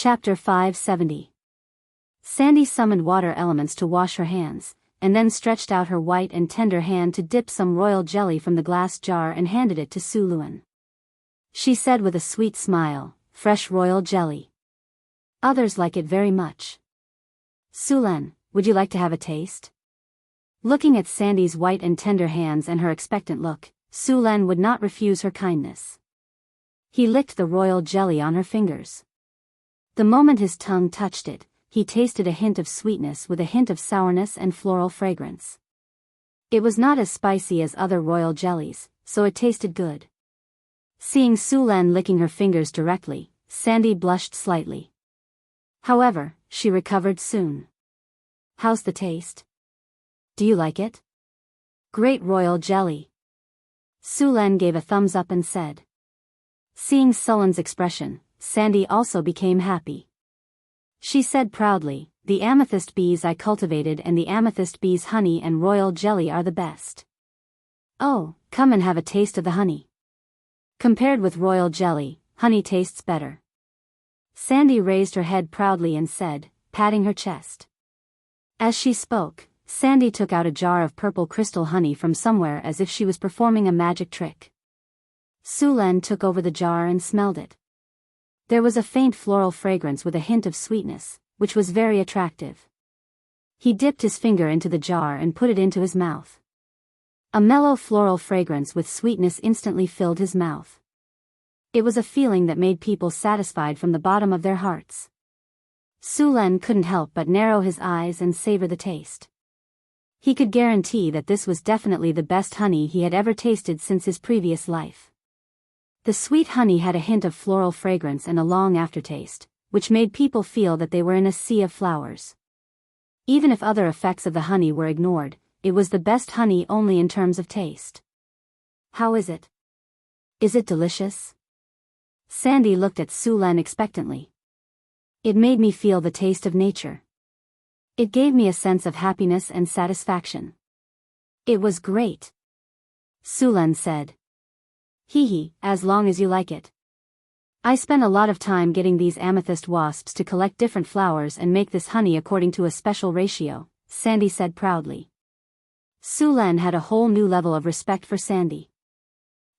Chapter 570. Sandy summoned water elements to wash her hands, and then stretched out her white and tender hand to dip some royal jelly from the glass jar and handed it to Su Luan. She said with a sweet smile, "Fresh royal jelly. Others like it very much. Su Luan, would you like to have a taste?" Looking at Sandy's white and tender hands and her expectant look, Su Luan would not refuse her kindness. He licked the royal jelly on her fingers. The moment his tongue touched it, he tasted a hint of sweetness with a hint of sourness and floral fragrance. It was not as spicy as other royal jellies, so it tasted good. Seeing Su Luan licking her fingers directly, Sandy blushed slightly. However, she recovered soon. "How's the taste? Do you like it?" "Great royal jelly." Su Luan gave a thumbs up and said. Seeing Sullen's expression, Sandy also became happy. She said proudly, "The amethyst bees I cultivated and the amethyst bees' honey and royal jelly are the best. Oh, come and have a taste of the honey. Compared with royal jelly, honey tastes better." Sandy raised her head proudly and said, patting her chest. As she spoke, Sandy took out a jar of purple crystal honey from somewhere as if she was performing a magic trick. Su Luan took over the jar and smelled it. There was a faint floral fragrance with a hint of sweetness, which was very attractive. He dipped his finger into the jar and put it into his mouth. A mellow floral fragrance with sweetness instantly filled his mouth. It was a feeling that made people satisfied from the bottom of their hearts. Su Luan couldn't help but narrow his eyes and savor the taste. He could guarantee that this was definitely the best honey he had ever tasted since his previous life. The sweet honey had a hint of floral fragrance and a long aftertaste, which made people feel that they were in a sea of flowers. Even if other effects of the honey were ignored, it was the best honey only in terms of taste. "How is it? Is it delicious?" Sandy looked at Su Luan expectantly. "It made me feel the taste of nature. It gave me a sense of happiness and satisfaction. It was great," Su Luan said. "Hee, as long as you like it. I spent a lot of time getting these amethyst wasps to collect different flowers and make this honey according to a special ratio," Sandy said proudly. Su Luan had a whole new level of respect for Sandy.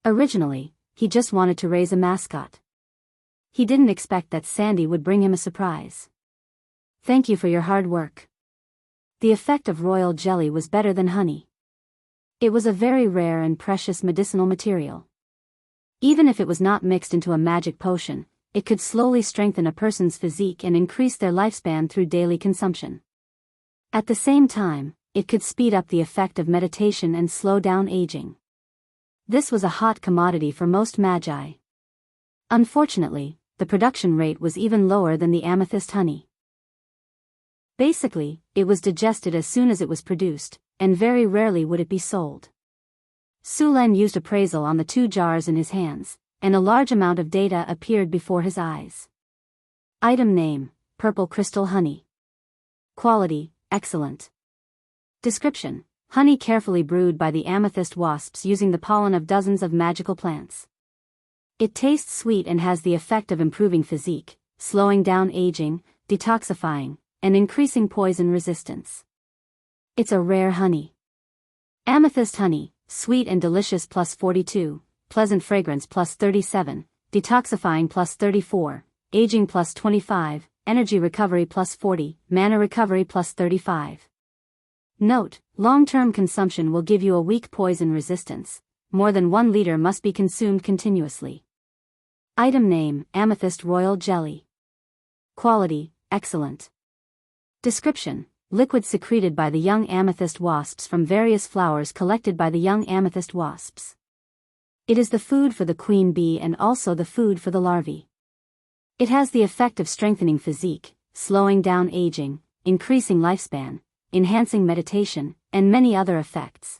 Originally, he just wanted to raise a mascot. He didn't expect that Sandy would bring him a surprise. "Thank you for your hard work." The effect of royal jelly was better than honey. It was a very rare and precious medicinal material. Even if it was not mixed into a magic potion, it could slowly strengthen a person's physique and increase their lifespan through daily consumption. At the same time, it could speed up the effect of meditation and slow down aging. This was a hot commodity for most magi. Unfortunately, the production rate was even lower than the amethyst honey. Basically, it was digested as soon as it was produced, and very rarely would it be sold. Su Luan used appraisal on the 2 jars in his hands, and a large amount of data appeared before his eyes. Item name, purple crystal honey. Quality, excellent. Description, honey carefully brewed by the amethyst wasps using the pollen of dozens of magical plants. It tastes sweet and has the effect of improving physique, slowing down aging, detoxifying, and increasing poison resistance. It's a rare honey. Amethyst honey, sweet and delicious plus 42, pleasant fragrance plus 37, detoxifying plus 34, aging plus 25, energy recovery plus 40, mana recovery plus 35. Note, long-term consumption will give you a weak poison resistance. More than 1 liter must be consumed continuously. Item name, amethyst royal jelly. Quality, excellent. Description, liquid secreted by the young amethyst wasps from various flowers collected by the young amethyst wasps. It is the food for the queen bee and also the food for the larvae. It has the effect of strengthening physique, slowing down aging, increasing lifespan, enhancing meditation, and many other effects.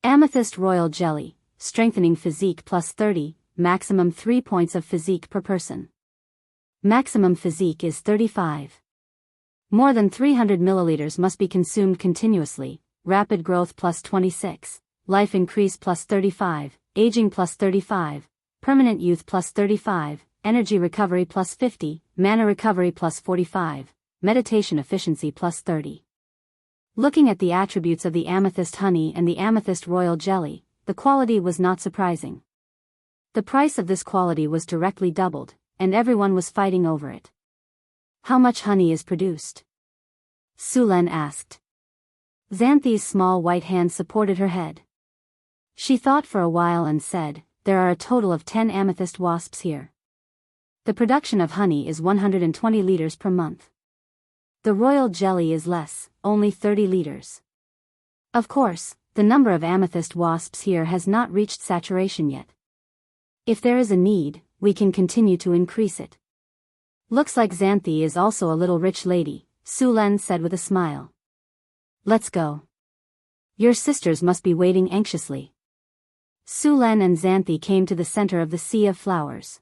Amethyst royal jelly, strengthening physique plus 30, maximum 3 points of physique per person. Maximum physique is 35. More than 300 milliliters must be consumed continuously, rapid growth plus 26, life increase plus 35, aging plus 35, permanent youth plus 35, energy recovery plus 50, mana recovery plus 45, meditation efficiency plus 30. Looking at the attributes of the amethyst honey and the amethyst royal jelly, the quality was not surprising. The price of this quality was directly doubled, and everyone was fighting over it. How much honey is produced? Sulen asked. Xanthi's small white hand supported her head. She thought for a while and said, there are a total of 10 amethyst wasps here. The production of honey is 120 liters per month. The royal jelly is less, only 30 liters. Of course, the number of amethyst wasps here has not reached saturation yet. If there is a need, we can continue to increase it. Looks like Xanthi is also a little rich lady, Sulen said with a smile. Let's go. Your sisters must be waiting anxiously. Sulen and Xanthi came to the center of the sea of flowers.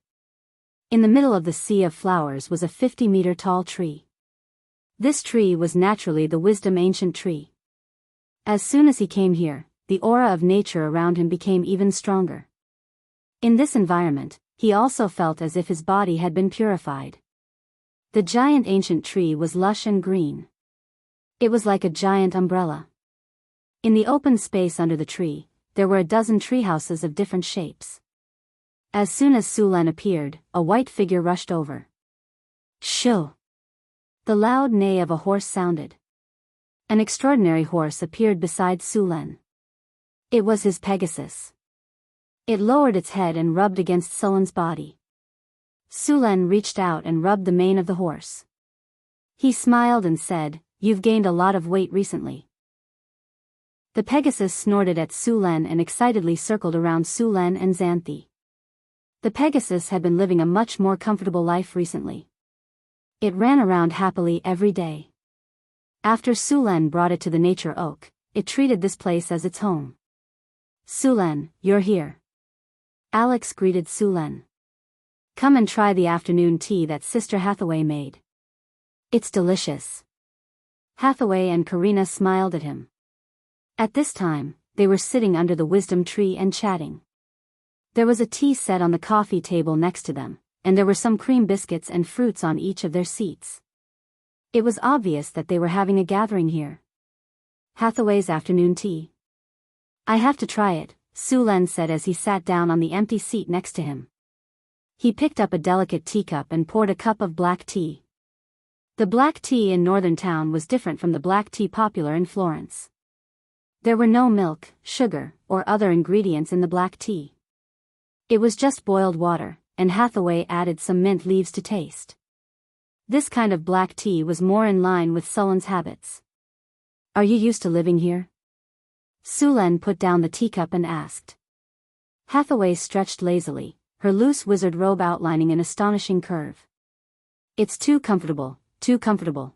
In the middle of the sea of flowers was a 50-meter tall tree. This tree was naturally the wisdom ancient tree. As soon as he came here, the aura of nature around him became even stronger. In this environment, he also felt as if his body had been purified. The giant ancient tree was lush and green. It was like a giant umbrella. In the open space under the tree, there were a dozen treehouses of different shapes. As soon as Sulen appeared, a white figure rushed over. Shoo! The loud neigh of a horse sounded. An extraordinary horse appeared beside Sulen. It was his Pegasus. It lowered its head and rubbed against Sulen's body. Sulen reached out and rubbed the mane of the horse. He smiled and said, "You've gained a lot of weight recently." The Pegasus snorted at Sulen and excitedly circled around Sulen and Xanthi. The Pegasus had been living a much more comfortable life recently. It ran around happily every day. After Sulen brought it to the nature oak, it treated this place as its home. Sulen, you're here. Alex greeted Sulen. Come and try the afternoon tea that Sister Hathaway made. It's delicious. Hathaway and Karina smiled at him. At this time, they were sitting under the wisdom tree and chatting. There was a tea set on the coffee table next to them, and there were some cream biscuits and fruits on each of their seats. It was obvious that they were having a gathering here. Hathaway's afternoon tea. I have to try it, Sulen said as he sat down on the empty seat next to him. He picked up a delicate teacup and poured a cup of black tea. The black tea in northern town was different from the black tea popular in Florence. There were no milk, sugar, or other ingredients in the black tea. It was just boiled water, and Hathaway added some mint leaves to taste. This kind of black tea was more in line with Sulen's habits. Are you used to living here? Sulen put down the teacup and asked. Hathaway stretched lazily, her loose wizard robe outlining an astonishing curve. It's too comfortable, too comfortable.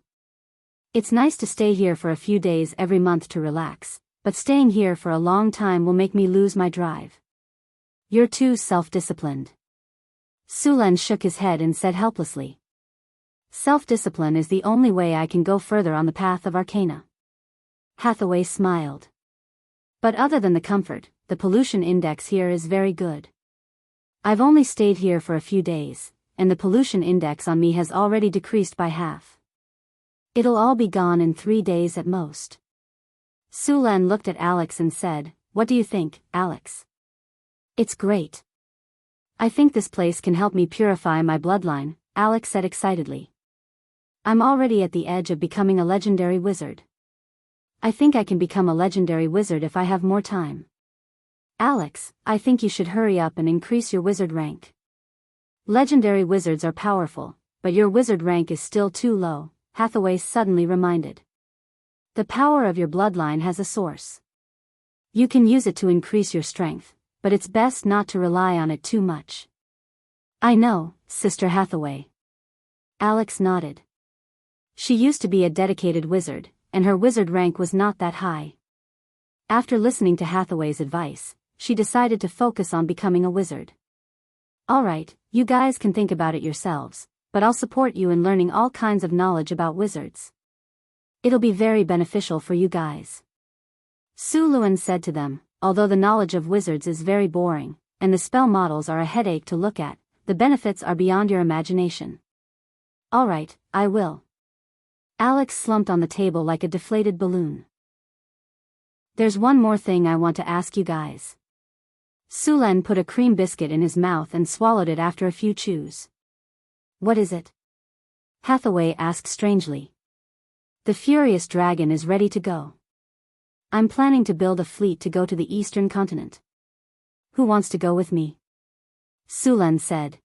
It's nice to stay here for a few days every month to relax, but staying here for a long time will make me lose my drive. You're too self-disciplined. Sulen shook his head and said helplessly. Self-discipline is the only way I can go further on the path of arcana. Hathaway smiled. But other than the comfort, the pollution index here is very good. I've only stayed here for a few days, and the pollution index on me has already decreased by half. It'll all be gone in 3 days at most. Sulen looked at Alex and said, What do you think, Alex? It's great. I think this place can help me purify my bloodline, Alex said excitedly. I'm already at the edge of becoming a legendary wizard. I think I can become a legendary wizard if I have more time. Alex, I think you should hurry up and increase your wizard rank. Legendary wizards are powerful, but your wizard rank is still too low, Hathaway suddenly reminded. The power of your bloodline has a source. You can use it to increase your strength, but it's best not to rely on it too much. I know, Sister Hathaway. Alex nodded. She used to be a dedicated wizard, and her wizard rank was not that high. After listening to Hathaway's advice, she decided to focus on becoming a wizard. Alright, you guys can think about it yourselves, but I'll support you in learning all kinds of knowledge about wizards. It'll be very beneficial for you guys. Sulen said to them, although the knowledge of wizards is very boring, and the spell models are a headache to look at, the benefits are beyond your imagination. Alright, I will. Alex slumped on the table like a deflated balloon. There's one more thing I want to ask you guys. Sulen put a cream biscuit in his mouth and swallowed it after a few chews. What is it? Hathaway asked strangely. The furious dragon is ready to go. I'm planning to build a fleet to go to the eastern continent. Who wants to go with me? Sulen said.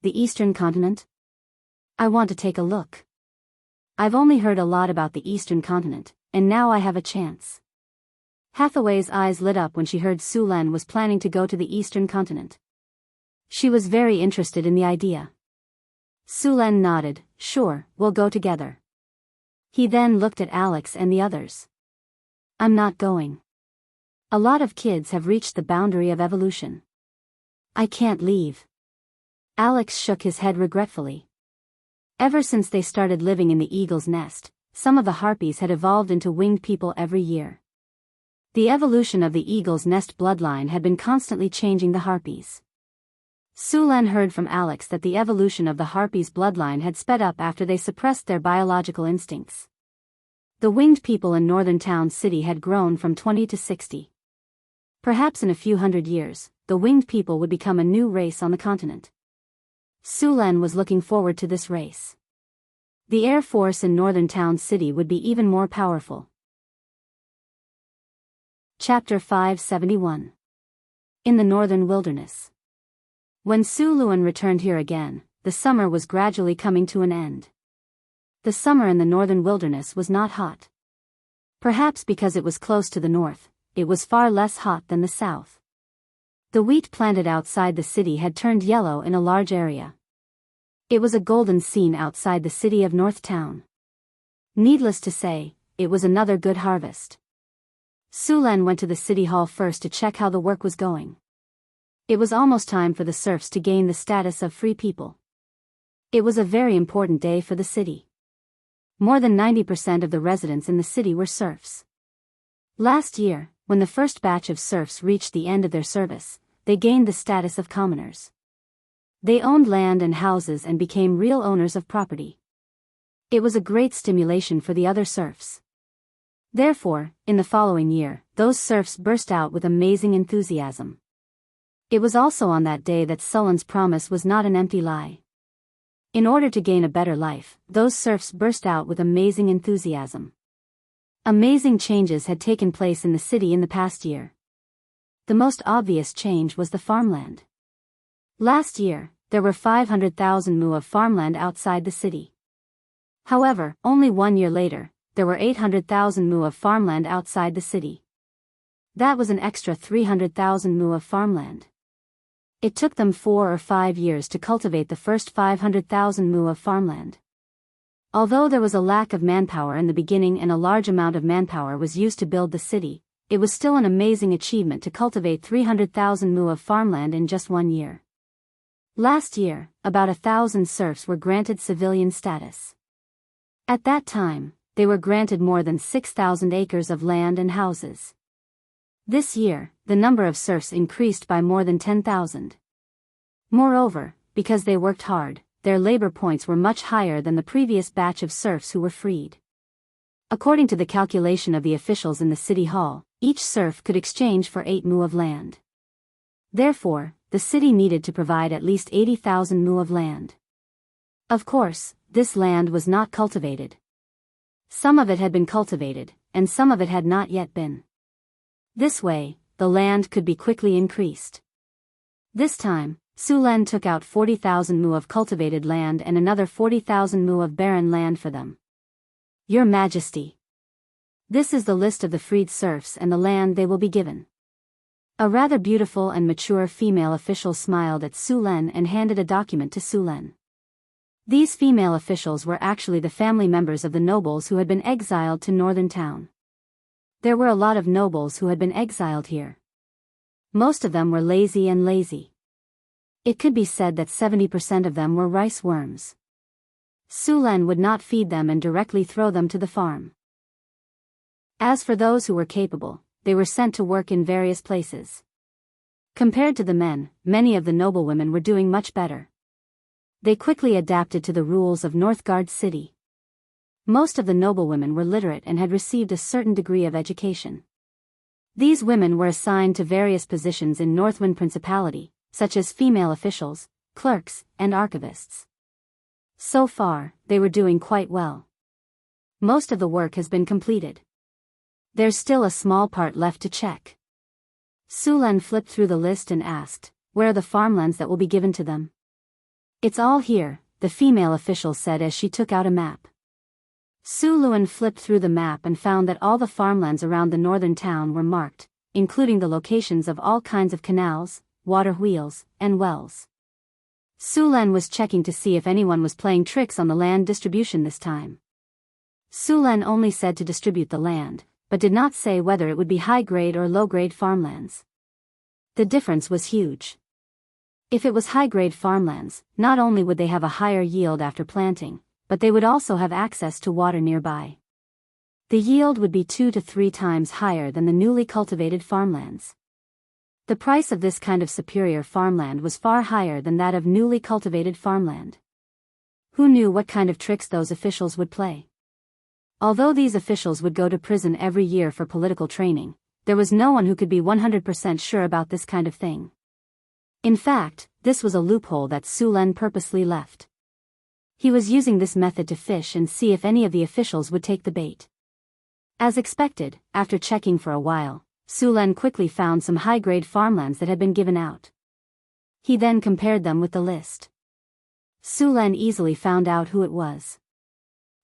The eastern continent? I want to take a look. I've only heard a lot about the eastern continent, and now I have a chance. Hathaway's eyes lit up when she heard Sulen was planning to go to the eastern continent. She was very interested in the idea. Sulen nodded, sure, we'll go together. He then looked at Alex and the others. I'm not going. A lot of kids have reached the boundary of evolution. I can't leave. Alex shook his head regretfully. Ever since they started living in the eagle's nest, some of the harpies had evolved into winged people every year. The evolution of the eagle's nest bloodline had been constantly changing the harpies. Sulen heard from Alex that the evolution of the harpies' bloodline had sped up after they suppressed their biological instincts. The winged people in Northern Town City had grown from 20 to 60. Perhaps in a few hundred years, the winged people would become a new race on the continent. Sulen was looking forward to this race. The Air Force in Northern Town City would be even more powerful. Chapter 571. In the Northern Wilderness. When Su Luan returned here again, the summer was gradually coming to an end. The summer in the Northern Wilderness was not hot. Perhaps because it was close to the north, it was far less hot than the south. The wheat planted outside the city had turned yellow in a large area. It was a golden scene outside the city of North Town. Needless to say, it was another good harvest. Sulen went to the city hall first to check how the work was going. It was almost time for the serfs to gain the status of free people. It was a very important day for the city. More than 90% of the residents in the city were serfs. Last year, when the first batch of serfs reached the end of their service, they gained the status of commoners. They owned land and houses and became real owners of property. It was a great stimulation for the other serfs. Therefore, in the following year, those serfs burst out with amazing enthusiasm. It was also on that day that Sulen's promise was not an empty lie. In order to gain a better life, those serfs burst out with amazing enthusiasm. Amazing changes had taken place in the city in the past year. The most obvious change was the farmland. Last year, there were 500,000 mu of farmland outside the city. However, only 1 year later, there were 800,000 mu of farmland outside the city. That was an extra 300,000 mu of farmland. It took them 4 or 5 years to cultivate the first 500,000 mu of farmland. Although there was a lack of manpower in the beginning and a large amount of manpower was used to build the city, it was still an amazing achievement to cultivate 300,000 mu of farmland in just 1 year. Last year, about 1,000 serfs were granted civilian status. At that time, they were granted more than 6,000 acres of land and houses. This year, the number of serfs increased by more than 10,000. Moreover, because they worked hard, their labor points were much higher than the previous batch of serfs who were freed. According to the calculation of the officials in the city hall, each serf could exchange for 8 mu of land. Therefore, the city needed to provide at least 80,000 mu of land. Of course, this land was not cultivated. Some of it had been cultivated, and some of it had not yet been. This way, the land could be quickly increased. This time, Sulen took out 40,000 mu of cultivated land and another 40,000 mu of barren land for them. Your Majesty. This is the list of the freed serfs and the land they will be given. A rather beautiful and mature female official smiled at Sulen and handed a document to Sulen. These female officials were actually the family members of the nobles who had been exiled to Northern Town. There were a lot of nobles who had been exiled here. Most of them were lazy. It could be said that 70% of them were rice worms. Sulen would not feed them and directly throw them to the farm. As for those who were capable, they were sent to work in various places. Compared to the men, many of the noblewomen were doing much better. They quickly adapted to the rules of Northgard City. Most of the noblewomen were literate and had received a certain degree of education. These women were assigned to various positions in Northwind Principality, such as female officials, clerks, and archivists. So far, they were doing quite well. Most of the work has been completed. There's still a small part left to check. Sulan flipped through the list and asked, "Where are the farmlands that will be given to them?" "It's all here," the female official said as she took out a map. Su Luan flipped through the map and found that all the farmlands around the northern town were marked, including the locations of all kinds of canals, water wheels, and wells. Sulan was checking to see if anyone was playing tricks on the land distribution this time. Sulan only said to distribute the land, but did not say whether it would be high-grade or low-grade farmlands. The difference was huge. If it was high-grade farmlands, not only would they have a higher yield after planting, but they would also have access to water nearby. The yield would be 2 to 3 times higher than the newly cultivated farmlands. The price of this kind of superior farmland was far higher than that of newly cultivated farmland. Who knew what kind of tricks those officials would play? Although these officials would go to prison every year for political training, there was no one who could be 100% sure about this kind of thing. In fact, this was a loophole that Sulen purposely left. He was using this method to fish and see if any of the officials would take the bait. As expected, after checking for a while, Sulen quickly found some high-grade farmlands that had been given out. He then compared them with the list. Sulen easily found out who it was.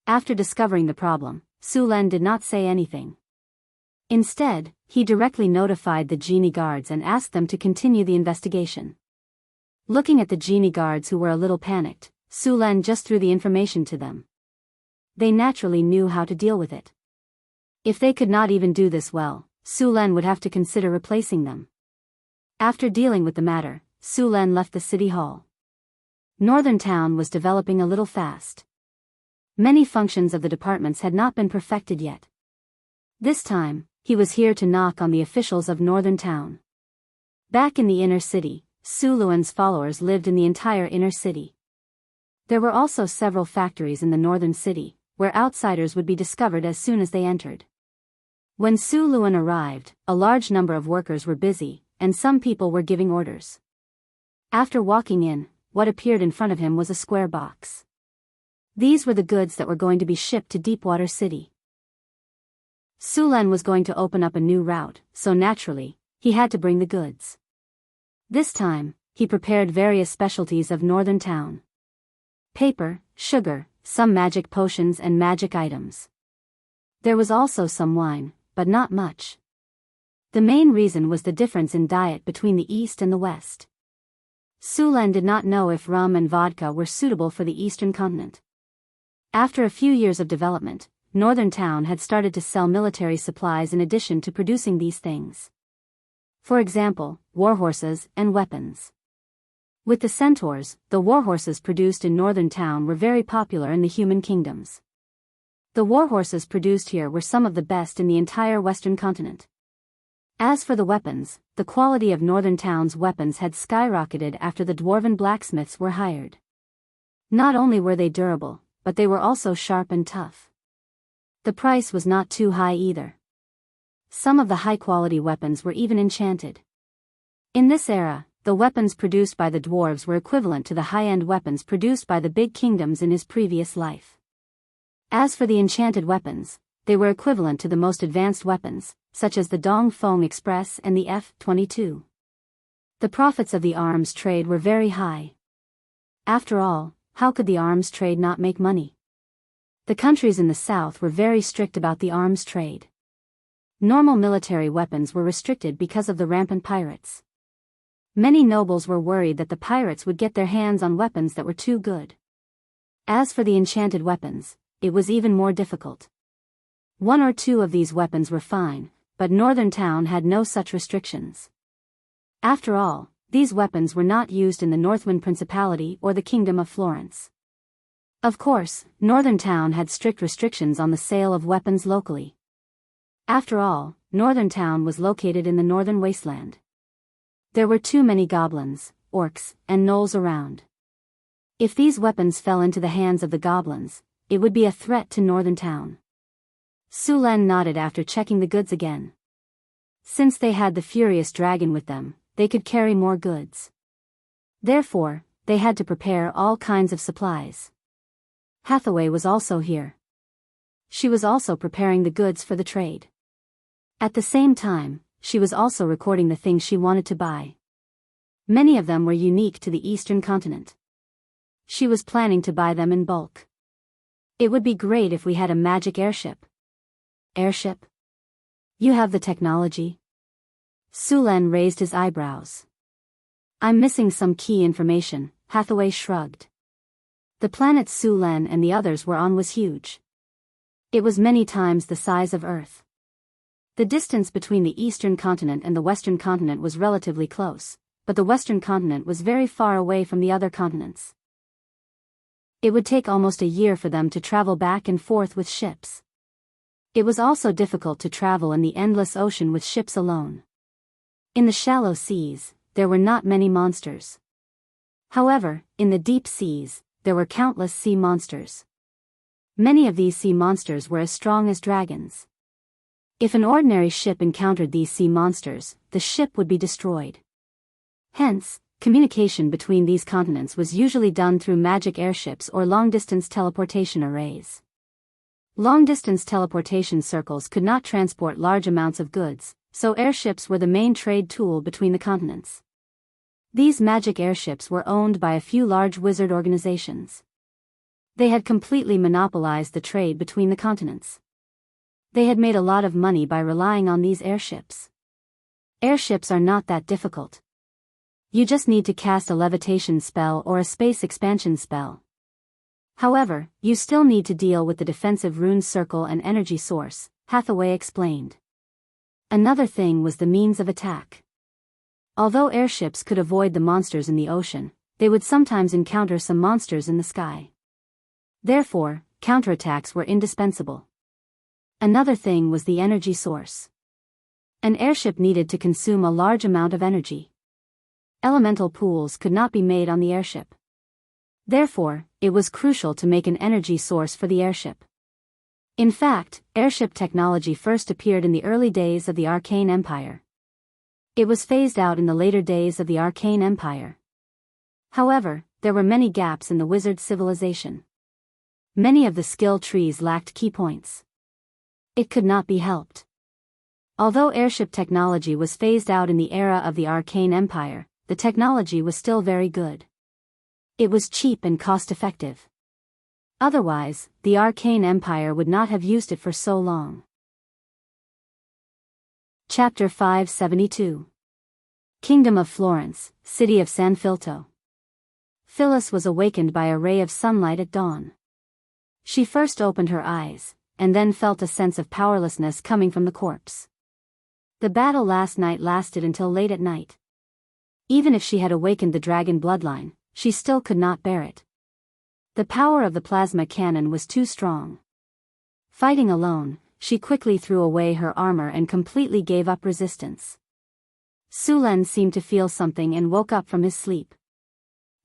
After discovering the problem, Sulen did not say anything. Instead, he directly notified the genie guards and asked them to continue the investigation. Looking at the genie guards who were a little panicked, Sulen just threw the information to them. They naturally knew how to deal with it. If they could not even do this well, Sulen would have to consider replacing them. After dealing with the matter, Sulen left the city hall. Northern Town was developing a little fast. Many functions of the departments had not been perfected yet. This time, he was here to knock on the officials of Northern Town. Back in the inner city, Suluan's followers lived in the entire inner city. There were also several factories in the northern city, where outsiders would be discovered as soon as they entered. When Su Luan arrived, a large number of workers were busy, and some people were giving orders. After walking in, what appeared in front of him was a square box. These were the goods that were going to be shipped to Deepwater City. Sulen was going to open up a new route, so naturally, he had to bring the goods. This time, he prepared various specialties of Northern Town. Paper, sugar, some magic potions and magic items. There was also some wine, but not much. The main reason was the difference in diet between the East and the West. Sulen did not know if rum and vodka were suitable for the Eastern continent. After a few years of development, Northern Town had started to sell military supplies in addition to producing these things. For example, warhorses and weapons. With the centaurs, the warhorses produced in Northern Town were very popular in the human kingdoms. The warhorses produced here were some of the best in the entire Western continent. As for the weapons, the quality of Northern Town's weapons had skyrocketed after the dwarven blacksmiths were hired. Not only were they durable, but they were also sharp and tough. The price was not too high either. Some of the high-quality weapons were even enchanted. In this era, the weapons produced by the dwarves were equivalent to the high-end weapons produced by the big kingdoms in his previous life. As for the enchanted weapons, they were equivalent to the most advanced weapons, such as the Dong Feng Express and the F-22. The profits of the arms trade were very high. After all, how could the arms trade not make money? The countries in the south were very strict about the arms trade. Normal military weapons were restricted because of the rampant pirates. Many nobles were worried that the pirates would get their hands on weapons that were too good. As for the enchanted weapons, it was even more difficult. One or two of these weapons were fine, but Northern Town had no such restrictions. After all, these weapons were not used in the Northwind Principality or the Kingdom of Florence. Of course, Northern Town had strict restrictions on the sale of weapons locally. After all, Northern Town was located in the northern wasteland. There were too many goblins, orcs, and gnolls around. If these weapons fell into the hands of the goblins, it would be a threat to Northern Town. Su Len nodded after checking the goods again. Since they had the furious dragon with them, they could carry more goods. Therefore, they had to prepare all kinds of supplies. Hathaway was also here. She was also preparing the goods for the trade. At the same time, she was also recording the things she wanted to buy. Many of them were unique to the Eastern continent. She was planning to buy them in bulk. It would be great if we had a magic airship. Airship? You have the technology? Su Len raised his eyebrows. I'm missing some key information, Hathaway shrugged. The planet Su Len and the others were on was huge. It was many times the size of Earth. The distance between the Eastern continent and the Western continent was relatively close, but the Western continent was very far away from the other continents. It would take almost a year for them to travel back and forth with ships. It was also difficult to travel in the endless ocean with ships alone. In the shallow seas, there were not many monsters. However, in the deep seas, there were countless sea monsters. Many of these sea monsters were as strong as dragons. If an ordinary ship encountered these sea monsters, the ship would be destroyed. Hence, communication between these continents was usually done through magic airships or long-distance teleportation arrays. Long-distance teleportation circles could not transport large amounts of goods, so airships were the main trade tool between the continents. These magic airships were owned by a few large wizard organizations. They had completely monopolized the trade between the continents. They had made a lot of money by relying on these airships. Airships are not that difficult. You just need to cast a levitation spell or a space expansion spell. However, you still need to deal with the defensive rune circle and energy source, Hathaway explained. Another thing was the means of attack. Although airships could avoid the monsters in the ocean, they would sometimes encounter some monsters in the sky. Therefore, counterattacks were indispensable. Another thing was the energy source. An airship needed to consume a large amount of energy. Elemental pools could not be made on the airship. Therefore, it was crucial to make an energy source for the airship. In fact, airship technology first appeared in the early days of the Arcane Empire. It was phased out in the later days of the Arcane Empire. However, there were many gaps in the wizard civilization. Many of the skill trees lacked key points. It could not be helped. Although airship technology was phased out in the era of the Arcane Empire, the technology was still very good. It was cheap and cost-effective. Otherwise, the Arcane Empire would not have used it for so long. Chapter 572. Kingdom of Florence, City of San Filto. Phyllis was awakened by a ray of sunlight at dawn. She first opened her eyes, and then felt a sense of powerlessness coming from the corpse. The battle last night lasted until late at night. Even if she had awakened the dragon bloodline, she still could not bear it. The power of the plasma cannon was too strong. Fighting alone, she quickly threw away her armor and completely gave up resistance. Su Len seemed to feel something and woke up from his sleep.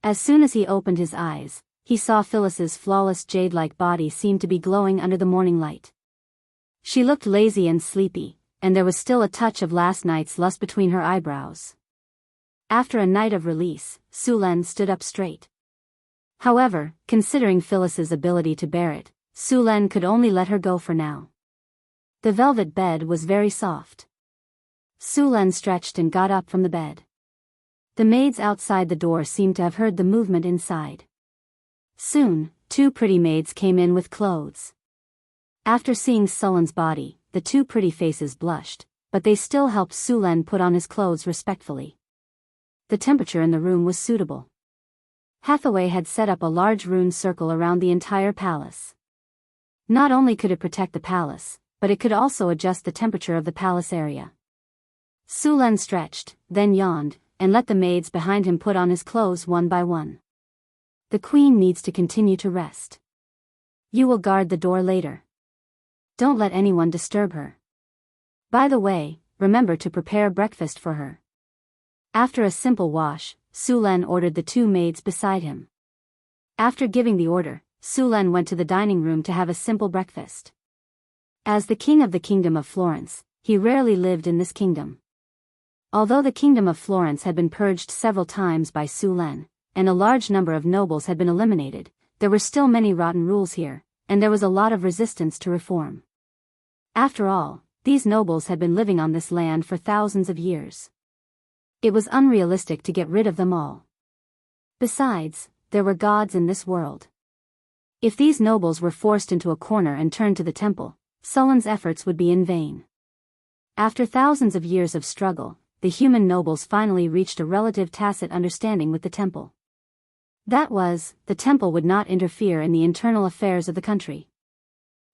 As soon as he opened his eyes, he saw Phyllis's flawless jade-like body seem to be glowing under the morning light. She looked lazy and sleepy, and there was still a touch of last night's lust between her eyebrows. After a night of release, Su Len stood up straight. However, considering Phyllis's ability to bear it, Su Len could only let her go for now. The velvet bed was very soft. Su Len stretched and got up from the bed. The maids outside the door seemed to have heard the movement inside. Soon, two pretty maids came in with clothes. After seeing Sullen's body, the two pretty faces blushed, but they still helped Su Len put on his clothes respectfully. The temperature in the room was suitable. Hathaway had set up a large rune circle around the entire palace. Not only could it protect the palace, but it could also adjust the temperature of the palace area. Su Len stretched, then yawned, and let the maids behind him put on his clothes one by one. The queen needs to continue to rest. You will guard the door later. Don't let anyone disturb her. By the way, remember to prepare breakfast for her. After a simple wash, Su Len ordered the two maids beside him. After giving the order, Su Len went to the dining room to have a simple breakfast. As the king of the Kingdom of Florence, he rarely lived in this kingdom. Although the Kingdom of Florence had been purged several times by Su Len, and a large number of nobles had been eliminated, there were still many rotten rules here, and there was a lot of resistance to reform. After all, these nobles had been living on this land for thousands of years. It was unrealistic to get rid of them all. Besides, there were gods in this world. If these nobles were forced into a corner and turned to the temple, Su Len's efforts would be in vain. After thousands of years of struggle, the human nobles finally reached a relative tacit understanding with the temple. That was, the temple would not interfere in the internal affairs of the country.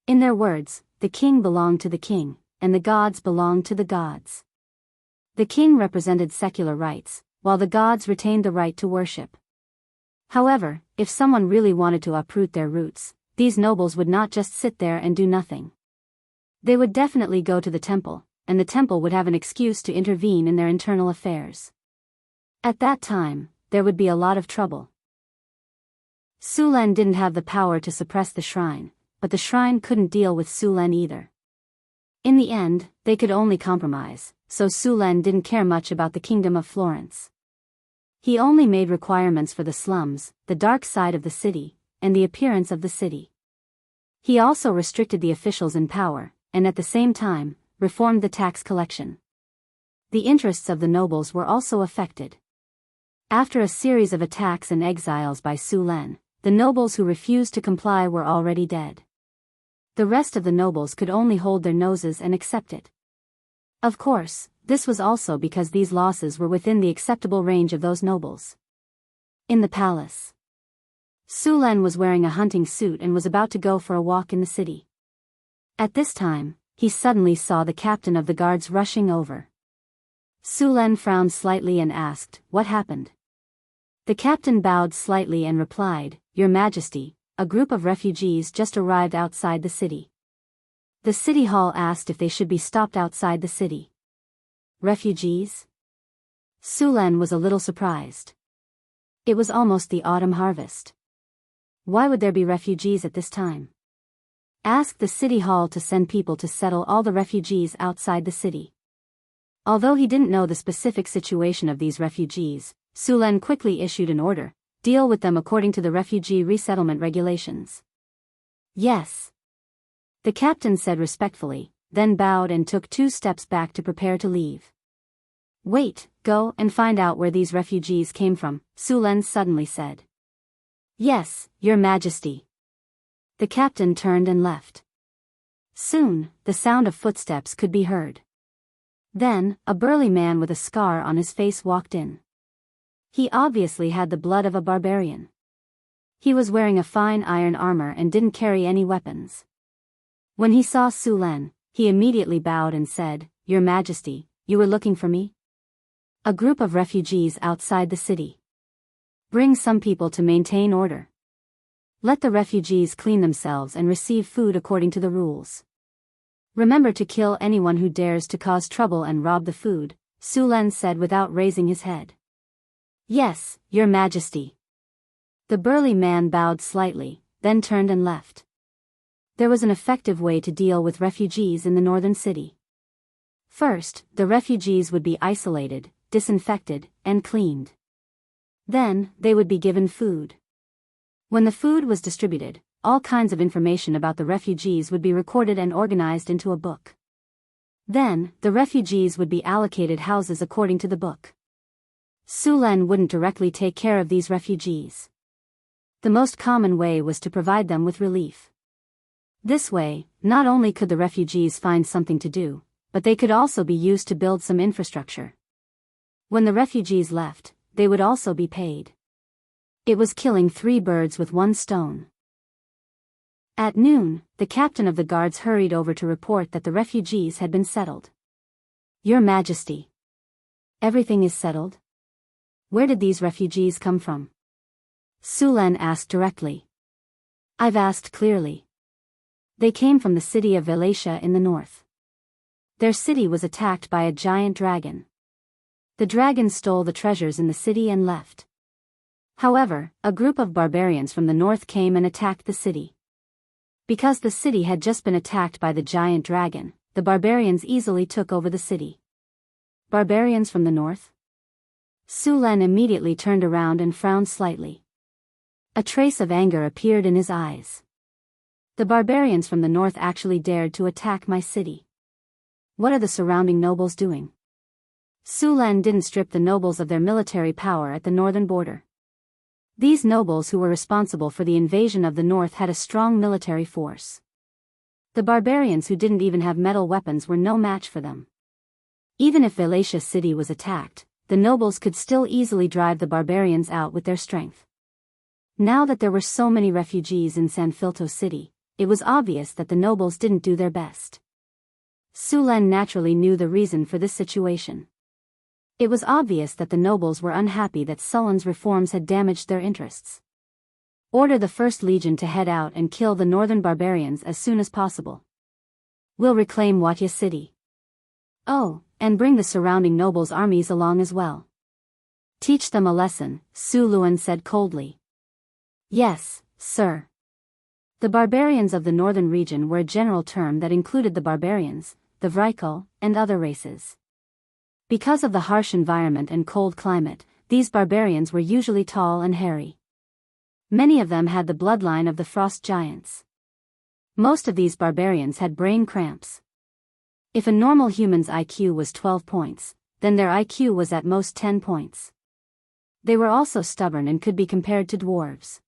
In their words, the king belonged to the king, and the gods belonged to the gods. The king represented secular rights, while the gods retained the right to worship. However, if someone really wanted to uproot their roots, these nobles would not just sit there and do nothing. They would definitely go to the temple, and the temple would have an excuse to intervene in their internal affairs. At that time, there would be a lot of trouble. Su Len didn't have the power to suppress the shrine, but the shrine couldn't deal with Su Len either. In the end, they could only compromise, so Su Len didn't care much about the Kingdom of Florence. He only made requirements for the slums, the dark side of the city, and the appearance of the city. He also restricted the officials in power, and at the same time, reformed the tax collection. The interests of the nobles were also affected. After a series of attacks and exiles by Su Len, the nobles who refused to comply were already dead. The rest of the nobles could only hold their noses and accept it. Of course, this was also because these losses were within the acceptable range of those nobles. In the palace, Su Len was wearing a hunting suit and was about to go for a walk in the city. At this time, he suddenly saw the captain of the guards rushing over. Su Len frowned slightly and asked, "What happened?" The captain bowed slightly and replied, "Your Majesty, a group of refugees just arrived outside the city." The city hall asked if they should be stopped outside the city. Refugees? Su Len was a little surprised. It was almost the autumn harvest. Why would there be refugees at this time? Ask the city hall to send people to settle all the refugees outside the city. Although he didn't know the specific situation of these refugees, Su Len quickly issued an order, deal with them according to the refugee resettlement regulations. Yes. The captain said respectfully, then bowed and took 2 steps back to prepare to leave. Wait, go and find out where these refugees came from, Su Len suddenly said. Yes, Your Majesty. The captain turned and left. Soon, the sound of footsteps could be heard. Then, a burly man with a scar on his face walked in. He obviously had the blood of a barbarian. He was wearing a fine iron armor and didn't carry any weapons. When he saw Su Len, he immediately bowed and said, "Your Majesty, you were looking for me?" A group of refugees outside the city. Bring some people to maintain order. Let the refugees clean themselves and receive food according to the rules. Remember to kill anyone who dares to cause trouble and rob the food, Su Len said without raising his head. Yes, Your Majesty. The burly man bowed slightly, then turned and left. There was an effective way to deal with refugees in the northern city. First, the refugees would be isolated, disinfected, and cleaned. Then, they would be given food. When the food was distributed, all kinds of information about the refugees would be recorded and organized into a book. Then, the refugees would be allocated houses according to the book. Su Len wouldn't directly take care of these refugees. The most common way was to provide them with relief. This way, not only could the refugees find something to do, but they could also be used to build some infrastructure. When the refugees left, they would also be paid. It was killing 3 birds with 1 stone. At noon, the captain of the guards hurried over to report that the refugees had been settled. Your Majesty. Everything is settled? Where did these refugees come from? Su Len asked directly. I've asked clearly. They came from the city of Wallachia in the north. Their city was attacked by a giant dragon. The dragons stole the treasures in the city and left. However, a group of barbarians from the north came and attacked the city. Because the city had just been attacked by the giant dragon, the barbarians easily took over the city. Barbarians from the north? Su Len immediately turned around and frowned slightly. A trace of anger appeared in his eyes. The barbarians from the north actually dared to attack my city. What are the surrounding nobles doing? Su Len didn't strip the nobles of their military power at the northern border. These nobles who were responsible for the invasion of the north had a strong military force. The barbarians who didn't even have metal weapons were no match for them. Even if Wuxia city was attacked, the nobles could still easily drive the barbarians out with their strength. Now that there were so many refugees in Sanfilto city, it was obvious that the nobles didn't do their best. Su Len naturally knew the reason for this situation. It was obvious that the nobles were unhappy that Sullen's reforms had damaged their interests. Order the First Legion to head out and kill the northern barbarians as soon as possible. We'll reclaim Wuxia city. Oh, and bring the surrounding nobles' armies along as well. Teach them a lesson, Su Luen said coldly. Yes, sir. The barbarians of the northern region were a general term that included the barbarians, the Vrykul, and other races. Because of the harsh environment and cold climate, these barbarians were usually tall and hairy. Many of them had the bloodline of the frost giants. Most of these barbarians had brain cramps. If a normal human's IQ was 12 points, then their IQ was at most 10 points. They were also stubborn and could be compared to dwarves.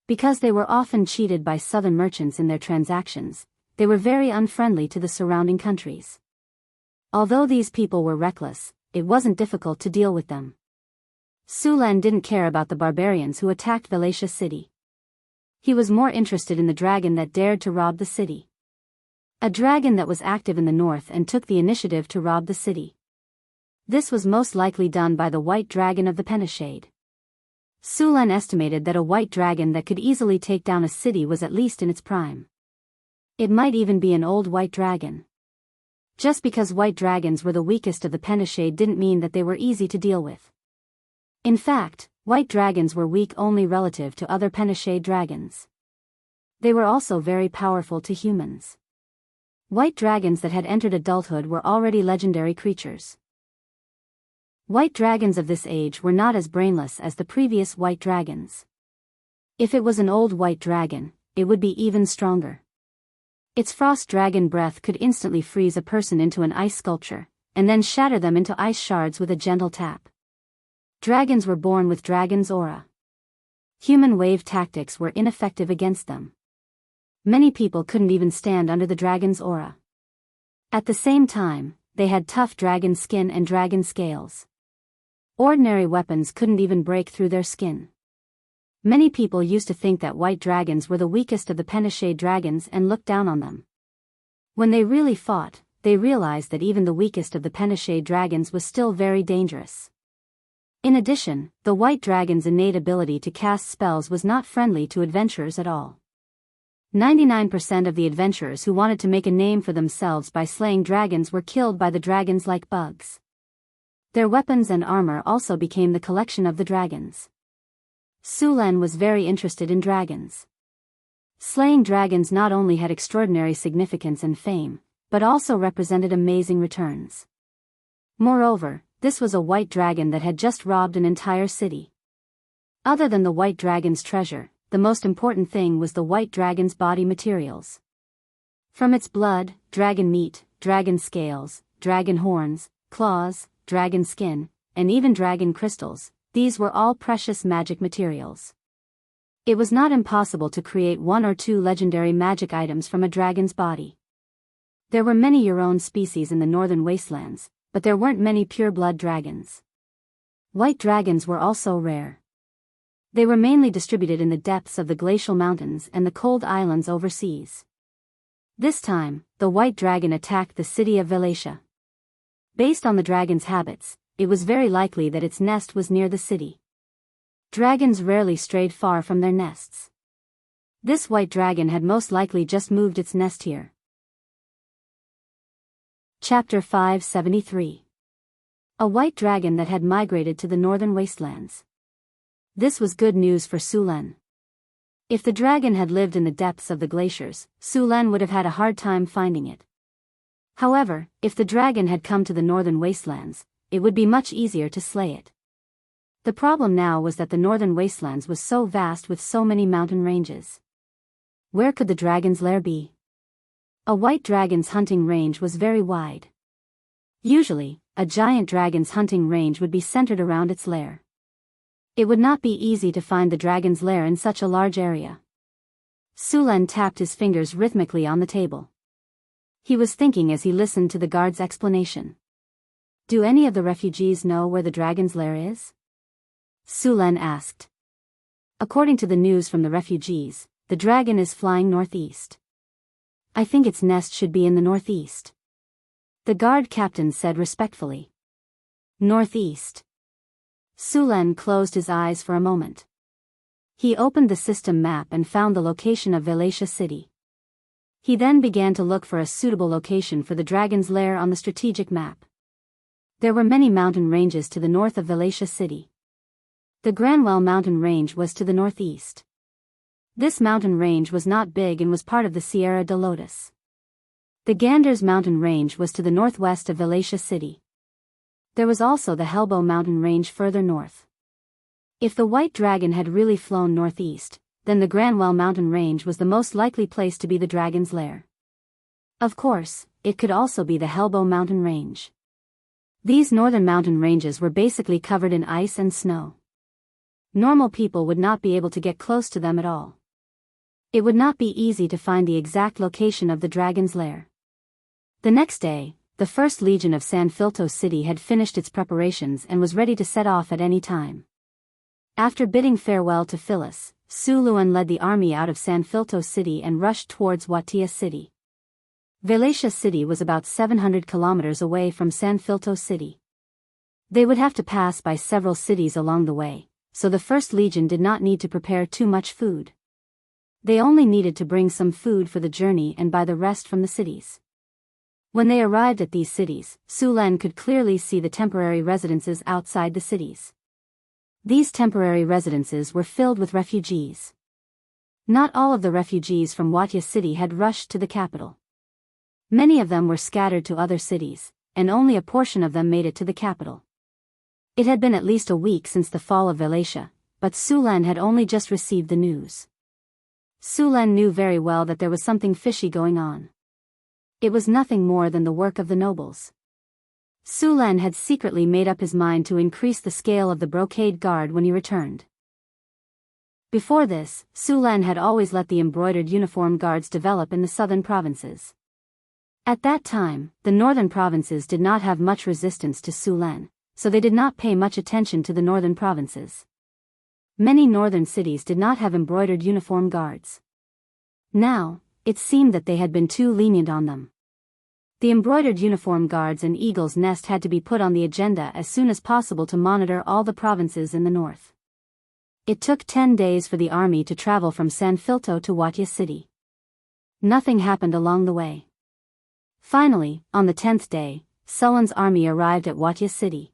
Because they were often cheated by southern merchants in their transactions, they were very unfriendly to the surrounding countries. Although these people were reckless, it wasn't difficult to deal with them. Su Len didn't care about the barbarians who attacked Wuxia city. He was more interested in the dragon that dared to rob the city. A dragon that was active in the north and took the initiative to rob the city. This was most likely done by the white dragon of the Pentashade. Su Len estimated that a white dragon that could easily take down a city was at least in its prime. It might even be an old white dragon. Just because white dragons were the weakest of the Pentashade didn't mean that they were easy to deal with. In fact, white dragons were weak only relative to other Pentashade dragons. They were also very powerful to humans. White dragons that had entered adulthood were already legendary creatures. White dragons of this age were not as brainless as the previous white dragons. If it was an old white dragon, it would be even stronger. Its frost dragon breath could instantly freeze a person into an ice sculpture, and then shatter them into ice shards with a gentle tap. Dragons were born with dragon's aura. Human wave tactics were ineffective against them. Many people couldn't even stand under the dragon's aura. At the same time, they had tough dragon skin and dragon scales. Ordinary weapons couldn't even break through their skin. Many people used to think that white dragons were the weakest of the Pentashade dragons and looked down on them. When they really fought, they realized that even the weakest of the Pentashade dragons was still very dangerous. In addition, the white dragon's innate ability to cast spells was not friendly to adventurers at all. 99% of the adventurers who wanted to make a name for themselves by slaying dragons were killed by the dragons like bugs. Their weapons and armor also became the collection of the dragons. Su Len was very interested in dragons. Slaying dragons not only had extraordinary significance and fame, but also represented amazing returns. Moreover, this was a white dragon that had just robbed an entire city. Other than the white dragon's treasure, the most important thing was the white dragon's body materials. From its blood, dragon meat, dragon scales, dragon horns, claws, dragon skin, and even dragon crystals, these were all precious magic materials. It was not impossible to create one or two legendary magic items from a dragon's body. There were many Euron species in the northern wastelands, but there weren't many pure-blood dragons. White dragons were also rare. They were mainly distributed in the depths of the glacial mountains and the cold islands overseas. This time, the white dragon attacked the city of Wuxia. Based on the dragon's habits, it was very likely that its nest was near the city. Dragons rarely strayed far from their nests. This white dragon had most likely just moved its nest here. Chapter 573. A white dragon that had migrated to the northern wastelands. This was good news for Sulen. If the dragon had lived in the depths of the glaciers, Sulen would have had a hard time finding it. However, if the dragon had come to the northern wastelands, it would be much easier to slay it. The problem now was that the northern wastelands was so vast with so many mountain ranges. Where could the dragon's lair be? A white dragon's hunting range was very wide. Usually, a giant dragon's hunting range would be centered around its lair. It would not be easy to find the dragon's lair in such a large area. Sulen tapped his fingers rhythmically on the table. He was thinking as he listened to the guard's explanation. Do any of the refugees know where the dragon's lair is? Sulen asked. According to the news from the refugees, the dragon is flying northeast. I think its nest should be in the northeast. The guard captain said respectfully. Northeast. Sulen closed his eyes for a moment. He opened the system map and found the location of Wuxia City. He then began to look for a suitable location for the dragon's lair on the strategic map. There were many mountain ranges to the north of Wuxia City. The Granwell mountain range was to the northeast. This mountain range was not big and was part of the Sierra de Lotus. The Ganders mountain range was to the northwest of Wuxia City. There was also the Helbo mountain range further north. If the white dragon had really flown northeast, then the Granwell mountain range was the most likely place to be the dragon's lair. Of course, it could also be the Helbo mountain range. These northern mountain ranges were basically covered in ice and snow. Normal people would not be able to get close to them at all. It would not be easy to find the exact location of the dragon's lair. The next day, the First Legion of San Filto City had finished its preparations and was ready to set off at any time. After bidding farewell to Phyllis, Suluan led the army out of San Filto City and rushed towards Wuxia City. Wuxia City was about 700 kilometers away from San Filto City. They would have to pass by several cities along the way, so the First Legion did not need to prepare too much food. They only needed to bring some food for the journey and buy the rest from the cities. When they arrived at these cities, Sulen could clearly see the temporary residences outside the cities. These temporary residences were filled with refugees. Not all of the refugees from Wuxia City had rushed to the capital. Many of them were scattered to other cities, and only a portion of them made it to the capital. It had been at least a week since the fall of Wuxia, but Sulen had only just received the news. Sulen knew very well that there was something fishy going on. It was nothing more than the work of the nobles. Sulen had secretly made up his mind to increase the scale of the brocade guard when he returned. Before this, Sulen had always let the embroidered uniform guards develop in the southern provinces. At that time, the northern provinces did not have much resistance to Sulen, so they did not pay much attention to the northern provinces. Many northern cities did not have embroidered uniform guards. Now, it seemed that they had been too lenient on them. The embroidered uniform guards and Eagle's Nest had to be put on the agenda as soon as possible to monitor all the provinces in the north. It took 10 days for the army to travel from San Filto to Wuxia City. Nothing happened along the way. Finally, on the 10th day, Sulen's army arrived at Wuxia City.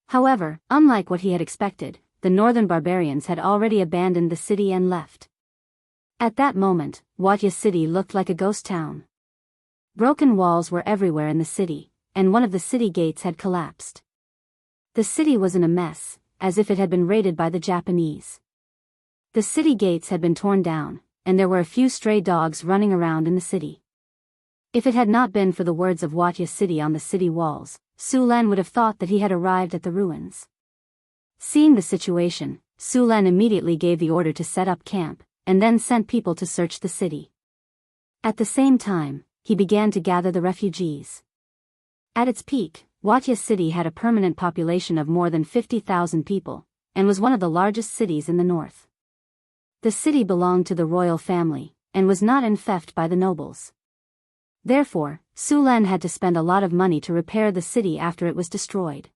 However, unlike what he had expected, the northern barbarians had already abandoned the city and left. At that moment, Wuxia City looked like a ghost town. Broken walls were everywhere in the city, and one of the city gates had collapsed. The city was in a mess, as if it had been raided by the Japanese. The city gates had been torn down, and there were a few stray dogs running around in the city. If it had not been for the words of Wuxia City on the city walls, Sulen would have thought that he had arrived at the ruins. Seeing the situation, Sulen immediately gave the order to set up camp, and then sent people to search the city. At the same time, he began to gather the refugees. At its peak, Wuxia City had a permanent population of more than 50,000 people, and was one of the largest cities in the north. The city belonged to the royal family, and was not infested by the nobles. Therefore, Sulen had to spend a lot of money to repair the city after it was destroyed.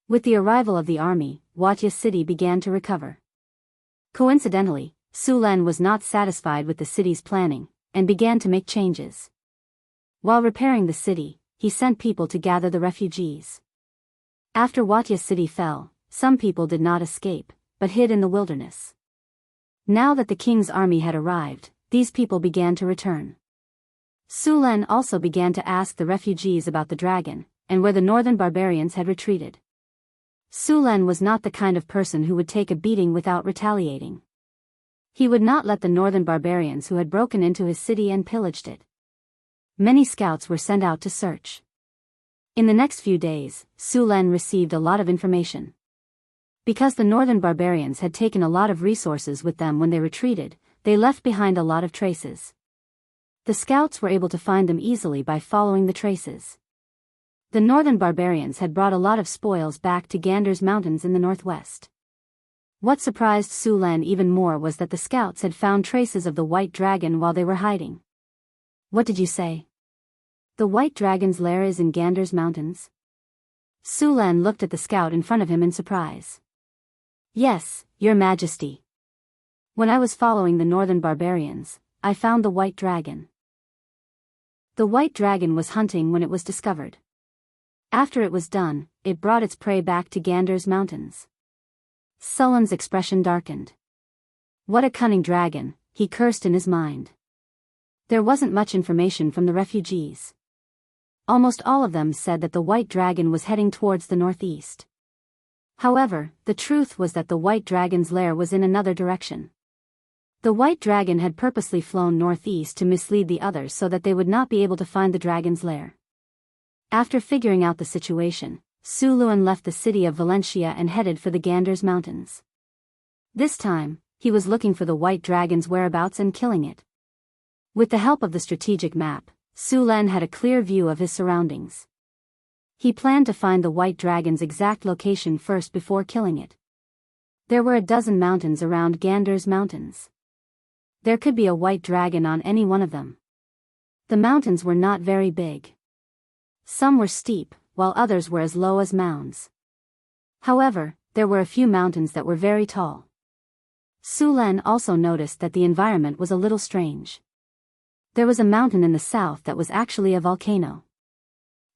With the arrival of the army, Wuxia City began to recover. Coincidentally, Sulen was not satisfied with the city's planning, and began to make changes. While repairing the city, he sent people to gather the refugees. After Wuxia city fell, some people did not escape, but hid in the wilderness. Now that the king's army had arrived, these people began to return. Su Len also began to ask the refugees about the dragon, and where the northern barbarians had retreated. Su Len was not the kind of person who would take a beating without retaliating. He would not let the northern barbarians who had broken into his city and pillaged it. Many scouts were sent out to search. In the next few days, Su Len received a lot of information. Because the northern barbarians had taken a lot of resources with them when they retreated, they left behind a lot of traces. The scouts were able to find them easily by following the traces. The northern barbarians had brought a lot of spoils back to Gander's mountains in the northwest. What surprised Su Len even more was that the scouts had found traces of the white dragon while they were hiding. What did you say? The white dragon's lair is in Gander's mountains? Su Len looked at the scout in front of him in surprise. Yes, Your Majesty. When I was following the northern barbarians, I found the white dragon. The white dragon was hunting when it was discovered. After it was done, it brought its prey back to Gander's mountains. Su Len's expression darkened. What a cunning dragon, he cursed in his mind. There wasn't much information from the refugees. Almost all of them said that the white dragon was heading towards the northeast. However, the truth was that the white dragon's lair was in another direction. The white dragon had purposely flown northeast to mislead the others so that they would not be able to find the dragon's lair. After figuring out the situation, Su Len left the city of Valencia and headed for the Gander's mountains. This time, he was looking for the white dragon's whereabouts and killing it. With the help of the strategic map, Su Len had a clear view of his surroundings. He planned to find the white dragon's exact location first before killing it. There were a dozen mountains around Gander's mountains. There could be a white dragon on any one of them. The mountains were not very big. Some were steep, while others were as low as mounds. However, there were a few mountains that were very tall. Su Len also noticed that the environment was a little strange. There was a mountain in the south that was actually a volcano.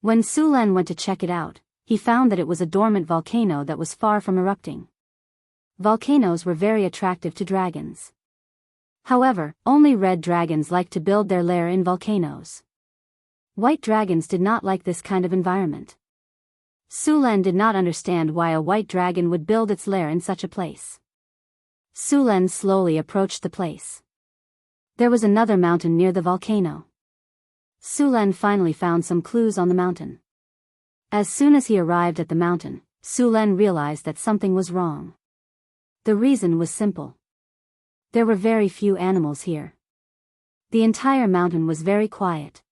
When Su Len went to check it out, he found that it was a dormant volcano that was far from erupting. Volcanoes were very attractive to dragons. However, only red dragons like to build their lair in volcanoes. White dragons did not like this kind of environment. Su Len did not understand why a white dragon would build its lair in such a place. Su Len slowly approached the place. There was another mountain near the volcano. Su Len finally found some clues on the mountain. As soon as he arrived at the mountain, Su Len realized that something was wrong. The reason was simple. There were very few animals here. The entire mountain was very quiet.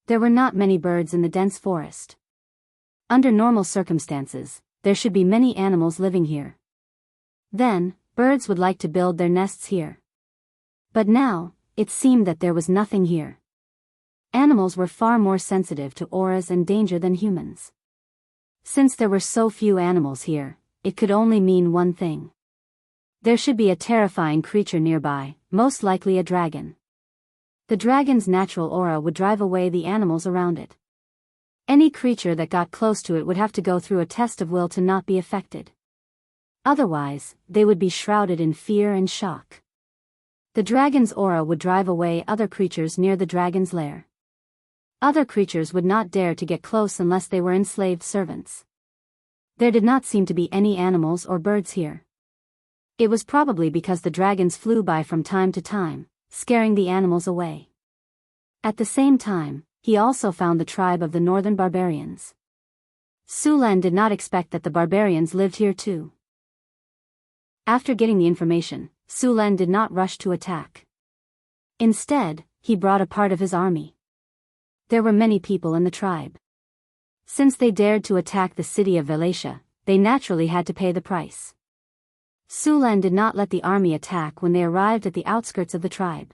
There were not many birds in the dense forest. Under normal circumstances, there should be many animals living here. Then, birds would like to build their nests here. But now, it seemed that there was nothing here. Animals were far more sensitive to auras and danger than humans. Since there were so few animals here, it could only mean one thing. There should be a terrifying creature nearby, most likely a dragon. The dragon's natural aura would drive away the animals around it. Any creature that got close to it would have to go through a test of will to not be affected. Otherwise, they would be shrouded in fear and shock. The dragon's aura would drive away other creatures near the dragon's lair. Other creatures would not dare to get close unless they were enslaved servants. There did not seem to be any animals or birds here. It was probably because the dragons flew by from time to time, scaring the animals away. At the same time, he also found the tribe of the northern barbarians. Su Len did not expect that the barbarians lived here too. After getting the information, Su Len did not rush to attack. Instead, he brought a part of his army. There were many people in the tribe. Since they dared to attack the city of Valencia, they naturally had to pay the price. Su Len did not let the army attack when they arrived at the outskirts of the tribe.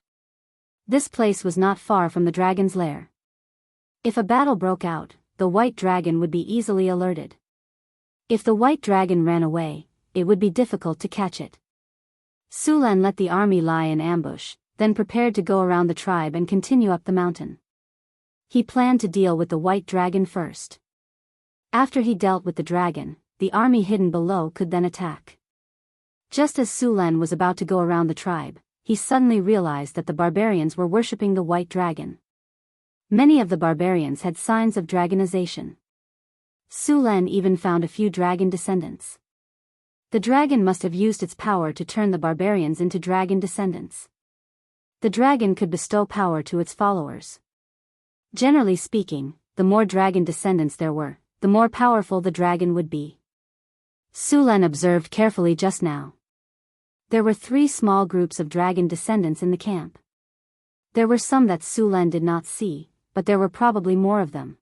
This place was not far from the dragon's lair. If a battle broke out, the white dragon would be easily alerted. If the white dragon ran away, it would be difficult to catch it. Su Len let the army lie in ambush, then prepared to go around the tribe and continue up the mountain. He planned to deal with the white dragon first. After he dealt with the dragon, the army hidden below could then attack. Just as Su Len was about to go around the tribe, he suddenly realized that the barbarians were worshipping the white dragon. Many of the barbarians had signs of dragonization. Su Len even found a few dragon descendants. The dragon must have used its power to turn the barbarians into dragon descendants. The dragon could bestow power to its followers. Generally speaking, the more dragon descendants there were, the more powerful the dragon would be. Su Len observed carefully just now. There were 3 small groups of dragon descendants in the camp. There were some that Su Len did not see, but there were probably more of them.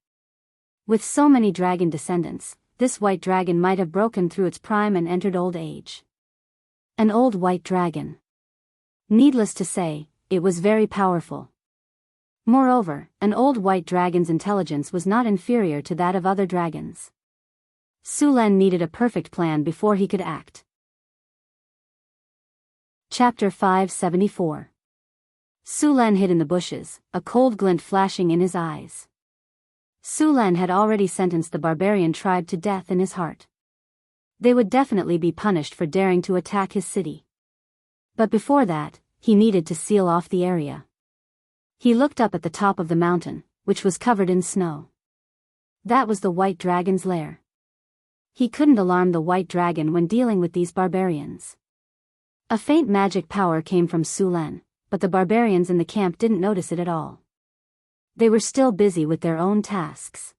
With so many dragon descendants, this white dragon might have broken through its prime and entered old age. An old white dragon. Needless to say, it was very powerful. Moreover, an old white dragon's intelligence was not inferior to that of other dragons. Su Len needed a perfect plan before he could act. Chapter 574. Su Len hid in the bushes, a cold glint flashing in his eyes. Su Len had already sentenced the barbarian tribe to death in his heart. They would definitely be punished for daring to attack his city. But before that, he needed to seal off the area. He looked up at the top of the mountain, which was covered in snow. That was the white dragon's lair. He couldn't alarm the white dragon when dealing with these barbarians. A faint magic power came from Su Len, but the barbarians in the camp didn't notice it at all. They were still busy with their own tasks.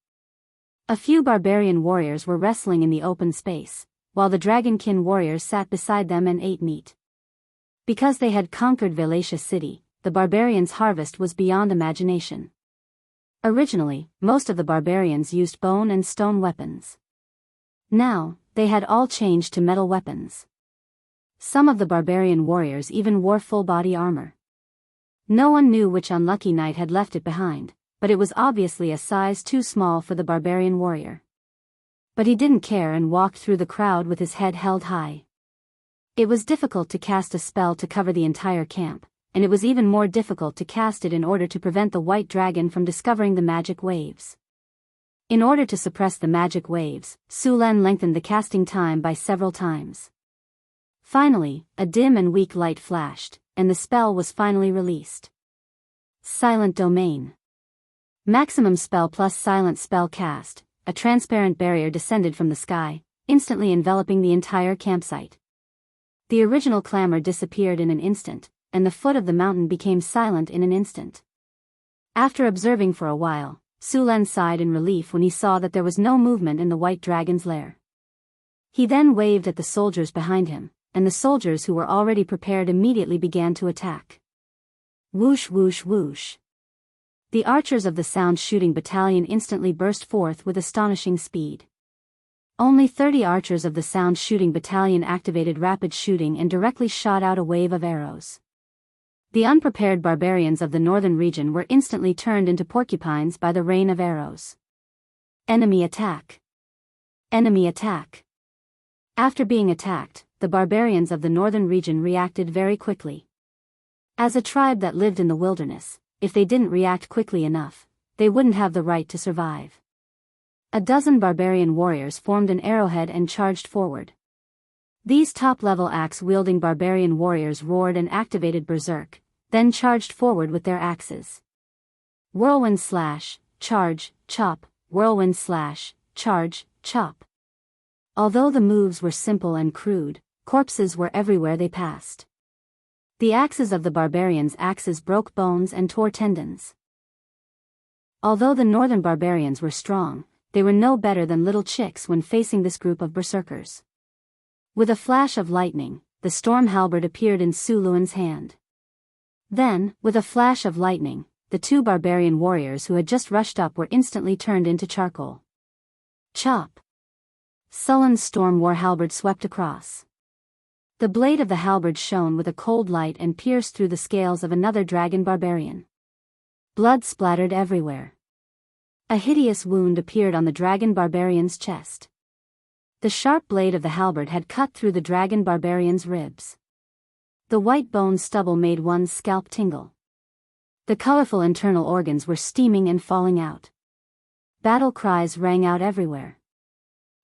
A few barbarian warriors were wrestling in the open space, while the dragonkin warriors sat beside them and ate meat. Because they had conquered Wuxia city, the barbarians' harvest was beyond imagination. Originally, most of the barbarians used bone and stone weapons. Now, they had all changed to metal weapons. Some of the barbarian warriors even wore full-body armor. No one knew which unlucky knight had left it behind, but it was obviously a size too small for the barbarian warrior. But he didn't care and walked through the crowd with his head held high. It was difficult to cast a spell to cover the entire camp, and it was even more difficult to cast it in order to prevent the white dragon from discovering the magic waves. In order to suppress the magic waves, Su Len lengthened the casting time by several times. Finally, a dim and weak light flashed, and the spell was finally released. Silent Domain. Maximum spell plus silent spell cast. A transparent barrier descended from the sky, instantly enveloping the entire campsite. The original clamor disappeared in an instant, and the foot of the mountain became silent in an instant. After observing for a while, Su Len sighed in relief when he saw that there was no movement in the white dragon's lair. He then waved at the soldiers behind him, and the soldiers who were already prepared immediately began to attack. Whoosh whoosh whoosh. The archers of the sound shooting battalion instantly burst forth with astonishing speed. Only 30 archers of the sound shooting battalion activated rapid shooting and directly shot out a wave of arrows. The unprepared barbarians of the northern region were instantly turned into porcupines by the rain of arrows. Enemy attack. Enemy attack. After being attacked, the barbarians of the northern region reacted very quickly. As a tribe that lived in the wilderness, if they didn't react quickly enough, they wouldn't have the right to survive. A dozen barbarian warriors formed an arrowhead and charged forward. These top-level axe-wielding barbarian warriors roared and activated Berserk, then charged forward with their axes. Whirlwind slash, charge, chop, whirlwind slash, charge, chop. Although the moves were simple and crude, corpses were everywhere they passed. The axes of the barbarians' axes broke bones and tore tendons. Although the northern barbarians were strong, they were no better than little chicks when facing this group of berserkers. With a flash of lightning, the storm halberd appeared in Su Luan's hand. Then, with a flash of lightning, the 2 barbarian warriors who had just rushed up were instantly turned into charcoal. Chop! Sullen's storm war halberd swept across. The blade of the halberd shone with a cold light and pierced through the scales of another dragon barbarian. Blood splattered everywhere. A hideous wound appeared on the dragon barbarian's chest. The sharp blade of the halberd had cut through the dragon barbarian's ribs. The white bone stubble made one's scalp tingle. The colorful internal organs were steaming and falling out. Battle cries rang out everywhere.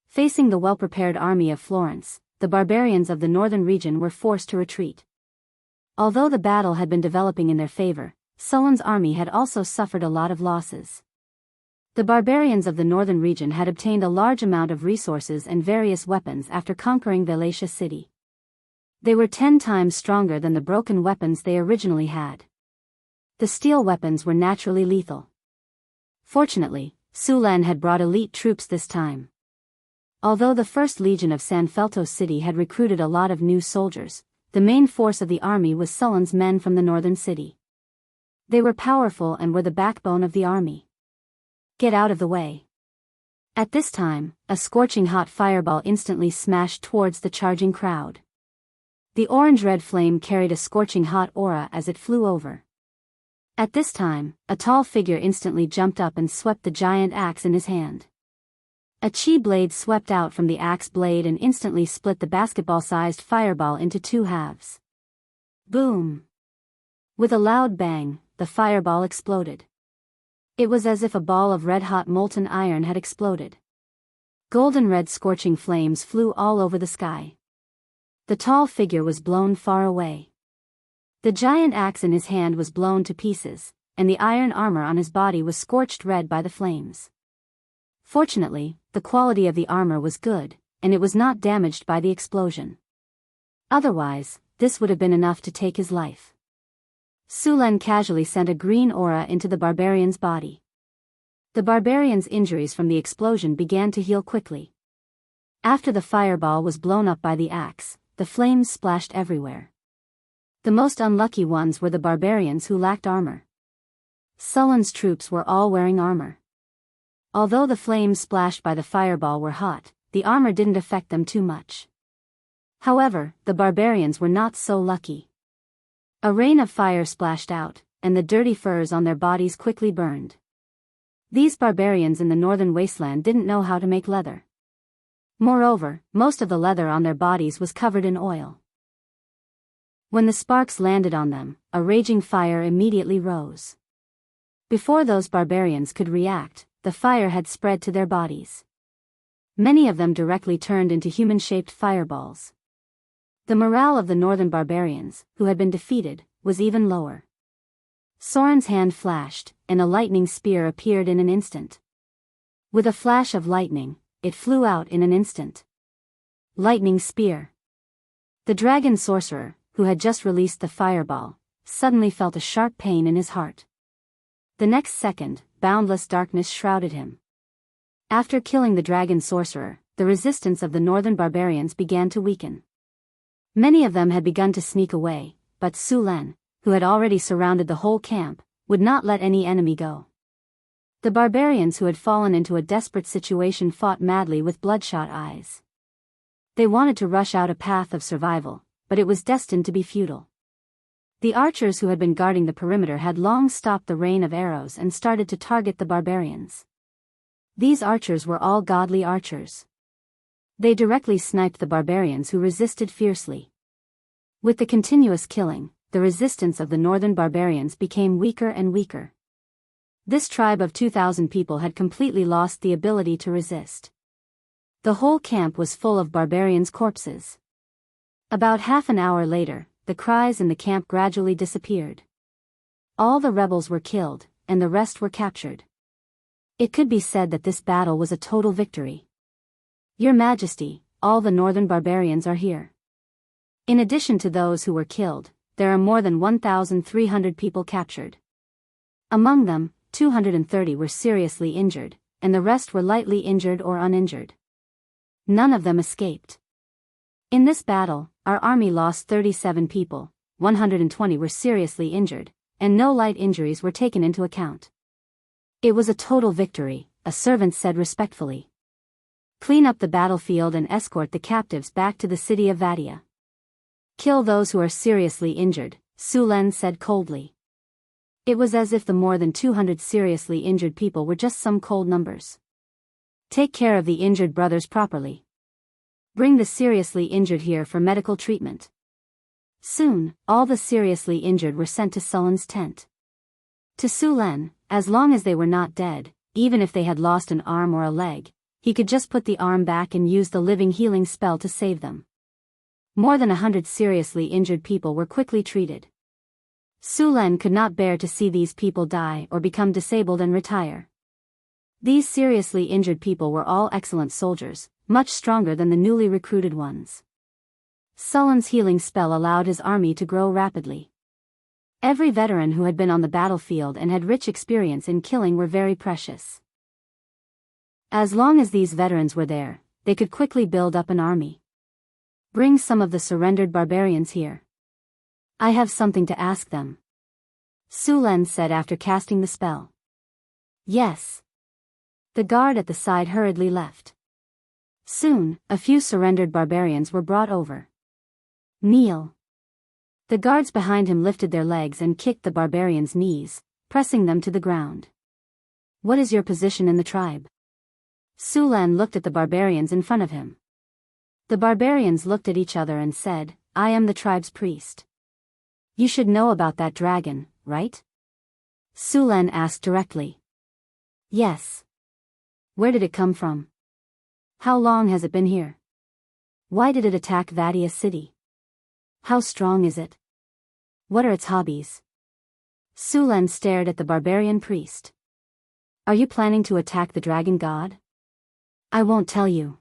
Facing the well-prepared army of Florence, the barbarians of the northern region were forced to retreat. Although the battle had been developing in their favor, Sulan's army had also suffered a lot of losses. The barbarians of the northern region had obtained a large amount of resources and various weapons after conquering Wallachia city. They were 10 times stronger than the broken weapons they originally had. The steel weapons were naturally lethal. Fortunately, Sulan had brought elite troops this time. Although the 1st Legion of San Felto City had recruited a lot of new soldiers, the main force of the army was Sulan's men from the northern city. They were powerful and were the backbone of the army. Get out of the way. At this time, a scorching hot fireball instantly smashed towards the charging crowd. The orange-red flame carried a scorching hot aura as it flew over. At this time, a tall figure instantly jumped up and swept the giant axe in his hand. A chi blade swept out from the axe blade and instantly split the basketball-sized fireball into 2 halves. Boom! With a loud bang, the fireball exploded. It was as if a ball of red-hot molten iron had exploded. Golden-red scorching flames flew all over the sky. The tall figure was blown far away. The giant axe in his hand was blown to pieces, and the iron armor on his body was scorched red by the flames. Fortunately, the quality of the armor was good, and it was not damaged by the explosion. Otherwise, this would have been enough to take his life. Sulan casually sent a green aura into the barbarian's body. The barbarian's injuries from the explosion began to heal quickly. After the fireball was blown up by the axe, the flames splashed everywhere. The most unlucky ones were the barbarians who lacked armor. Sulan's troops were all wearing armor. Although the flames splashed by the fireball were hot, the armor didn't affect them too much. However, the barbarians were not so lucky. A rain of fire splashed out, and the dirty furs on their bodies quickly burned. These barbarians in the northern wasteland didn't know how to make leather. Moreover, most of the leather on their bodies was covered in oil. When the sparks landed on them, a raging fire immediately rose. Before those barbarians could react, the fire had spread to their bodies. Many of them directly turned into human-shaped fireballs. The morale of the northern barbarians, who had been defeated, was even lower. Soren's hand flashed, and a lightning spear appeared in an instant. With a flash of lightning, it flew out in an instant. Lightning spear. The dragon sorcerer, who had just released the fireball, suddenly felt a sharp pain in his heart. The next second, boundless darkness shrouded him. After killing the dragon sorcerer, the resistance of the northern barbarians began to weaken. Many of them had begun to sneak away, but Sulan, who had already surrounded the whole camp, would not let any enemy go. The barbarians who had fallen into a desperate situation fought madly with bloodshot eyes. They wanted to rush out a path of survival, but it was destined to be futile. The archers who had been guarding the perimeter had long stopped the rain of arrows and started to target the barbarians. These archers were all godly archers. They directly sniped the barbarians who resisted fiercely. With the continuous killing, the resistance of the northern barbarians became weaker and weaker. This tribe of 2,000 people had completely lost the ability to resist. The whole camp was full of barbarians' corpses. About half an hour later, the cries in the camp gradually disappeared. All the rebels were killed, and the rest were captured. It could be said that this battle was a total victory. Your Majesty, all the northern barbarians are here. In addition to those who were killed, there are more than 1,300 people captured. Among them, 230 were seriously injured, and the rest were lightly injured or uninjured. None of them escaped. In this battle, our army lost 37 people, 120 were seriously injured, and no light injuries were taken into account. It was a total victory, a servant said respectfully. Clean up the battlefield and escort the captives back to the city of Vadia. Kill those who are seriously injured, Sulan said coldly. It was as if the more than 200 seriously injured people were just some cold numbers. Take care of the injured brothers properly. Bring the seriously injured here for medical treatment. Soon, all the seriously injured were sent to Sulan's tent. To Sulan, as long as they were not dead, even if they had lost an arm or a leg, he could just put the arm back and use the living healing spell to save them. More than 100 seriously injured people were quickly treated. Su Len could not bear to see these people die or become disabled and retire. These seriously injured people were all excellent soldiers, much stronger than the newly recruited ones. Su Len's healing spell allowed his army to grow rapidly. Every veteran who had been on the battlefield and had rich experience in killing were very precious. As long as these veterans were there, they could quickly build up an army. Bring some of the surrendered barbarians here. I have something to ask them. Su Len said after casting the spell. Yes. The guard at the side hurriedly left. Soon, a few surrendered barbarians were brought over. Kneel. The guards behind him lifted their legs and kicked the barbarians' knees, pressing them to the ground. What is your position in the tribe? Su Len looked at the barbarians in front of him. The barbarians looked at each other and said, I am the tribe's priest. You should know about that dragon, right? Su Len asked directly. Yes. Where did it come from? How long has it been here? Why did it attack Vadia city? How strong is it? What are its hobbies? Su Len stared at the barbarian priest. Are you planning to attack the dragon god? I won't tell you.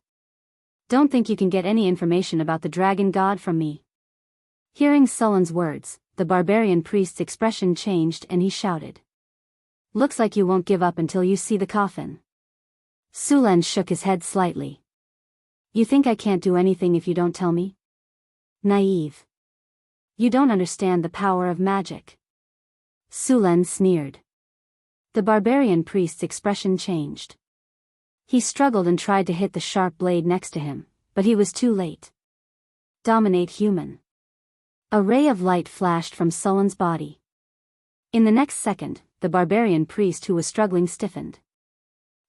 Don't think you can get any information about the dragon god from me. Hearing Su Len's words, the barbarian priest's expression changed and he shouted. Looks like you won't give up until you see the coffin. Su Len shook his head slightly. You think I can't do anything if you don't tell me? Naive. You don't understand the power of magic. Su Len sneered. The barbarian priest's expression changed. He struggled and tried to hit the sharp blade next to him, but he was too late. Dominate human. A ray of light flashed from Su Len's body. In the next second, the barbarian priest who was struggling stiffened.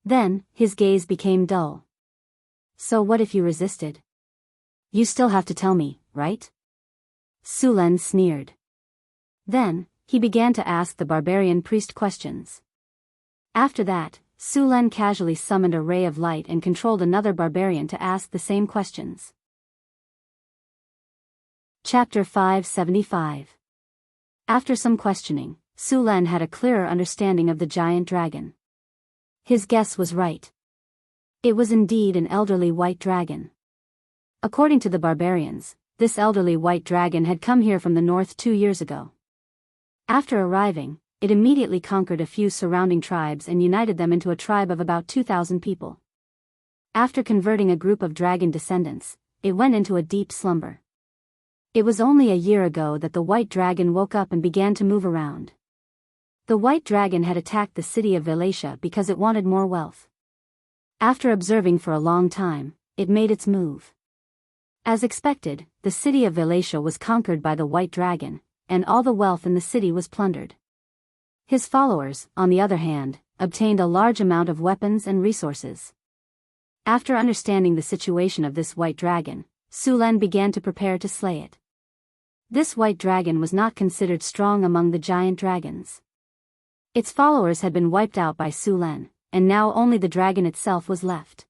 Then, his gaze became dull. So what if you resisted? You still have to tell me, right? Su Len sneered. Then, he began to ask the barbarian priest questions. After that, Su Len casually summoned a ray of light and controlled another barbarian to ask the same questions. Chapter 575. After some questioning, Su Len had a clearer understanding of the giant dragon. His guess was right. It was indeed an elderly white dragon. According to the barbarians, this elderly white dragon had come here from the north 2 years ago. After arriving, it immediately conquered a few surrounding tribes and united them into a tribe of about 2,000 people. After converting a group of dragon descendants, it went into a deep slumber. It was only a year ago that the white dragon woke up and began to move around. The white dragon had attacked the city of Wallachia because it wanted more wealth. After observing for a long time, it made its move. As expected, the city of Wallachia was conquered by the white dragon, and all the wealth in the city was plundered. His followers, on the other hand, obtained a large amount of weapons and resources. After understanding the situation of this white dragon, Su Len began to prepare to slay it. This white dragon was not considered strong among the giant dragons. Its followers had been wiped out by Su Len, and now only the dragon itself was left.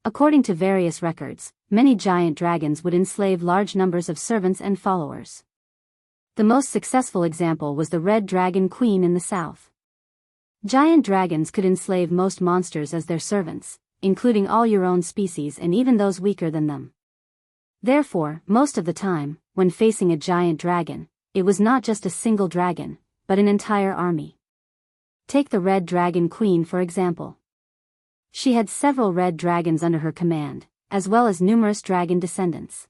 According to various records, many giant dragons would enslave large numbers of servants and followers. The most successful example was the Red Dragon Queen in the south. Giant dragons could enslave most monsters as their servants, including all your own species and even those weaker than them. Therefore, most of the time, when facing a giant dragon, it was not just a single dragon, but an entire army. Take the Red Dragon Queen for example. She had several red dragons under her command, as well as numerous dragon descendants.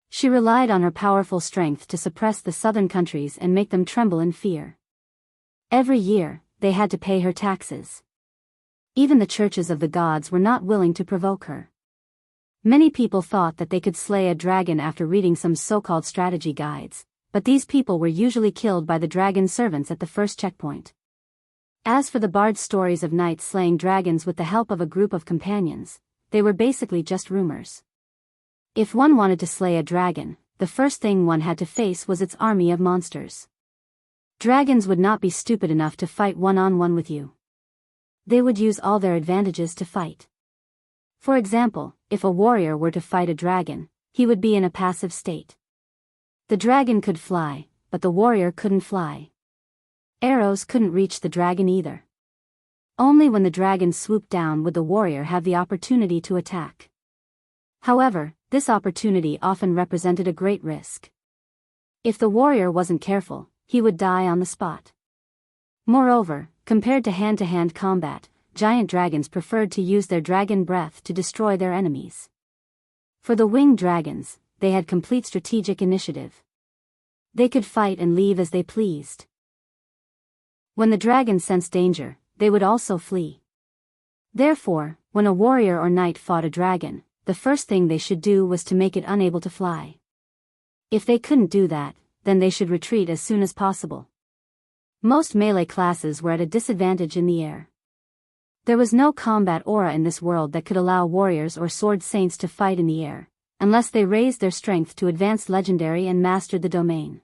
She relied on her powerful strength to suppress the southern countries and make them tremble in fear. Every year, they had to pay her taxes. Even the churches of the gods were not willing to provoke her. Many people thought that they could slay a dragon after reading some so-called strategy guides, but these people were usually killed by the dragon servants at the first checkpoint. As for the bard's stories of knights slaying dragons with the help of a group of companions, they were basically just rumors. If one wanted to slay a dragon, the first thing one had to face was its army of monsters. Dragons would not be stupid enough to fight one-on-one with you. They would use all their advantages to fight. For example, if a warrior were to fight a dragon, he would be in a passive state. The dragon could fly, but the warrior couldn't fly. Arrows couldn't reach the dragon either. Only when the dragon swooped down would the warrior have the opportunity to attack. However, this opportunity often represented a great risk. If the warrior wasn't careful, he would die on the spot. Moreover, compared to hand-to-hand combat, giant dragons preferred to use their dragon breath to destroy their enemies. For the winged dragons, they had complete strategic initiative. They could fight and leave as they pleased. When the dragons sensed danger, they would also flee. Therefore, when a warrior or knight fought a dragon, the first thing they should do was to make it unable to fly. If they couldn't do that, then they should retreat as soon as possible. Most melee classes were at a disadvantage in the air. There was no combat aura in this world that could allow warriors or sword saints to fight in the air, unless they raised their strength to advanced legendary and mastered the domain.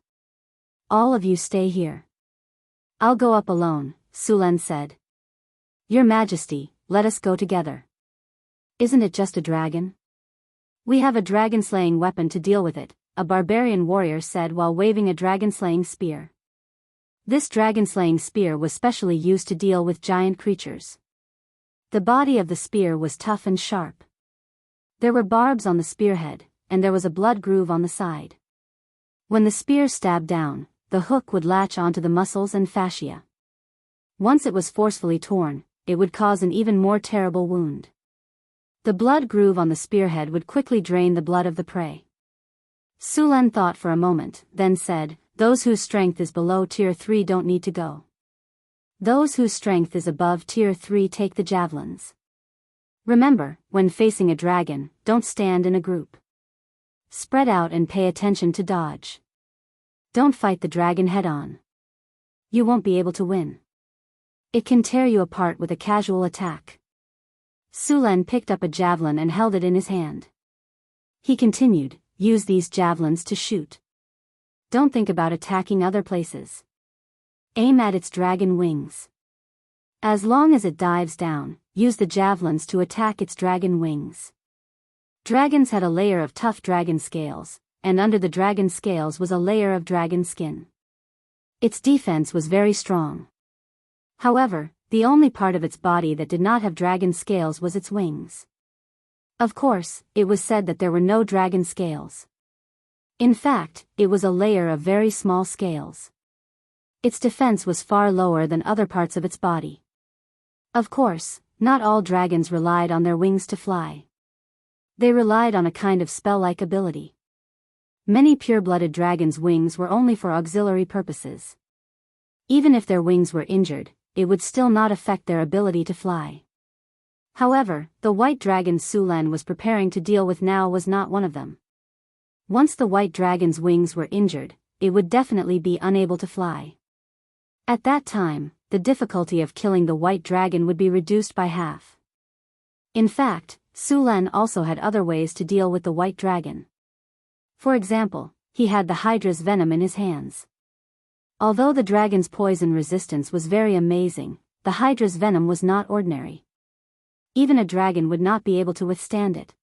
All of you stay here. I'll go up alone, Sulen said. Your Majesty, let us go together. Isn't it just a dragon? We have a dragon-slaying weapon to deal with it, a barbarian warrior said while waving a dragon-slaying spear. This dragon-slaying spear was specially used to deal with giant creatures. The body of the spear was tough and sharp. There were barbs on the spearhead, and there was a blood groove on the side. When the spear stabbed down, the hook would latch onto the muscles and fascia. Once it was forcefully torn, it would cause an even more terrible wound. The blood groove on the spearhead would quickly drain the blood of the prey. Sulen thought for a moment, then said, "Those whose strength is below tier 3 don't need to go. Those whose strength is above tier 3 take the javelins. Remember, when facing a dragon, don't stand in a group. Spread out and pay attention to dodge. Don't fight the dragon head-on. You won't be able to win. It can tear you apart with a casual attack." Sulen picked up a javelin and held it in his hand. He continued, "Use these javelins to shoot. Don't think about attacking other places. Aim at its dragon wings. As long as it dives down, use the javelins to attack its dragon wings." Dragons had a layer of tough dragon scales, and under the dragon scales was a layer of dragon skin. Its defense was very strong. However, the only part of its body that did not have dragon scales was its wings. Of course, it was said that there were no dragon scales. In fact, it was a layer of very small scales. Its defense was far lower than other parts of its body. Of course, not all dragons relied on their wings to fly. They relied on a kind of spell-like ability. Many pure-blooded dragons' wings were only for auxiliary purposes. Even if their wings were injured, it would still not affect their ability to fly. However, the white dragon Sulen was preparing to deal with now was not one of them. Once the white dragon's wings were injured, it would definitely be unable to fly. At that time, the difficulty of killing the white dragon would be reduced by half. In fact, Sulen also had other ways to deal with the white dragon. For example, he had the Hydra's venom in his hands. Although the dragon's poison resistance was very amazing, the Hydra's venom was not ordinary. Even a dragon would not be able to withstand it.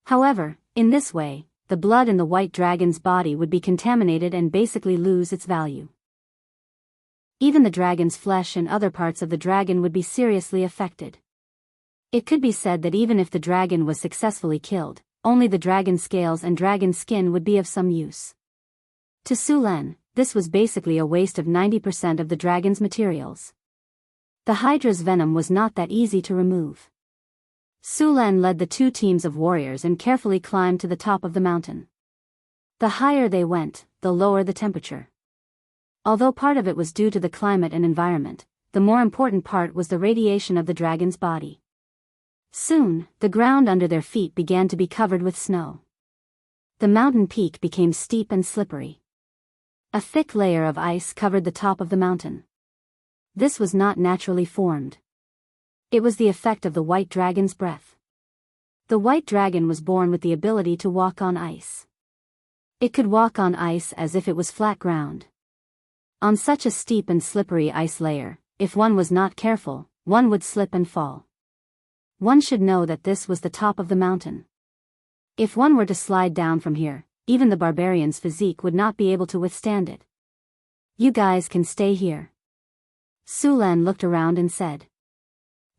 However, in this way, the blood in the white dragon's body would be contaminated and basically lose its value. Even the dragon's flesh and other parts of the dragon would be seriously affected. It could be said that even if the dragon was successfully killed, only the dragon scales and dragon skin would be of some use. To Sulen, this was basically a waste of 90% of the dragon's materials. The Hydra's venom was not that easy to remove. Sulen led the two teams of warriors and carefully climbed to the top of the mountain. The higher they went, the lower the temperature. Although part of it was due to the climate and environment, the more important part was the radiation of the dragon's body. Soon, the ground under their feet began to be covered with snow. The mountain peak became steep and slippery. A thick layer of ice covered the top of the mountain. This was not naturally formed. It was the effect of the white dragon's breath. The white dragon was born with the ability to walk on ice. It could walk on ice as if it was flat ground. On such a steep and slippery ice layer, if one was not careful, one would slip and fall. One should know that this was the top of the mountain. If one were to slide down from here, even the barbarian's physique would not be able to withstand it. You guys can stay here. Su Lan looked around and said.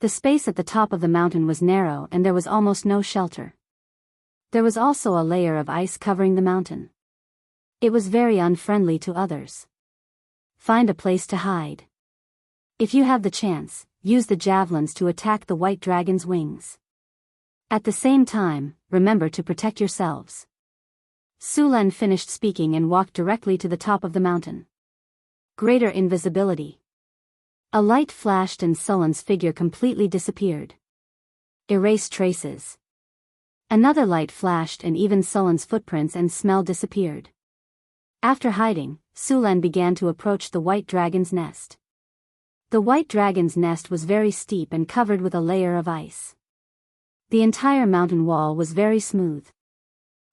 The space at the top of the mountain was narrow and there was almost no shelter. There was also a layer of ice covering the mountain. It was very unfriendly to others. Find a place to hide. If you have the chance, use the javelins to attack the white dragon's wings. At the same time, remember to protect yourselves. Su Lan finished speaking and walked directly to the top of the mountain. Greater invisibility. A light flashed and Sullen's figure completely disappeared. Erase traces. Another light flashed and even Sullen's footprints and smell disappeared. After hiding, Su Lan began to approach the white dragon's nest. The white dragon's nest was very steep and covered with a layer of ice. The entire mountain wall was very smooth.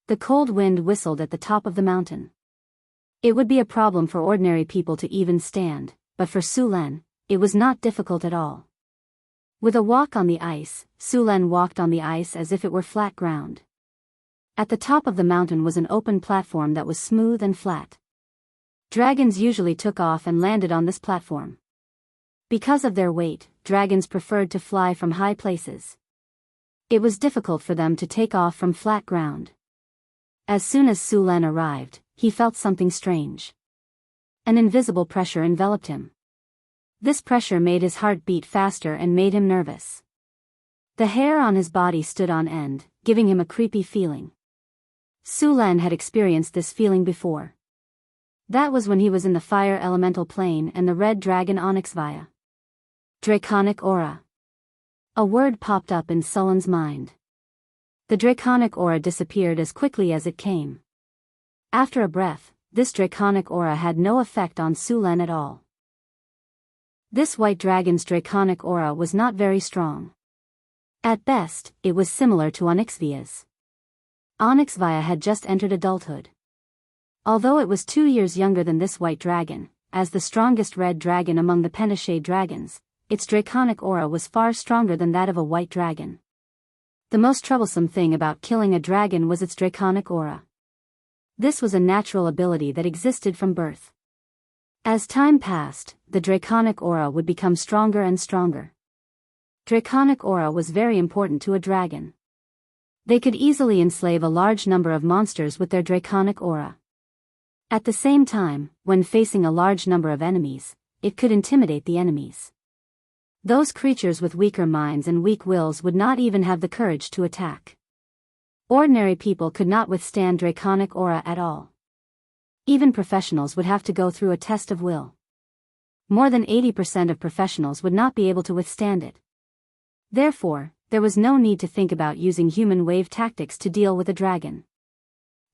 The cold wind whistled at the top of the mountain. It would be a problem for ordinary people to even stand, but for Su Lan, it was not difficult at all. With a walk on the ice, Su Lan walked on the ice as if it were flat ground. At the top of the mountain was an open platform that was smooth and flat. Dragons usually took off and landed on this platform. Because of their weight, dragons preferred to fly from high places. It was difficult for them to take off from flat ground. As soon as Su Lan arrived, he felt something strange. An invisible pressure enveloped him. This pressure made his heart beat faster and made him nervous. The hair on his body stood on end, giving him a creepy feeling. Su Lan had experienced this feeling before. That was when he was in the fire elemental plane and the red dragon Onyx via. Draconic aura. A word popped up in Sullen's mind. The draconic aura disappeared as quickly as it came. After a breath, this draconic aura had no effect on Su Lan at all. This white dragon's draconic aura was not very strong. At best, it was similar to Onyxvia's. Onyxvia had just entered adulthood. Although it was 2 years younger than this white dragon, as the strongest red dragon among the Pentashade dragons, its draconic aura was far stronger than that of a white dragon. The most troublesome thing about killing a dragon was its draconic aura. This was a natural ability that existed from birth. As time passed, the draconic aura would become stronger and stronger. Draconic aura was very important to a dragon. They could easily enslave a large number of monsters with their draconic aura. At the same time, when facing a large number of enemies, it could intimidate the enemies. Those creatures with weaker minds and weak wills would not even have the courage to attack. Ordinary people could not withstand draconic aura at all. Even professionals would have to go through a test of will. More than 80% of professionals would not be able to withstand it. Therefore, there was no need to think about using human wave tactics to deal with a dragon.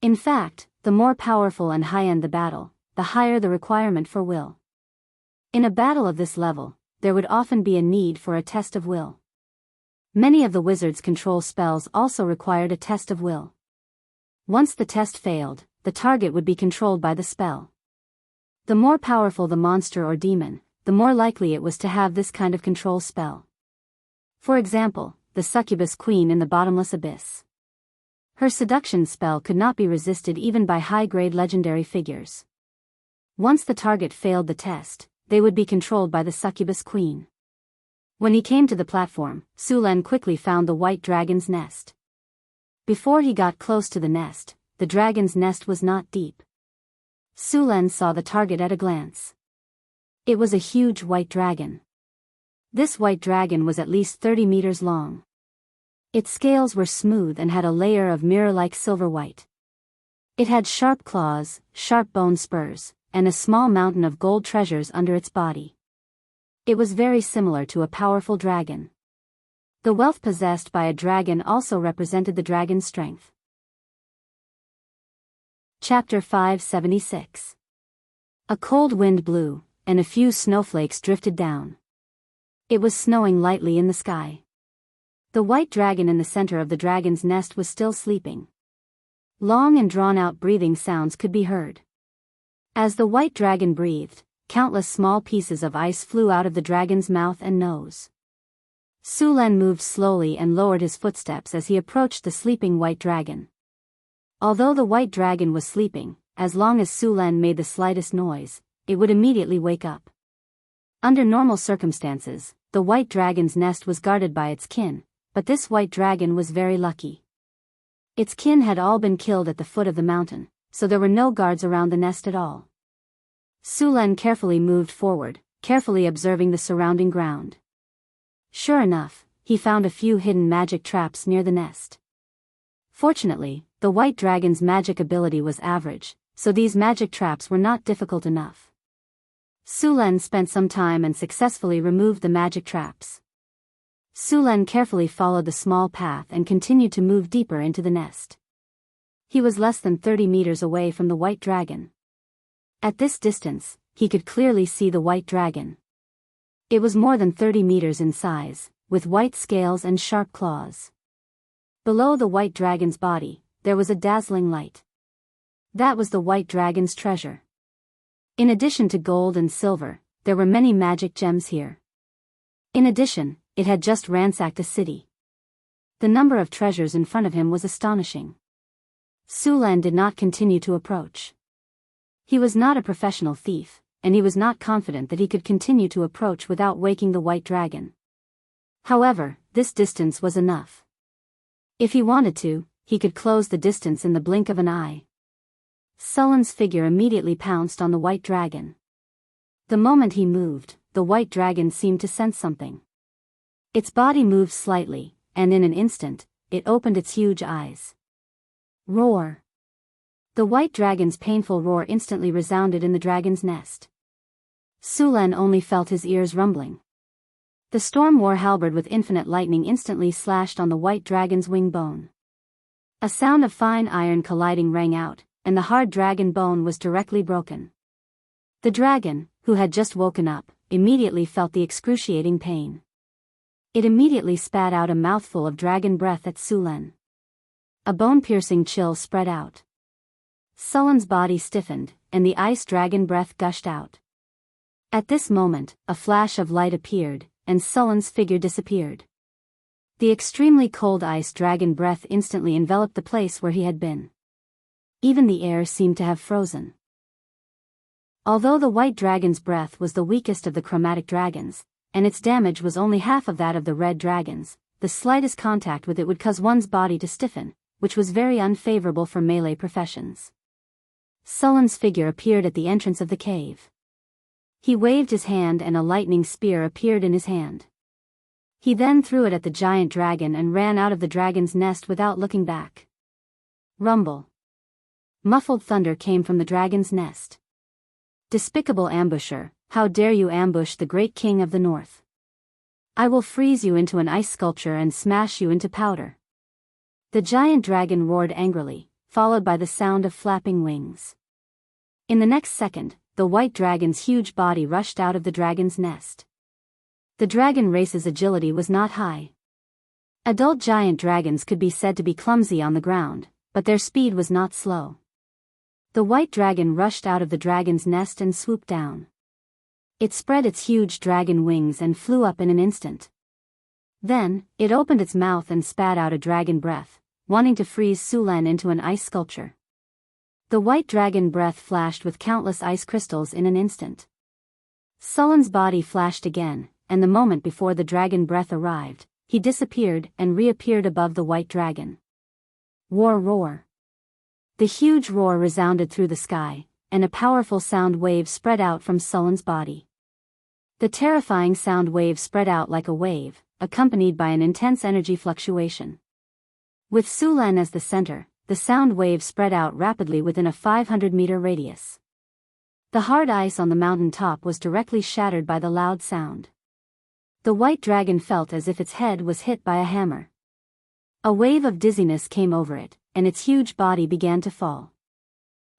In fact, the more powerful and high-end the battle, the higher the requirement for will. In a battle of this level, there would often be a need for a test of will. Many of the wizard's control spells also required a test of will. Once the test failed, the target would be controlled by the spell. The more powerful the monster or demon, the more likely it was to have this kind of control spell. For example, the succubus queen in the bottomless abyss. Her seduction spell could not be resisted even by high-grade legendary figures. Once the target failed the test, they would be controlled by the succubus queen. When he came to the platform, Su Lan quickly found the white dragon's nest. Before he got close to the nest, the dragon's nest was not deep. Su Lan saw the target at a glance. It was a huge white dragon. This white dragon was at least 30 meters long. Its scales were smooth and had a layer of mirror-like silver white. It had sharp claws, sharp bone spurs, and a small mountain of gold treasures under its body. It was very similar to a powerful dragon. The wealth possessed by a dragon also represented the dragon's strength. Chapter 576. A cold wind blew, and a few snowflakes drifted down. It was snowing lightly in the sky. The white dragon in the center of the dragon's nest was still sleeping. Long and drawn-out breathing sounds could be heard. As the white dragon breathed, countless small pieces of ice flew out of the dragon's mouth and nose. Su Lan moved slowly and lowered his footsteps as he approached the sleeping white dragon. Although the white dragon was sleeping, as long as Su Lan made the slightest noise, it would immediately wake up. Under normal circumstances, the white dragon's nest was guarded by its kin, but this white dragon was very lucky. Its kin had all been killed at the foot of the mountain, so there were no guards around the nest at all. Su Lan carefully moved forward, carefully observing the surrounding ground. Sure enough, he found a few hidden magic traps near the nest. Fortunately, the white dragon's magic ability was average, so these magic traps were not difficult enough. Su Lan spent some time and successfully removed the magic traps. Su Lan carefully followed the small path and continued to move deeper into the nest. He was less than 30 meters away from the white dragon. At this distance, he could clearly see the white dragon. It was more than 30 meters in size, with white scales and sharp claws. Below the white dragon's body, there was a dazzling light. That was the white dragon's treasure. In addition to gold and silver, there were many magic gems here. In addition, it had just ransacked a city. The number of treasures in front of him was astonishing. Su Lan did not continue to approach. He was not a professional thief, and he was not confident that he could continue to approach without waking the white dragon. However, this distance was enough. If he wanted to, he could close the distance in the blink of an eye. Sullen's figure immediately pounced on the white dragon. The moment he moved, the white dragon seemed to sense something. Its body moved slightly, and in an instant, it opened its huge eyes. Roar! The white dragon's painful roar instantly resounded in the dragon's nest. Su Lan only felt his ears rumbling. The storm war halberd with infinite lightning instantly slashed on the white dragon's wing bone. A sound of fine iron colliding rang out, and the hard dragon bone was directly broken. The dragon, who had just woken up, immediately felt the excruciating pain. It immediately spat out a mouthful of dragon breath at Su Lan. A bone-piercing chill spread out. Sullen's body stiffened, and the ice dragon breath gushed out. At this moment, a flash of light appeared, and Sullen's figure disappeared. The extremely cold ice dragon breath instantly enveloped the place where he had been. Even the air seemed to have frozen. Although the white dragon's breath was the weakest of the chromatic dragons, and its damage was only half of that of the red dragons, the slightest contact with it would cause one's body to stiffen, which was very unfavorable for melee professions. Sullen's figure appeared at the entrance of the cave. He waved his hand and a lightning spear appeared in his hand. He then threw it at the giant dragon and ran out of the dragon's nest without looking back. Rumble. Muffled thunder came from the dragon's nest. Despicable ambusher, how dare you ambush the great king of the north? I will freeze you into an ice sculpture and smash you into powder. The giant dragon roared angrily, followed by the sound of flapping wings. In the next second, the white dragon's huge body rushed out of the dragon's nest. The dragon race's agility was not high. Adult giant dragons could be said to be clumsy on the ground, but their speed was not slow. The white dragon rushed out of the dragon's nest and swooped down. It spread its huge dragon wings and flew up in an instant. Then, it opened its mouth and spat out a dragon breath, wanting to freeze Su Lan into an ice sculpture. The white dragon breath flashed with countless ice crystals in an instant. Sullen's body flashed again, and the moment before the dragon breath arrived, he disappeared and reappeared above the white dragon. War roar. The huge roar resounded through the sky, and a powerful sound wave spread out from Sullen's body. The terrifying sound wave spread out like a wave, accompanied by an intense energy fluctuation. With Su Lan as the center, the sound wave spread out rapidly within a 500-meter radius. The hard ice on the mountain top was directly shattered by the loud sound. The white dragon felt as if its head was hit by a hammer. A wave of dizziness came over it, and its huge body began to fall.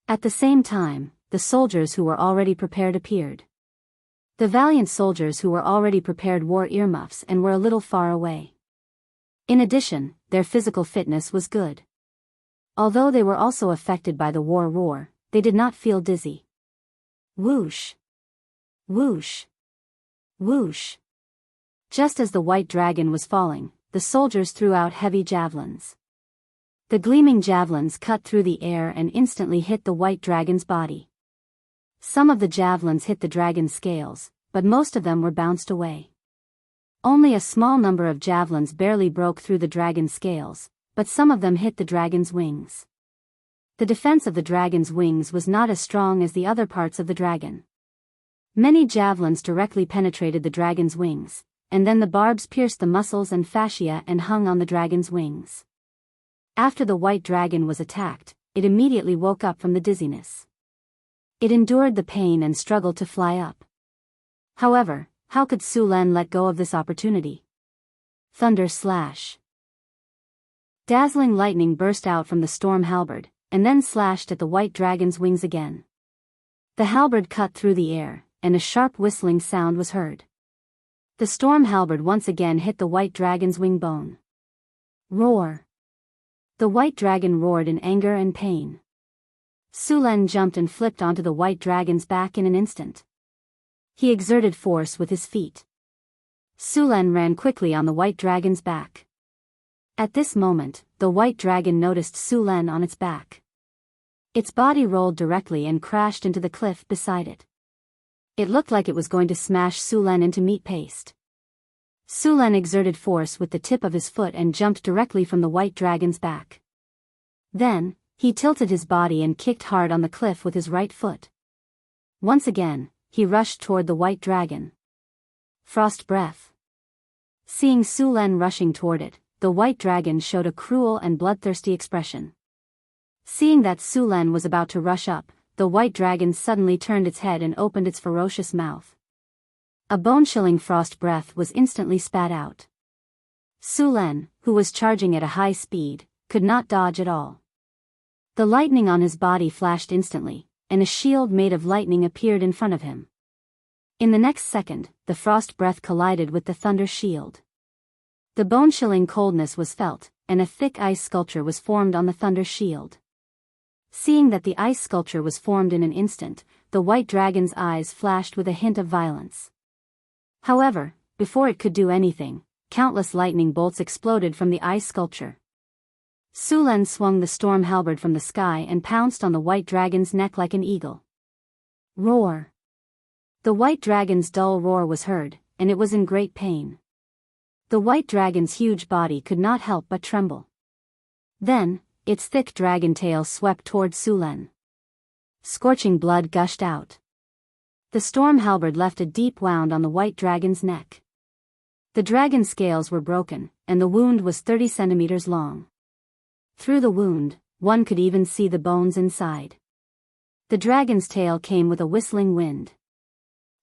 At the same time, the soldiers who were already prepared appeared. The valiant soldiers who were already prepared wore earmuffs and were a little far away. In addition, their physical fitness was good. Although they were also affected by the war roar, they did not feel dizzy. Whoosh! Whoosh! Whoosh! Just as the white dragon was falling, the soldiers threw out heavy javelins. The gleaming javelins cut through the air and instantly hit the white dragon's body. Some of the javelins hit the dragon's scales, but most of them were bounced away. Only a small number of javelins barely broke through the dragon's scales, but some of them hit the dragon's wings. The defense of the dragon's wings was not as strong as the other parts of the dragon. Many javelins directly penetrated the dragon's wings, and then the barbs pierced the muscles and fascia and hung on the dragon's wings. After the white dragon was attacked, it immediately woke up from the dizziness. It endured the pain and struggled to fly up. However, how could Su Len let go of this opportunity? Thunder slash. Dazzling lightning burst out from the storm halberd, and then slashed at the white dragon's wings again. The halberd cut through the air, and a sharp whistling sound was heard. The storm halberd once again hit the white dragon's wing bone. Roar. The white dragon roared in anger and pain. Su Len jumped and flipped onto the white dragon's back in an instant. He exerted force with his feet. Su Len ran quickly on the white dragon's back. At this moment, the white dragon noticed Su Len on its back. Its body rolled directly and crashed into the cliff beside it. It looked like it was going to smash Su Len into meat paste. Su Len exerted force with the tip of his foot and jumped directly from the white dragon's back. Then, he tilted his body and kicked hard on the cliff with his right foot. Once again, he rushed toward the white dragon. Frost breath. Seeing Su Len rushing toward it, the white dragon showed a cruel and bloodthirsty expression. Seeing that Su Len was about to rush up, the white dragon suddenly turned its head and opened its ferocious mouth. A bone-chilling frost breath was instantly spat out. Su Len, who was charging at a high speed, could not dodge at all. The lightning on his body flashed instantly, and a shield made of lightning appeared in front of him. In the next second, the frost breath collided with the thunder shield. The bone-chilling coldness was felt, and a thick ice sculpture was formed on the thunder shield. Seeing that the ice sculpture was formed in an instant, the white dragon's eyes flashed with a hint of violence. However, before it could do anything, countless lightning bolts exploded from the ice sculpture. Su Len swung the storm halberd from the sky and pounced on the white dragon's neck like an eagle. Roar! The white dragon's dull roar was heard, and it was in great pain. The white dragon's huge body could not help but tremble. Then, its thick dragon tail swept toward Su Len. Scorching blood gushed out. The storm halberd left a deep wound on the white dragon's neck. The dragon's scales were broken, and the wound was 30 centimeters long. Through the wound, one could even see the bones inside. The dragon's tail came with a whistling wind.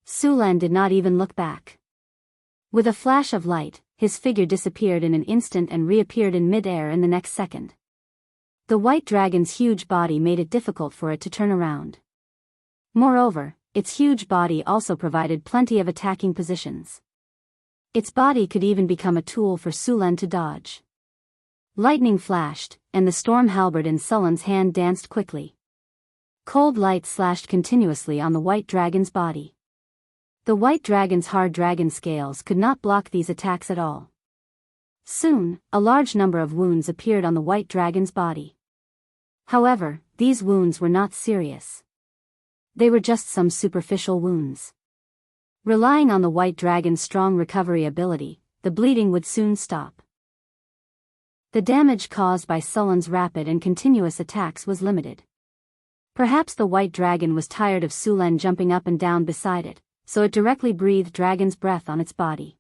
Su Len did not even look back. With a flash of light, his figure disappeared in an instant and reappeared in mid-air in the next second. The white dragon's huge body made it difficult for it to turn around. Moreover, its huge body also provided plenty of attacking positions. Its body could even become a tool for Su Len to dodge. Lightning flashed, and the storm halberd in Su Len's hand danced quickly. Cold light slashed continuously on the white dragon's body. The white dragon's hard dragon scales could not block these attacks at all. Soon, a large number of wounds appeared on the white dragon's body. However, these wounds were not serious. They were just some superficial wounds. Relying on the white dragon's strong recovery ability, the bleeding would soon stop. The damage caused by Su Len's rapid and continuous attacks was limited. Perhaps the white dragon was tired of Su Len jumping up and down beside it, so it directly breathed dragon's breath on its body.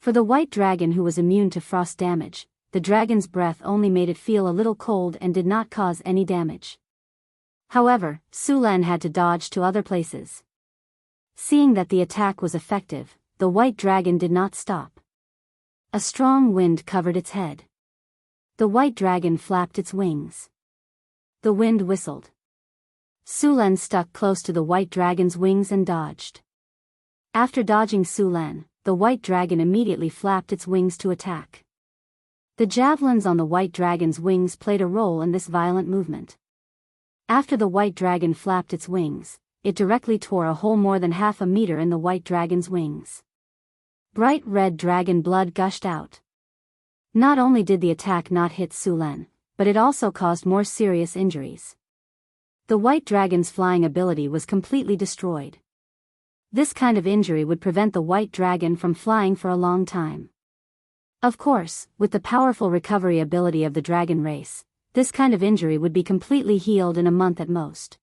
For the white dragon who was immune to frost damage, the dragon's breath only made it feel a little cold and did not cause any damage. However, Su Len had to dodge to other places. Seeing that the attack was effective, the white dragon did not stop. A strong wind covered its head. The white dragon flapped its wings. The wind whistled. Su Len stuck close to the white dragon's wings and dodged. After dodging Su Len, the white dragon immediately flapped its wings to attack. The javelins on the white dragon's wings played a role in this violent movement. After the white dragon flapped its wings, it directly tore a hole more than half a meter in the white dragon's wings. Bright red dragon blood gushed out. Not only did the attack not hit Su Len, but it also caused more serious injuries. The white dragon's flying ability was completely destroyed. This kind of injury would prevent the white dragon from flying for a long time. Of course, with the powerful recovery ability of the dragon race, this kind of injury would be completely healed in a month at most.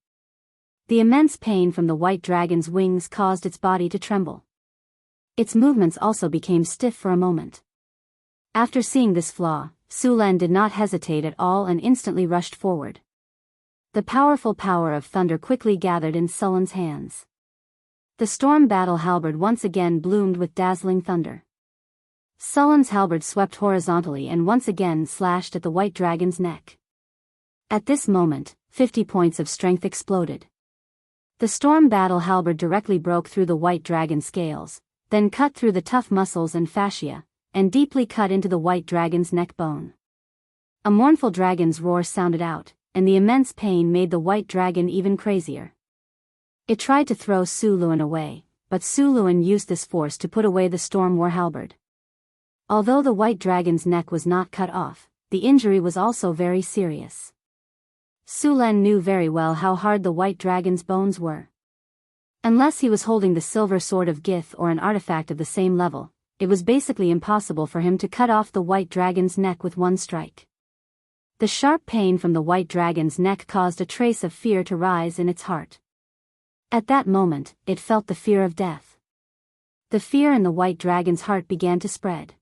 The immense pain from the white dragon's wings caused its body to tremble. Its movements also became stiff for a moment. After seeing this flaw, Su Len did not hesitate at all and instantly rushed forward. The powerful power of thunder quickly gathered in Su Len's hands. The storm battle halberd once again bloomed with dazzling thunder. Su Len's halberd swept horizontally and once again slashed at the white dragon's neck. At this moment, 50 points of strength exploded. The storm battle halberd directly broke through the white dragon's scales, then cut through the tough muscles and fascia, and deeply cut into the white dragon's neck bone. A mournful dragon's roar sounded out, and the immense pain made the white dragon even crazier. It tried to throw Su Luen away, but Su Luen used this force to put away the storm war halberd. Although the white dragon's neck was not cut off, the injury was also very serious. Su Len knew very well how hard the white dragon's bones were. Unless he was holding the silver sword of Gith or an artifact of the same level, it was basically impossible for him to cut off the white dragon's neck with one strike. The sharp pain from the white dragon's neck caused a trace of fear to rise in its heart. At that moment, it felt the fear of death. The fear in the white dragon's heart began to spread.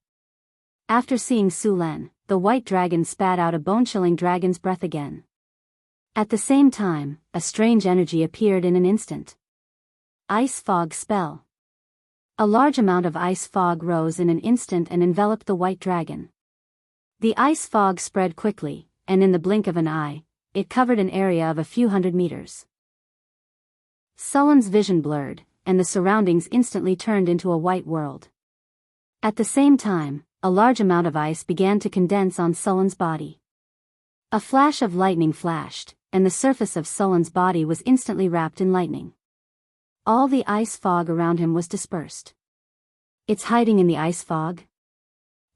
After seeing Su Len, the white dragon spat out a bone-chilling dragon's breath again. At the same time, a strange energy appeared in an instant. Ice fog spell. A large amount of ice fog rose in an instant and enveloped the white dragon. The ice fog spread quickly, and in the blink of an eye, it covered an area of a few hundred meters. Su Len's vision blurred, and the surroundings instantly turned into a white world. At the same time, a large amount of ice began to condense on Su Len's body. A flash of lightning flashed, and the surface of Su Len's body was instantly wrapped in lightning. All the ice fog around him was dispersed. It's hiding in the ice fog?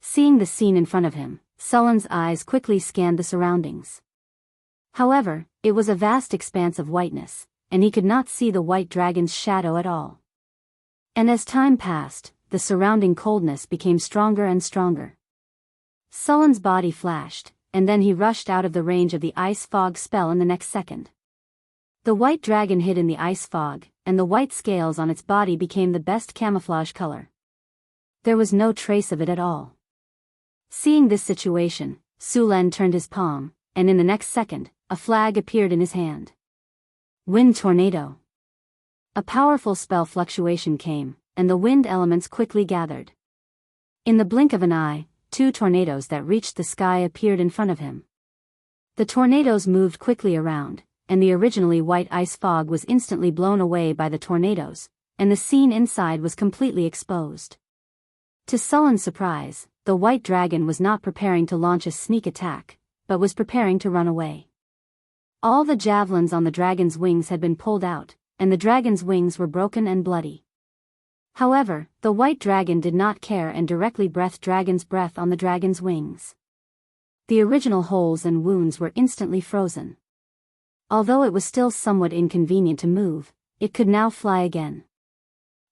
Seeing the scene in front of him, Su Len's eyes quickly scanned the surroundings. However, it was a vast expanse of whiteness, and he could not see the white dragon's shadow at all. And as time passed, the surrounding coldness became stronger and stronger. Su Len's body flashed, and then he rushed out of the range of the ice fog spell in the next second. The white dragon hid in the ice fog, and the white scales on its body became the best camouflage color. There was no trace of it at all. Seeing this situation, Su Len turned his palm, and in the next second, a flag appeared in his hand. Wind tornado. A powerful spell fluctuation came, and the wind elements quickly gathered. In the blink of an eye, 2 tornadoes that reached the sky appeared in front of him. The tornadoes moved quickly around, and the originally white ice fog was instantly blown away by the tornadoes, and the scene inside was completely exposed. To Su Len's surprise, the white dragon was not preparing to launch a sneak attack, but was preparing to run away. All the javelins on the dragon's wings had been pulled out, and the dragon's wings were broken and bloody. However, the white dragon did not care and directly breathed dragon's breath on the dragon's wings. The original holes and wounds were instantly frozen. Although it was still somewhat inconvenient to move, it could now fly again.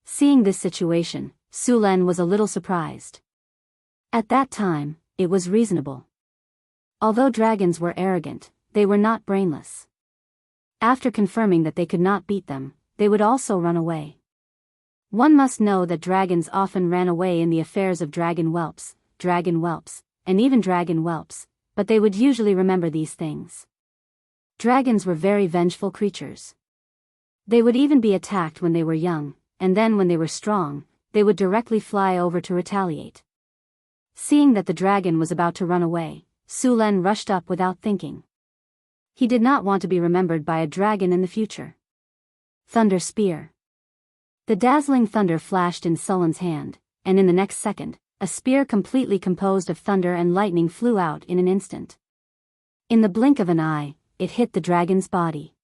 Seeing this situation, Su Len was a little surprised. At that time, it was reasonable. Although dragons were arrogant, they were not brainless. After confirming that they could not beat them, they would also run away. One must know that dragons often ran away in the affairs of dragon whelps, and even dragon whelps, but they would usually remember these things. Dragons were very vengeful creatures. They would even be attacked when they were young, and then when they were strong, they would directly fly over to retaliate. Seeing that the dragon was about to run away, Su Len rushed up without thinking. He did not want to be remembered by a dragon in the future. Thunder Spear. The dazzling thunder flashed in Su Len's hand, and in the next second, a spear completely composed of thunder and lightning flew out in an instant. In the blink of an eye, it hit the dragon's body.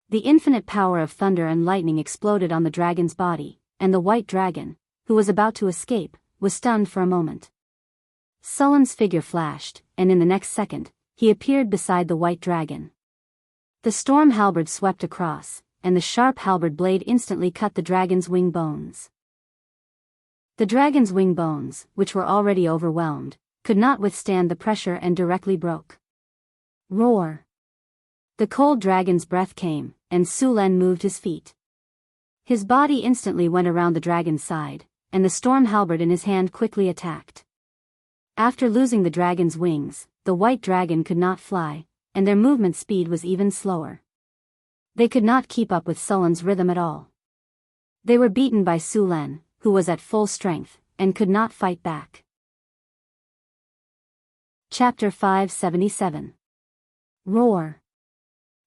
The infinite power of thunder and lightning exploded on the dragon's body, and the white dragon, who was about to escape, was stunned for a moment. Sullen's figure flashed, and in the next second, he appeared beside the white dragon. The storm halberd swept across, and the sharp halberd blade instantly cut the dragon's wing bones. The dragon's wing bones, which were already overwhelmed, could not withstand the pressure and directly broke. Roar! The cold dragon's breath came, and Su Len moved his feet. His body instantly went around the dragon's side, and the storm halberd in his hand quickly attacked. After losing the dragon's wings, the white dragon could not fly, and their movement speed was even slower. They could not keep up with Sullen's rhythm at all. They were beaten by Su Len, who was at full strength, and could not fight back. Chapter 577. Roar.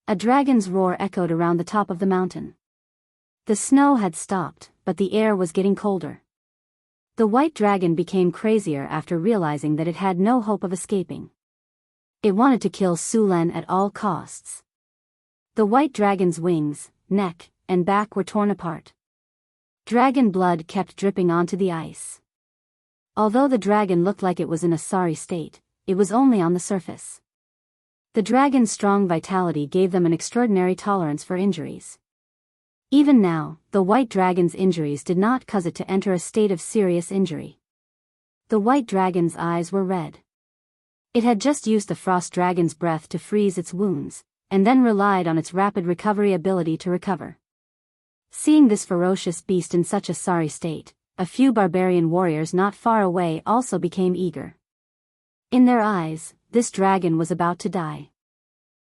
A dragon's roar echoed around the top of the mountain. The snow had stopped, but the air was getting colder. The white dragon became crazier after realizing that it had no hope of escaping. It wanted to kill Su Len at all costs. The white dragon's wings, neck, and back were torn apart. Dragon blood kept dripping onto the ice. Although the dragon looked like it was in a sorry state, it was only on the surface. The dragon's strong vitality gave them an extraordinary tolerance for injuries. Even now, the white dragon's injuries did not cause it to enter a state of serious injury. The white dragon's eyes were red. It had just used the frost dragon's breath to freeze its wounds, and then relied on its rapid recovery ability to recover. Seeing this ferocious beast in such a sorry state, a few barbarian warriors not far away also became eager. In their eyes, this dragon was about to die.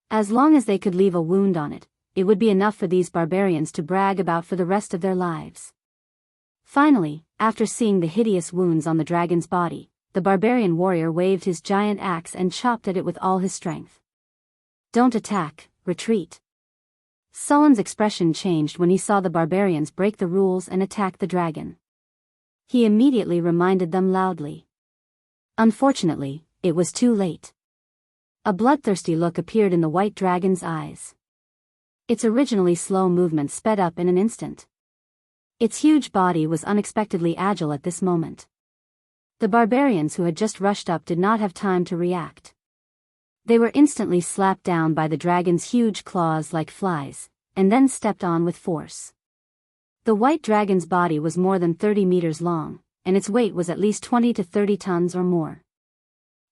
As long as they could leave a wound on it, it would be enough for these barbarians to brag about for the rest of their lives. Finally, after seeing the hideous wounds on the dragon's body, the barbarian warrior waved his giant axe and chopped at it with all his strength. "Don't attack, retreat." Sullen's expression changed when he saw the barbarians break the rules and attack the dragon. He immediately reminded them loudly. Unfortunately, it was too late. A bloodthirsty look appeared in the white dragon's eyes. Its originally slow movement sped up in an instant. Its huge body was unexpectedly agile at this moment. The barbarians who had just rushed up did not have time to react. They were instantly slapped down by the dragon's huge claws like flies, and then stepped on with force. The white dragon's body was more than 30 meters long, and its weight was at least 20 to 30 tons or more.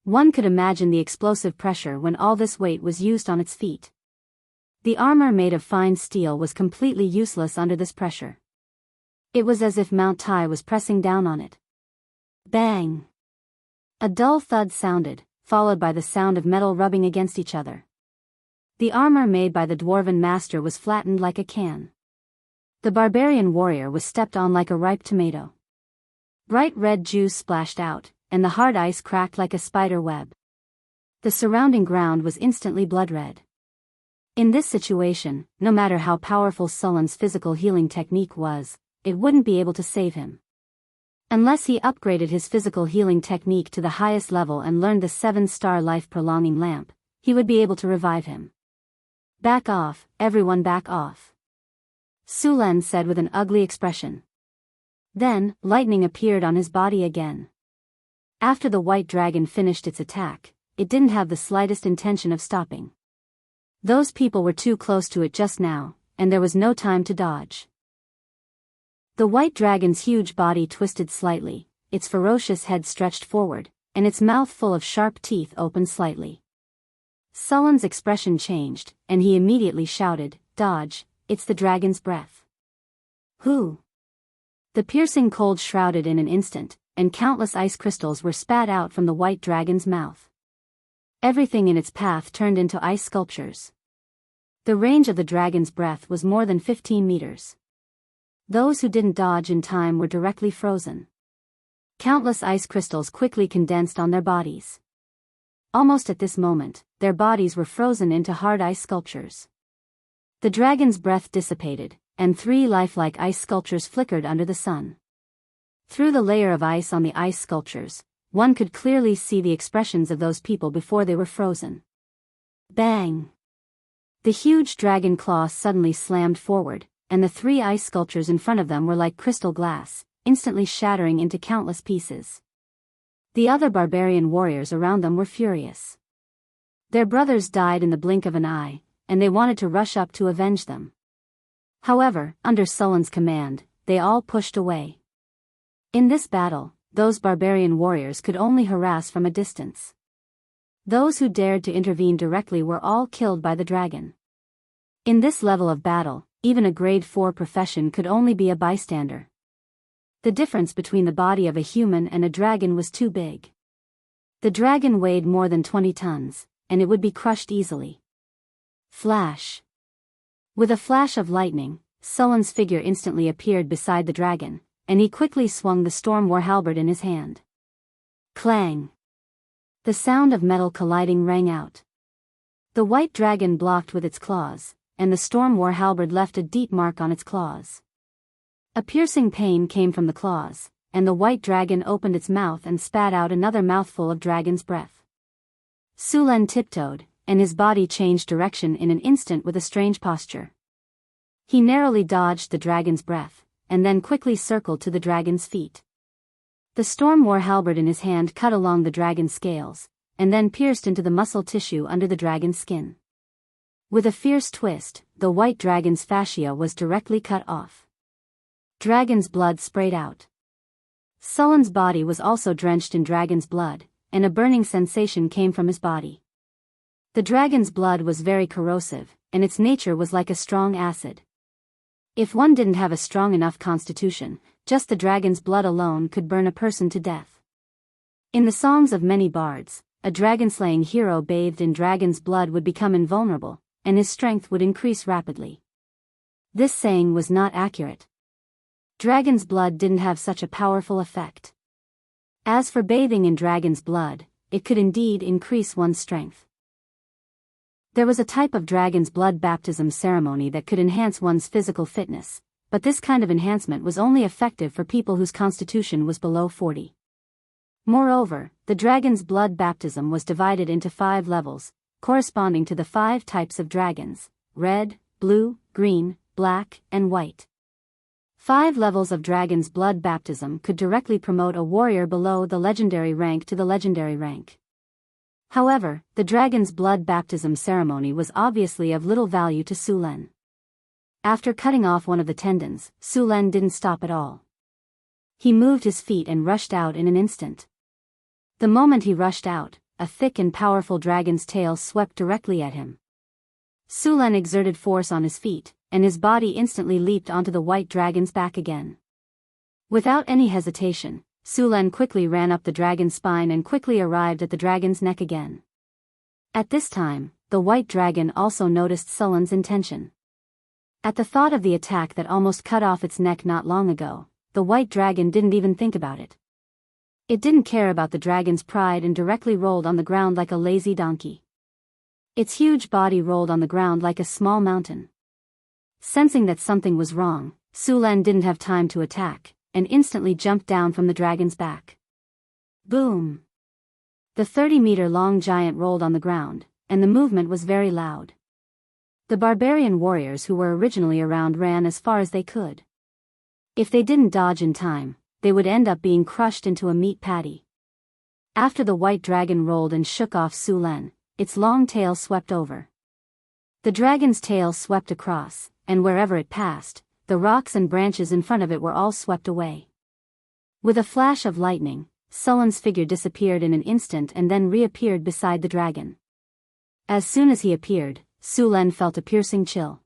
One could imagine the explosive pressure when all this weight was used on its feet. The armor made of fine steel was completely useless under this pressure. It was as if Mount Tai was pressing down on it. Bang! A dull thud sounded, followed by the sound of metal rubbing against each other. The armor made by the dwarven master was flattened like a can. The barbarian warrior was stepped on like a ripe tomato. Bright red juice splashed out, and the hard ice cracked like a spider web. The surrounding ground was instantly blood red. In this situation, no matter how powerful Sullen's physical healing technique was, it wouldn't be able to save him. Unless he upgraded his physical healing technique to the highest level and learned the 7-star life-prolonging lamp, he would be able to revive him. "Back off, everyone, back off," Su Len said with an ugly expression. Then, lightning appeared on his body again. After the white dragon finished its attack, it didn't have the slightest intention of stopping. Those people were too close to it just now, and there was no time to dodge. The white dragon's huge body twisted slightly, its ferocious head stretched forward, and its mouth full of sharp teeth opened slightly. Sullen's expression changed, and he immediately shouted, "Dodge, it's the dragon's breath." "Who?" The piercing cold shrouded in an instant, and countless ice crystals were spat out from the white dragon's mouth. Everything in its path turned into ice sculptures. The range of the dragon's breath was more than 15 meters. Those who didn't dodge in time were directly frozen. Countless ice crystals quickly condensed on their bodies. Almost at this moment, their bodies were frozen into hard ice sculptures. The dragon's breath dissipated, and 3 lifelike ice sculptures flickered under the sun. Through the layer of ice on the ice sculptures, one could clearly see the expressions of those people before they were frozen. Bang! The huge dragon claw suddenly slammed forward, and the 3 ice sculptures in front of them were like crystal glass, instantly shattering into countless pieces. The other barbarian warriors around them were furious. Their brothers died in the blink of an eye, and they wanted to rush up to avenge them. However, under Sullen's command, they all pushed away. In this battle, those barbarian warriors could only harass from a distance. Those who dared to intervene directly were all killed by the dragon. In this level of battle, even a grade 4 profession could only be a bystander. The difference between the body of a human and a dragon was too big. The dragon weighed more than 20 tons, and it would be crushed easily. Flash. With a flash of lightning, Sullen's figure instantly appeared beside the dragon, and he quickly swung the storm war halberd in his hand. Clang! The sound of metal colliding rang out. The white dragon blocked with its claws, and the storm war halberd left a deep mark on its claws. A piercing pain came from the claws, and the white dragon opened its mouth and spat out another mouthful of dragon's breath. Sulen tiptoed, and his body changed direction in an instant with a strange posture. He narrowly dodged the dragon's breath, and then quickly circled to the dragon's feet. The storm war halberd in his hand cut along the dragon's scales, and then pierced into the muscle tissue under the dragon's skin. With a fierce twist, the white dragon's fascia was directly cut off. Dragon's blood sprayed out. Sullen's body was also drenched in dragon's blood, and a burning sensation came from his body. The dragon's blood was very corrosive, and its nature was like a strong acid. If one didn't have a strong enough constitution, just the dragon's blood alone could burn a person to death. In the songs of many bards, a dragon-slaying hero bathed in dragon's blood would become invulnerable, and his strength would increase rapidly. This saying was not accurate. Dragon's blood didn't have such a powerful effect. As for bathing in dragon's blood, it could indeed increase one's strength. There was a type of dragon's blood baptism ceremony that could enhance one's physical fitness, but this kind of enhancement was only effective for people whose constitution was below 40. Moreover, the dragon's blood baptism was divided into 5 levels, corresponding to the 5 types of dragons: red, blue, green, black, and white. 5 levels of dragon's blood baptism could directly promote a warrior below the legendary rank to the legendary rank. However, the dragon's blood baptism ceremony was obviously of little value to Sulen. After cutting off one of the tendons, Sulen didn't stop at all. He moved his feet and rushed out in an instant. The moment he rushed out, a thick and powerful dragon's tail swept directly at him. Sulen exerted force on his feet, and his body instantly leaped onto the white dragon's back again. Without any hesitation, Sulen quickly ran up the dragon's spine and quickly arrived at the dragon's neck again. At this time, the white dragon also noticed Sulen's intention. At the thought of the attack that almost cut off its neck not long ago, the white dragon didn't even think about it. It didn't care about the dragon's pride and directly rolled on the ground like a lazy donkey. Its huge body rolled on the ground like a small mountain. Sensing that something was wrong, Sulen didn't have time to attack, and instantly jumped down from the dragon's back. Boom! The 30-meter-long giant rolled on the ground, and the movement was very loud. The barbarian warriors who were originally around ran as far as they could. If they didn't dodge in time, they would end up being crushed into a meat patty. After the white dragon rolled and shook off Sulen, its long tail swept over. The dragon's tail swept across, and wherever it passed, the rocks and branches in front of it were all swept away. With a flash of lightning, Sulen's figure disappeared in an instant and then reappeared beside the dragon. As soon as he appeared, Sulen felt a piercing chill.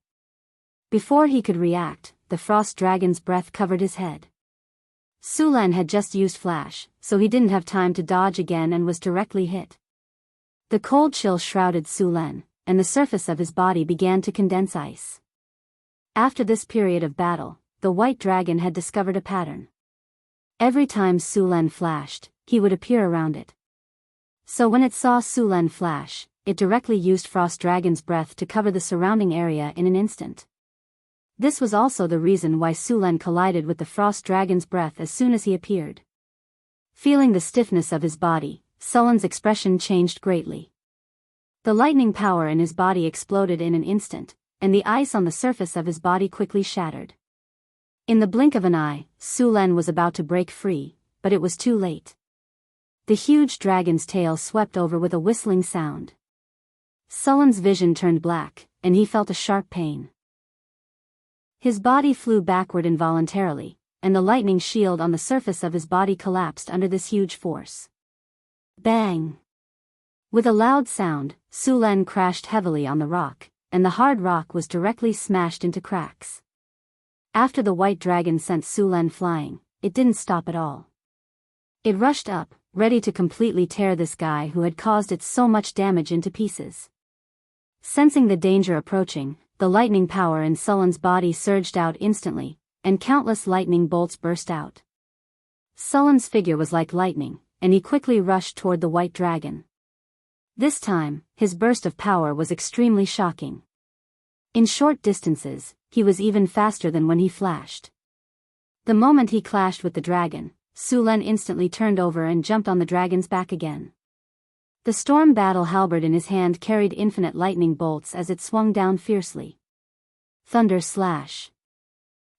Before he could react, the frost dragon's breath covered his head. Sulen had just used flash, so he didn't have time to dodge again and was directly hit. The cold chill shrouded Sulen, and the surface of his body began to condense ice. After this period of battle, the white dragon had discovered a pattern. Every time Sulen flashed, he would appear around it. So when it saw Sulen flash, it directly used Frost Dragon's breath to cover the surrounding area in an instant. This was also the reason why Sulen collided with the Frost Dragon's breath as soon as he appeared. Feeling the stiffness of his body, Sulen's expression changed greatly. The lightning power in his body exploded in an instant, and the ice on the surface of his body quickly shattered. In the blink of an eye, Su Len was about to break free, but it was too late. The huge dragon's tail swept over with a whistling sound. Sullen's vision turned black, and he felt a sharp pain. His body flew backward involuntarily, and the lightning shield on the surface of his body collapsed under this huge force. Bang! With a loud sound, Su Len crashed heavily on the rock, and the hard rock was directly smashed into cracks. After the white dragon sent Su Len flying, it didn't stop at all. It rushed up, ready to completely tear this guy who had caused it so much damage into pieces. Sensing the danger approaching, the lightning power in Sullen's body surged out instantly, and countless lightning bolts burst out. Sullen's figure was like lightning, and he quickly rushed toward the white dragon. This time, his burst of power was extremely shocking. In short distances, he was even faster than when he flashed. The moment he clashed with the dragon, Su Len instantly turned over and jumped on the dragon's back again. The storm battle halberd in his hand carried infinite lightning bolts as it swung down fiercely. Thunder slash.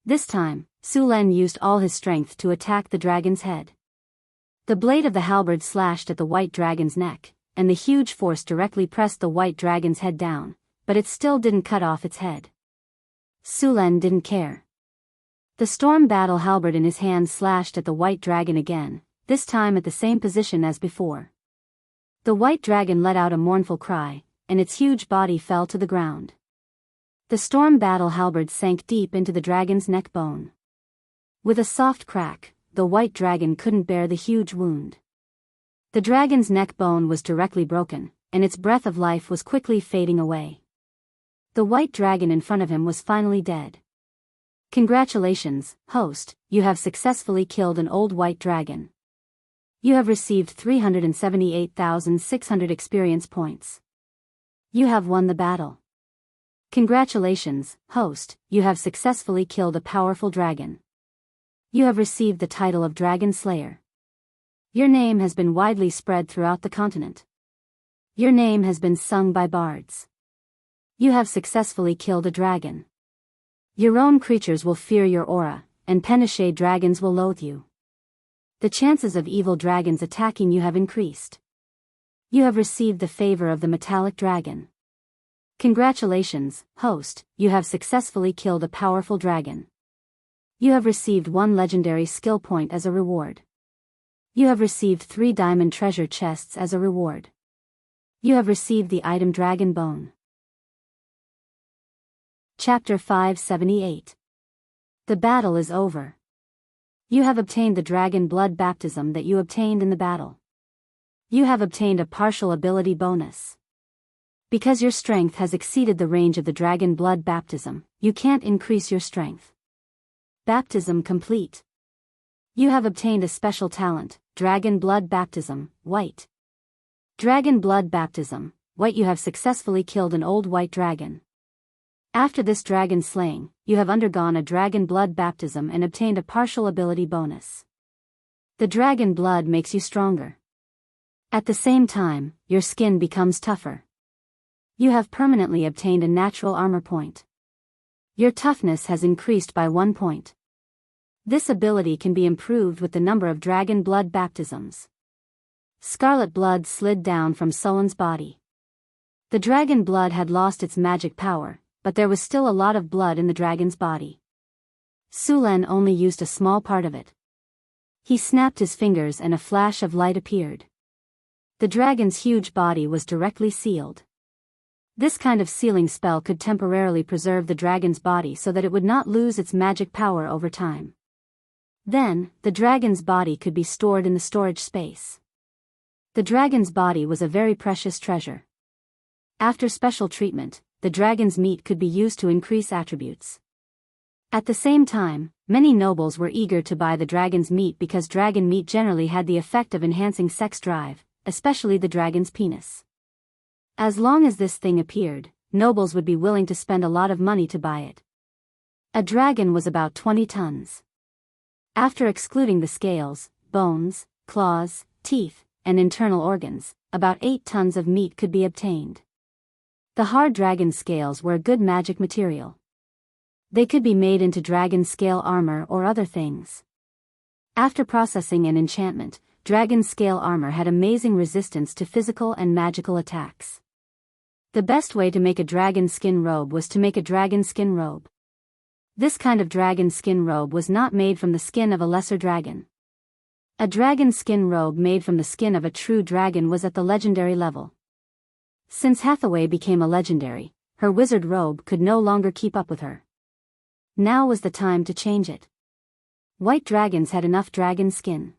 This time, Su Len used all his strength to attack the dragon's head. The blade of the halberd slashed at the white dragon's neck, and the huge force directly pressed the white dragon's head down, but it still didn't cut off its head. Su Len didn't care. The storm battle halberd in his hand slashed at the white dragon again, this time at the same position as before. The white dragon let out a mournful cry, and its huge body fell to the ground. The storm battle halberd sank deep into the dragon's neck bone. With a soft crack, the white dragon couldn't bear the huge wound. The dragon's neck bone was directly broken, and its breath of life was quickly fading away. The white dragon in front of him was finally dead. Congratulations, host, you have successfully killed an old white dragon. You have received 378,600 experience points. You have won the battle. Congratulations, host, you have successfully killed a powerful dragon. You have received the title of Dragon Slayer. Your name has been widely spread throughout the continent. Your name has been sung by bards. You have successfully killed a dragon. Your own creatures will fear your aura, and Penishe dragons will loathe you. The chances of evil dragons attacking you have increased. You have received the favor of the metallic dragon. Congratulations, host, you have successfully killed a powerful dragon. You have received 1 legendary skill point as a reward. You have received 3 diamond treasure chests as a reward. You have received the item Dragon Bone. Chapter 578. The battle is over. You have obtained the dragon blood baptism that you obtained in the battle. You have obtained a partial ability bonus. Because your strength has exceeded the range of the dragon blood baptism, you can't increase your strength. Baptism complete. You have obtained a special talent, Dragon Blood Baptism, White. Dragon Blood Baptism, White. You have successfully killed an old white dragon. After this dragon slaying, you have undergone a dragon blood baptism and obtained a partial ability bonus. The dragon blood makes you stronger. At the same time, your skin becomes tougher. You have permanently obtained a natural armor point. Your toughness has increased by 1 point. This ability can be improved with the number of dragon blood baptisms. Scarlet blood slid down from Sullen's body. The dragon blood had lost its magic power, but there was still a lot of blood in the dragon's body. Su Len only used a small part of it. He snapped his fingers and a flash of light appeared. The dragon's huge body was directly sealed. This kind of sealing spell could temporarily preserve the dragon's body so that it would not lose its magic power over time. Then, the dragon's body could be stored in the storage space. The dragon's body was a very precious treasure. After special treatment, the dragon's meat could be used to increase attributes. At the same time, many nobles were eager to buy the dragon's meat because dragon meat generally had the effect of enhancing sex drive, especially the dragon's penis. As long as this thing appeared, nobles would be willing to spend a lot of money to buy it. A dragon was about 20 tons. After excluding the scales, bones, claws, teeth, and internal organs, about 8 tons of meat could be obtained. The hard dragon scales were a good magic material. They could be made into dragon scale armor or other things. After processing and enchantment, dragon scale armor had amazing resistance to physical and magical attacks. The best way to make a dragon skin robe was to make a dragon skin robe. This kind of dragon skin robe was not made from the skin of a lesser dragon. A dragon skin robe made from the skin of a true dragon was at the legendary level. Since Hathaway became a legendary, her wizard robe could no longer keep up with her. Now was the time to change it. White dragons had enough dragon skin.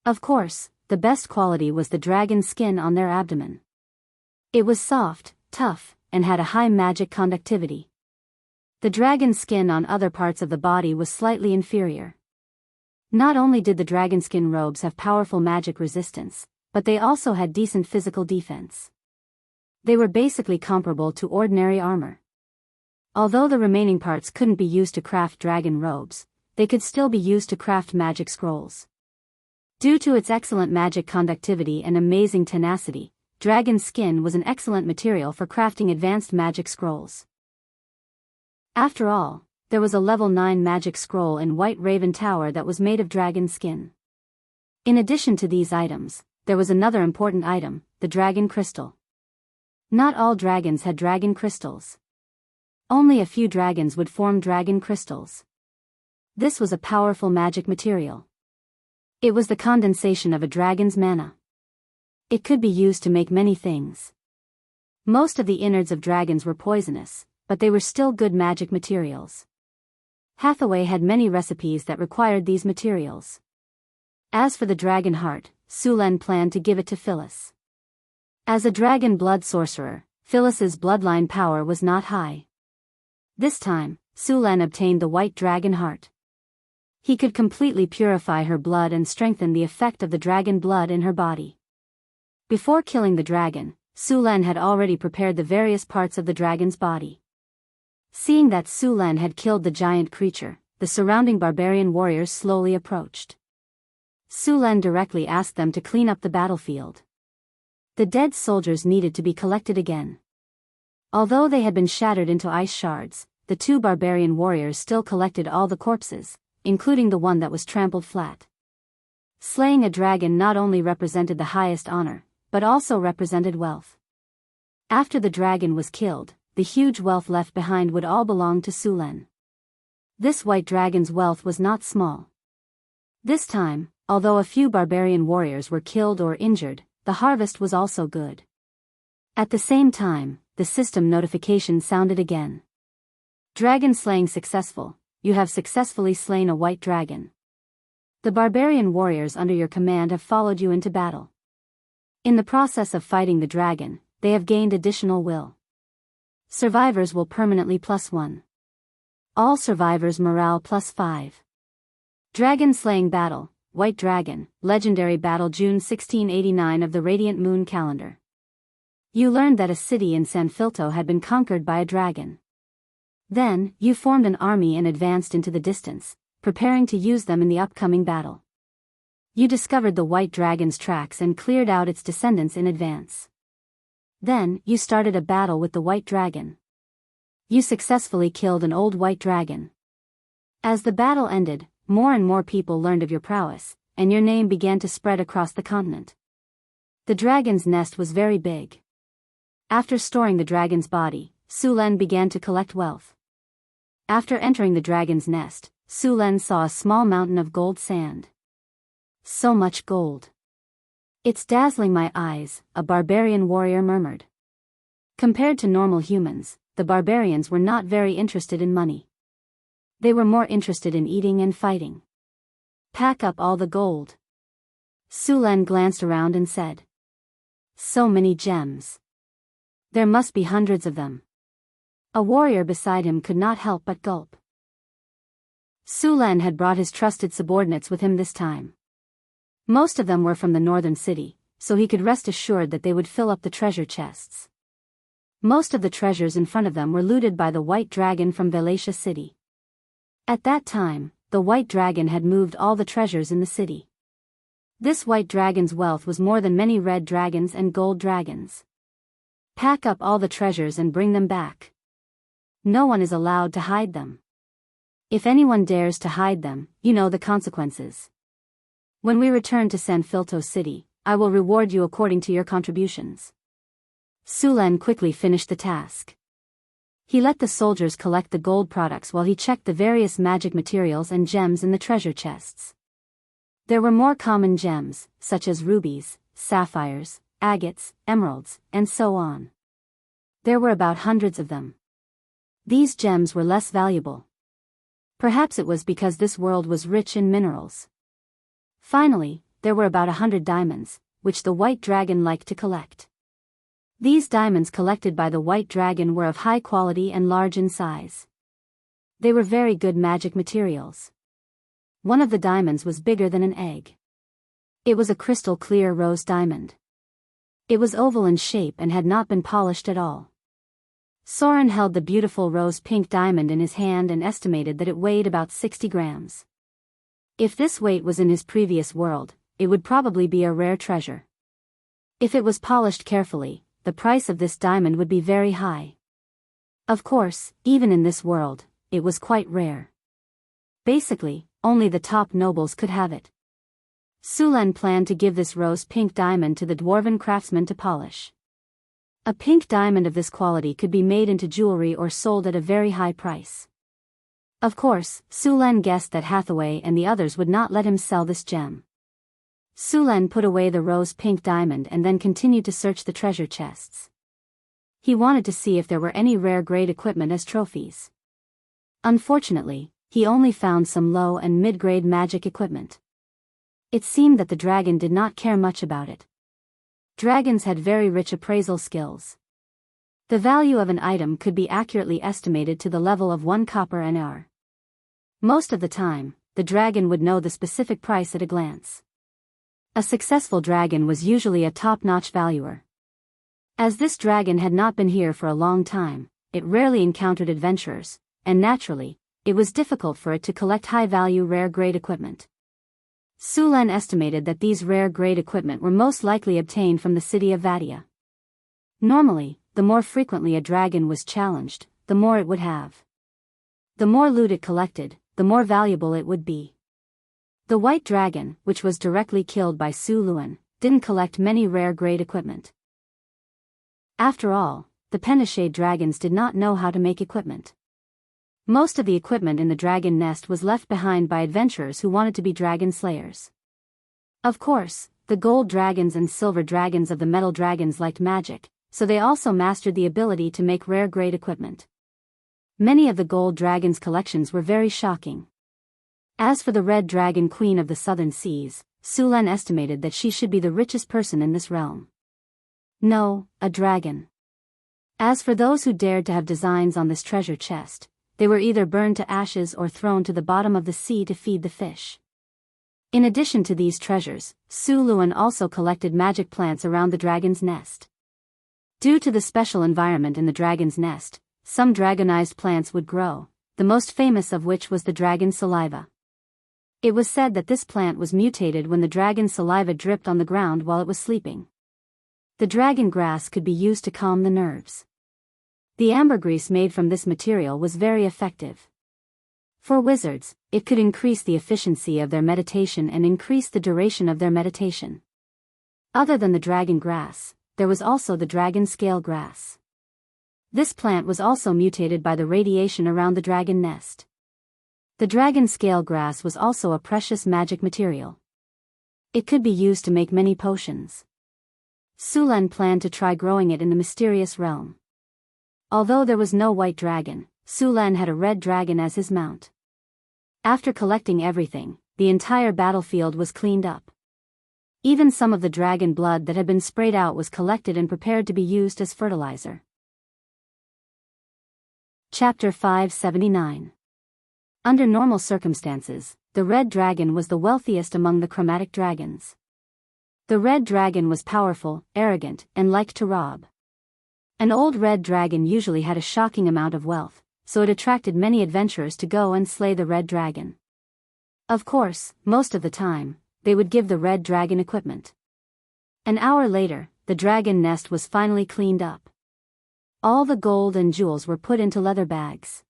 Of course, the best quality was the dragon skin on their abdomen. It was soft, tough, and had a high magic conductivity. The dragon skin on other parts of the body was slightly inferior. Not only did the dragon skin robes have powerful magic resistance, but they also had decent physical defense. They were basically comparable to ordinary armor. Although the remaining parts couldn't be used to craft dragon robes, they could still be used to craft magic scrolls. Due to its excellent magic conductivity and amazing tenacity, dragon skin was an excellent material for crafting advanced magic scrolls. After all, there was a level 9 magic scroll in White Raven Tower that was made of dragon skin. In addition to these items, there was another important item, the dragon crystal. Not all dragons had dragon crystals. Only a few dragons would form dragon crystals. This was a powerful magic material. It was the condensation of a dragon's mana. It could be used to make many things. Most of the innards of dragons were poisonous, but they were still good magic materials. Hathaway had many recipes that required these materials. As for the dragon heart, Sulen planned to give it to Phyllis. As a dragon blood sorcerer, Phyllis's bloodline power was not high. This time, Sulen obtained the white dragon heart. He could completely purify her blood and strengthen the effect of the dragon blood in her body. Before killing the dragon, Sulen had already prepared the various parts of the dragon's body. Seeing that Sulen had killed the giant creature, the surrounding barbarian warriors slowly approached. Sulen directly asked them to clean up the battlefield. The dead soldiers needed to be collected again. Although they had been shattered into ice shards, the two barbarian warriors still collected all the corpses, including the one that was trampled flat. Slaying a dragon not only represented the highest honor, but also represented wealth. After the dragon was killed, the huge wealth left behind would all belong to Sulen. This white dragon's wealth was not small. This time, although a few barbarian warriors were killed or injured, the harvest was also good. At the same time, the system notification sounded again. Dragon slaying successful, you have successfully slain a white dragon. The barbarian warriors under your command have followed you into battle. In the process of fighting the dragon, they have gained additional will. Survivors will permanently +1. All survivors morale +5. Dragon slaying battle, White Dragon, legendary battle June 1689 of the Radiant Moon calendar. You learned that a city in Sanfilto had been conquered by a dragon. Then, you formed an army and advanced into the distance, preparing to use them in the upcoming battle. You discovered the white dragon's tracks and cleared out its descendants in advance. Then, you started a battle with the white dragon. You successfully killed an old white dragon. As the battle ended, more and more people learned of your prowess, and your name began to spread across the continent. The dragon's nest was very big. After storing the dragon's body, Sulen began to collect wealth. After entering the dragon's nest, Sulen saw a small mountain of gold sand. So much gold. It's dazzling my eyes, a barbarian warrior murmured. Compared to normal humans, the barbarians were not very interested in money. They were more interested in eating and fighting. Pack up all the gold. Sulen glanced around and said. So many gems. There must be hundreds of them. A warrior beside him could not help but gulp. Sulen had brought his trusted subordinates with him this time. Most of them were from the northern city, so he could rest assured that they would fill up the treasure chests. Most of the treasures in front of them were looted by the white dragon from Velatia city. At that time, the white dragon had moved all the treasures in the city. This white dragon's wealth was more than many red dragons and gold dragons. Pack up all the treasures and bring them back. No one is allowed to hide them. If anyone dares to hide them, you know the consequences. When we return to San Filto City, I will reward you according to your contributions. Sulan quickly finished the task. He let the soldiers collect the gold products while he checked the various magic materials and gems in the treasure chests. There were more common gems, such as rubies, sapphires, agates, emeralds, and so on. There were about hundreds of them. These gems were less valuable. Perhaps it was because this world was rich in minerals. Finally, there were about 100 diamonds, which the white dragon liked to collect. These diamonds collected by the white dragon were of high quality and large in size. They were very good magic materials. One of the diamonds was bigger than an egg. It was a crystal clear rose diamond. It was oval in shape and had not been polished at all. Soren held the beautiful rose-pink diamond in his hand and estimated that it weighed about 60 grams. If this weight was in his previous world, it would probably be a rare treasure. If it was polished carefully, the price of this diamond would be very high. Of course, even in this world, it was quite rare. Basically, only the top nobles could have it. Sulan planned to give this rose-pink diamond to the dwarven craftsman to polish. A pink diamond of this quality could be made into jewelry or sold at a very high price. Of course, Sulan guessed that Hathaway and the others would not let him sell this gem. Sulan put away the rose-pink diamond and then continued to search the treasure chests. He wanted to see if there were any rare-grade equipment as trophies. Unfortunately, he only found some low and mid-grade magic equipment. It seemed that the dragon did not care much about it. Dragons had very rich appraisal skills. The value of an item could be accurately estimated to the level of 1 copper an hour. Most of the time, the dragon would know the specific price at a glance. A successful dragon was usually a top-notch valuer. As this dragon had not been here for a long time, it rarely encountered adventurers, and naturally, it was difficult for it to collect high-value rare-grade equipment. Sulan estimated that these rare-grade equipment were most likely obtained from the city of Vadia. Normally, the more frequently a dragon was challenged, the more it would have. The more loot it collected, the more valuable it would be. The white dragon, which was directly killed by Su Luan, didn't collect many rare-grade equipment. After all, the Penishade dragons did not know how to make equipment. Most of the equipment in the dragon nest was left behind by adventurers who wanted to be dragon slayers. Of course, the gold dragons and silver dragons of the metal dragons liked magic, so they also mastered the ability to make rare-grade equipment. Many of the gold dragons' collections were very shocking. As for the red dragon queen of the southern seas, Sulan estimated that she should be the richest person in this realm. No, a dragon. As for those who dared to have designs on this treasure chest, they were either burned to ashes or thrown to the bottom of the sea to feed the fish. In addition to these treasures, Su Luan also collected magic plants around the dragon's nest. Due to the special environment in the dragon's nest, some dragonized plants would grow, the most famous of which was the dragon saliva. It was said that this plant was mutated when the dragon's saliva dripped on the ground while it was sleeping. The dragon grass could be used to calm the nerves. The ambergris made from this material was very effective. For wizards, it could increase the efficiency of their meditation and increase the duration of their meditation. Other than the dragon grass, there was also the dragon scale grass. This plant was also mutated by the radiation around the dragon nest. The dragon scale grass was also a precious magic material. It could be used to make many potions. Sulan planned to try growing it in the mysterious realm. Although there was no white dragon, Sulan had a red dragon as his mount. After collecting everything, the entire battlefield was cleaned up. Even some of the dragon blood that had been sprayed out was collected and prepared to be used as fertilizer. Chapter 579. Under normal circumstances, the red dragon was the wealthiest among the chromatic dragons. The red dragon was powerful, arrogant, and liked to rob. An old red dragon usually had a shocking amount of wealth, so it attracted many adventurers to go and slay the red dragon. Of course, most of the time, they would give the red dragon equipment. An hour later, the dragon nest was finally cleaned up. All the gold and jewels were put into leather bags.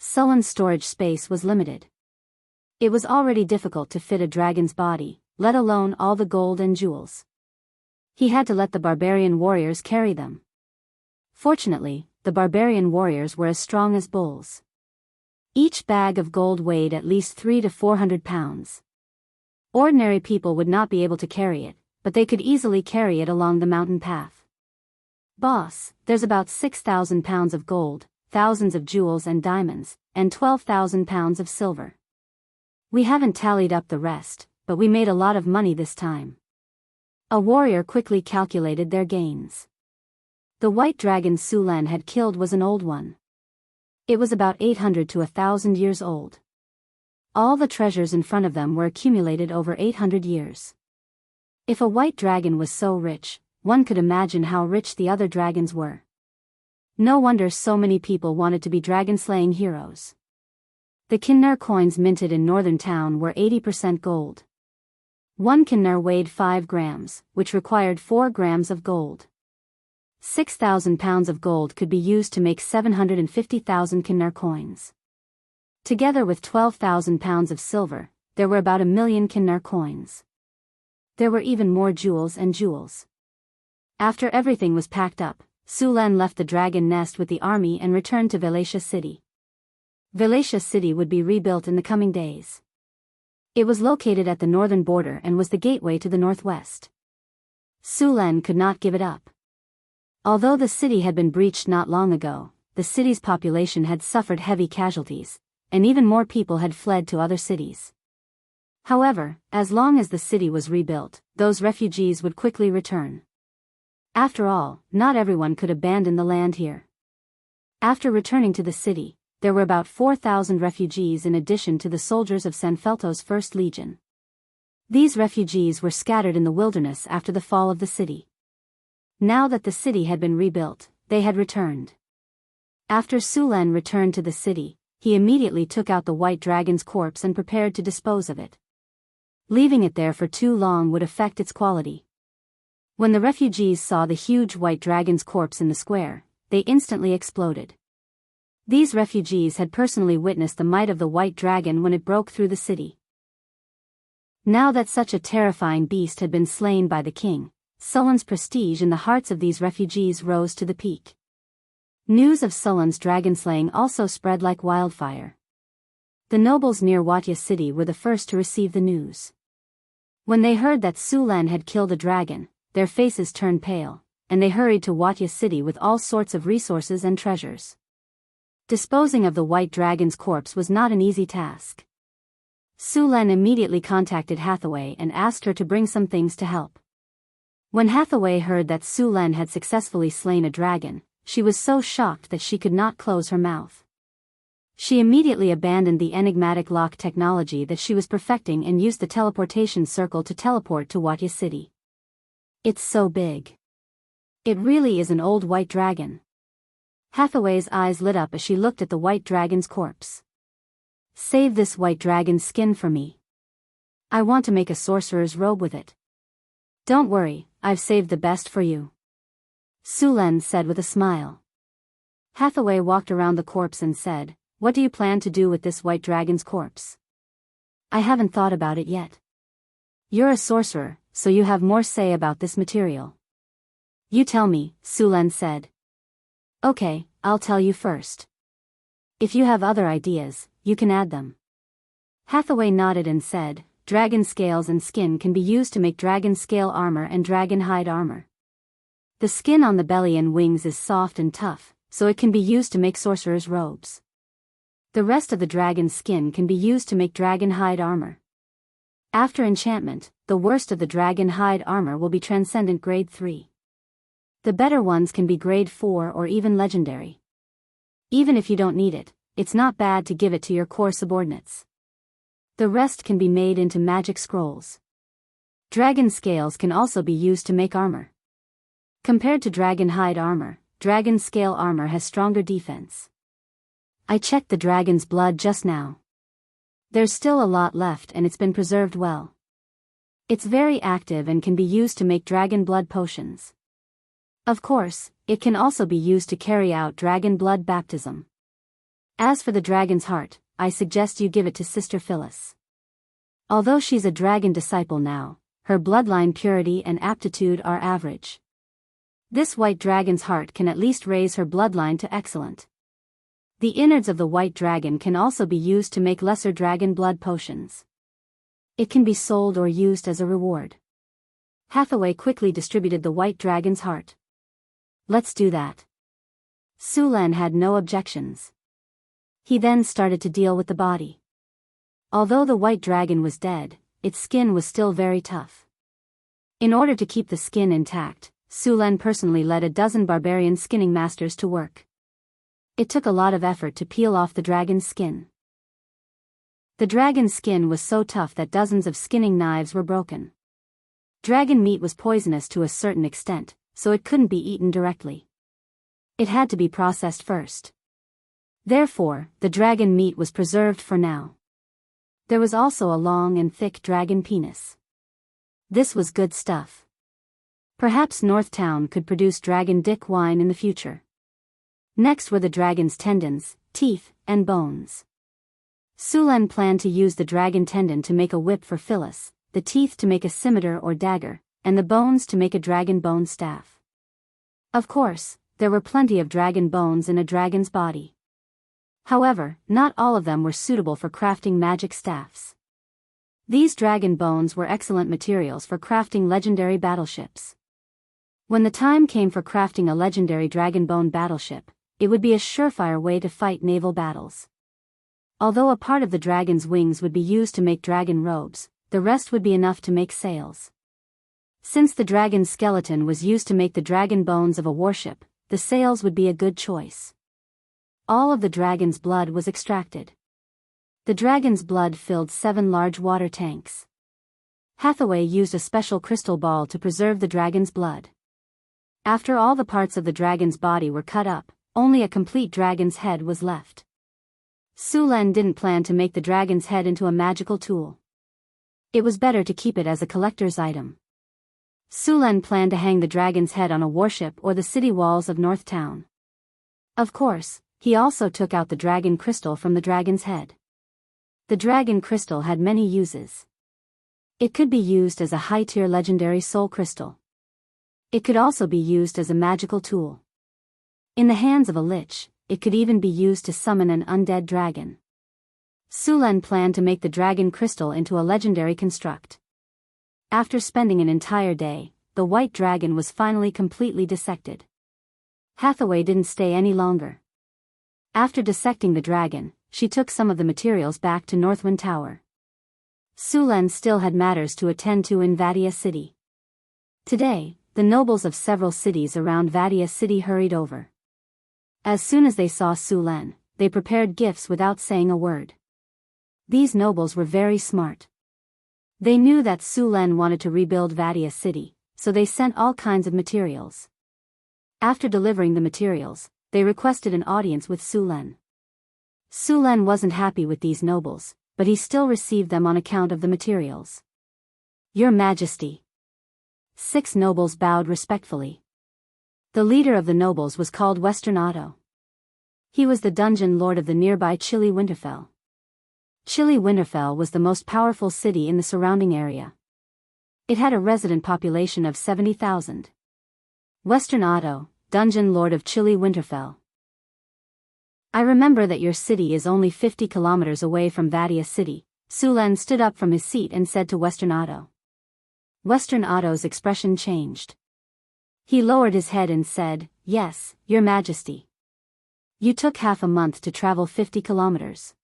Sullen's storage space was limited. It was already difficult to fit a dragon's body, let alone all the gold and jewels. He had to let the barbarian warriors carry them. Fortunately, the barbarian warriors were as strong as bulls. Each bag of gold weighed at least 300 to 400 pounds. Ordinary people would not be able to carry it, but they could easily carry it along the mountain path. "Boss, there's about 6,000 pounds of gold, thousands of jewels and diamonds, and 12,000 pounds of silver. We haven't tallied up the rest, but we made a lot of money this time." A warrior quickly calculated their gains. The white dragon Sulan had killed was an old one. It was about 800 to 1,000 years old. All the treasures in front of them were accumulated over 800 years. If a white dragon was so rich, one could imagine how rich the other dragons were. No wonder so many people wanted to be dragon-slaying heroes. The Kinnar coins minted in northern town were 80% gold. One Kinnar weighed 5 grams, which required 4 grams of gold. 6,000 pounds of gold could be used to make 750,000 Kinnar coins. Together with 12,000 pounds of silver, there were about 1,000,000 Kinnar coins. There were even more jewels and jewels. After everything was packed up, Sulan left the dragon nest with the army and returned to Wuxia City. Wuxia City would be rebuilt in the coming days. It was located at the northern border and was the gateway to the northwest. Sulan could not give it up. Although the city had been breached not long ago, the city's population had suffered heavy casualties, and even more people had fled to other cities. However, as long as the city was rebuilt, those refugees would quickly return. After all, not everyone could abandon the land here. After returning to the city, there were about 4,000 refugees in addition to the soldiers of Sanfelto's First Legion. These refugees were scattered in the wilderness after the fall of the city. Now that the city had been rebuilt, they had returned. After Sulan returned to the city, he immediately took out the white dragon's corpse and prepared to dispose of it. Leaving it there for too long would affect its quality. When the refugees saw the huge white dragon's corpse in the square, they instantly exploded. These refugees had personally witnessed the might of the white dragon when it broke through the city. Now that such a terrifying beast had been slain by the king, Sulan's prestige in the hearts of these refugees rose to the peak. News of Sulan's dragon slaying also spread like wildfire. The nobles near Wuxia City were the first to receive the news. When they heard that Sulan had killed a dragon, their faces turned pale, and they hurried to Wuxia City with all sorts of resources and treasures. Disposing of the white dragon's corpse was not an easy task. Sulan immediately contacted Hathaway and asked her to bring some things to help. When Hathaway heard that Sulan had successfully slain a dragon, she was so shocked that she could not close her mouth. She immediately abandoned the enigmatic lock technology that she was perfecting and used the teleportation circle to teleport to Wuxia City. "It's so big. It really is an old white dragon." Hathaway's eyes lit up as she looked at the white dragon's corpse. "Save this white dragon's skin for me. I want to make a sorcerer's robe with it." "Don't worry, I've saved the best for you," Sulan said with a smile. Hathaway walked around the corpse and said, "What do you plan to do with this white dragon's corpse?" "I haven't thought about it yet." "You're a sorcerer, so you have more say about this material." "You tell me," Sulan said. "Okay, I'll tell you first. If you have other ideas, you can add them." Hathaway nodded and said, "Dragon scales and skin can be used to make dragon scale armor and dragon hide armor. The skin on the belly and wings is soft and tough, so it can be used to make sorcerer's robes. The rest of the dragon's skin can be used to make dragon hide armor. After enchantment, the worst of the dragon hide armor will be Transcendent Grade 3. The better ones can be Grade 4 or even Legendary. Even if you don't need it, it's not bad to give it to your core subordinates. The rest can be made into magic scrolls. Dragon scales can also be used to make armor. Compared to dragon hide armor, dragon scale armor has stronger defense. I checked the dragon's blood just now. There's still a lot left and it's been preserved well. It's very active and can be used to make dragon blood potions. Of course, It can also be used to carry out dragon blood baptism. As for the dragon's heart, I suggest you give it to Sister Phyllis. Although she's a dragon disciple now, her bloodline purity and aptitude are average. This white dragon's heart can at least raise her bloodline to excellent. The innards of the white dragon can also be used to make lesser dragon blood potions. It can be sold or used as a reward. Hathaway quickly distributed the white dragon's heart. Let's do that. Sulan had no objections. He then started to deal with the body. Although the white dragon was dead, its skin was still very tough. In order to keep the skin intact, Sulan personally led a dozen barbarian skinning masters to work. It took a lot of effort to peel off the dragon's skin. The dragon's skin was so tough that dozens of skinning knives were broken. Dragon meat was poisonous to a certain extent, so it couldn't be eaten directly. It had to be processed first. Therefore, the dragon meat was preserved for now. There was also a long and thick dragon penis. This was good stuff. Perhaps North Town could produce dragon dick wine in the future. Next were the dragon's tendons, teeth, and bones. Sulan planned to use the dragon tendon to make a whip for Phyllis, the teeth to make a scimitar or dagger, and the bones to make a dragon bone staff. Of course, there were plenty of dragon bones in a dragon's body. However, not all of them were suitable for crafting magic staffs. These dragon bones were excellent materials for crafting legendary battleships. When the time came for crafting a legendary dragon bone battleship, it would be a surefire way to fight naval battles. Although a part of the dragon's wings would be used to make dragon robes, the rest would be enough to make sails. Since the dragon's skeleton was used to make the dragon bones of a warship, the sails would be a good choice. All of the dragon's blood was extracted. The dragon's blood filled 7 large water tanks. Hathaway used a special crystal ball to preserve the dragon's blood. After all the parts of the dragon's body were cut up, only a complete dragon's head was left. Sulan didn't plan to make the dragon's head into a magical tool. It was better to keep it as a collector's item. Sulan planned to hang the dragon's head on a warship or the city walls of North Town. Of course, he also took out the dragon crystal from the dragon's head. The dragon crystal had many uses. It could be used as a high-tier legendary soul crystal. It could also be used as a magical tool. In the hands of a lich, it could even be used to summon an undead dragon. Sulan planned to make the dragon crystal into a legendary construct. After spending an entire day, the white dragon was finally completely dissected. Hathaway didn't stay any longer. After dissecting the dragon, she took some of the materials back to Northwind Tower. Sulan still had matters to attend to in Vadia City. Today, the nobles of several cities around Vadia City hurried over. As soon as they saw Sulan, they prepared gifts without saying a word. These nobles were very smart. They knew that Sulan wanted to rebuild Vadia City, so they sent all kinds of materials. After delivering the materials, they requested an audience with Sulan. Sulan wasn't happy with these nobles, but he still received them on account of the materials. Your Majesty. 6 nobles bowed respectfully. The leader of the nobles was called Western Otto. He was the dungeon lord of the nearby Chilly Winterfell. Chilly Winterfell was the most powerful city in the surrounding area. It had a resident population of 70,000. Western Otto, dungeon lord of Chilly Winterfell. I remember that your city is only 50 kilometers away from Vadia City. Sulan stood up from his seat and said to Western Otto. Western Otto's expression changed. He lowered his head and said, "Yes, Your Majesty. You took half a month to travel 50 kilometers.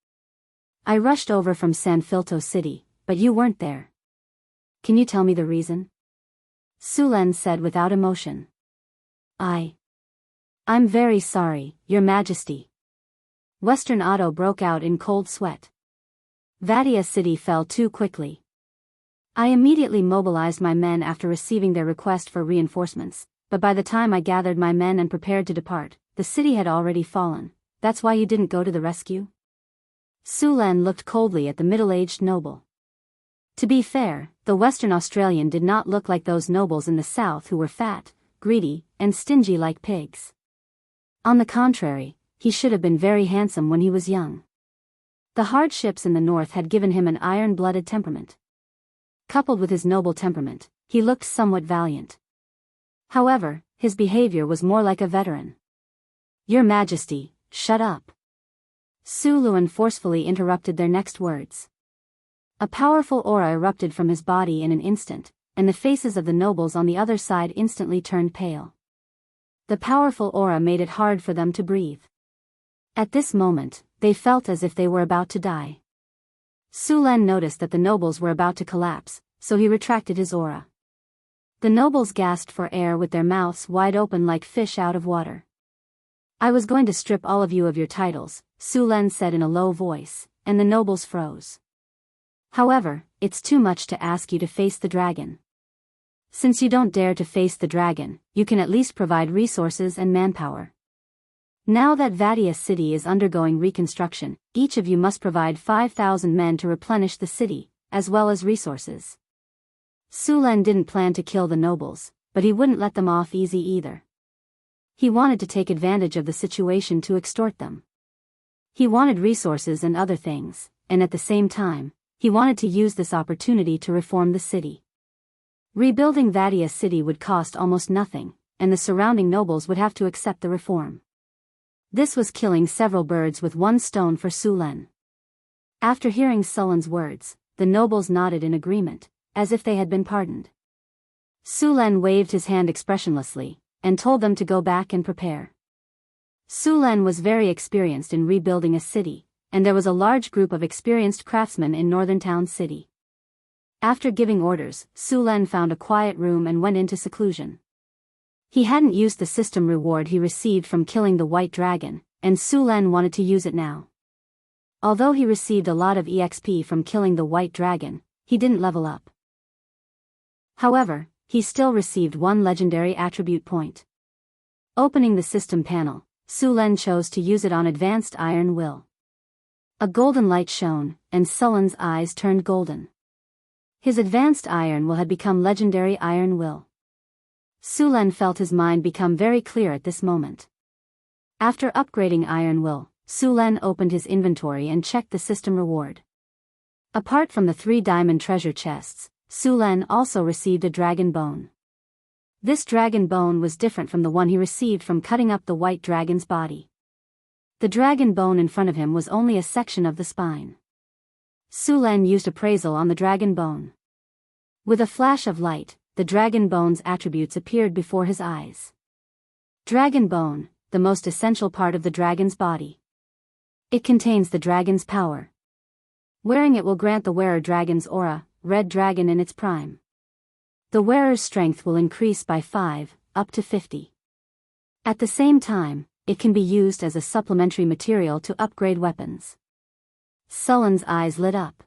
I rushed over from San Filto City, but you weren't there. Can you tell me the reason?" Sulan said without emotion. I'm very sorry, Your Majesty." Western Otto broke out in cold sweat. Vadia City fell too quickly. I immediately mobilized my men after receiving their request for reinforcements, but by the time I gathered my men and prepared to depart, the city had already fallen. That's why you didn't go to the rescue? Sulan looked coldly at the middle-aged noble. To be fair, the Western Australian did not look like those nobles in the south who were fat, greedy, and stingy like pigs. On the contrary, he should have been very handsome when he was young. The hardships in the north had given him an iron-blooded temperament. Coupled with his noble temperament, he looked somewhat valiant. However, his behavior was more like a veteran. "Your Majesty, shut up." Su Luan forcefully interrupted their next words. A powerful aura erupted from his body in an instant, and the faces of the nobles on the other side instantly turned pale. The powerful aura made it hard for them to breathe. At this moment, they felt as if they were about to die. Su Len noticed that the nobles were about to collapse, so he retracted his aura. The nobles gasped for air with their mouths wide open like fish out of water. "I was going to strip all of you of your titles," Su Len said in a low voice, and the nobles froze. "However, it's too much to ask you to face the dragon. Since you don't dare to face the dragon, you can at least provide resources and manpower. Now that Vadia city is undergoing reconstruction, each of you must provide 5,000 men to replenish the city, as well as resources." Su Len didn't plan to kill the nobles, but he wouldn't let them off easy either. He wanted to take advantage of the situation to extort them. He wanted resources and other things, and at the same time, he wanted to use this opportunity to reform the city. Rebuilding Vadia city would cost almost nothing, and the surrounding nobles would have to accept the reform. This was killing several birds with one stone for Su Len. After hearing Su Len's words, the nobles nodded in agreement, as if they had been pardoned. Su Len waved his hand expressionlessly, and told them to go back and prepare. Su Len was very experienced in rebuilding a city, and there was a large group of experienced craftsmen in northern town city. After giving orders, Su Len found a quiet room and went into seclusion. He hadn't used the system reward he received from killing the white dragon, and Su Len wanted to use it now. Although he received a lot of EXP from killing the white dragon, he didn't level up. However, he still received one legendary attribute point. Opening the system panel, Su Len chose to use it on advanced iron will. A golden light shone, and Su Len's eyes turned golden. His advanced iron will had become legendary iron will. Su Len felt his mind become very clear at this moment. After upgrading iron will, Su Len opened his inventory and checked the system reward. Apart from the 3 diamond treasure chests, Su Len also received a dragon bone. This dragon bone was different from the one he received from cutting up the white dragon's body. The dragon bone in front of him was only a section of the spine. Su Len used appraisal on the dragon bone. With a flash of light, the dragon bone's attributes appeared before his eyes. Dragon bone, the most essential part of the dragon's body. It contains the dragon's power. Wearing it will grant the wearer dragon's aura, red dragon in its prime. The wearer's strength will increase by 5, up to 50. At the same time, it can be used as a supplementary material to upgrade weapons. Su Len's eyes lit up.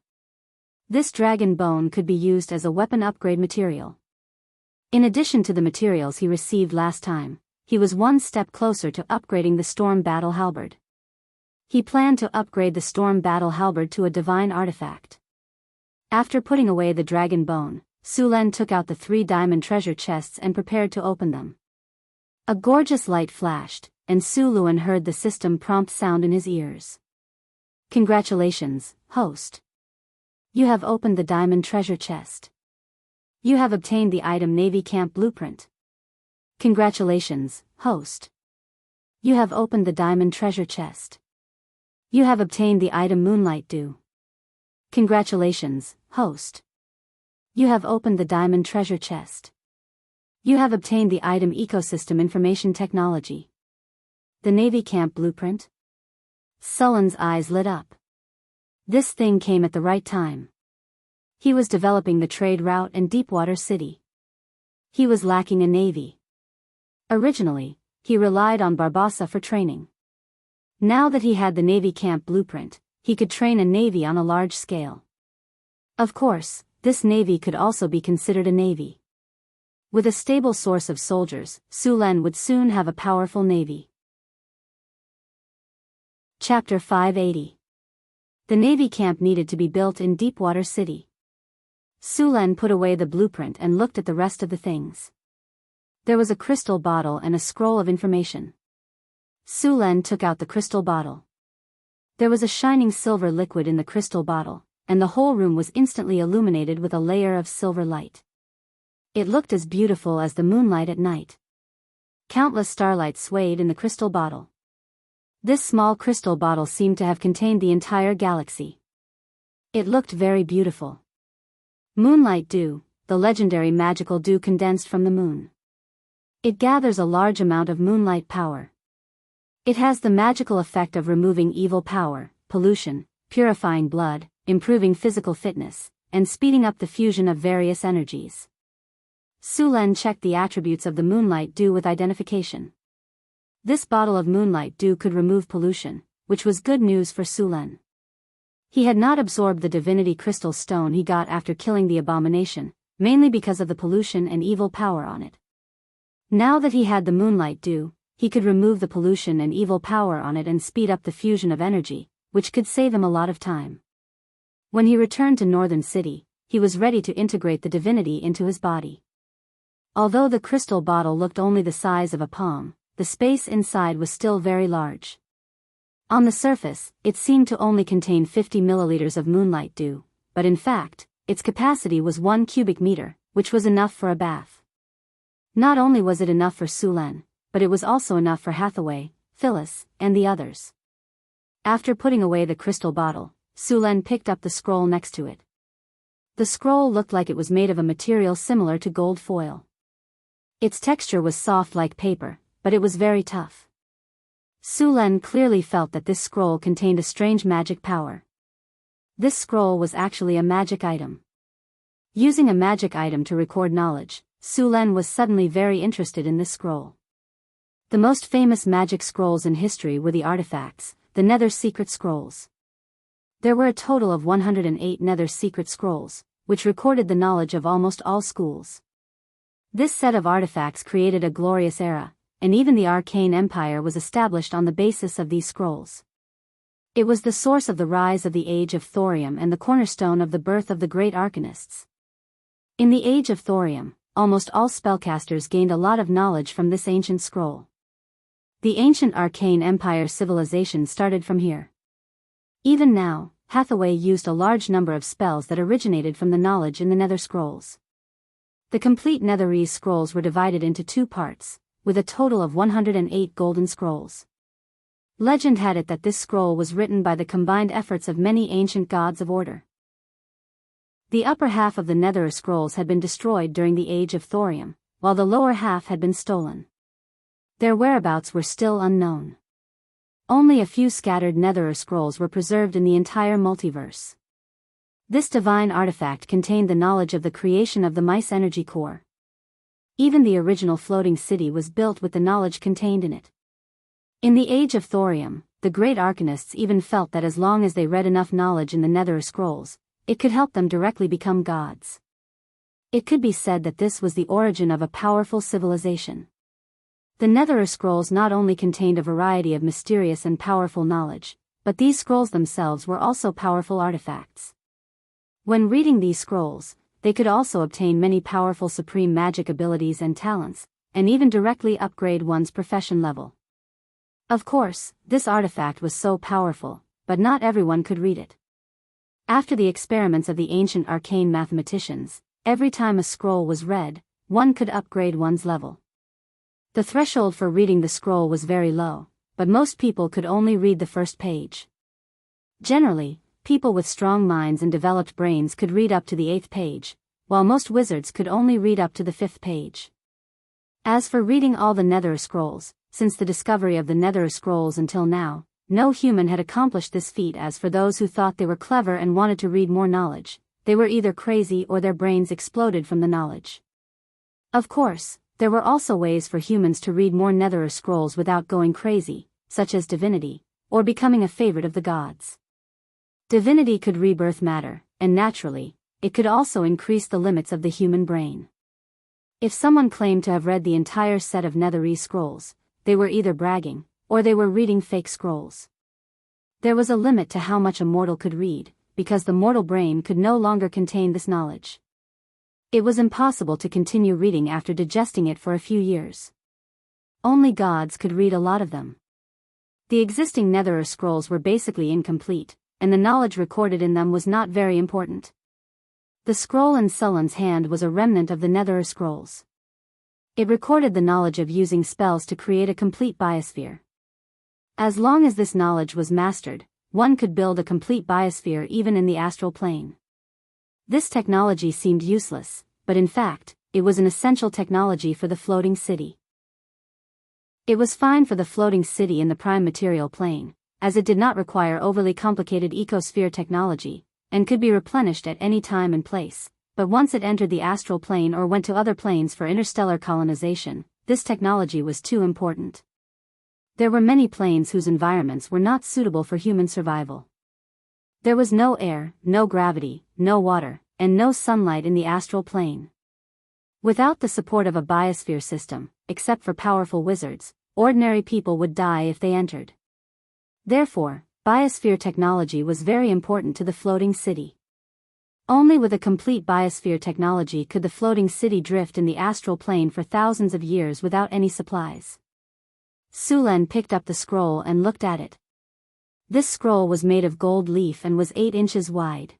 This dragon bone could be used as a weapon upgrade material. In addition to the materials he received last time, he was one step closer to upgrading the Storm Battle Halberd. He planned to upgrade the Storm Battle Halberd to a divine artifact. After putting away the dragon bone, Su Len took out the 3 diamond treasure chests and prepared to open them. A gorgeous light flashed, and Su Luan heard the system prompt sound in his ears. "Congratulations, host. You have opened the diamond treasure chest. You have obtained the item Navy Camp Blueprint. Congratulations, host. You have opened the diamond treasure chest. You have obtained the item Moonlight Dew. Congratulations, host. You have opened the diamond treasure chest. You have obtained the item Ecosystem Information Technology. The Navy Camp Blueprint?" Su Len's eyes lit up. This thing came at the right time. He was developing the trade route and Deepwater City. He was lacking a navy. Originally, he relied on Barbossa for training. Now that he had the Navy Camp Blueprint, he could train a navy on a large scale. Of course, this navy could also be considered a navy. With a stable source of soldiers, Su Len would soon have a powerful navy. Chapter 580. The Navy camp needed to be built in Deepwater City. Su Len put away the blueprint and looked at the rest of the things. There was a crystal bottle and a scroll of information. Su Len took out the crystal bottle. There was a shining silver liquid in the crystal bottle, and the whole room was instantly illuminated with a layer of silver light. It looked as beautiful as the moonlight at night. Countless starlights swayed in the crystal bottle. This small crystal bottle seemed to have contained the entire galaxy. It looked very beautiful. Moonlight dew, the legendary magical dew condensed from the moon. It gathers a large amount of moonlight power. It has the magical effect of removing evil power, pollution, purifying blood, improving physical fitness, and speeding up the fusion of various energies. Su Len checked the attributes of the moonlight dew with identification. This bottle of moonlight dew could remove pollution, which was good news for Su Len. He had not absorbed the divinity crystal stone he got after killing the abomination, mainly because of the pollution and evil power on it. Now that he had the moonlight dew, he could remove the pollution and evil power on it and speed up the fusion of energy, which could save him a lot of time. When he returned to Northern City, he was ready to integrate the divinity into his body. Although the crystal bottle looked only the size of a palm, the space inside was still very large. On the surface, it seemed to only contain 50 milliliters of moonlight dew, but in fact, its capacity was 1 cubic meter, which was enough for a bath. Not only was it enough for Su Len, but it was also enough for Hathaway, Phyllis, and the others. After putting away the crystal bottle, Su Len picked up the scroll next to it. The scroll looked like it was made of a material similar to gold foil. Its texture was soft like paper, but it was very tough. Su Len clearly felt that this scroll contained a strange magic power. This scroll was actually a magic item. Using a magic item to record knowledge, Su Len was suddenly very interested in this scroll. The most famous magic scrolls in history were the artifacts, the Nether Secret Scrolls. There were a total of 108 Nether Secret Scrolls, which recorded the knowledge of almost all schools. This set of artifacts created a glorious era, and even the Arcane Empire was established on the basis of these scrolls. It was the source of the rise of the Age of Thorium and the cornerstone of the birth of the great arcanists. In the Age of Thorium, almost all spellcasters gained a lot of knowledge from this ancient scroll. The ancient Arcane Empire civilization started from here. Even now, Hathaway used a large number of spells that originated from the knowledge in the Nether Scrolls. The complete Netherese scrolls were divided into 2 parts, with a total of 108 golden scrolls. Legend had it that this scroll was written by the combined efforts of many ancient gods of order. The upper half of the Nether Scrolls had been destroyed during the Age of Thorium, while the lower half had been stolen. Their whereabouts were still unknown. Only a few scattered Nether Scrolls were preserved in the entire multiverse. This divine artifact contained the knowledge of the creation of the Mice Energy Core. Even the original floating city was built with the knowledge contained in it. In the Age of Thorium, the great arcanists even felt that as long as they read enough knowledge in the Nether Scrolls, it could help them directly become gods. It could be said that this was the origin of a powerful civilization. The Nether Scrolls not only contained a variety of mysterious and powerful knowledge, but these scrolls themselves were also powerful artifacts. When reading these scrolls, they could also obtain many powerful supreme magic abilities and talents, and even directly upgrade one's profession level. Of course, this artifact was so powerful, but not everyone could read it. After the experiments of the ancient arcane mathematicians, every time a scroll was read, one could upgrade one's level. The threshold for reading the scroll was very low, but most people could only read the first page. Generally, people with strong minds and developed brains could read up to the 8th page, while most wizards could only read up to the 5th page. As for reading all the Nether Scrolls, since the discovery of the Nether Scrolls until now, no human had accomplished this feat. As for those who thought they were clever and wanted to read more knowledge, they were either crazy or their brains exploded from the knowledge. Of course, there were also ways for humans to read more Nether Scrolls without going crazy, such as divinity, or becoming a favorite of the gods. Divinity could rebirth matter, and naturally, it could also increase the limits of the human brain. If someone claimed to have read the entire set of Netherese scrolls, they were either bragging, or they were reading fake scrolls. There was a limit to how much a mortal could read, because the mortal brain could no longer contain this knowledge. It was impossible to continue reading after digesting it for a few years. Only gods could read a lot of them. The existing Netherer scrolls were basically incomplete, and the knowledge recorded in them was not very important. The scroll in Sullen's hand was a remnant of the Netherer scrolls. It recorded the knowledge of using spells to create a complete biosphere. As long as this knowledge was mastered, one could build a complete biosphere even in the astral plane. This technology seemed useless, but in fact, it was an essential technology for the floating city. It was fine for the floating city in the prime material plane, as it did not require overly complicated ecosphere technology, and could be replenished at any time and place, but once it entered the astral plane or went to other planes for interstellar colonization, this technology was too important. There were many planes whose environments were not suitable for human survival. There was no air, no gravity, no water, and no sunlight in the astral plane. Without the support of a biosphere system, except for powerful wizards, ordinary people would die if they entered. Therefore, biosphere technology was very important to the floating city. Only with a complete biosphere technology could the floating city drift in the astral plane for thousands of years without any supplies. Sulen picked up the scroll and looked at it. This scroll was made of gold leaf and was 8 inches wide.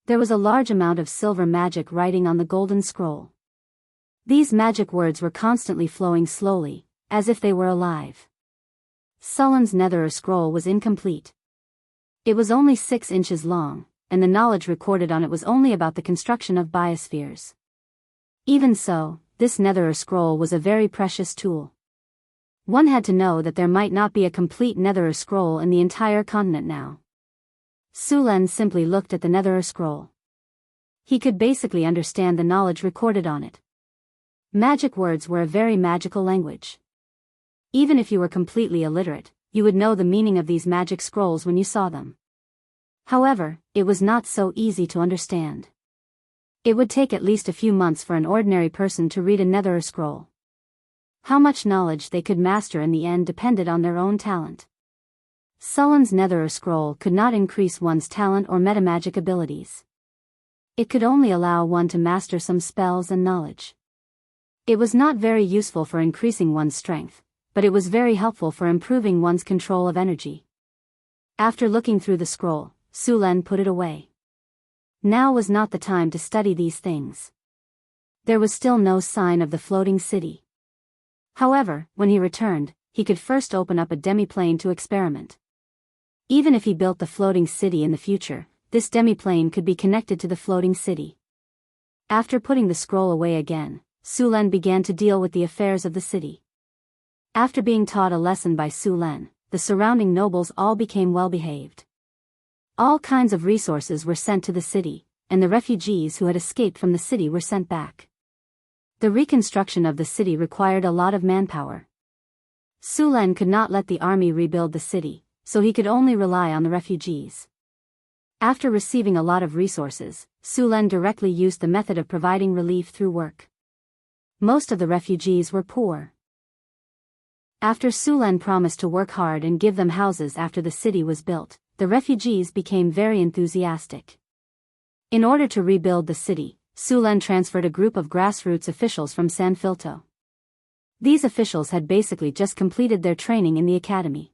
There was a large amount of silver magic writing on the golden scroll. These magic words were constantly flowing slowly, as if they were alive. Sullen's Netherer scroll was incomplete. It was only 6 inches long, and the knowledge recorded on it was only about the construction of biospheres. Even so, this Netherer scroll was a very precious tool. One had to know that there might not be a complete Netherer scroll in the entire continent now. Sulen simply looked at the Netherer scroll. He could basically understand the knowledge recorded on it. Magic words were a very magical language. Even if you were completely illiterate, you would know the meaning of these magic scrolls when you saw them. However, it was not so easy to understand. It would take at least a few months for an ordinary person to read a Netherer scroll. How much knowledge they could master in the end depended on their own talent. Sullen's Netherer scroll could not increase one's talent or metamagic abilities. It could only allow one to master some spells and knowledge. It was not very useful for increasing one's strength, but it was very helpful for improving one's control of energy. After looking through the scroll, Sulen put it away. Now was not the time to study these things. There was still no sign of the floating city. However, when he returned, he could first open up a demiplane to experiment. Even if he built the floating city in the future, this demiplane could be connected to the floating city. After putting the scroll away again, Sulen began to deal with the affairs of the city. After being taught a lesson by Sulen, the surrounding nobles all became well-behaved. All kinds of resources were sent to the city, and the refugees who had escaped from the city were sent back. The reconstruction of the city required a lot of manpower. Sulen could not let the army rebuild the city, so he could only rely on the refugees. After receiving a lot of resources, Sulen directly used the method of providing relief through work. Most of the refugees were poor. After Sulen promised to work hard and give them houses after the city was built, the refugees became very enthusiastic. In order to rebuild the city, Sulen transferred a group of grassroots officials from San Filto. These officials had basically just completed their training in the academy.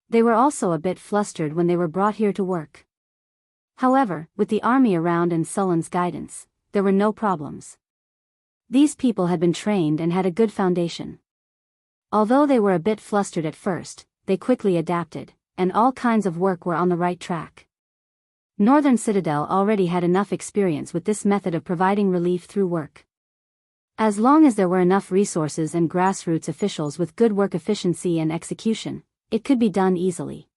They were also a bit flustered when they were brought here to work. However, with the army around and Sullen's guidance, there were no problems. These people had been trained and had a good foundation. Although they were a bit flustered at first, they quickly adapted, and all kinds of work were on the right track. Northern Citadel already had enough experience with this method of providing relief through work. As long as there were enough resources and grassroots officials with good work efficiency and execution, it could be done easily.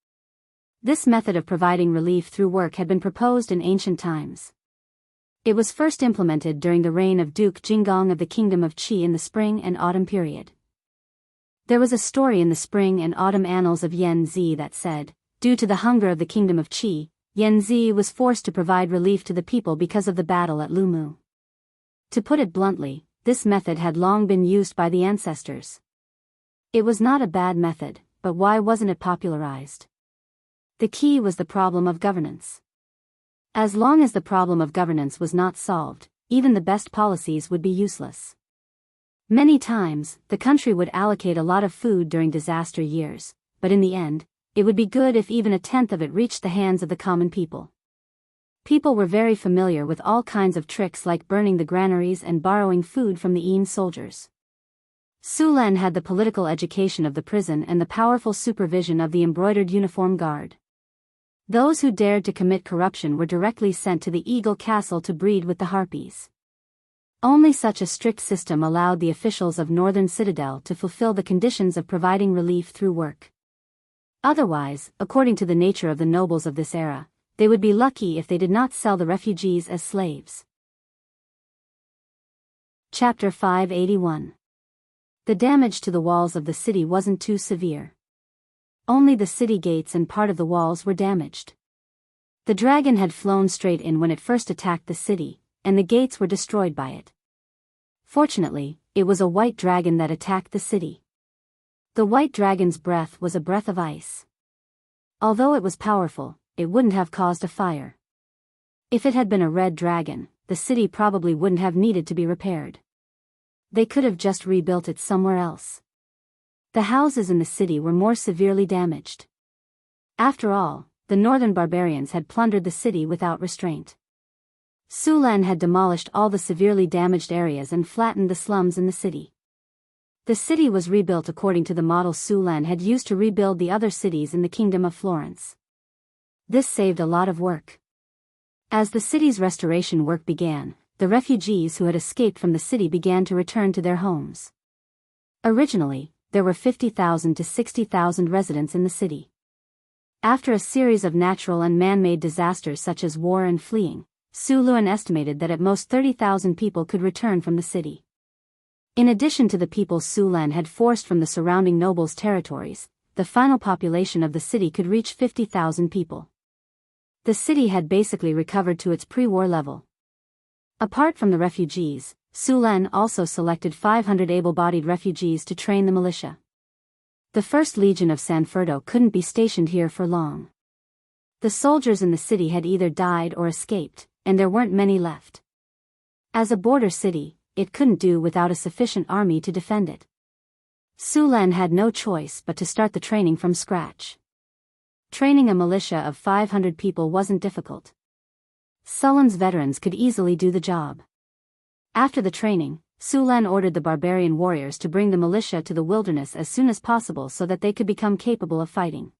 This method of providing relief through work had been proposed in ancient times. It was first implemented during the reign of Duke Jinggong of the Kingdom of Qi in the spring and autumn period. There was a story in the spring and autumn annals of Yanzi that said, due to the hunger of the Kingdom of Qi, Yanzi was forced to provide relief to the people because of the battle at Lumu. To put it bluntly, this method had long been used by the ancestors. It was not a bad method, but why wasn't it popularized? The key was the problem of governance. As long as the problem of governance was not solved, even the best policies would be useless. Many times, the country would allocate a lot of food during disaster years, but in the end, it would be good if even a tenth of it reached the hands of the common people. People were very familiar with all kinds of tricks like burning the granaries and borrowing food from the Yin soldiers. Su Len had the political education of the prison and the powerful supervision of the embroidered uniform guard. Those who dared to commit corruption were directly sent to the Eagle Castle to breed with the harpies. Only such a strict system allowed the officials of Northern Citadel to fulfill the conditions of providing relief through work. Otherwise, according to the nature of the nobles of this era, they would be lucky if they did not sell the refugees as slaves. Chapter 581. The damage to the walls of the city wasn't too severe. Only the city gates and part of the walls were damaged. The dragon had flown straight in when it first attacked the city, and the gates were destroyed by it. Fortunately, it was a white dragon that attacked the city. The white dragon's breath was a breath of ice. Although it was powerful, it wouldn't have caused a fire. If it had been a red dragon, the city probably wouldn't have needed to be repaired. They could have just rebuilt it somewhere else. The houses in the city were more severely damaged. After all, the northern barbarians had plundered the city without restraint. Su Len had demolished all the severely damaged areas and flattened the slums in the city. The city was rebuilt according to the model Su Len had used to rebuild the other cities in the Kingdom of Florence. This saved a lot of work. As the city's restoration work began, the refugees who had escaped from the city began to return to their homes. Originally, there were 50,000 to 60,000 residents in the city. After a series of natural and man-made disasters such as war and fleeing, Su Luen estimated that at most 30,000 people could return from the city. In addition to the people Su Len had forced from the surrounding nobles' territories, the final population of the city could reach 50,000 people. The city had basically recovered to its pre-war level. Apart from the refugees, Su Len also selected 500 able-bodied refugees to train the militia. The 1st Legion of Sanferdo couldn't be stationed here for long. The soldiers in the city had either died or escaped, and there weren't many left. As a border city, it couldn't do without a sufficient army to defend it. Su Len had no choice but to start the training from scratch. Training a militia of 500 people wasn't difficult. Sulan's veterans could easily do the job. After the training, Su Len ordered the barbarian warriors to bring the militia to the wilderness as soon as possible so that they could become capable of fighting.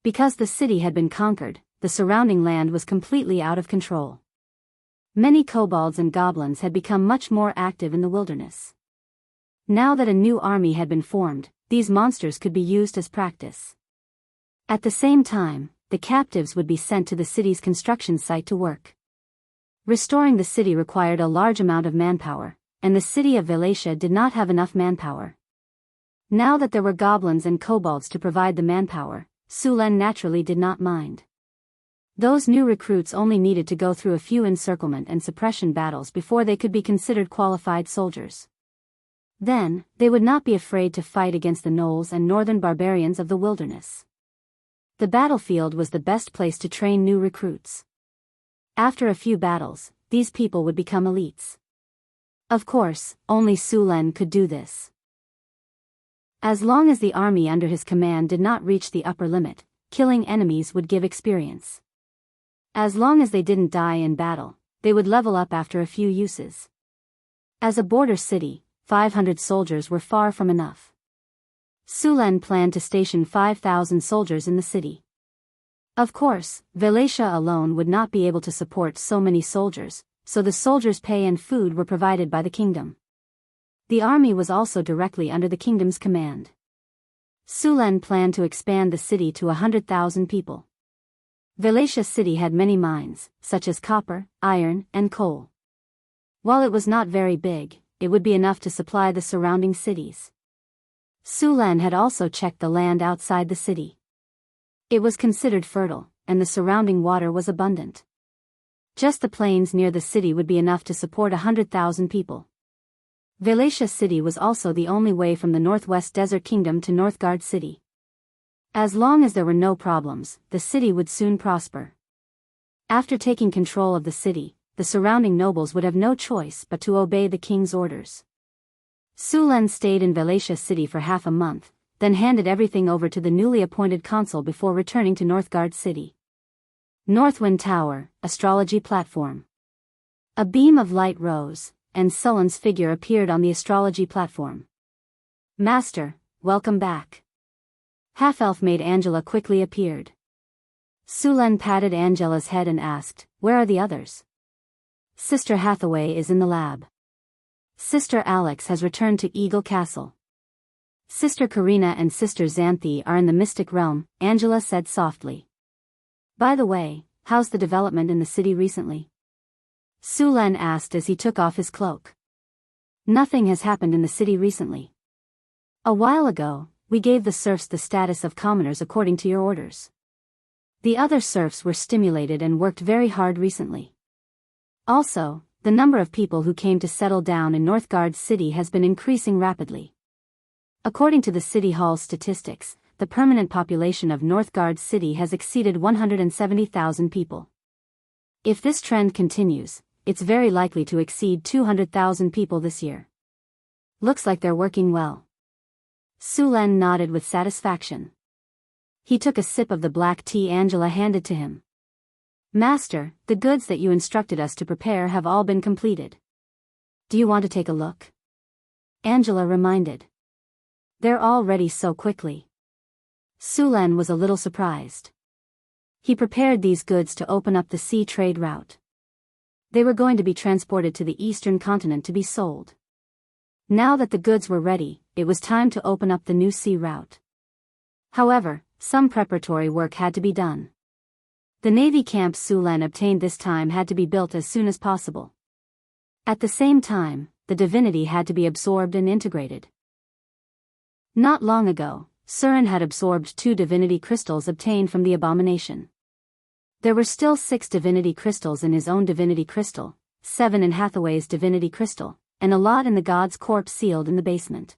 Because the city had been conquered, the surrounding land was completely out of control. Many kobolds and goblins had become much more active in the wilderness. Now that a new army had been formed, these monsters could be used as practice. At the same time, the captives would be sent to the city's construction site to work. Restoring the city required a large amount of manpower, and the city of Wallachia did not have enough manpower. Now that there were goblins and kobolds to provide the manpower, Su Len naturally did not mind. Those new recruits only needed to go through a few encirclement and suppression battles before they could be considered qualified soldiers. Then, they would not be afraid to fight against the gnolls and northern barbarians of the wilderness. The battlefield was the best place to train new recruits. After a few battles, these people would become elites. Of course, only Su Len could do this. As long as the army under his command did not reach the upper limit, killing enemies would give experience. As long as they didn't die in battle, they would level up after a few uses. As a border city, 500 soldiers were far from enough. Su Len planned to station 5,000 soldiers in the city. Of course, Wallachia alone would not be able to support so many soldiers, so the soldiers' pay and food were provided by the kingdom. The army was also directly under the kingdom's command. Su Len planned to expand the city to 100,000 people. Wallachia city had many mines, such as copper, iron, and coal. While it was not very big, it would be enough to supply the surrounding cities. Su Len had also checked the land outside the city. It was considered fertile, and the surrounding water was abundant. Just the plains near the city would be enough to support 100,000 people. Wallachia city was also the only way from the Northwest Desert Kingdom to Northgard city. As long as there were no problems, the city would soon prosper. After taking control of the city, the surrounding nobles would have no choice but to obey the king's orders. Su Len stayed in Wuxia City for half a month, then handed everything over to the newly appointed consul before returning to Northgard City. Northwind Tower, Astrology Platform. A beam of light rose, and Sullen's figure appeared on the astrology platform. "Master, welcome back." Half-elf maid Angela quickly appeared. Su Len patted Angela's head and asked, "Where are the others?" "Sister Hathaway is in the lab. Sister Alex has returned to Eagle Castle. Sister Karina and Sister Xanthi are in the mystic realm," Angela said softly. "By the way, how's the development in the city recently?" Su Len asked as he took off his cloak. "Nothing has happened in the city recently. A while ago, we gave the serfs the status of commoners according to your orders. The other serfs were stimulated and worked very hard recently. Also, the number of people who came to settle down in Northgard City has been increasing rapidly. According to the City Hall statistics, the permanent population of Northgard City has exceeded 170,000 people. If this trend continues, it's very likely to exceed 200,000 people this year. Looks like they're working well." Su Len nodded with satisfaction. He took a sip of the black tea Angela handed to him. "Master, the goods that you instructed us to prepare have all been completed. Do you want to take a look?" Angela reminded. "They're all ready so quickly." Su Len was a little surprised. He prepared these goods to open up the sea trade route. They were going to be transported to the eastern continent to be sold. Now that the goods were ready, it was time to open up the new sea route. However, some preparatory work had to be done. The Navy camp Su Len obtained this time had to be built as soon as possible. At the same time, the divinity had to be absorbed and integrated. Not long ago, Surin had absorbed 2 divinity crystals obtained from the abomination. There were still 6 divinity crystals in his own divinity crystal, 7 in Hathaway's divinity crystal, and a lot in the god's corpse sealed in the basement.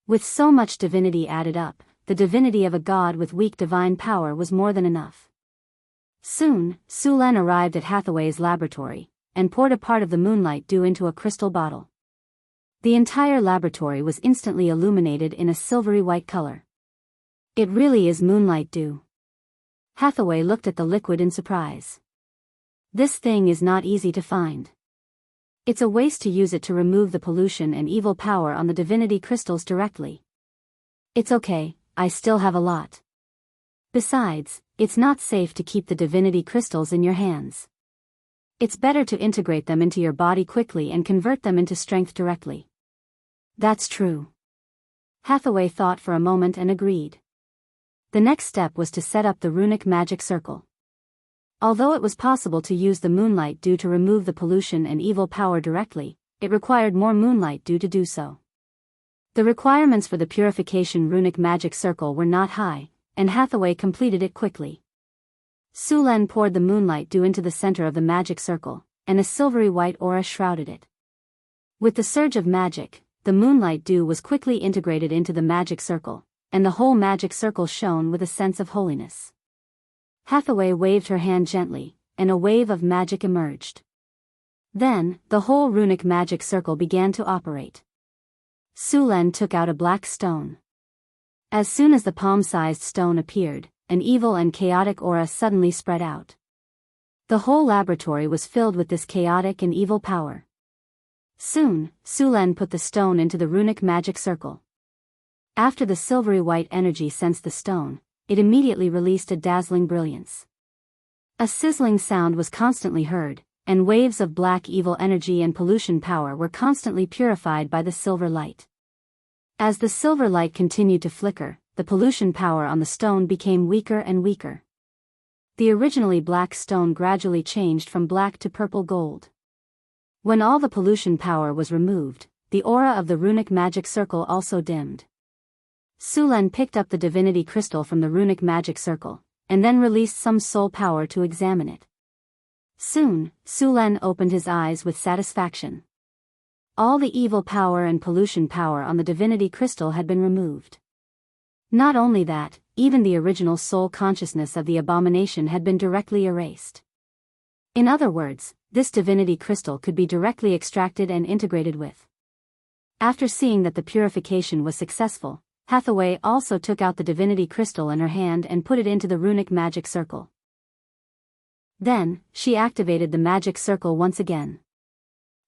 With so much divinity added up, the divinity of a god with weak divine power was more than enough. Soon, Su Len arrived at Hathaway's laboratory, and poured a part of the moonlight dew into a crystal bottle. The entire laboratory was instantly illuminated in a silvery white color. "It really is moonlight dew." Hathaway looked at the liquid in surprise. "This thing is not easy to find. It's a waste to use it to remove the pollution and evil power on the divinity crystals directly." "It's okay, I still have a lot. Besides, it's not safe to keep the divinity crystals in your hands. It's better to integrate them into your body quickly and convert them into strength directly." "That's true." Hathaway thought for a moment and agreed. The next step was to set up the runic magic circle. Although it was possible to use the moonlight dew to remove the pollution and evil power directly, it required more moonlight dew to do so. The requirements for the purification runic magic circle were not high, and Hathaway completed it quickly. Su Len poured the moonlight dew into the center of the magic circle, and a silvery white aura shrouded it. With the surge of magic, the moonlight dew was quickly integrated into the magic circle, and the whole magic circle shone with a sense of holiness. Hathaway waved her hand gently, and a wave of magic emerged. Then, the whole runic magic circle began to operate. Su Len took out a black stone. As soon as the palm-sized stone appeared, an evil and chaotic aura suddenly spread out. The whole laboratory was filled with this chaotic and evil power. Soon, Su Len put the stone into the runic magic circle. After the silvery white energy sensed the stone, it immediately released a dazzling brilliance. A sizzling sound was constantly heard, and waves of black evil energy and pollution power were constantly purified by the silver light. As the silver light continued to flicker, the pollution power on the stone became weaker and weaker. The originally black stone gradually changed from black to purple gold. When all the pollution power was removed, the aura of the runic magic circle also dimmed. Su Len picked up the divinity crystal from the runic magic circle, and then released some soul power to examine it. Soon, Su Len opened his eyes with satisfaction. All the evil power and pollution power on the divinity crystal had been removed. Not only that, even the original soul consciousness of the abomination had been directly erased. In other words, this divinity crystal could be directly extracted and integrated with. After seeing that the purification was successful, Hathaway also took out the divinity crystal in her hand and put it into the runic magic circle. Then, she activated the magic circle once again.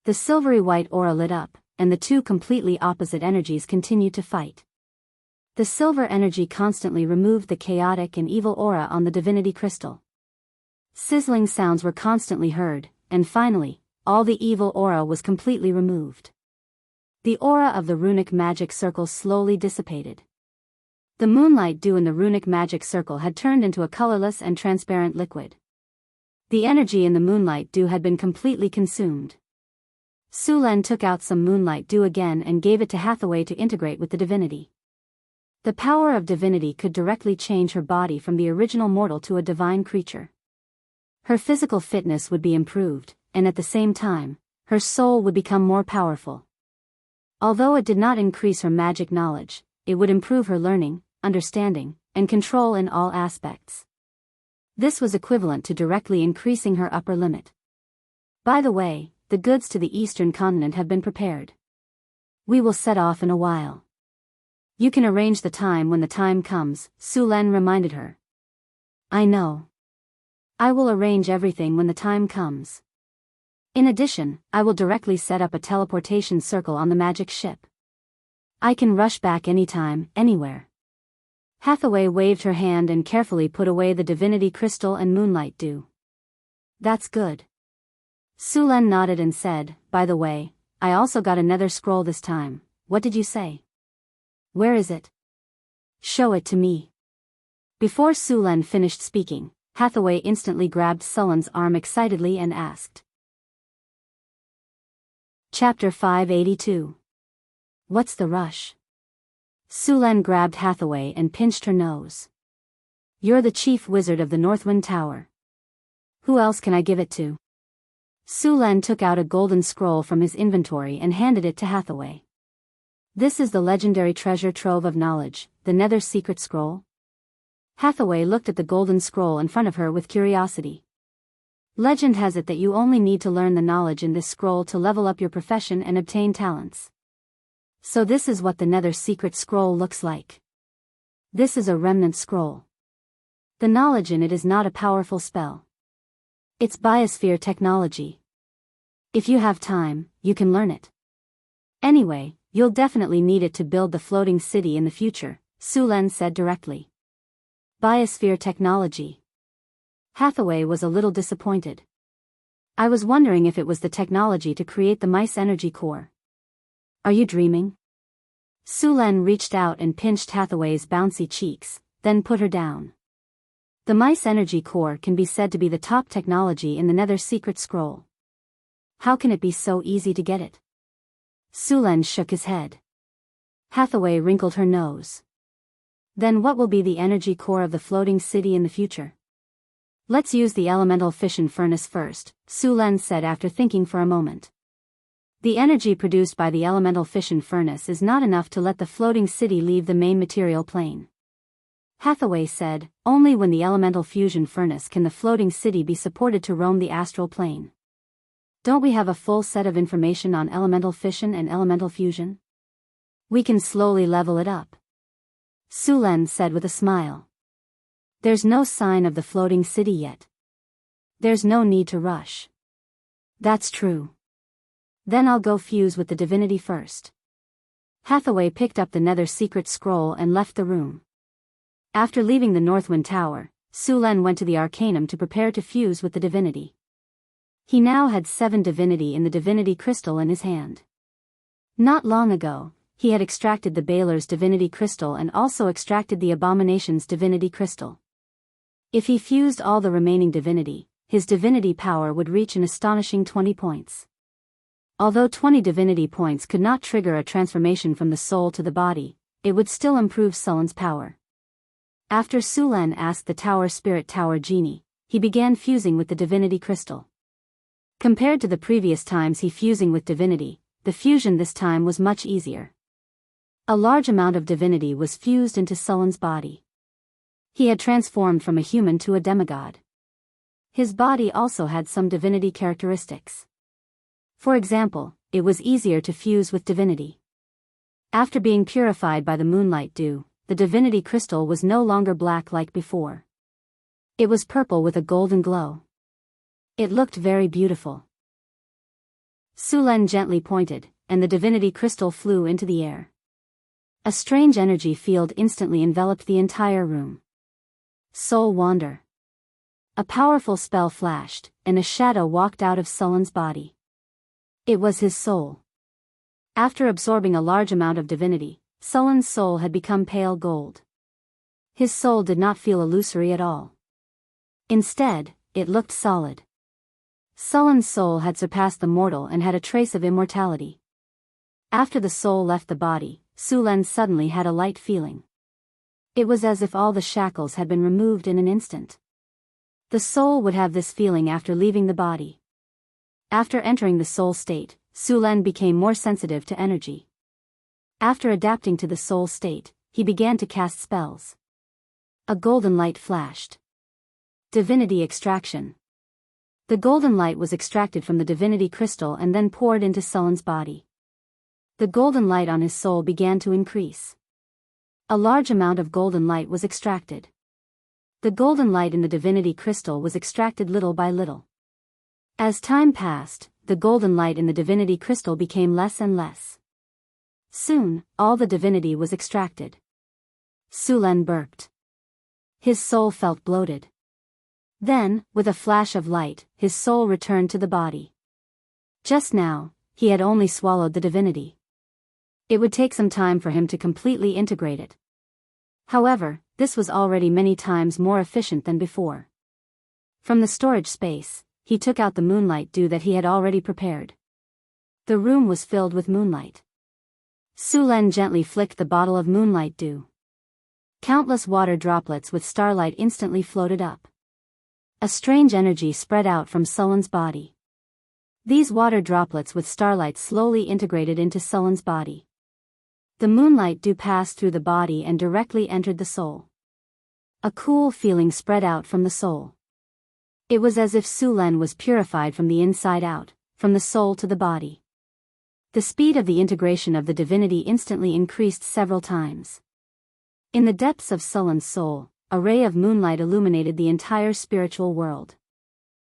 The silvery white aura lit up, and the two completely opposite energies continued to fight. The silver energy constantly removed the chaotic and evil aura on the divinity crystal. Sizzling sounds were constantly heard, and finally, all the evil aura was completely removed. The aura of the runic magic circle slowly dissipated. The moonlight dew in the runic magic circle had turned into a colorless and transparent liquid. The energy in the moonlight dew had been completely consumed. Sulen took out some moonlight dew again and gave it to Hathaway to integrate with the divinity. The power of divinity could directly change her body from the original mortal to a divine creature. Her physical fitness would be improved, and at the same time, her soul would become more powerful. Although it did not increase her magic knowledge, it would improve her learning, understanding, and control in all aspects. This was equivalent to directly increasing her upper limit. By the way, the goods to the eastern continent have been prepared. We will set off in a while. You can arrange the time when the time comes, Sulen reminded her. I know. I will arrange everything when the time comes. In addition, I will directly set up a teleportation circle on the magic ship. I can rush back anytime, anywhere. Hathaway waved her hand and carefully put away the divinity crystal and moonlight dew. That's good. Sulen nodded and said, by the way, I also got another scroll this time. What did you say? Where is it? Show it to me. Before Sulen finished speaking, Hathaway instantly grabbed Sulen's arm excitedly and asked. Chapter 582. What's the rush? Sulen grabbed Hathaway and pinched her nose. You're the chief wizard of the Northwind Tower. Who else can I give it to? Sulen took out a golden scroll from his inventory and handed it to Hathaway. This is the legendary treasure trove of knowledge, the Nether Secret Scroll. Hathaway looked at the golden scroll in front of her with curiosity. Legend has it that you only need to learn the knowledge in this scroll to level up your profession and obtain talents. So this is what the Nether Secret Scroll looks like. This is a remnant scroll. The knowledge in it is not a powerful spell. It's biosphere technology. If you have time, you can learn it. Anyway, you'll definitely need it to build the floating city in the future, Sulen said directly. Biosphere technology. Hathaway was a little disappointed. I was wondering if it was the technology to create the mice energy core. Are you dreaming? Sulen reached out and pinched Hathaway's bouncy cheeks, then put her down. The mice energy core can be said to be the top technology in the Nether Secret Scroll. How can it be so easy to get it? Sulen shook his head. Hathaway wrinkled her nose. Then what will be the energy core of the floating city in the future? Let's use the elemental fission furnace first, Sulen said after thinking for a moment. The energy produced by the elemental fission furnace is not enough to let the floating city leave the main material plane. Hathaway said, only when the elemental fusion furnace can the floating city be supported to roam the astral plane. Don't we have a full set of information on elemental fission and elemental fusion? We can slowly level it up. Sulen said with a smile. There's no sign of the floating city yet. There's no need to rush. That's true. Then I'll go fuse with the divinity first. Hathaway picked up the Nether Secret Scroll and left the room. After leaving the Northwind Tower, Sulen went to the Arcanum to prepare to fuse with the divinity. He now had 7 divinity in the divinity crystal in his hand. Not long ago, he had extracted the Baylor's divinity crystal and also extracted the Abomination's divinity crystal. If he fused all the remaining divinity, his divinity power would reach an astonishing 20 points. Although 20 divinity points could not trigger a transformation from the soul to the body, it would still improve Sulen's power. After Sulen asked the Tower Spirit Tower Genie, he began fusing with the divinity crystal. Compared to the previous times he fusing with divinity, the fusion this time was much easier. A large amount of divinity was fused into Sulen's body. He had transformed from a human to a demigod. His body also had some divinity characteristics. For example, it was easier to fuse with divinity. After being purified by the moonlight dew, the divinity crystal was no longer black like before. It was purple with a golden glow. It looked very beautiful. Su Len gently pointed, and the divinity crystal flew into the air. A strange energy field instantly enveloped the entire room. Soul Wander. A powerful spell flashed, and a shadow walked out of Sullen's body. It was his soul. After absorbing a large amount of divinity, Sullen's soul had become pale gold. His soul did not feel illusory at all. Instead, it looked solid. Sullen's soul had surpassed the mortal and had a trace of immortality. After the soul left the body, Su Len suddenly had a light feeling. It was as if all the shackles had been removed in an instant. The soul would have this feeling after leaving the body. After entering the soul state, Su Len became more sensitive to energy. After adapting to the soul state, he began to cast spells. A golden light flashed. Divinity extraction. The golden light was extracted from the divinity crystal and then poured into Sullen's body. The golden light on his soul began to increase. A large amount of golden light was extracted. The golden light in the divinity crystal was extracted little by little. As time passed, the golden light in the divinity crystal became less and less. Soon, all the divinity was extracted. Su Len burped. His soul felt bloated. Then, with a flash of light, his soul returned to the body. Just now, he had only swallowed the divinity. It would take some time for him to completely integrate it. However, this was already many times more efficient than before. From the storage space, he took out the moonlight dew that he had already prepared. The room was filled with moonlight. Su Len gently flicked the bottle of moonlight dew. Countless water droplets with starlight instantly floated up. A strange energy spread out from Sullen's body. These water droplets with starlight slowly integrated into Sullen's body. The moonlight dew passed through the body and directly entered the soul. A cool feeling spread out from the soul. It was as if Su Len was purified from the inside out, from the soul to the body. The speed of the integration of the divinity instantly increased several times. In the depths of Sullen's soul, a ray of moonlight illuminated the entire spiritual world.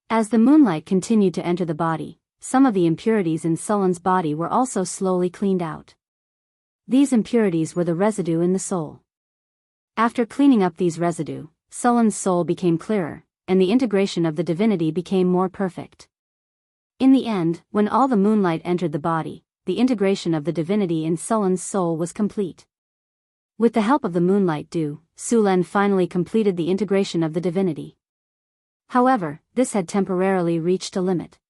As the moonlight continued to enter the body, some of the impurities in Sullen's body were also slowly cleaned out. These impurities were the residue in the soul. After cleaning up these residue, Sullen's soul became clearer, and the integration of the divinity became more perfect. In the end, when all the moonlight entered the body, the integration of the divinity in Sullen's soul was complete. With the help of the moonlight dew, Su Len finally completed the integration of the divinity. However, this had temporarily reached a limit.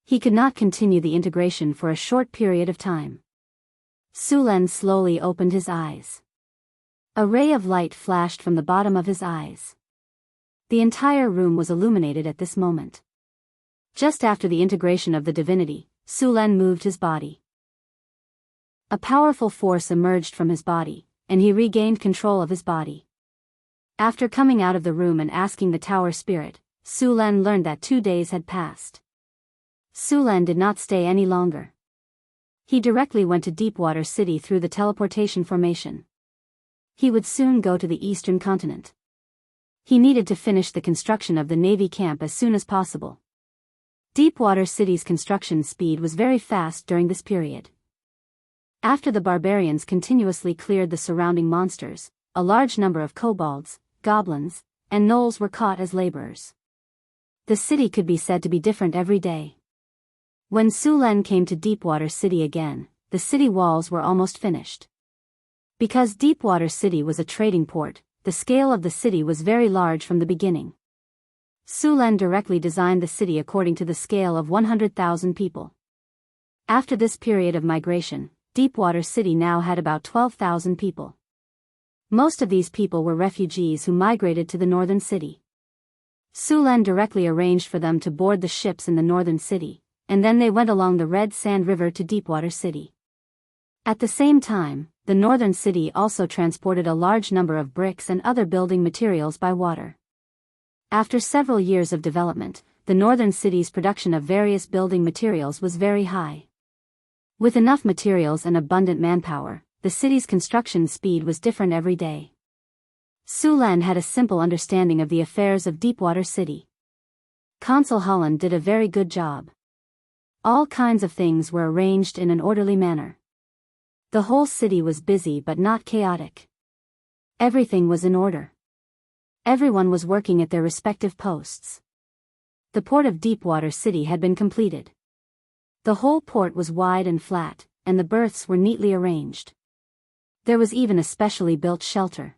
He could not continue the integration for a short period of time. Su Len slowly opened his eyes. A ray of light flashed from the bottom of his eyes. The entire room was illuminated at this moment. Just after the integration of the divinity, Su Len moved his body. A powerful force emerged from his body, and he regained control of his body. After coming out of the room and asking the tower spirit, Su Len learned that 2 days had passed. Su Len did not stay any longer. He directly went to Deepwater City through the teleportation formation. He would soon go to the eastern continent. He needed to finish the construction of the Navy camp as soon as possible. Deepwater City's construction speed was very fast during this period. After the barbarians continuously cleared the surrounding monsters, a large number of kobolds, goblins, and gnolls were caught as laborers. The city could be said to be different every day. When Su Len came to Deepwater City again, the city walls were almost finished. Because Deepwater City was a trading port, the scale of the city was very large from the beginning. Su Len directly designed the city according to the scale of 100,000 people. After this period of migration, Deepwater City now had about 12,000 people. Most of these people were refugees who migrated to the northern city. Su Len directly arranged for them to board the ships in the northern city, and then they went along the Red Sand River to Deepwater City. At the same time, the northern city also transported a large number of bricks and other building materials by water. After several years of development, the northern city's production of various building materials was very high. With enough materials and abundant manpower, the city's construction speed was different every day. Sulan had a simple understanding of the affairs of Deepwater City. Consul Holland did a very good job. All kinds of things were arranged in an orderly manner. The whole city was busy but not chaotic. Everything was in order. Everyone was working at their respective posts. The port of Deepwater City had been completed. The whole port was wide and flat, and the berths were neatly arranged. There was even a specially built shelter.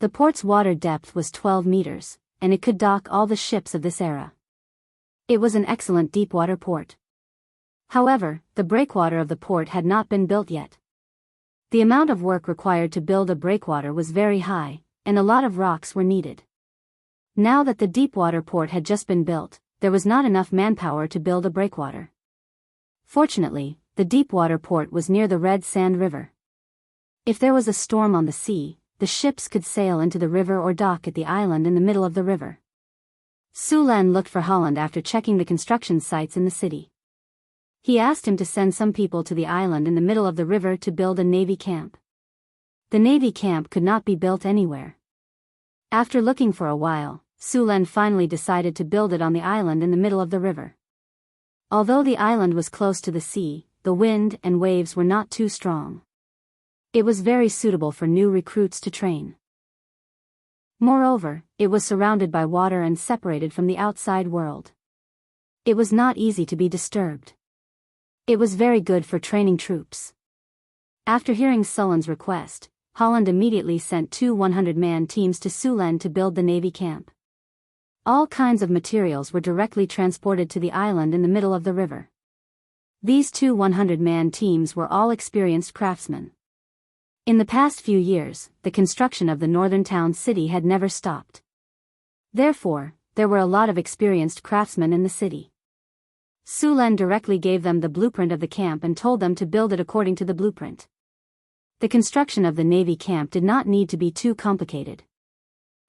The port's water depth was 12 meters, and it could dock all the ships of this era. It was an excellent deepwater port. However, the breakwater of the port had not been built yet. The amount of work required to build a breakwater was very high, and a lot of rocks were needed. Now that the deepwater port had just been built, there was not enough manpower to build a breakwater. Fortunately, the deepwater port was near the Red Sand River. If there was a storm on the sea, the ships could sail into the river or dock at the island in the middle of the river. Sulan looked for Holland after checking the construction sites in the city. He asked him to send some people to the island in the middle of the river to build a navy camp. The navy camp could not be built anywhere. After looking for a while, Sulan finally decided to build it on the island in the middle of the river. Although the island was close to the sea, the wind and waves were not too strong. It was very suitable for new recruits to train. Moreover, it was surrounded by water and separated from the outside world. It was not easy to be disturbed. It was very good for training troops. After hearing Sulan's request, Holland immediately sent two 100-man teams to Sulan to build the navy camp. All kinds of materials were directly transported to the island in the middle of the river. These two 100-man teams were all experienced craftsmen. In the past few years, the construction of the northern town city had never stopped. Therefore, there were a lot of experienced craftsmen in the city. Sulan directly gave them the blueprint of the camp and told them to build it according to the blueprint. The construction of the navy camp did not need to be too complicated.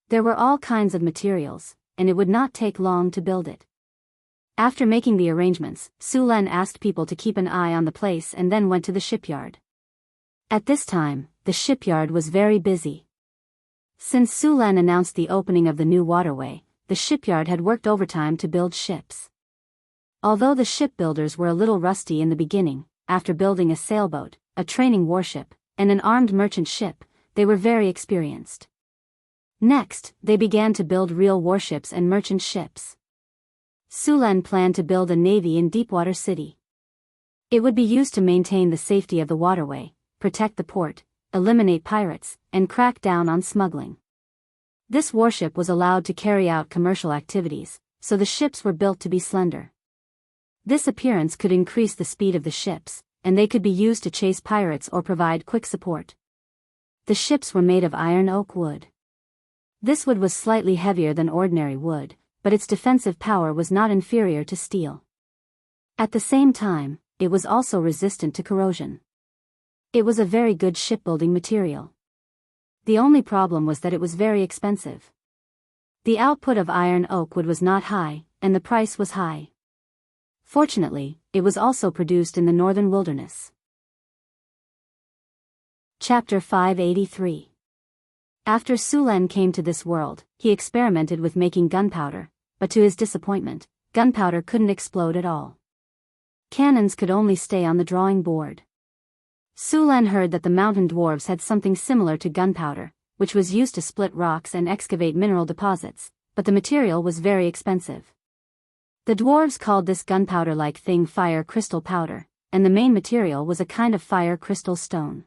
There were all kinds of materials, and it would not take long to build it. After making the arrangements, Sulan asked people to keep an eye on the place and then went to the shipyard. At this time, the shipyard was very busy. Since Sulan announced the opening of the new waterway, the shipyard had worked overtime to build ships. Although the shipbuilders were a little rusty in the beginning, after building a sailboat, a training warship, and an armed merchant ship, they were very experienced. Next, they began to build real warships and merchant ships. Sulan planned to build a navy in Deepwater City. It would be used to maintain the safety of the waterway, protect the port, eliminate pirates, and crack down on smuggling. This warship was allowed to carry out commercial activities, so the ships were built to be slender. This appearance could increase the speed of the ships, and they could be used to chase pirates or provide quick support. The ships were made of iron oak wood. This wood was slightly heavier than ordinary wood, but its defensive power was not inferior to steel. At the same time, it was also resistant to corrosion. It was a very good shipbuilding material. The only problem was that it was very expensive. The output of iron oak wood was not high, and the price was high. Fortunately, it was also produced in the northern wilderness. Chapter 583. After Sulan came to this world, he experimented with making gunpowder, but to his disappointment, gunpowder couldn't explode at all. Cannons could only stay on the drawing board. Sulan heard that the mountain dwarves had something similar to gunpowder, which was used to split rocks and excavate mineral deposits, but the material was very expensive. The dwarves called this gunpowder-like thing fire crystal powder, and the main material was a kind of fire crystal stone.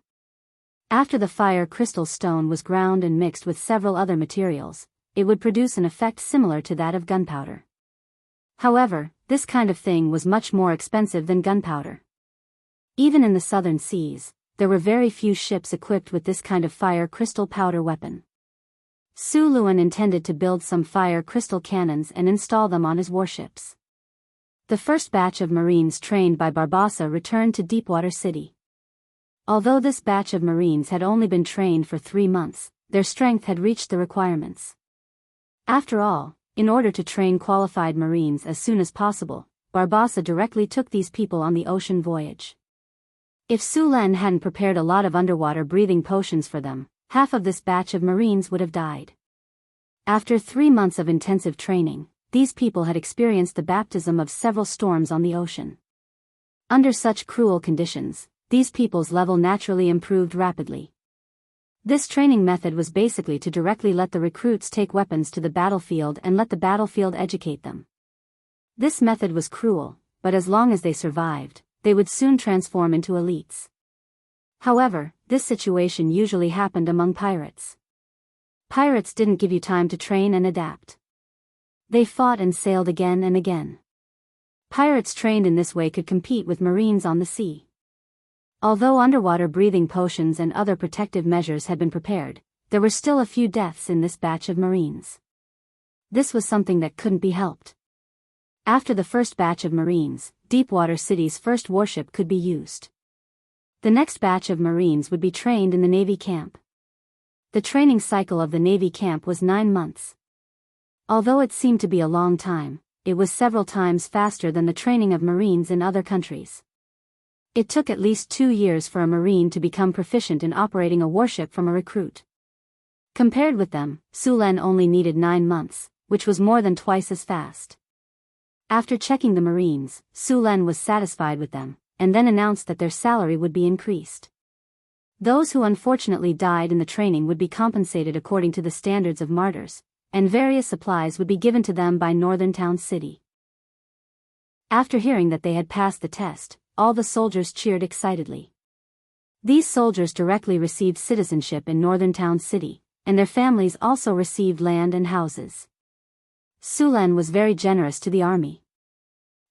After the fire crystal stone was ground and mixed with several other materials, it would produce an effect similar to that of gunpowder. However, this kind of thing was much more expensive than gunpowder. Even in the southern seas, there were very few ships equipped with this kind of fire crystal powder weapon. Su Luan intended to build some fire crystal cannons and install them on his warships. The first batch of Marines trained by Barbossa returned to Deepwater City. Although this batch of Marines had only been trained for 3 months, their strength had reached the requirements. After all, in order to train qualified Marines as soon as possible, Barbossa directly took these people on the ocean voyage. If Su Len hadn't prepared a lot of underwater breathing potions for them, half of this batch of Marines would have died. After 3 months of intensive training, these people had experienced the baptism of several storms on the ocean. Under such cruel conditions, these people's level naturally improved rapidly. This training method was basically to directly let the recruits take weapons to the battlefield and let the battlefield educate them. This method was cruel, but as long as they survived, they would soon transform into elites. However, this situation usually happened among pirates. Pirates didn't give you time to train and adapt. They fought and sailed again and again. Pirates trained in this way could compete with Marines on the sea. Although underwater breathing potions and other protective measures had been prepared, there were still a few deaths in this batch of Marines. This was something that couldn't be helped. After the first batch of Marines, Deepwater City's first warship could be used. The next batch of Marines would be trained in the Navy camp. The training cycle of the Navy camp was 9 months. Although it seemed to be a long time, it was several times faster than the training of Marines in other countries. It took at least 2 years for a Marine to become proficient in operating a warship from a recruit. Compared with them, Su Len only needed 9 months, which was more than twice as fast. After checking the Marines, Su Len was satisfied with them, and then announced that their salary would be increased. Those who unfortunately died in the training would be compensated according to the standards of martyrs, and various supplies would be given to them by Northern Town City. After hearing that they had passed the test, all the soldiers cheered excitedly. These soldiers directly received citizenship in Northern Town City, and their families also received land and houses. Su Len was very generous to the army.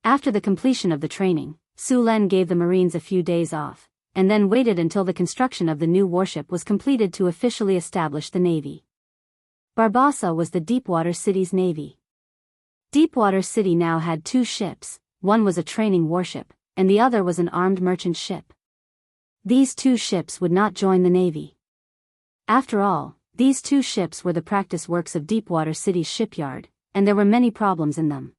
After the completion of the training, Su Len gave the Marines a few days off, and then waited until the construction of the new warship was completed to officially establish the Navy. Barbossa was the Deepwater City's Navy. Deepwater City now had 2 ships, one was a training warship, and the other was an armed merchant ship. These 2 ships would not join the Navy. After all, these 2 ships were the practice works of Deepwater City's shipyard, and there were many problems in them.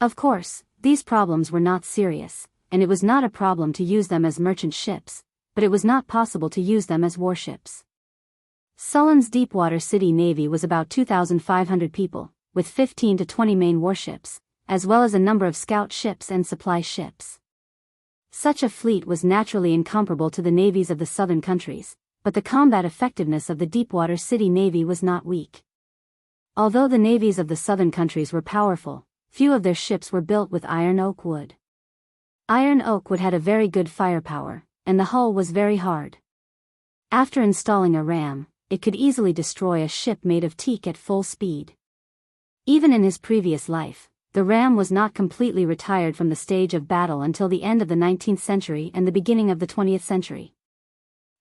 Of course, these problems were not serious, and it was not a problem to use them as merchant ships, but it was not possible to use them as warships. Sullen's Deepwater City Navy was about 2,500 people, with 15 to 20 main warships, as well as a number of scout ships and supply ships. Such a fleet was naturally incomparable to the navies of the southern countries, but the combat effectiveness of the Deepwater City Navy was not weak. Although the navies of the southern countries were powerful, few of their ships were built with iron oak wood. Iron oak wood had a very good firepower, and the hull was very hard. After installing a ram, it could easily destroy a ship made of teak at full speed. Even in his previous life, the ram was not completely retired from the stage of battle until the end of the 19th century and the beginning of the 20th century.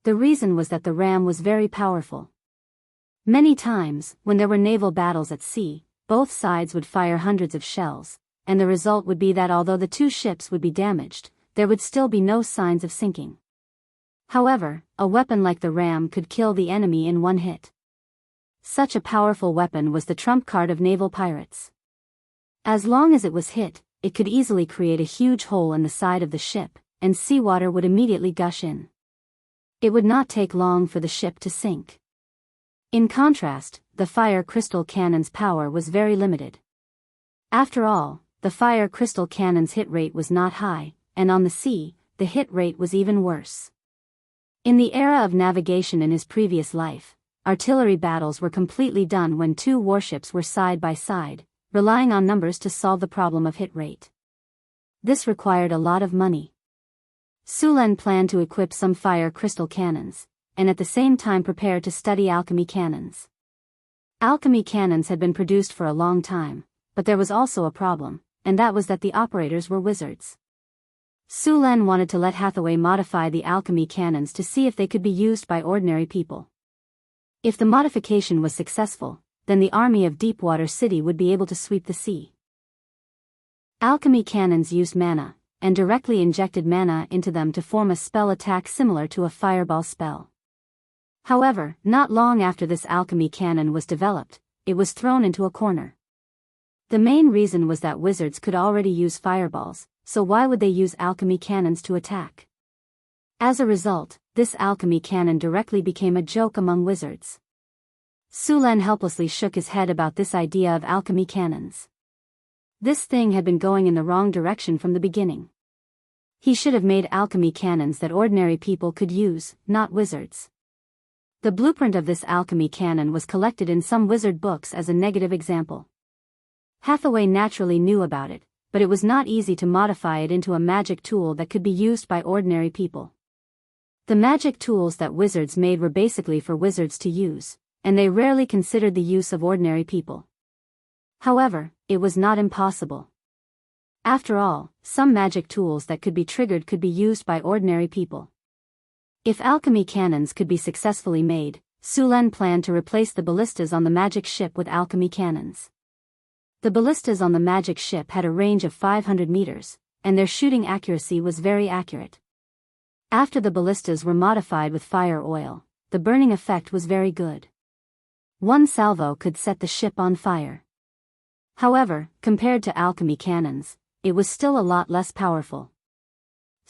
The reason was that the ram was very powerful. Many times, when there were naval battles at sea, both sides would fire hundreds of shells, and the result would be that although the 2 ships would be damaged, there would still be no signs of sinking. However, a weapon like the ram could kill the enemy in 1 hit. Such a powerful weapon was the trump card of naval pirates. As long as it was hit, it could easily create a huge hole in the side of the ship, and seawater would immediately gush in. It would not take long for the ship to sink. In contrast, the fire crystal cannon's power was very limited. After all, the fire crystal cannon's hit rate was not high, and on the sea, the hit rate was even worse. In the era of navigation in his previous life, artillery battles were completely done when 2 warships were side by side, relying on numbers to solve the problem of hit rate. This required a lot of money. Su Len planned to equip some fire crystal cannons, and at the same time prepare to study alchemy cannons. Alchemy cannons had been produced for a long time, but there was also a problem, and that was that the operators were wizards. Su Len wanted to let Hathaway modify the alchemy cannons to see if they could be used by ordinary people. If the modification was successful, then the army of Deepwater City would be able to sweep the sea. Alchemy cannons used mana, and directly injected mana into them to form a spell attack similar to a fireball spell. However, not long after this alchemy cannon was developed, it was thrown into a corner. The main reason was that wizards could already use fireballs, so why would they use alchemy cannons to attack? As a result, this alchemy cannon directly became a joke among wizards. Su Len helplessly shook his head about this idea of alchemy cannons. This thing had been going in the wrong direction from the beginning. He should have made alchemy cannons that ordinary people could use, not wizards. The blueprint of this alchemy cannon was collected in some wizard books as a negative example. Hathaway naturally knew about it, but it was not easy to modify it into a magic tool that could be used by ordinary people. The magic tools that wizards made were basically for wizards to use, and they rarely considered the use of ordinary people. However, it was not impossible. After all, some magic tools that could be triggered could be used by ordinary people. If alchemy cannons could be successfully made, Su Len planned to replace the ballistas on the magic ship with alchemy cannons. The ballistas on the magic ship had a range of 500 meters, and their shooting accuracy was very accurate. After the ballistas were modified with fire oil, the burning effect was very good. One salvo could set the ship on fire. However, compared to alchemy cannons, it was still a lot less powerful.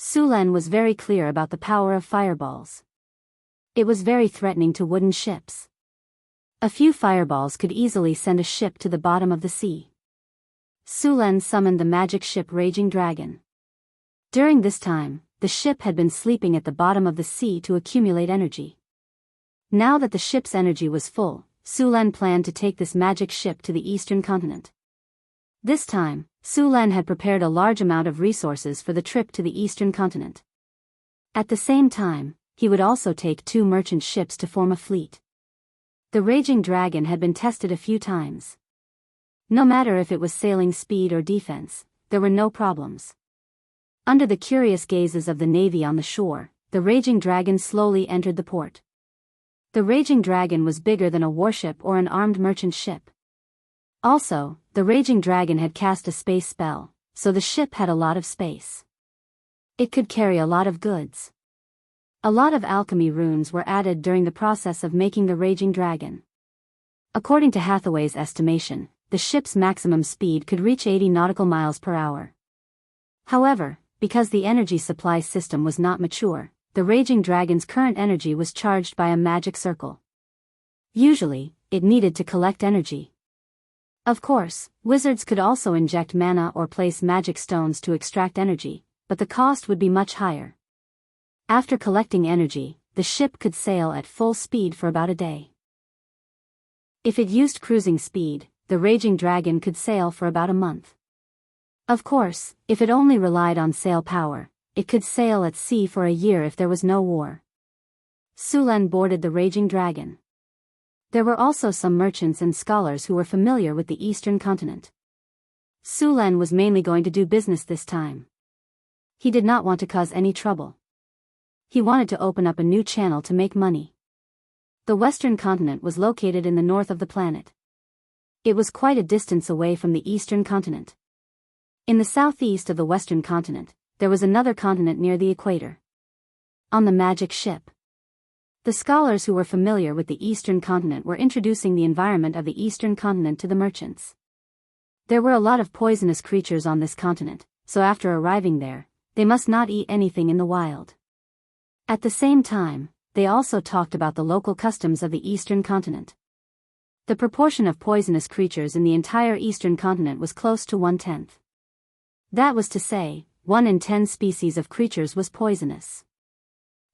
Su Len was very clear about the power of fireballs. It was very threatening to wooden ships. A few fireballs could easily send a ship to the bottom of the sea. Su Len summoned the magic ship Raging Dragon. During this time, the ship had been sleeping at the bottom of the sea to accumulate energy. Now that the ship's energy was full, Su Len planned to take this magic ship to the eastern continent. This time, Su Len had prepared a large amount of resources for the trip to the eastern continent. At the same time, he would also take 2 merchant ships to form a fleet. The Raging Dragon had been tested a few times. No matter if it was sailing speed or defense, there were no problems. Under the curious gazes of the navy on the shore, the Raging Dragon slowly entered the port. The Raging Dragon was bigger than a warship or an armed merchant ship. Also, the Raging Dragon had cast a space spell, so the ship had a lot of space. It could carry a lot of goods. A lot of alchemy runes were added during the process of making the Raging Dragon. According to Hathaway's estimation, the ship's maximum speed could reach 80 nautical miles per hour. However, because the energy supply system was not mature, the Raging Dragon's current energy was charged by a magic circle. Usually, it needed to collect energy. Of course, wizards could also inject mana or place magic stones to extract energy, but the cost would be much higher. After collecting energy, the ship could sail at full speed for about a day. If it used cruising speed, the Raging Dragon could sail for about a month. Of course, if it only relied on sail power, it could sail at sea for a year if there was no war. Su Len boarded the Raging Dragon. There were also some merchants and scholars who were familiar with the eastern continent. Su Len was mainly going to do business this time. He did not want to cause any trouble. He wanted to open up a new channel to make money. The western continent was located in the north of the planet. It was quite a distance away from the eastern continent. In the southeast of the western continent, there was another continent near the equator. On the magic ship, the scholars who were familiar with the eastern continent were introducing the environment of the eastern continent to the merchants. There were a lot of poisonous creatures on this continent, so after arriving there, they must not eat anything in the wild. At the same time, they also talked about the local customs of the eastern continent. The proportion of poisonous creatures in the entire eastern continent was close to 1/10. That was to say, 1 in 10 species of creatures was poisonous.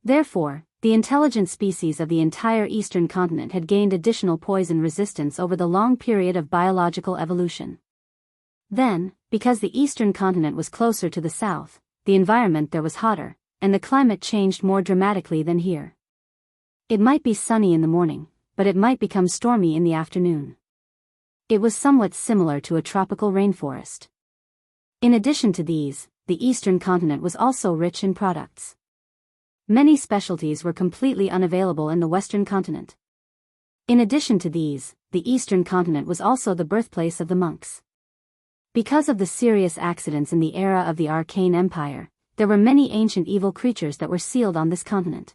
Therefore, the intelligent species of the entire eastern continent had gained additional poison resistance over the long period of biological evolution. Then, because the eastern continent was closer to the south, the environment there was hotter, and the climate changed more dramatically than here. It might be sunny in the morning, but it might become stormy in the afternoon. It was somewhat similar to a tropical rainforest. In addition to these, the eastern continent was also rich in products. Many specialties were completely unavailable in the western continent. In addition to these, the eastern continent was also the birthplace of the monks. Because of the serious accidents in the era of the Arcane Empire, there were many ancient evil creatures that were sealed on this continent.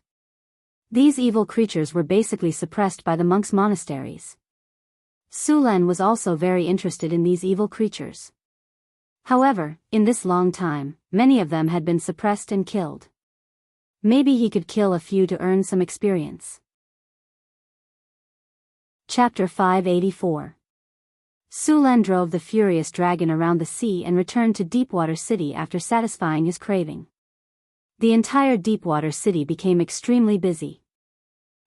These evil creatures were basically suppressed by the monks' monasteries. Su Len was also very interested in these evil creatures. However, in this long time, many of them had been suppressed and killed. Maybe he could kill a few to earn some experience. Chapter 584. Su Len drove the furious dragon around the sea and returned to Deepwater City after satisfying his craving. The entire Deepwater City became extremely busy.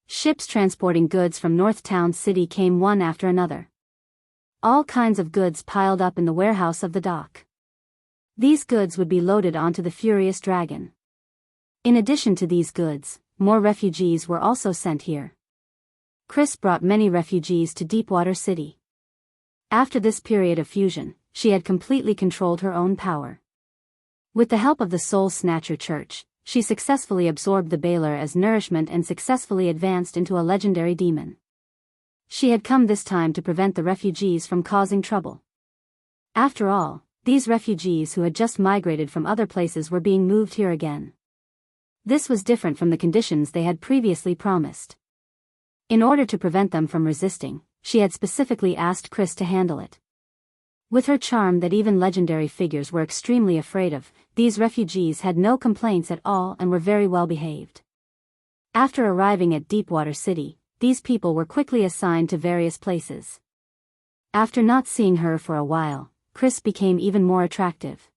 Ships transporting goods from North Town City came one after another. All kinds of goods piled up in the warehouse of the dock. These goods would be loaded onto the furious dragon. In addition to these goods, more refugees were also sent here. Chris brought many refugees to Deepwater City. After this period of fusion, she had completely controlled her own power. With the help of the Soul Snatcher Church, she successfully absorbed the Baler as nourishment and successfully advanced into a legendary demon. She had come this time to prevent the refugees from causing trouble. After all, these refugees who had just migrated from other places were being moved here again. This was different from the conditions they had previously promised. In order to prevent them from resisting, she had specifically asked Chris to handle it. With her charm that even legendary figures were extremely afraid of, these refugees had no complaints at all and were very well behaved. After arriving at Deepwater City, these people were quickly assigned to various places. After not seeing her for a while, Chris became even more attractive.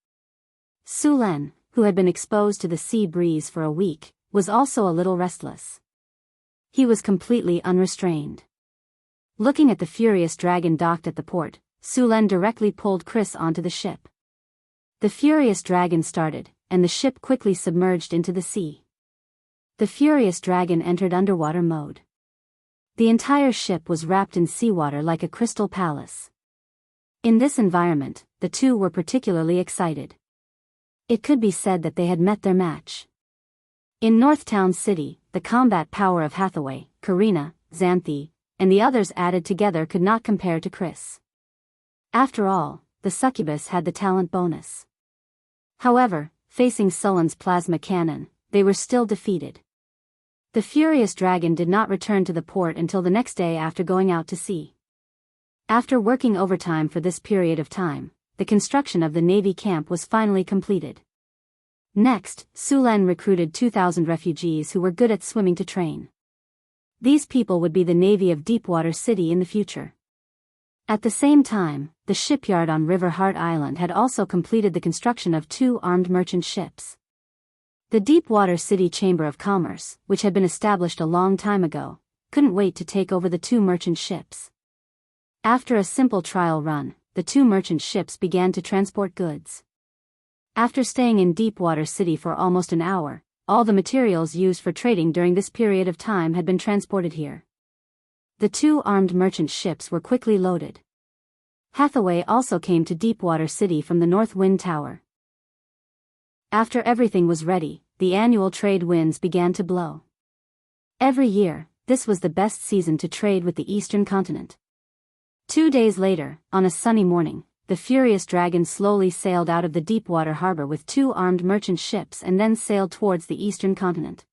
Su Len, who had been exposed to the sea breeze for a week, was also a little restless. He was completely unrestrained. Looking at the furious dragon docked at the port, Su Len directly pulled Chris onto the ship. The furious dragon started, and the ship quickly submerged into the sea. The furious dragon entered underwater mode. The entire ship was wrapped in seawater like a crystal palace. In this environment, the two were particularly excited. It could be said that they had met their match. In Northtown City, the combat power of Hathaway, Karina, Xanthi, and the others added together could not compare to Chris. After all, the succubus had the talent bonus. However, facing Sullen's plasma cannon, they were still defeated. The furious dragon did not return to the port until the next day after going out to sea. After working overtime for this period of time, the construction of the Navy camp was finally completed. Next, Su Len recruited 2,000 refugees who were good at swimming to train. These people would be the Navy of Deepwater City in the future. At the same time, the shipyard on River Heart Island had also completed the construction of 2 armed merchant ships. The Deepwater City Chamber of Commerce, which had been established a long time ago, couldn't wait to take over the 2 merchant ships. After a simple trial run, the 2 merchant ships began to transport goods. After staying in Deepwater City for almost an hour, all the materials used for trading during this period of time had been transported here. The 2 armed merchant ships were quickly loaded. Hathaway also came to Deepwater City from the North Wind Tower. After everything was ready, the annual trade winds began to blow. Every year, this was the best season to trade with the Eastern continent. 2 days later, on a sunny morning, the furious dragon slowly sailed out of the Deepwater harbor with 2 armed merchant ships and then sailed towards the Eastern continent.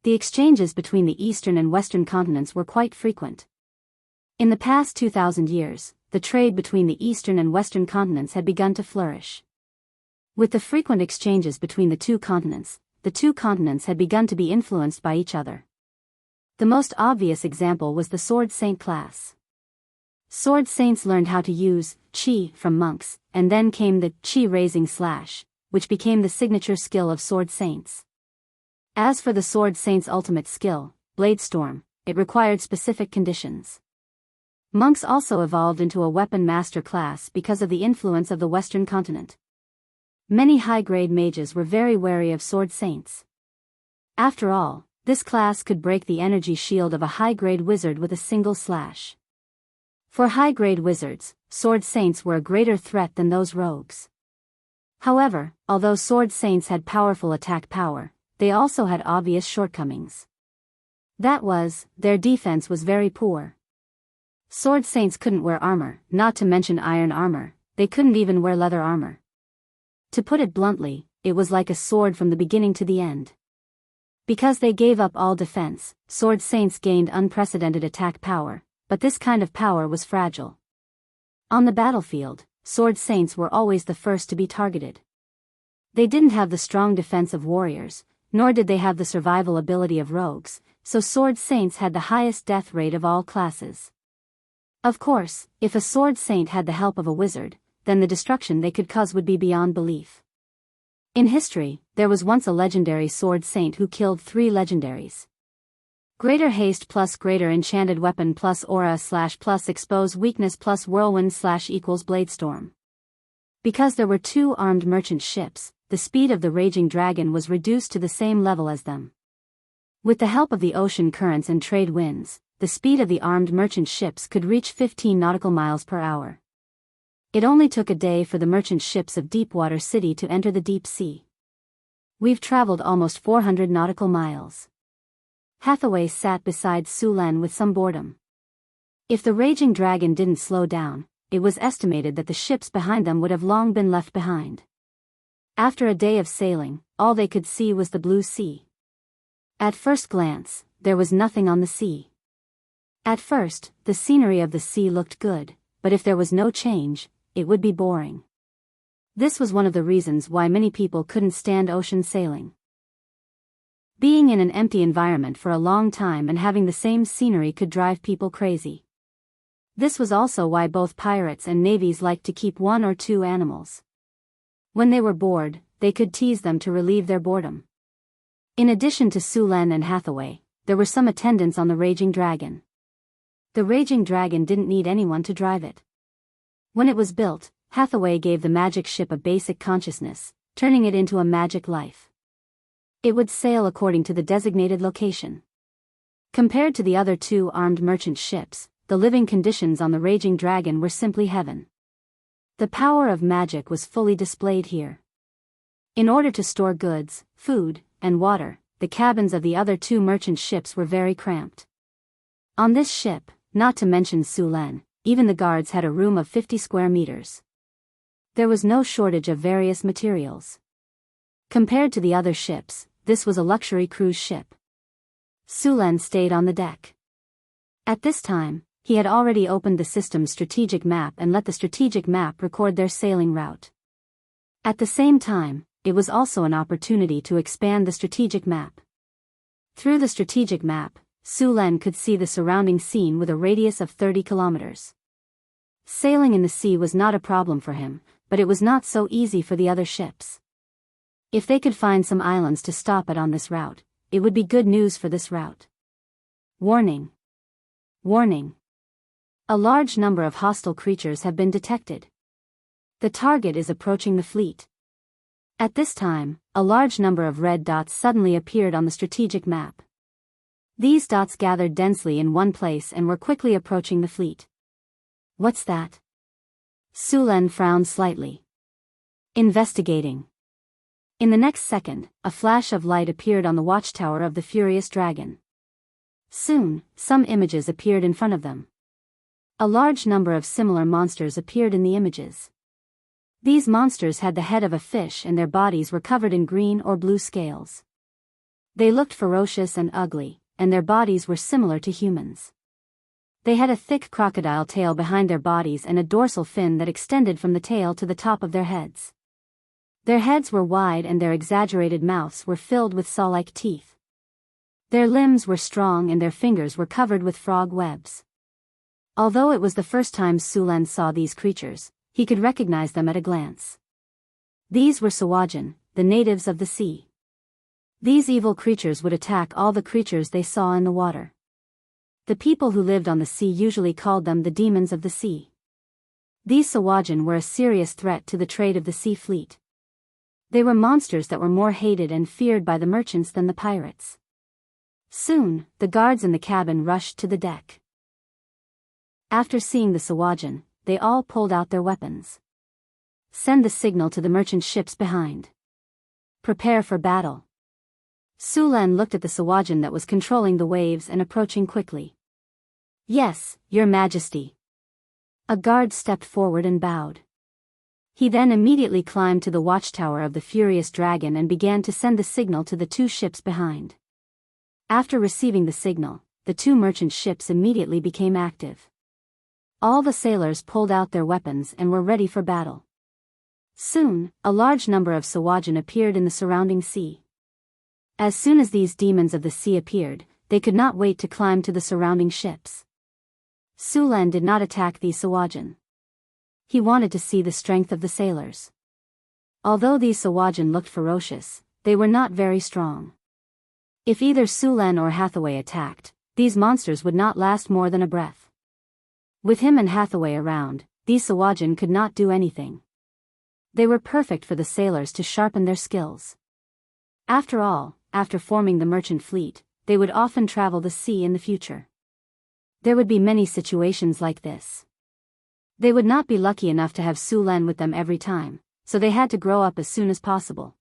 The exchanges between the Eastern and Western continents were quite frequent. In the past 2,000 years, the trade between the Eastern and Western continents had begun to flourish. With the frequent exchanges between the 2 continents had begun to be influenced by each other. The most obvious example was the Sword Saint class. Sword Saints learned how to use Qi from monks, and then came the Qi raising slash, which became the signature skill of Sword Saints. As for the Sword Saint's ultimate skill, Blade Storm, it required specific conditions. Monks also evolved into a weapon master class because of the influence of the Western continent. Many high-grade mages were very wary of Sword Saints. After all, this class could break the energy shield of a high-grade wizard with a single slash. For high-grade wizards, Sword Saints were a greater threat than those rogues. However, although Sword Saints had powerful attack power, they also had obvious shortcomings. That was, their defense was very poor. Sword Saints couldn't wear armor, not to mention iron armor, they couldn't even wear leather armor. To put it bluntly, it was like a sword from the beginning to the end. Because they gave up all defense, Sword Saints gained unprecedented attack power, but this kind of power was fragile. On the battlefield, sword saints were always the first to be targeted. They didn't have the strong defense of warriors, nor did they have the survival ability of rogues, so sword saints had the highest death rate of all classes. Of course, if a sword saint had the help of a wizard, then the destruction they could cause would be beyond belief. In history, there was once a legendary sword saint who killed 3 legendaries. Greater haste plus greater enchanted weapon plus aura / plus expose weakness plus whirlwind / equals bladestorm. Because there were 2 armed merchant ships, the speed of the raging dragon was reduced to the same level as them. With the help of the ocean currents and trade winds, the speed of the armed merchant ships could reach 15 nautical miles per hour. It only took a day for the merchant ships of Deepwater City to enter the deep sea. We've traveled almost 400 nautical miles. Hathaway sat beside Su Len with some boredom. If the raging dragon didn't slow down, it was estimated that the ships behind them would have long been left behind. After a day of sailing, all they could see was the blue sea. At first glance, there was nothing on the sea. At first, the scenery of the sea looked good, but if there was no change, it would be boring. This was one of the reasons why many people couldn't stand ocean sailing. Being in an empty environment for a long time and having the same scenery could drive people crazy. This was also why both pirates and navies liked to keep 1 or 2 animals. When they were bored, they could tease them to relieve their boredom. In addition to Su Len and Hathaway, there were some attendants on the raging dragon. The raging dragon didn't need anyone to drive it. When it was built, Hathaway gave the magic ship a basic consciousness, turning it into a magic life. It would sail according to the designated location. Compared to the other 2 armed merchant ships, the living conditions on the raging dragon were simply heaven. The power of magic was fully displayed here. In order to store goods, food, and water, the cabins of the other 2 merchant ships were very cramped. On this ship, not to mention Su Len, even the guards had a room of 50 square meters. There was no shortage of various materials. Compared to the other ships, this was a luxury cruise ship. Su Len stayed on the deck. At this time, he had already opened the system's strategic map and let the strategic map record their sailing route. At the same time, it was also an opportunity to expand the strategic map. Through the strategic map, Su Len could see the surrounding scene with a radius of 30 kilometers. Sailing in the sea was not a problem for him, but it was not so easy for the other ships. If they could find some islands to stop at on this route, it would be good news for this route. Warning. Warning. A large number of hostile creatures have been detected. The target is approaching the fleet. At this time, a large number of red dots suddenly appeared on the strategic map. These dots gathered densely in one place and were quickly approaching the fleet. What's that? Su Len frowned slightly. Investigating. In the next second, a flash of light appeared on the watchtower of the furious dragon. Soon, some images appeared in front of them. A large number of similar monsters appeared in the images. These monsters had the head of a fish and their bodies were covered in green or blue scales. They looked ferocious and ugly, and their bodies were similar to humans. They had a thick crocodile tail behind their bodies and a dorsal fin that extended from the tail to the top of their heads. Their heads were wide and their exaggerated mouths were filled with saw-like teeth. Their limbs were strong and their fingers were covered with frog webs. Although it was the first time Su Len saw these creatures, he could recognize them at a glance. These were Sawajin, the natives of the sea. These evil creatures would attack all the creatures they saw in the water. The people who lived on the sea usually called them the demons of the sea. These Sawajin were a serious threat to the trade of the sea fleet. They were monsters that were more hated and feared by the merchants than the pirates. Soon, the guards in the cabin rushed to the deck. After seeing the Sawajin, they all pulled out their weapons. Send the signal to the merchant ships behind. Prepare for battle. Su Len looked at the Sawajin that was controlling the waves and approaching quickly. Yes, Your Majesty. A guard stepped forward and bowed. He then immediately climbed to the watchtower of the furious dragon and began to send the signal to the 2 ships behind. After receiving the signal, the two merchant ships immediately became active. All the sailors pulled out their weapons and were ready for battle. Soon, a large number of sawajin appeared in the surrounding sea. As soon as these demons of the sea appeared, they could not wait to climb to the surrounding ships. Sulan did not attack these sawajin. He wanted to see the strength of the sailors. Although these sawajin looked ferocious, they were not very strong. If either Sulan or Hathaway attacked, these monsters would not last more than a breath. With him and Hathaway around, these sawajin could not do anything. They were perfect for the sailors to sharpen their skills. After all, after forming the merchant fleet, they would often travel the sea in the future. There would be many situations like this. They would not be lucky enough to have Sulan with them every time, so they had to grow up as soon as possible.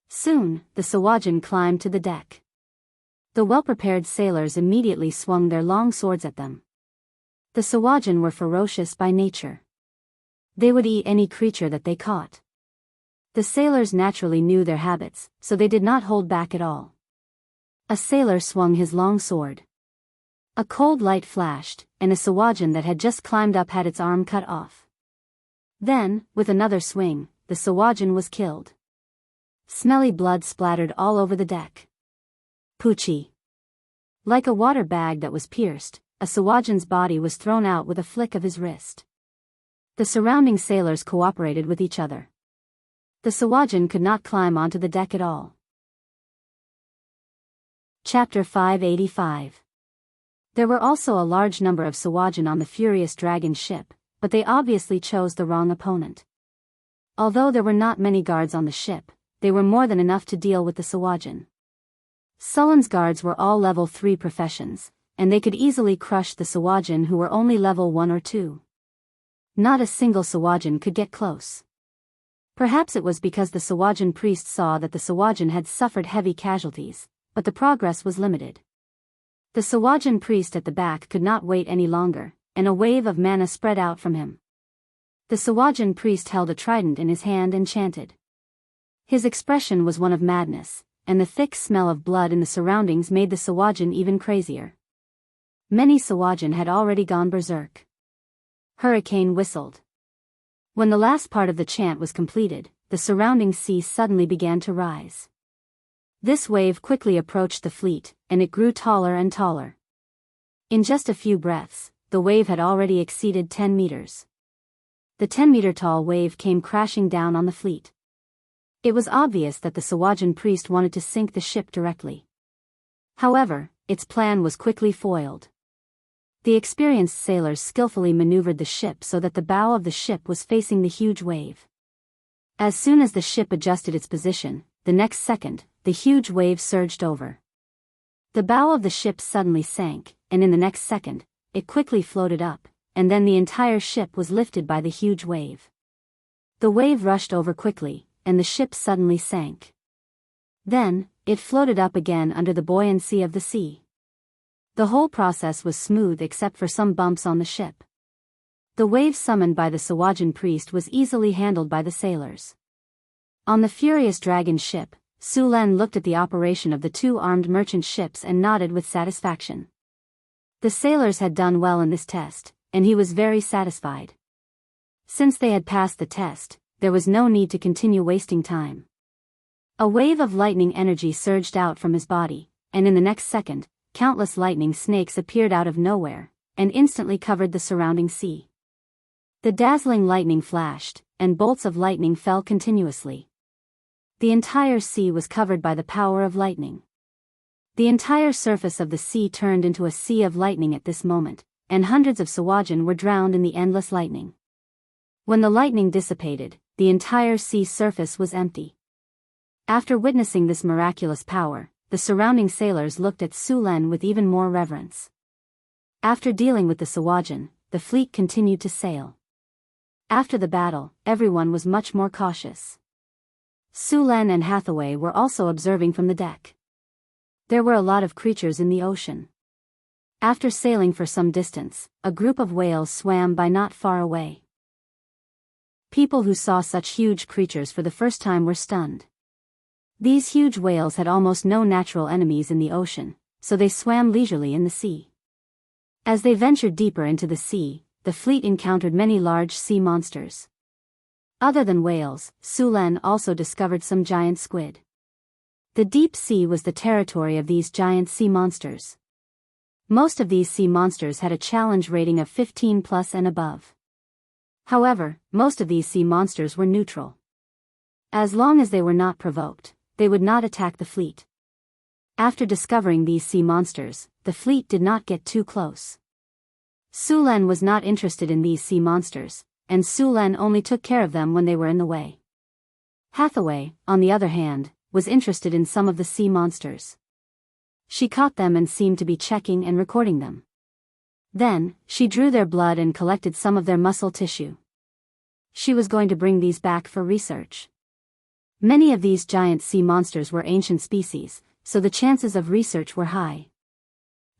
Soon, the sawajin climbed to the deck. The well-prepared sailors immediately swung their long swords at them. The sawajin were ferocious by nature. They would eat any creature that they caught. The sailors naturally knew their habits, so they did not hold back at all. A sailor swung his long sword. A cold light flashed, and a sawajin that had just climbed up had its arm cut off. Then, with another swing, the sawajin was killed. Smelly blood splattered all over the deck. Poochie. Like a water bag that was pierced, a sawajin's body was thrown out with a flick of his wrist. The surrounding sailors cooperated with each other. The sawajin could not climb onto the deck at all. Chapter 585. There were also a large number of sawajin on the furious dragon ship, but they obviously chose the wrong opponent. Although there were not many guards on the ship, they were more than enough to deal with the sawajin. Sullen's guards were all level 3 professions, and they could easily crush the sawajin who were only level 1 or 2. Not a single sawajin could get close. Perhaps it was because the sawajin priest saw that the sawajin had suffered heavy casualties, but the progress was limited. The sawajin priest at the back could not wait any longer, and a wave of mana spread out from him. The sawajin priest held a trident in his hand and chanted. His expression was one of madness, and the thick smell of blood in the surroundings made the sawajin even crazier. Many sawajin had already gone berserk. Hurricane whistled. When the last part of the chant was completed, the surrounding sea suddenly began to rise. This wave quickly approached the fleet, and it grew taller and taller. In just a few breaths, the wave had already exceeded 10 meters. The 10-meter-tall wave came crashing down on the fleet. It was obvious that the sawajin priest wanted to sink the ship directly. However, its plan was quickly foiled. The experienced sailors skillfully maneuvered the ship so that the bow of the ship was facing the huge wave. As soon as the ship adjusted its position, the next second, the huge wave surged over. The bow of the ship suddenly sank, and in the next second, it quickly floated up, and then the entire ship was lifted by the huge wave. The wave rushed over quickly, and the ship suddenly sank. Then, it floated up again under the buoyancy of the sea. The whole process was smooth except for some bumps on the ship. The wave summoned by the sawajin priest was easily handled by the sailors. On the furious dragon ship, Sulan looked at the operation of the two armed merchant ships and nodded with satisfaction. The sailors had done well in this test, and he was very satisfied. Since they had passed the test, there was no need to continue wasting time. A wave of lightning energy surged out from his body, and in the next second, countless lightning snakes appeared out of nowhere, and instantly covered the surrounding sea. The dazzling lightning flashed, and bolts of lightning fell continuously. The entire sea was covered by the power of lightning. The entire surface of the sea turned into a sea of lightning at this moment, and hundreds of sawajin were drowned in the endless lightning. When the lightning dissipated, the entire sea surface was empty. After witnessing this miraculous power, the surrounding sailors looked at Sulan with even more reverence. After dealing with the sawajin, the fleet continued to sail. After the battle, everyone was much more cautious. Sulan and Hathaway were also observing from the deck. There were a lot of creatures in the ocean. After sailing for some distance, a group of whales swam by not far away. People who saw such huge creatures for the first time were stunned. These huge whales had almost no natural enemies in the ocean, so they swam leisurely in the sea. As they ventured deeper into the sea, the fleet encountered many large sea monsters. Other than whales, Sulen also discovered some giant squid. The deep sea was the territory of these giant sea monsters. Most of these sea monsters had a challenge rating of 15 plus and above. However, most of these sea monsters were neutral. As long as they were not provoked, they would not attack the fleet. After discovering these sea monsters, the fleet did not get too close. Sulen was not interested in these sea monsters, and Sulen only took care of them when they were in the way. Hathaway, on the other hand, was interested in some of the sea monsters. She caught them and seemed to be checking and recording them. Then, she drew their blood and collected some of their muscle tissue. She was going to bring these back for research. Many of these giant sea monsters were ancient species, so the chances of research were high.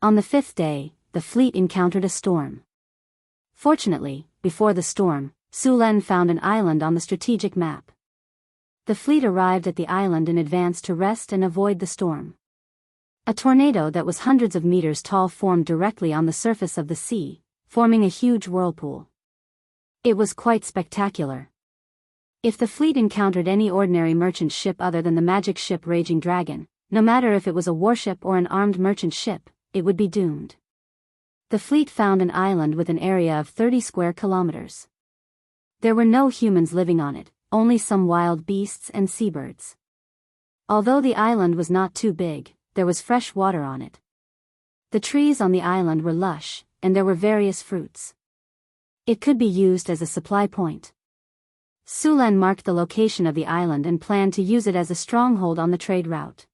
On the 5th day, the fleet encountered a storm. Fortunately, before the storm, Sulen found an island on the strategic map. The fleet arrived at the island in advance to rest and avoid the storm. A tornado that was hundreds of meters tall formed directly on the surface of the sea, forming a huge whirlpool. It was quite spectacular. If the fleet encountered any ordinary merchant ship other than the magic ship Raging Dragon, no matter if it was a warship or an armed merchant ship, it would be doomed. The fleet found an island with an area of 30 square kilometers. There were no humans living on it, only some wild beasts and seabirds. Although the island was not too big, there was fresh water on it. The trees on the island were lush, and there were various fruits. It could be used as a supply point. Sulen marked the location of the island and planned to use it as a stronghold on the trade route.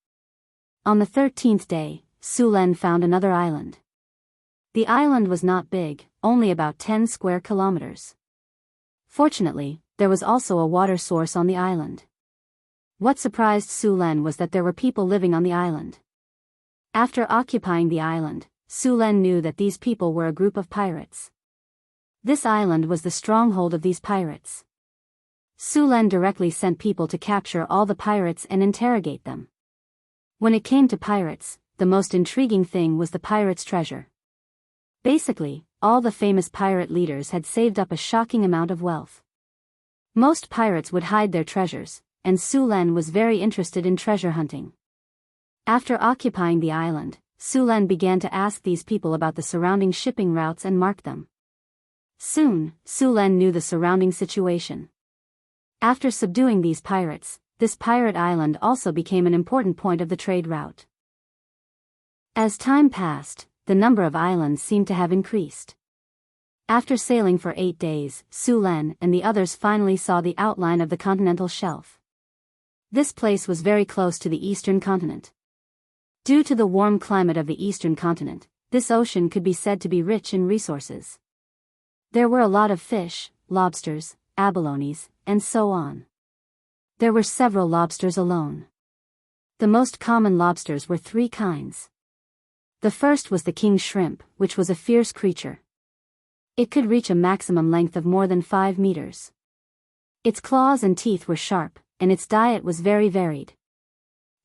On the 13th day, Sulen found another island. The island was not big, only about 10 square kilometers. Fortunately, there was also a water source on the island. What surprised Sulen was that there were people living on the island. After occupying the island, Sulen knew that these people were a group of pirates. This island was the stronghold of these pirates. Sulen directly sent people to capture all the pirates and interrogate them. When it came to pirates, the most intriguing thing was the pirates' treasure. Basically, all the famous pirate leaders had saved up a shocking amount of wealth. Most pirates would hide their treasures, and Sulen was very interested in treasure hunting. After occupying the island, Sulen began to ask these people about the surrounding shipping routes and mark them. Soon, Sulen knew the surrounding situation. After subduing these pirates, this pirate island also became an important point of the trade route. As time passed, the number of islands seemed to have increased. After sailing for 8 days, Sulen and the others finally saw the outline of the continental shelf. This place was very close to the eastern continent. Due to the warm climate of the eastern continent, this ocean could be said to be rich in resources. There were a lot of fish, lobsters, abalones, and so on. There were several lobsters alone. The most common lobsters were 3 kinds. The first was the king shrimp, which was a fierce creature. It could reach a maximum length of more than 5 meters. Its claws and teeth were sharp, and its diet was very varied.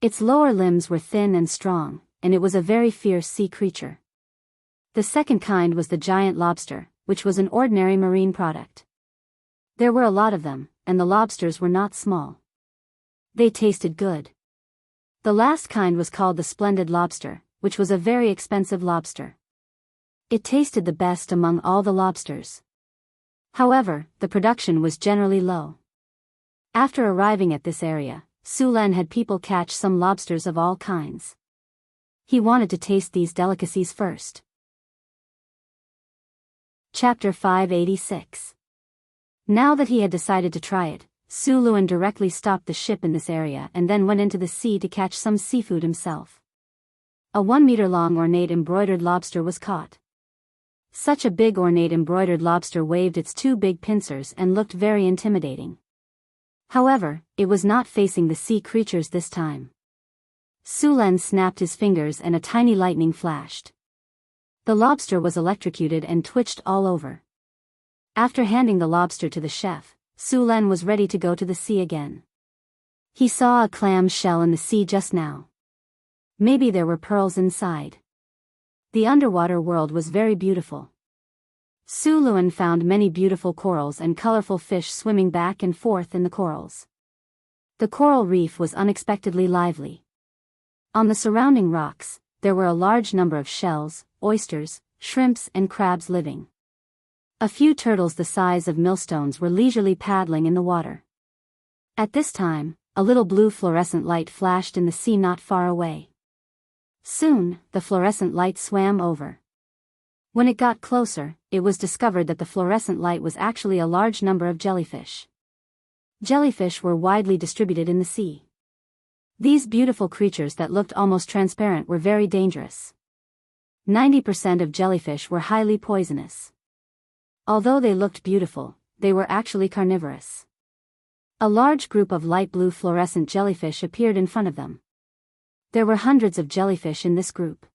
Its lower limbs were thin and strong, and it was a very fierce sea creature. The second kind was the giant lobster, which was an ordinary marine product. There were a lot of them, and the lobsters were not small. They tasted good. The last kind was called the splendid lobster, which was a very expensive lobster. It tasted the best among all the lobsters. However, the production was generally low. After arriving at this area, Sulen had people catch some lobsters of all kinds. He wanted to taste these delicacies first. Chapter 586. Now that he had decided to try it, Sulen directly stopped the ship in this area and then went into the sea to catch some seafood himself. A 1-meter-long ornate embroidered lobster was caught. Such a big ornate embroidered lobster waved its 2 big pincers and looked very intimidating. However, it was not facing the sea creatures this time. Sulen snapped his fingers and a tiny lightning flashed. The lobster was electrocuted and twitched all over. After handing the lobster to the chef, Sulen was ready to go to the sea again. He saw a clam shell in the sea just now. Maybe there were pearls inside. The underwater world was very beautiful. Su Luan found many beautiful corals and colorful fish swimming back and forth in the corals. The coral reef was unexpectedly lively. On the surrounding rocks, there were a large number of shells, oysters, shrimps and crabs living. A few turtles the size of millstones were leisurely paddling in the water. At this time, a little blue fluorescent light flashed in the sea not far away. Soon, the fluorescent light swam over. When it got closer, it was discovered that the fluorescent light was actually a large number of jellyfish. Jellyfish were widely distributed in the sea. These beautiful creatures that looked almost transparent were very dangerous. 90% of jellyfish were highly poisonous. Although they looked beautiful, they were actually carnivorous. A large group of light blue fluorescent jellyfish appeared in front of them. There were hundreds of jellyfish in this group.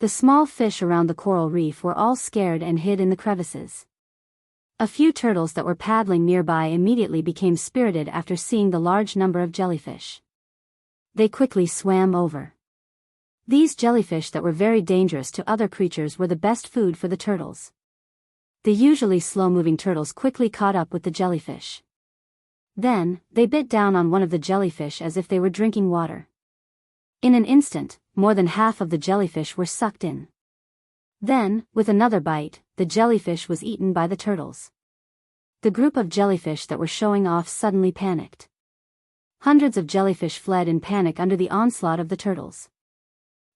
The small fish around the coral reef were all scared and hid in the crevices. A few turtles that were paddling nearby immediately became spirited after seeing the large number of jellyfish. They quickly swam over. These jellyfish that were very dangerous to other creatures were the best food for the turtles. The usually slow-moving turtles quickly caught up with the jellyfish. Then, they bit down on one of the jellyfish as if they were drinking water. In an instant, more than half of the jellyfish were sucked in. Then, with another bite, the jellyfish was eaten by the turtles. The group of jellyfish that were showing off suddenly panicked. Hundreds of jellyfish fled in panic under the onslaught of the turtles.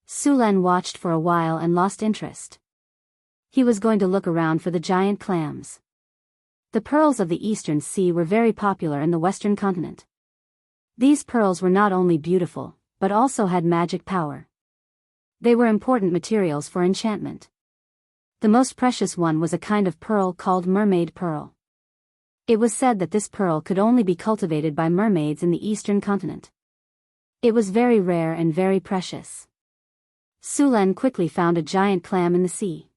Su Len watched for a while and lost interest. He was going to look around for the giant clams. The pearls of the Eastern Sea were very popular in the Western continent. These pearls were not only beautiful, but also had magic power. They were important materials for enchantment. The most precious one was a kind of pearl called mermaid pearl. It was said that this pearl could only be cultivated by mermaids in the Eastern continent. It was very rare and very precious. Su Len quickly found a giant clam in the sea.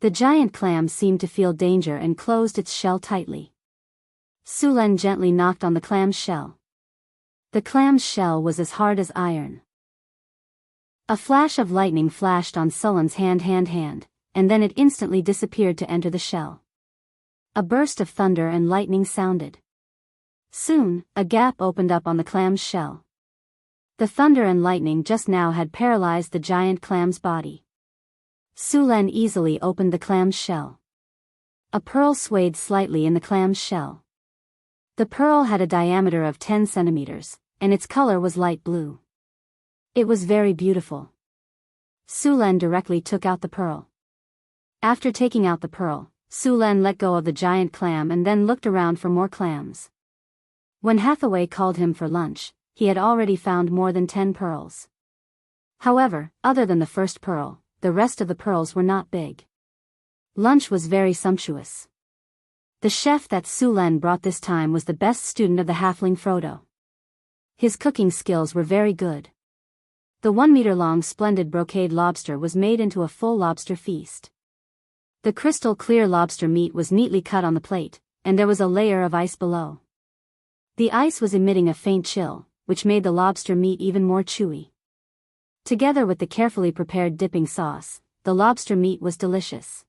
The giant clam seemed to feel danger and closed its shell tightly. Su Len gently knocked on the clam's shell. The clam's shell was as hard as iron. A flash of lightning flashed on Su Len's hand, and then it instantly disappeared to enter the shell. A burst of thunder and lightning sounded. Soon, a gap opened up on the clam's shell. The thunder and lightning just now had paralyzed the giant clam's body. Su Len easily opened the clam's shell. A pearl swayed slightly in the clam's shell. The pearl had a diameter of 10 centimeters, and its color was light blue. It was very beautiful. Su Len directly took out the pearl. After taking out the pearl, Su Len let go of the giant clam and then looked around for more clams. When Hathaway called him for lunch, he had already found more than 10 pearls. However, other than the first pearl, the rest of the pearls were not big. Lunch was very sumptuous. The chef that Su Len brought this time was the best student of the halfling Frodo. His cooking skills were very good. The 1-meter-long splendid brocade lobster was made into a full lobster feast. The crystal-clear lobster meat was neatly cut on the plate, and there was a layer of ice below. The ice was emitting a faint chill, which made the lobster meat even more chewy. Together with the carefully prepared dipping sauce, the lobster meat was delicious.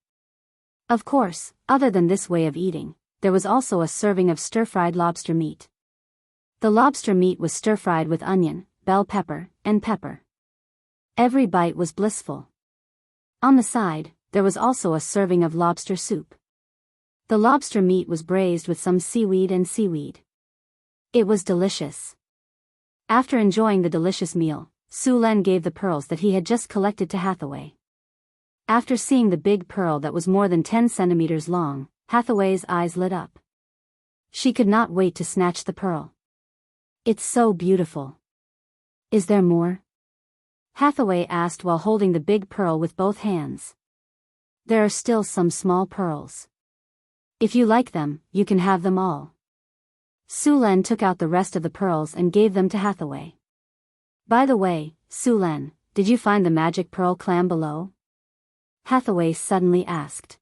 Of course, other than this way of eating, there was also a serving of stir-fried lobster meat. The lobster meat was stir-fried with onion, bell pepper, and pepper. Every bite was blissful. On the side, there was also a serving of lobster soup. The lobster meat was braised with some seaweed. It was delicious. After enjoying the delicious meal, Su Len gave the pearls that he had just collected to Hathaway. After seeing the big pearl that was more than 10 centimeters long, Hathaway's eyes lit up. She could not wait to snatch the pearl. It's so beautiful. Is there more? Hathaway asked while holding the big pearl with both hands. There are still some small pearls. If you like them, you can have them all. Su Len took out the rest of the pearls and gave them to Hathaway. By the way, Su Len, did you find the magic pearl clam below? Hathaway suddenly asked.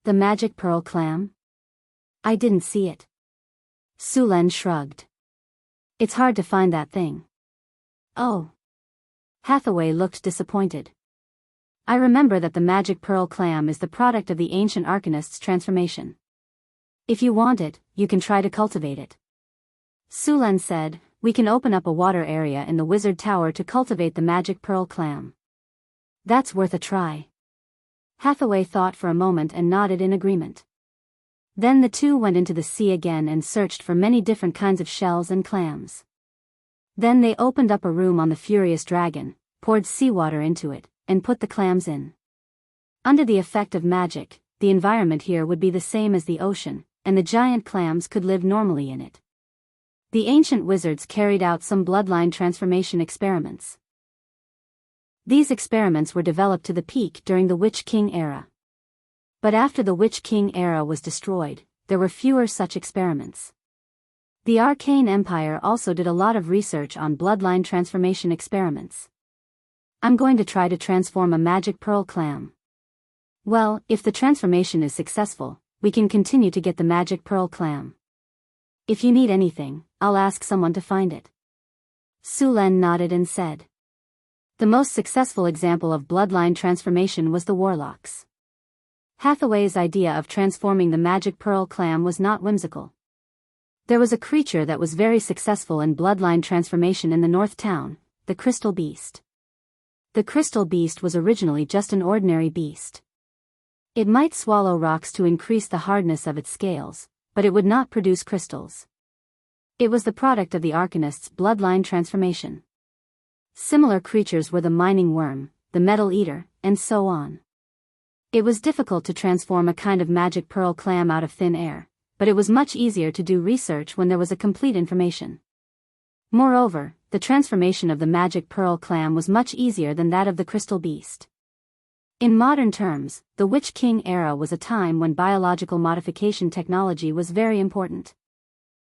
The magic pearl clam? I didn't see it. Su Len shrugged. It's hard to find that thing. Oh. Hathaway looked disappointed. I remember that the magic pearl clam is the product of the ancient arcanist's transformation. If you want it, you can try to cultivate it. Sulen said, we can open up a water area in the wizard tower to cultivate the magic pearl clam. That's worth a try. Hathaway thought for a moment and nodded in agreement. Then the two went into the sea again and searched for many different kinds of shells and clams. Then they opened up a room on the furious dragon, poured seawater into it, and put the clams in. Under the effect of magic, the environment here would be the same as the ocean, and the giant clams could live normally in it. The ancient wizards carried out some bloodline transformation experiments. These experiments were developed to the peak during the Witch King era. But after the Witch King era was destroyed, there were fewer such experiments. The Arcane Empire also did a lot of research on bloodline transformation experiments. I'm going to try to transform a magic pearl clam. Well, if the transformation is successful, we can continue to get the magic pearl clam. If you need anything, I'll ask someone to find it. Sulen nodded and said. The most successful example of bloodline transformation was the warlocks. Hathaway's idea of transforming the magic pearl clam was not whimsical. There was a creature that was very successful in bloodline transformation in the North Town, the Crystal Beast. The Crystal Beast was originally just an ordinary beast. It might swallow rocks to increase the hardness of its scales, but it would not produce crystals. It was the product of the Arcanist's bloodline transformation. Similar creatures were the mining worm, the metal eater, and so on. It was difficult to transform a kind of magic pearl clam out of thin air, but it was much easier to do research when there was a complete information. Moreover, the transformation of the magic pearl clam was much easier than that of the crystal beast. In modern terms, the Witch King era was a time when biological modification technology was very important.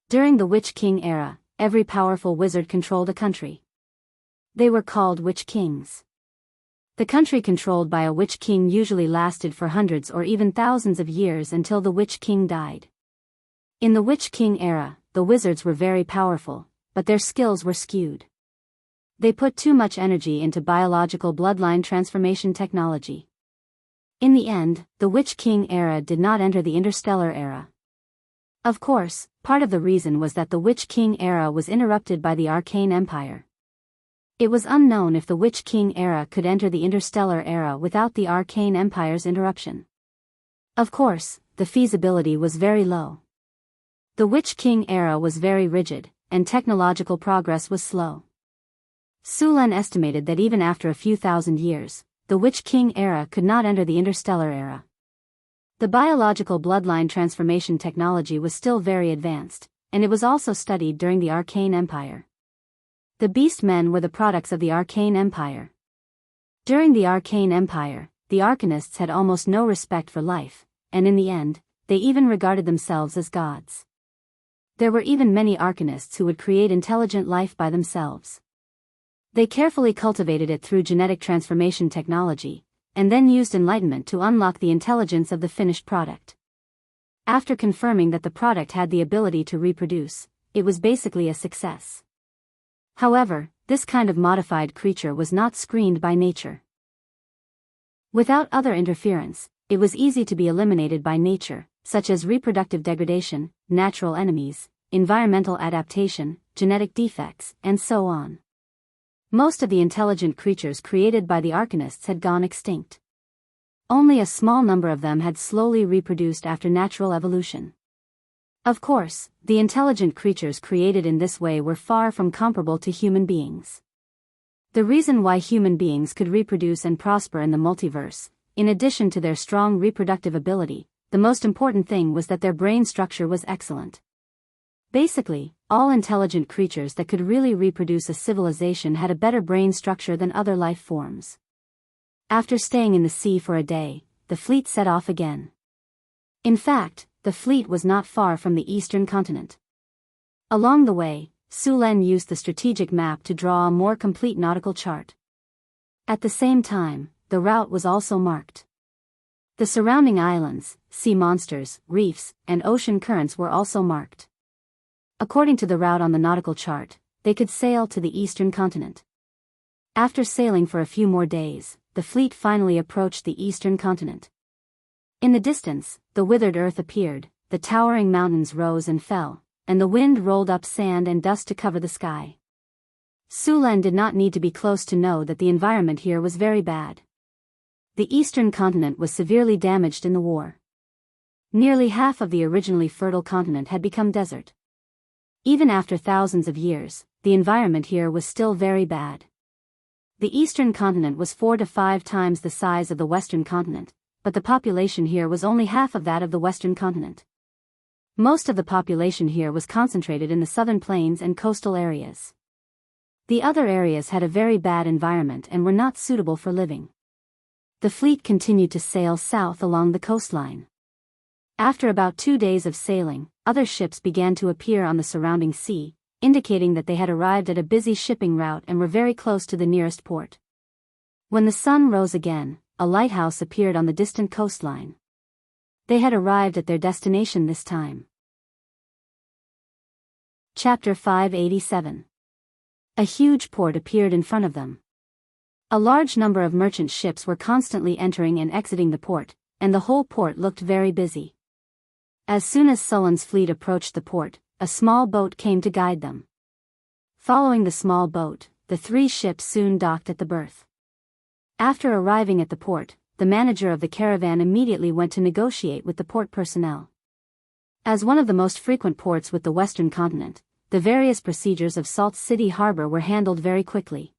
During the Witch King era, every powerful wizard controlled a country. They were called Witch Kings. The country controlled by a Witch King usually lasted for hundreds or even thousands of years until the Witch King died. In the Witch King era, the wizards were very powerful, but their skills were skewed. They put too much energy into biological bloodline transformation technology. In the end, the Witch King era did not enter the Interstellar era. Of course, part of the reason was that the Witch King era was interrupted by the Arcane Empire. It was unknown if the Witch King era could enter the Interstellar era without the Arcane Empire's interruption. Of course, the feasibility was very low. The Witch King era was very rigid, and technological progress was slow. Sulen estimated that even after a few thousand years, the Witch King era could not enter the Interstellar era. The biological bloodline transformation technology was still very advanced, and it was also studied during the Arcane Empire. The Beast Men were the products of the Arcane Empire. During the Arcane Empire, the Arcanists had almost no respect for life, and in the end, they even regarded themselves as gods. There were even many Arcanists who would create intelligent life by themselves. They carefully cultivated it through genetic transformation technology, and then used enlightenment to unlock the intelligence of the finished product. After confirming that the product had the ability to reproduce, it was basically a success. However, this kind of modified creature was not screened by nature. Without other interference, it was easy to be eliminated by nature, such as reproductive degradation, natural enemies, environmental adaptation, genetic defects, and so on. Most of the intelligent creatures created by the Arcanists had gone extinct. Only a small number of them had slowly reproduced after natural evolution. Of course, the intelligent creatures created in this way were far from comparable to human beings. The reason why human beings could reproduce and prosper in the multiverse, in addition to their strong reproductive ability, the most important thing was that their brain structure was excellent. Basically, all intelligent creatures that could really reproduce a civilization had a better brain structure than other life forms. After staying in the sea for a day, the fleet set off again. In fact, the fleet was not far from the eastern continent. Along the way, Sulen used the strategic map to draw a more complete nautical chart. At the same time, the route was also marked. The surrounding islands, sea monsters, reefs, and ocean currents were also marked. According to the route on the nautical chart, they could sail to the eastern continent. After sailing for a few more days, the fleet finally approached the eastern continent. In the distance, the withered earth appeared, the towering mountains rose and fell, and the wind rolled up sand and dust to cover the sky. Sulan did not need to be close to know that the environment here was very bad. The eastern continent was severely damaged in the war. Nearly half of the originally fertile continent had become desert. Even after thousands of years, the environment here was still very bad. The eastern continent was 4 to 5 times the size of the western continent, but the population here was only half of that of the western continent. Most of the population here was concentrated in the southern plains and coastal areas. The other areas had a very bad environment and were not suitable for living. The fleet continued to sail south along the coastline. After about 2 days of sailing, other ships began to appear on the surrounding sea, indicating that they had arrived at a busy shipping route and were very close to the nearest port. When the sun rose again, a lighthouse appeared on the distant coastline. They had arrived at their destination this time. Chapter 587. A huge port appeared in front of them. A large number of merchant ships were constantly entering and exiting the port, and the whole port looked very busy. As soon as Sulan's fleet approached the port, a small boat came to guide them. Following the small boat, the 3 ships soon docked at the berth. After arriving at the port, the manager of the caravan immediately went to negotiate with the port personnel. As one of the most frequent ports with the western continent, the various procedures of Salt City Harbor were handled very quickly.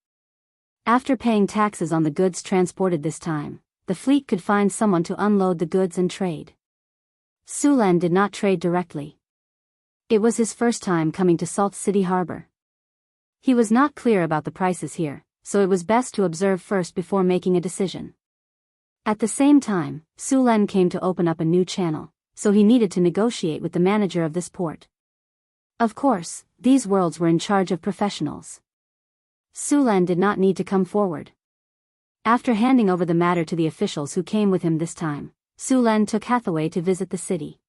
After paying taxes on the goods transported this time, the fleet could find someone to unload the goods and trade. Sulan did not trade directly. It was his first time coming to Salt City Harbor. He was not clear about the prices here, so it was best to observe first before making a decision. At the same time, Sulan came to open up a new channel, so he needed to negotiate with the manager of this port. Of course, these worlds were in charge of professionals. Sulan did not need to come forward. After handing over the matter to the officials who came with him this time, Sulan took Hathaway to visit the city.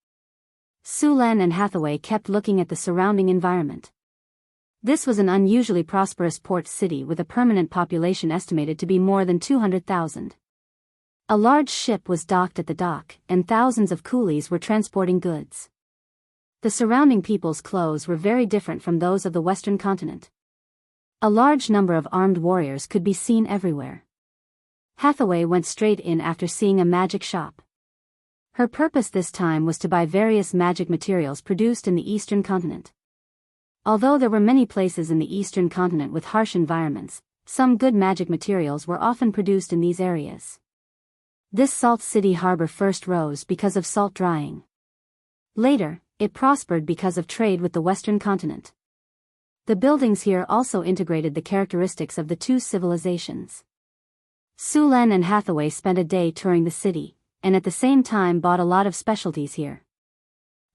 Sulan and Hathaway kept looking at the surrounding environment. This was an unusually prosperous port city with a permanent population estimated to be more than 200,000. A large ship was docked at the dock, and thousands of coolies were transporting goods. The surrounding people's clothes were very different from those of the western continent. A large number of armed warriors could be seen everywhere. Hathaway went straight in after seeing a magic shop. Her purpose this time was to buy various magic materials produced in the eastern continent. Although there were many places in the eastern continent with harsh environments, some good magic materials were often produced in these areas. This Salt City Harbor first rose because of salt drying. Later, it prospered because of trade with the western continent. The buildings here also integrated the characteristics of the 2 civilizations. Sulan and Hathaway spent a day touring the city, and at the same time bought a lot of specialties here.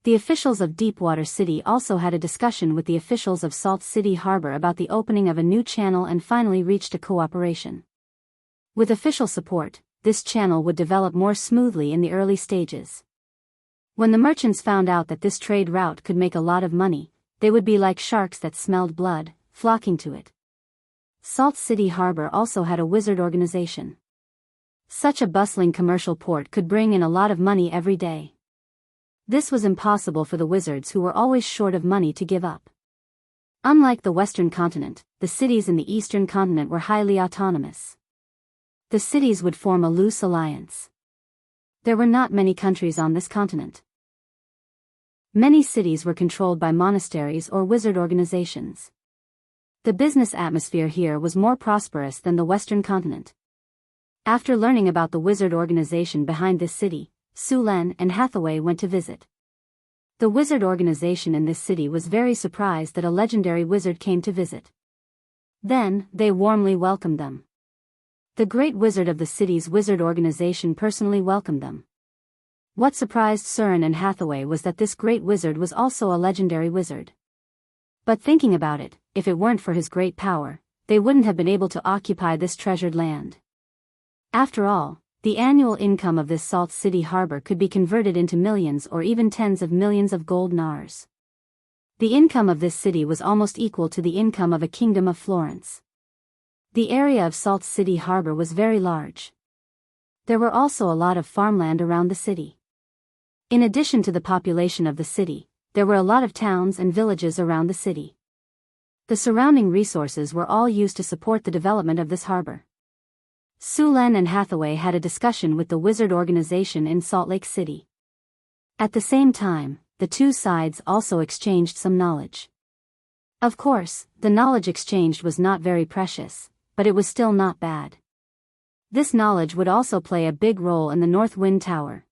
The officials of Deepwater City also had a discussion with the officials of Salt City Harbor about the opening of a new channel and finally reached a cooperation. With official support, this channel would develop more smoothly in the early stages. When the merchants found out that this trade route could make a lot of money, they would be like sharks that smelled blood, flocking to it. Salt City Harbor also had a wizard organization. Such a bustling commercial port could bring in a lot of money every day. This was impossible for the wizards who were always short of money to give up. Unlike the western continent, the cities in the eastern continent were highly autonomous. The cities would form a loose alliance. There were not many countries on this continent. Many cities were controlled by monasteries or wizard organizations. The business atmosphere here was more prosperous than the western continent. After learning about the wizard organization behind this city, Sulan and Hathaway went to visit. The wizard organization in this city was very surprised that a legendary wizard came to visit. Then, they warmly welcomed them. The great wizard of the city's wizard organization personally welcomed them. What surprised Suran and Hathaway was that this great wizard was also a legendary wizard. But thinking about it, if it weren't for his great power, they wouldn't have been able to occupy this treasured land. After all, the annual income of this Salt City Harbor could be converted into millions or even tens of millions of gold nars. The income of this city was almost equal to the income of a kingdom of Florence. The area of Salt City Harbor was very large. There were also a lot of farmland around the city. In addition to the population of the city, there were a lot of towns and villages around the city. The surrounding resources were all used to support the development of this harbor. Su Len and Hathaway had a discussion with the wizard organization in Salt Lake City. At the same time, the two sides also exchanged some knowledge. Of course, the knowledge exchanged was not very precious, but it was still not bad. This knowledge would also play a big role in the North Wind Tower.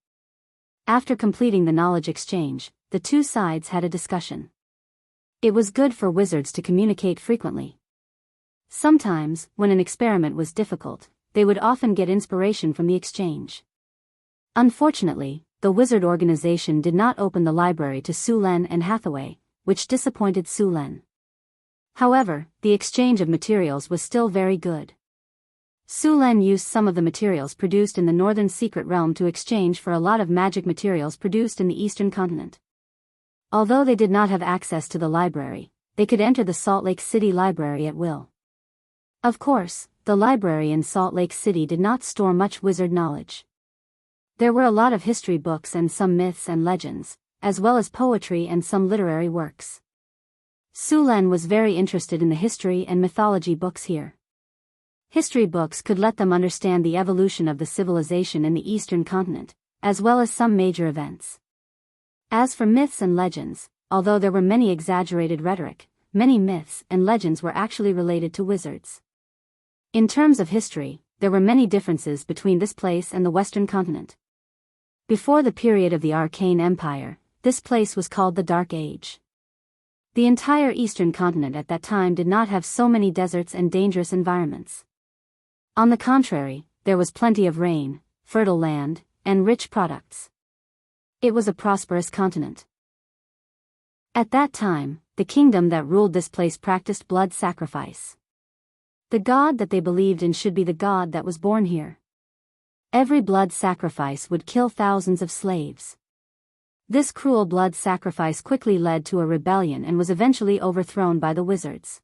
After completing the knowledge exchange, the two sides had a discussion. It was good for wizards to communicate frequently. Sometimes, when an experiment was difficult, they would often get inspiration from the exchange. Unfortunately, the wizard organization did not open the library to Su Len and Hathaway, which disappointed Su Len. However, the exchange of materials was still very good. Su Len used some of the materials produced in the Northern Secret Realm to exchange for a lot of magic materials produced in the Eastern Continent. Although they did not have access to the library, they could enter the Salt Lake City Library at will. Of course, the library in Salt Lake City did not store much wizard knowledge. There were a lot of history books and some myths and legends, as well as poetry and some literary works. Su Len was very interested in the history and mythology books here. History books could let them understand the evolution of the civilization in the Eastern Continent, as well as some major events. As for myths and legends, although there were many exaggerated rhetoric, many myths and legends were actually related to wizards. In terms of history, there were many differences between this place and the Western Continent. Before the period of the Arcane Empire, this place was called the Dark Age. The entire Eastern Continent at that time did not have so many deserts and dangerous environments. On the contrary, there was plenty of rain, fertile land, and rich products. It was a prosperous continent. At that time, the kingdom that ruled this place practiced blood sacrifice. The god that they believed in should be the god that was born here. Every blood sacrifice would kill thousands of slaves. This cruel blood sacrifice quickly led to a rebellion and was eventually overthrown by the wizards.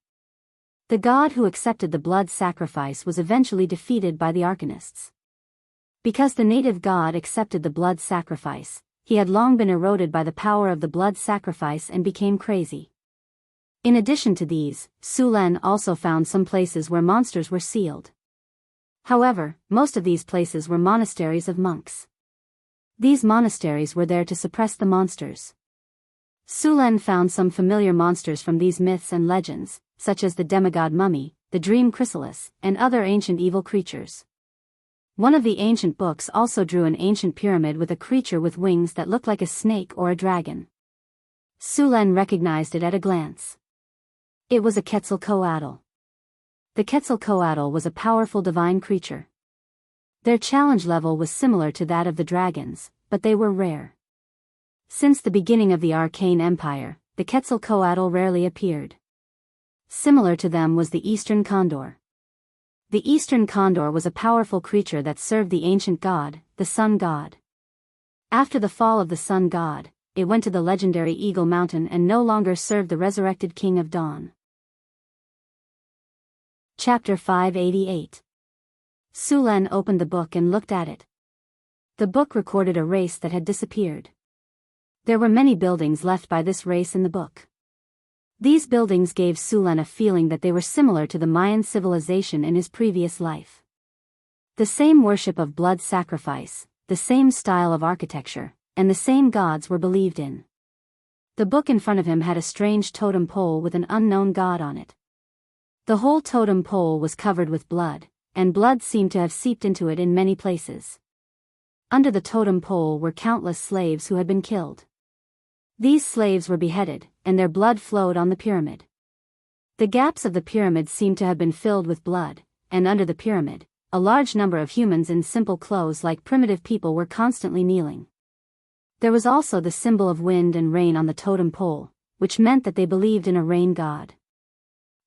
The god who accepted the blood sacrifice was eventually defeated by the Arcanists. Because the native god accepted the blood sacrifice, he had long been eroded by the power of the blood sacrifice and became crazy. In addition to these, Su Len also found some places where monsters were sealed. However, most of these places were monasteries of monks. These monasteries were there to suppress the monsters. Su Len found some familiar monsters from these myths and legends, such as the demigod mummy, the dream chrysalis, and other ancient evil creatures. One of the ancient books also drew an ancient pyramid with a creature with wings that looked like a snake or a dragon. Su Len recognized it at a glance. It was a Quetzalcoatl. The Quetzalcoatl was a powerful divine creature. Their challenge level was similar to that of the dragons, but they were rare. Since the beginning of the Arcane Empire, the Quetzalcoatl rarely appeared. Similar to them was the Eastern Condor. The Eastern Condor was a powerful creature that served the ancient god, the Sun God. After the fall of the Sun God, it went to the legendary Eagle Mountain and no longer served the resurrected King of Dawn. Chapter 588. Su Len opened the book and looked at it. The book recorded a race that had disappeared. There were many buildings left by this race in the book. These buildings gave Su Len a feeling that they were similar to the Mayan civilization in his previous life. The same worship of blood sacrifice, the same style of architecture, and the same gods were believed in. The book in front of him had a strange totem pole with an unknown god on it. The whole totem pole was covered with blood, and blood seemed to have seeped into it in many places. Under the totem pole were countless slaves who had been killed. These slaves were beheaded, and their blood flowed on the pyramid. The gaps of the pyramid seemed to have been filled with blood, and under the pyramid, a large number of humans in simple clothes like primitive people were constantly kneeling. There was also the symbol of wind and rain on the totem pole, which meant that they believed in a rain god.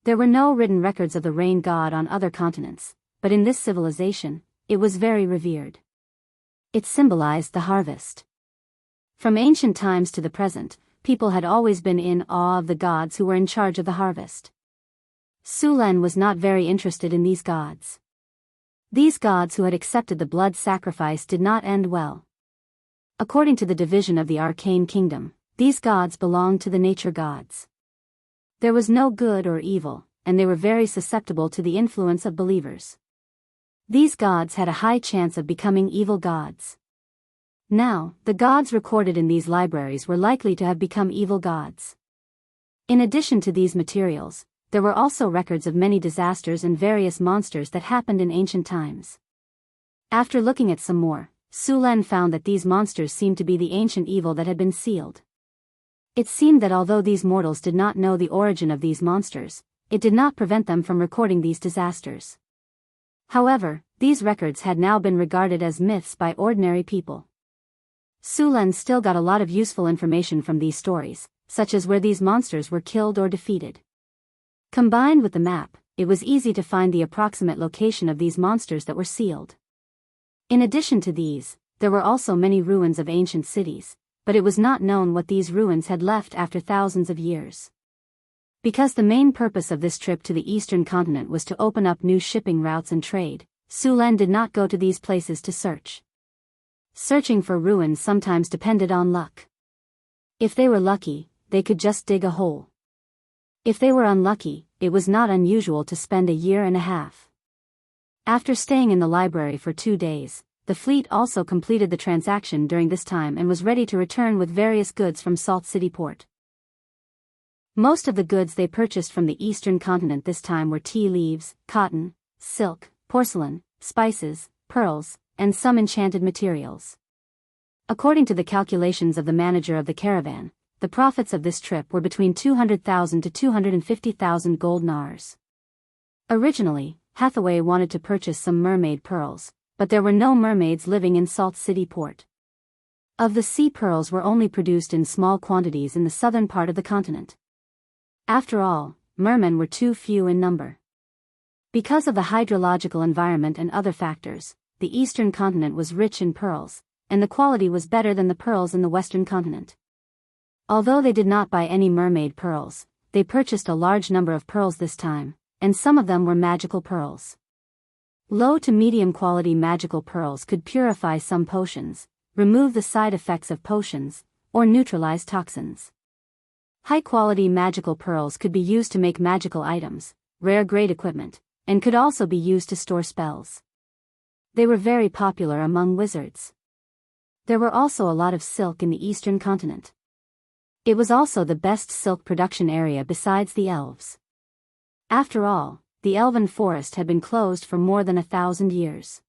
There were no written records of the rain god on other continents, but in this civilization, it was very revered. It symbolized the harvest. From ancient times to the present, people had always been in awe of the gods who were in charge of the harvest. Su Len was not very interested in these gods. These gods who had accepted the blood sacrifice did not end well. According to the division of the arcane kingdom, these gods belonged to the nature gods. There was no good or evil, and they were very susceptible to the influence of believers. These gods had a high chance of becoming evil gods. Now, the gods recorded in these libraries were likely to have become evil gods. In addition to these materials, there were also records of many disasters and various monsters that happened in ancient times. After looking at some more, Su Len found that these monsters seemed to be the ancient evil that had been sealed. It seemed that although these mortals did not know the origin of these monsters, it did not prevent them from recording these disasters. However, these records had now been regarded as myths by ordinary people. Su Len still got a lot of useful information from these stories, such as where these monsters were killed or defeated. Combined with the map, it was easy to find the approximate location of these monsters that were sealed. In addition to these, there were also many ruins of ancient cities, but it was not known what these ruins had left after thousands of years. Because the main purpose of this trip to the eastern continent was to open up new shipping routes and trade, Su Len did not go to these places to search. Searching for ruins sometimes depended on luck. If they were lucky, they could just dig a hole. If they were unlucky, it was not unusual to spend a year and a half. After staying in the library for 2 days, the fleet also completed the transaction during this time and was ready to return with various goods from Salt City Port. Most of the goods they purchased from the eastern continent this time were tea leaves, cotton, silk, porcelain, spices, pearls, and some enchanted materials. According to the calculations of the manager of the caravan, the profits of this trip were between 200,000 to 250,000 gold nars. Originally, Hathaway wanted to purchase some mermaid pearls, but there were no mermaids living in Salt City Port. Of the sea pearls were only produced in small quantities in the southern part of the continent. After all, mermen were too few in number. Because of the hydrological environment and other factors, the eastern continent was rich in pearls, and the quality was better than the pearls in the western continent. Although they did not buy any mermaid pearls, they purchased a large number of pearls this time, and some of them were magical pearls. Low to medium quality magical pearls could purify some potions, remove the side effects of potions, or neutralize toxins. High-quality magical pearls could be used to make magical items, rare-grade equipment, and could also be used to store spells. They were very popular among wizards. There were also a lot of silk in the eastern continent. It was also the best silk production area besides the elves. After all, the elven forest had been closed for more than 1,000 years.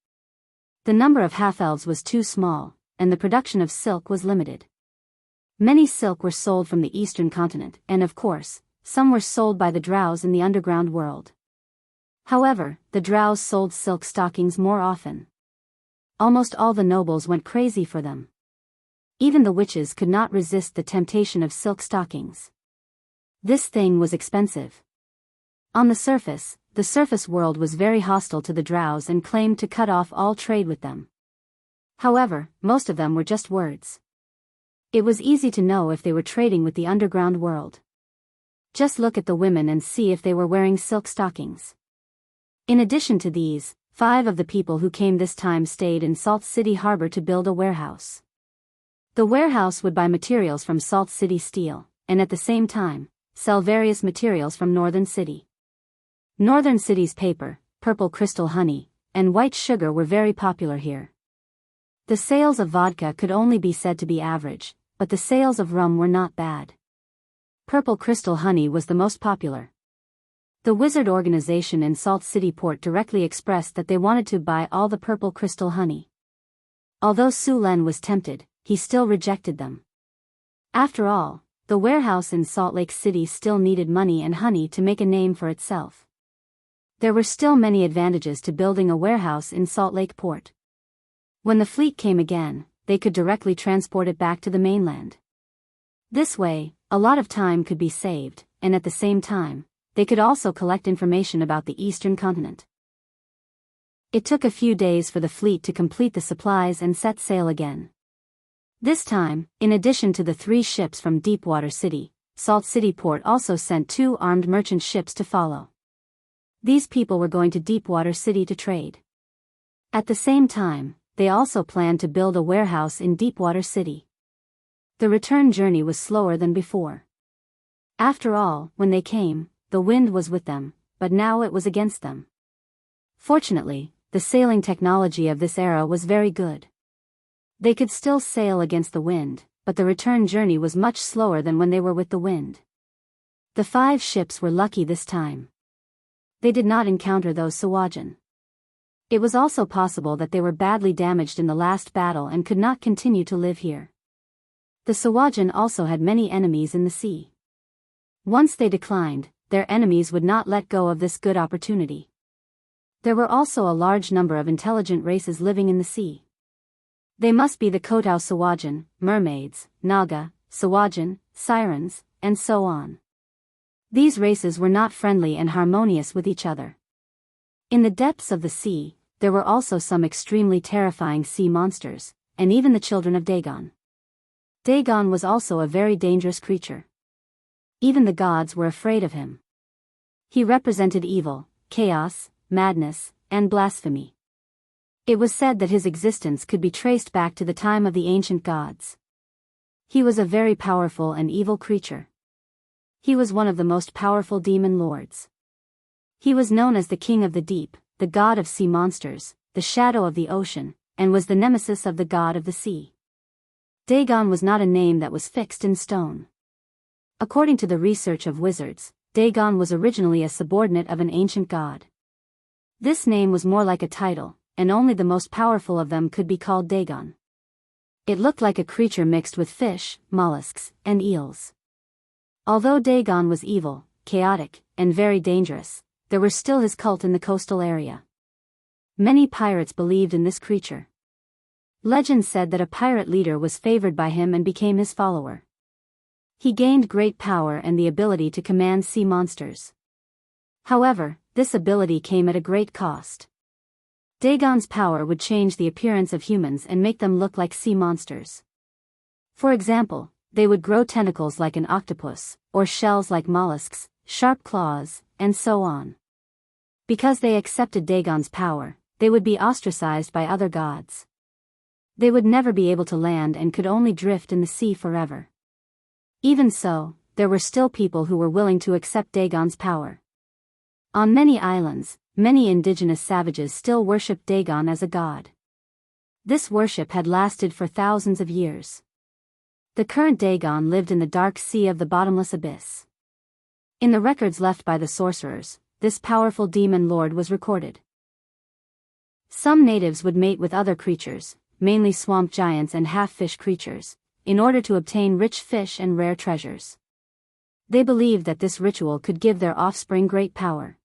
The number of half-elves was too small, and the production of silk was limited. Many silk were sold from the eastern continent, and of course, some were sold by the drows in the underground world. However, the drows sold silk stockings more often. Almost all the nobles went crazy for them. Even the witches could not resist the temptation of silk stockings. This thing was expensive. On the surface world was very hostile to the drows and claimed to cut off all trade with them. However, most of them were just words. It was easy to know if they were trading with the underground world. Just look at the women and see if they were wearing silk stockings. In addition to these, 5 of the people who came this time stayed in Salt City Harbor to build a warehouse. The warehouse would buy materials from Salt City Steel, and at the same time, sell various materials from Northern City. Northern City's paper, purple crystal honey, and white sugar were very popular here. The sales of vodka could only be said to be average, but the sales of rum were not bad. Purple crystal honey was the most popular. The wizard organization in Salt City Port directly expressed that they wanted to buy all the purple crystal honey. Although Su Len was tempted, he still rejected them. After all, the warehouse in Salt Lake City still needed money and honey to make a name for itself. There were still many advantages to building a warehouse in Salt Lake Port. When the fleet came again, they could directly transport it back to the mainland. This way, a lot of time could be saved, and at the same time, they could also collect information about the eastern continent. It took a few days for the fleet to complete the supplies and set sail again. This time, in addition to the 3 ships from Deepwater City, Salt City Port also sent 2 armed merchant ships to follow. These people were going to Deepwater City to trade. At the same time, they also planned to build a warehouse in Deepwater City. The return journey was slower than before. After all, when they came, the wind was with them, but now it was against them. Fortunately, the sailing technology of this era was very good. They could still sail against the wind, but the return journey was much slower than when they were with the wind. The 5 ships were lucky this time. They did not encounter those Sawajan. It was also possible that they were badly damaged in the last battle and could not continue to live here. The Sawajan also had many enemies in the sea. Once they declined, their enemies would not let go of this good opportunity. There were also a large number of intelligent races living in the sea. They must be the Kotao Sawajan, mermaids, Naga, Sawajan, sirens, and so on. These races were not friendly and harmonious with each other. In the depths of the sea, there were also some extremely terrifying sea monsters, and even the children of Dagon. Dagon was also a very dangerous creature. Even the gods were afraid of him. He represented evil, chaos, madness, and blasphemy. It was said that his existence could be traced back to the time of the ancient gods. He was a very powerful and evil creature. He was one of the most powerful demon lords. He was known as the King of the Deep, the god of sea monsters, the shadow of the ocean, and was the nemesis of the god of the sea. Dagon was not a name that was fixed in stone. According to the research of wizards, Dagon was originally a subordinate of an ancient god. This name was more like a title, and only the most powerful of them could be called Dagon. It looked like a creature mixed with fish, mollusks, and eels. Although Dagon was evil, chaotic, and very dangerous, there was still his cult in the coastal area. Many pirates believed in this creature. Legend said that a pirate leader was favored by him and became his follower. He gained great power and the ability to command sea monsters. However, this ability came at a great cost. Dagon's power would change the appearance of humans and make them look like sea monsters. For example, they would grow tentacles like an octopus, or shells like mollusks, sharp claws, and so on. Because they accepted Dagon's power, they would be ostracized by other gods. They would never be able to land and could only drift in the sea forever. Even so, there were still people who were willing to accept Dagon's power. On many islands, many indigenous savages still worshipped Dagon as a god. This worship had lasted for thousands of years. The current Dagon lived in the dark sea of the bottomless abyss. In the records left by the sorcerers, this powerful demon lord was recorded. Some natives would mate with other creatures, mainly swamp giants and half-fish creatures, in order to obtain rich fish and rare treasures. They believed that this ritual could give their offspring great power.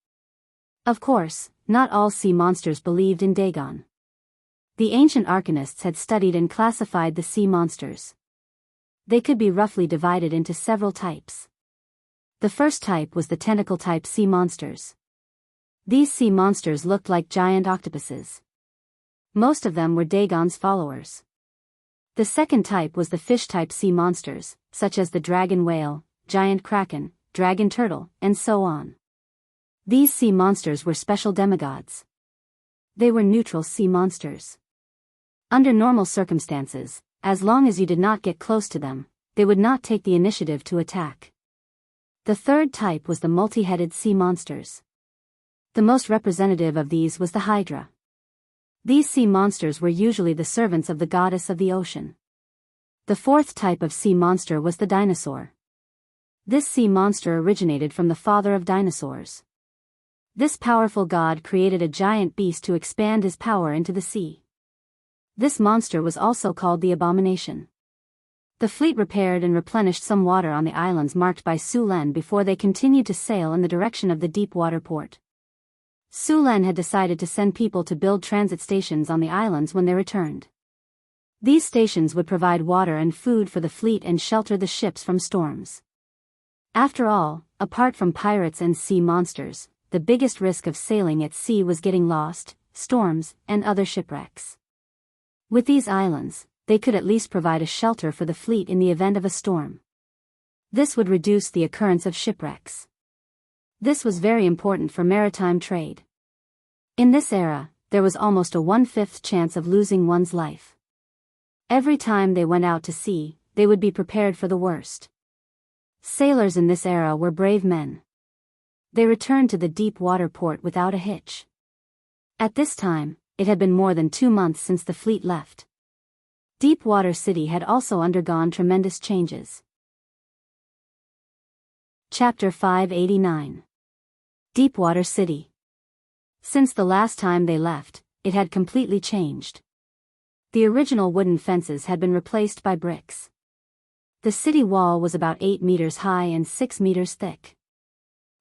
Of course, not all sea monsters believed in Dagon. The ancient arcanists had studied and classified the sea monsters. They could be roughly divided into several types. The first type was the tentacle-type sea monsters. These sea monsters looked like giant octopuses. Most of them were Dagon's followers. The second type was the fish-type sea monsters, such as the dragon whale, giant kraken, dragon turtle, and so on. These sea monsters were special demigods. They were neutral sea monsters. Under normal circumstances, as long as you did not get close to them, they would not take the initiative to attack. The third type was the multi-headed sea monsters. The most representative of these was the Hydra. These sea monsters were usually the servants of the goddess of the ocean. The fourth type of sea monster was the dinosaur. This sea monster originated from the father of dinosaurs. This powerful god created a giant beast to expand his power into the sea. This monster was also called the Abomination. The fleet repaired and replenished some water on the islands marked by Sulen before they continued to sail in the direction of the deep water port. Sulen had decided to send people to build transit stations on the islands when they returned. These stations would provide water and food for the fleet and shelter the ships from storms. After all, apart from pirates and sea monsters, the biggest risk of sailing at sea was getting lost, storms, and other shipwrecks. With these islands, they could at least provide a shelter for the fleet in the event of a storm. This would reduce the occurrence of shipwrecks. This was very important for maritime trade. In this era, there was almost a 1/5 chance of losing one's life. Every time they went out to sea, they would be prepared for the worst. Sailors in this era were brave men. They returned to the deep water port without a hitch. At this time, it had been more than 2 months since the fleet left. Deepwater City had also undergone tremendous changes. Chapter 589. Deepwater City. Since the last time they left, it had completely changed. The original wooden fences had been replaced by bricks. The city wall was about 8 meters high and 6 meters thick.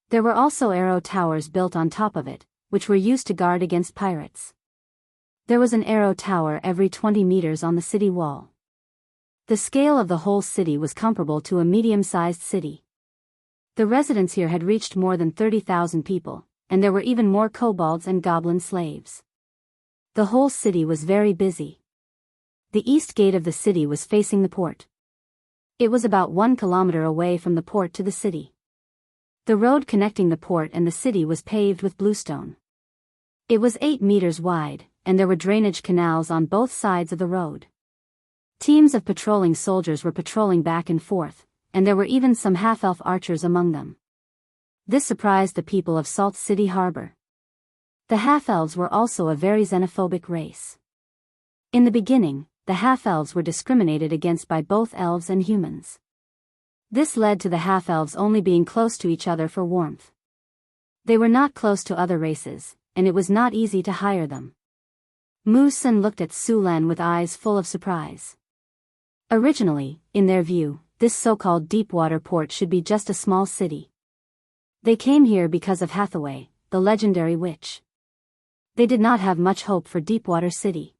There were also arrow towers built on top of it, which were used to guard against pirates. There was an arrow tower every 20 meters on the city wall. The scale of the whole city was comparable to a medium-sized city. The residents here had reached more than 30,000 people, and there were even more kobolds and goblin slaves. The whole city was very busy. The east gate of the city was facing the port. It was about 1 kilometer away from the port to the city. The road connecting the port and the city was paved with bluestone. It was 8 meters wide, and there were drainage canals on both sides of the road. Teams of patrolling soldiers were patrolling back and forth, and there were even some half-elf archers among them. This surprised the people of Salt City Harbor. The half-elves were also a very xenophobic race. In the beginning, the half-elves were discriminated against by both elves and humans. This led to the half-elves only being close to each other for warmth. They were not close to other races, and it was not easy to hire them. Mu Sun looked at Su Len with eyes full of surprise. Originally, in their view, this so-called deepwater port should be just a small city. They came here because of Hathaway, the legendary witch. They did not have much hope for Deepwater City.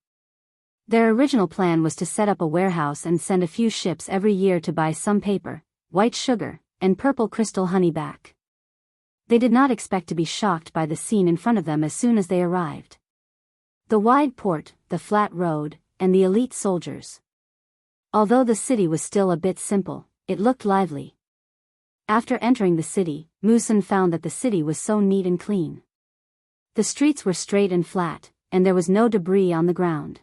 Their original plan was to set up a warehouse and send a few ships every year to buy some paper, white sugar, and purple crystal honey back. They did not expect to be shocked by the scene in front of them as soon as they arrived. The wide port, the flat road, and the elite soldiers. Although the city was still a bit simple, it looked lively. After entering the city, Mu Sun found that the city was so neat and clean. The streets were straight and flat, and there was no debris on the ground.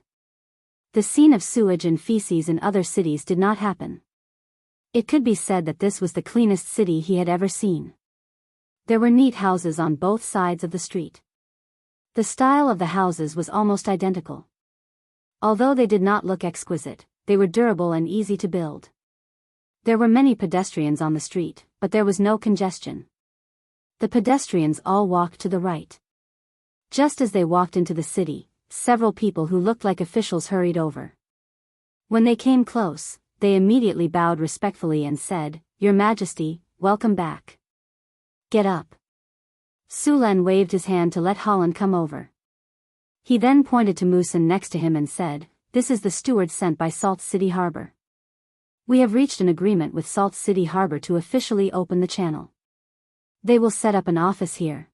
The scene of sewage and feces in other cities did not happen. It could be said that this was the cleanest city he had ever seen. There were neat houses on both sides of the street. The style of the houses was almost identical. Although they did not look exquisite, they were durable and easy to build. There were many pedestrians on the street, but there was no congestion. The pedestrians all walked to the right. Just as they walked into the city, several people who looked like officials hurried over. When they came close, they immediately bowed respectfully and said, "Your Majesty, welcome back. Get up." Su Len waved his hand to let Holland come over. He then pointed to Mu Sun next to him and said, "This is the steward sent by Salt City Harbor. We have reached an agreement with Salt City Harbor to officially open the channel. They will set up an office here.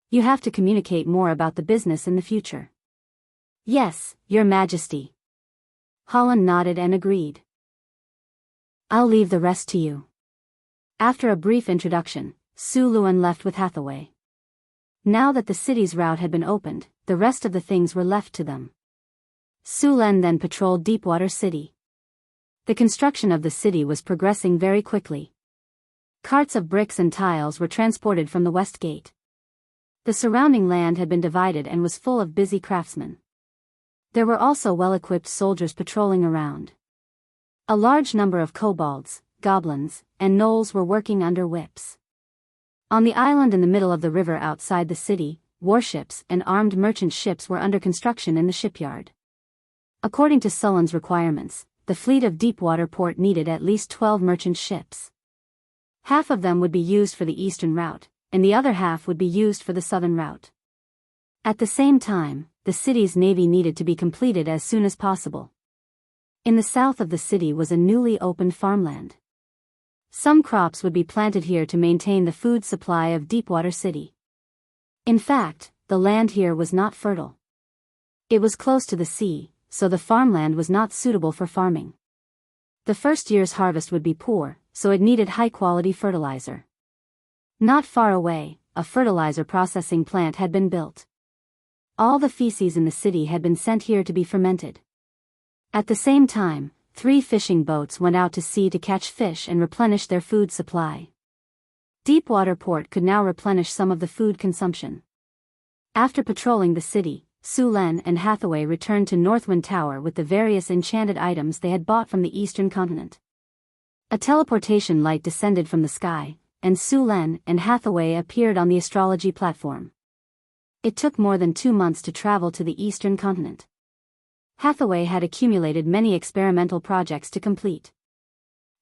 You have to communicate more about the business in the future." "Yes, Your Majesty." Holland nodded and agreed. "I'll leave the rest to you." After a brief introduction, Su Luan left with Hathaway. Now that the city's route had been opened, the rest of the things were left to them. Su Len then patrolled Deepwater City. The construction of the city was progressing very quickly. Carts of bricks and tiles were transported from the west gate. The surrounding land had been divided and was full of busy craftsmen. There were also well-equipped soldiers patrolling around. A large number of kobolds, goblins, and gnolls were working under whips. On the island in the middle of the river outside the city, warships and armed merchant ships were under construction in the shipyard. According to Sullen's requirements, the fleet of Deepwater Port needed at least 12 merchant ships. Half of them would be used for the eastern route, and the other half would be used for the southern route. At the same time, the city's navy needed to be completed as soon as possible. In the south of the city was a newly opened farmland. Some crops would be planted here to maintain the food supply of Deepwater City. In fact, the land here was not fertile. It was close to the sea, so the farmland was not suitable for farming. The first year's harvest would be poor, so it needed high-quality fertilizer. Not far away, a fertilizer processing plant had been built. All the feces in the city had been sent here to be fermented. At the same time, 3 fishing boats went out to sea to catch fish and replenish their food supply. Deepwater Port could now replenish some of the food consumption. After patrolling the city, Su Len and Hathaway returned to Northwind Tower with the various enchanted items they had bought from the eastern continent. A teleportation light descended from the sky, and Su Len and Hathaway appeared on the astrology platform. It took more than 2 months to travel to the eastern continent. Hathaway had accumulated many experimental projects to complete.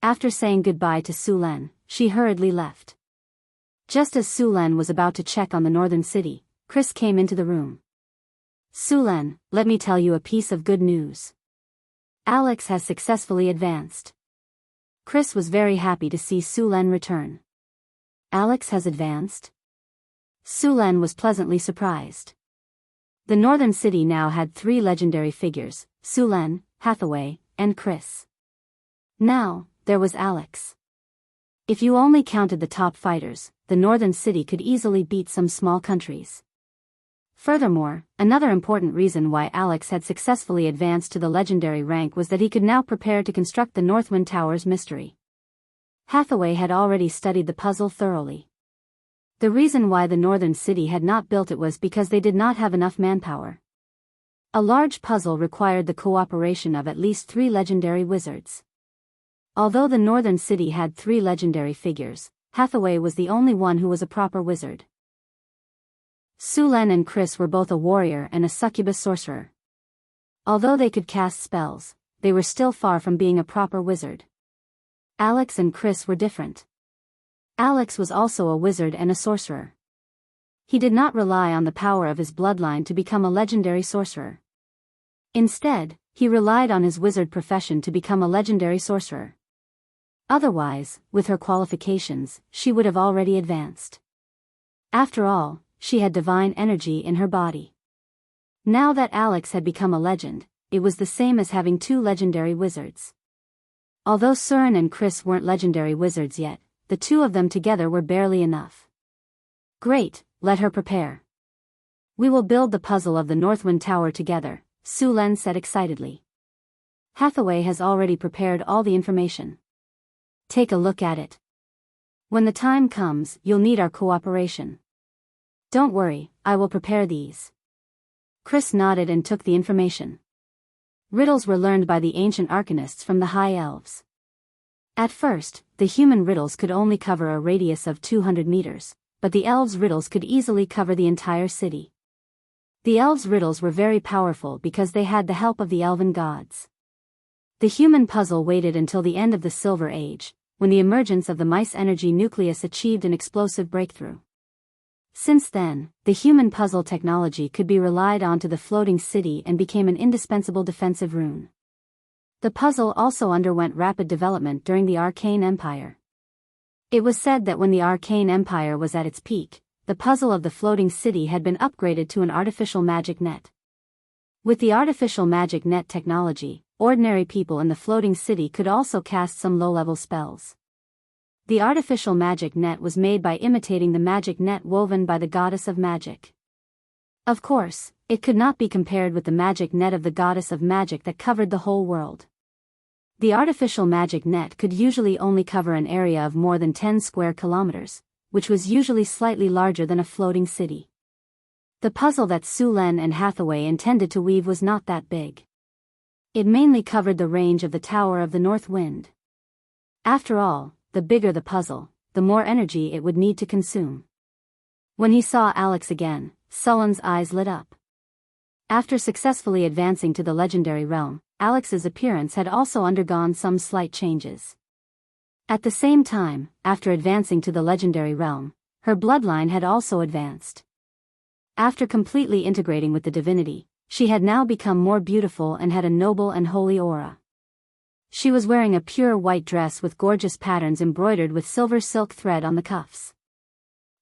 After saying goodbye to Su Len, she hurriedly left. Just as Su Len was about to check on the northern city, Chris came into the room. Su Len, let me tell you a piece of good news. Alex has successfully advanced. Chris was very happy to see Su Len return. Alex has advanced? Su Len was pleasantly surprised. The northern city now had 3 legendary figures, Su Len, Hathaway, and Chris. Now, there was Alex. If you only counted the top fighters, the northern city could easily beat some small countries. Furthermore, another important reason why Alex had successfully advanced to the legendary rank was that he could now prepare to construct the Northwind Tower's mystery. Hathaway had already studied the puzzle thoroughly. The reason why the northern city had not built it was because they did not have enough manpower. A large puzzle required the cooperation of at least 3 legendary wizards. Although the northern city had 3 legendary figures, Hathaway was the only one who was a proper wizard. Su Len and Chris were both a warrior and a succubus sorcerer. Although they could cast spells, they were still far from being a proper wizard. Alex and Chris were different. Alex was also a wizard and a sorcerer. He did not rely on the power of his bloodline to become a legendary sorcerer. Instead, he relied on his wizard profession to become a legendary sorcerer. Otherwise, with her qualifications, she would have already advanced. After all, she had divine energy in her body. Now that Alex had become a legend, it was the same as having 2 legendary wizards. Although Surin and Chris weren't legendary wizards yet, the 2 of them together were barely enough. Great, let her prepare. We will build the puzzle of the Northwind Tower together, Su Len said excitedly. Hathaway has already prepared all the information. Take a look at it. When the time comes, you'll need our cooperation. Don't worry, I will prepare these. Chris nodded and took the information. Riddles were learned by the ancient arcanists from the High Elves. At first, the human riddles could only cover a radius of 200 meters, but the elves' riddles could easily cover the entire city. The elves' riddles were very powerful because they had the help of the elven gods. The human puzzle waited until the end of the Silver Age, when the emergence of the mice energy nucleus achieved an explosive breakthrough. Since then, the human puzzle technology could be relied on to the floating city and became an indispensable defensive rune. The puzzle also underwent rapid development during the Arcane Empire. It was said that when the Arcane Empire was at its peak, the puzzle of the floating city had been upgraded to an artificial magic net. With the artificial magic net technology, ordinary people in the floating city could also cast some low-level spells. The artificial magic net was made by imitating the magic net woven by the goddess of magic. Of course, it could not be compared with the magic net of the goddess of magic that covered the whole world. The artificial magic net could usually only cover an area of more than 10 square kilometers, which was usually slightly larger than a floating city. The puzzle that Su Len and Hathaway intended to weave was not that big. It mainly covered the range of the Tower of the North Wind. After all, the bigger the puzzle, the more energy it would need to consume. When he saw Alex again, Sullen's eyes lit up. After successfully advancing to the legendary realm, Alex's appearance had also undergone some slight changes. At the same time, after advancing to the legendary realm, her bloodline had also advanced. After completely integrating with the divinity, she had now become more beautiful and had a noble and holy aura. She was wearing a pure white dress with gorgeous patterns embroidered with silver silk thread on the cuffs.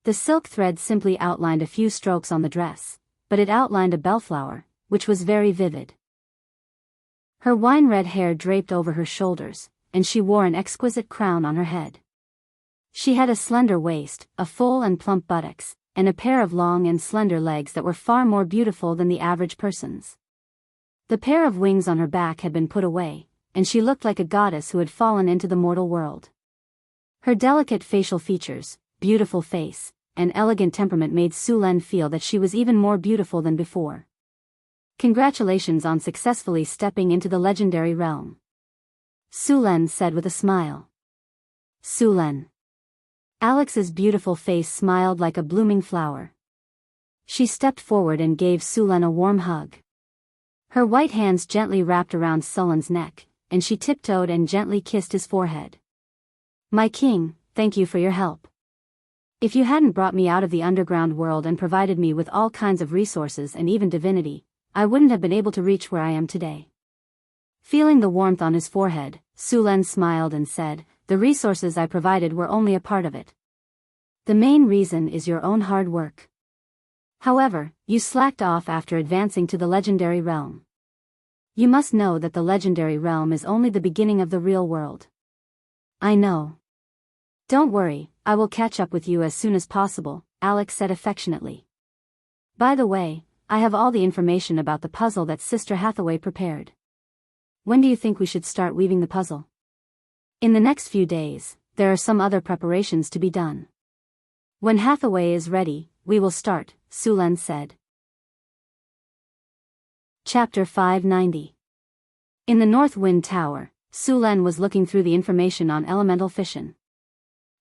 The silk thread simply outlined a few strokes on the dress, but it outlined a bellflower, which was very vivid. Her wine-red hair draped over her shoulders, and she wore an exquisite crown on her head. She had a slender waist, a full and plump buttocks, and a pair of long and slender legs that were far more beautiful than the average person's. The pair of wings on her back had been put away, and she looked like a goddess who had fallen into the mortal world. Her delicate facial features, beautiful face, and elegant temperament made Su Len feel that she was even more beautiful than before. Congratulations on successfully stepping into the legendary realm, Su Len said with a smile. Su Len. Alex's beautiful face smiled like a blooming flower. She stepped forward and gave Su Len a warm hug. Her white hands gently wrapped around Su Len's neck, and she tiptoed and gently kissed his forehead. My king, thank you for your help. If you hadn't brought me out of the underground world and provided me with all kinds of resources and even divinity, I wouldn't have been able to reach where I am today. Feeling the warmth on his forehead, Su Len smiled and said, the resources I provided were only a part of it. The main reason is your own hard work. However, you slacked off after advancing to the legendary realm. You must know that the legendary realm is only the beginning of the real world. I know. Don't worry, I will catch up with you as soon as possible, Alex said affectionately. By the way, I have all the information about the puzzle that Sister Hathaway prepared. When do you think we should start weaving the puzzle? In the next few days, there are some other preparations to be done. When Hathaway is ready, we will start, Su Len said. Chapter 590. In the North Wind Tower, Su Len was looking through the information on elemental fission.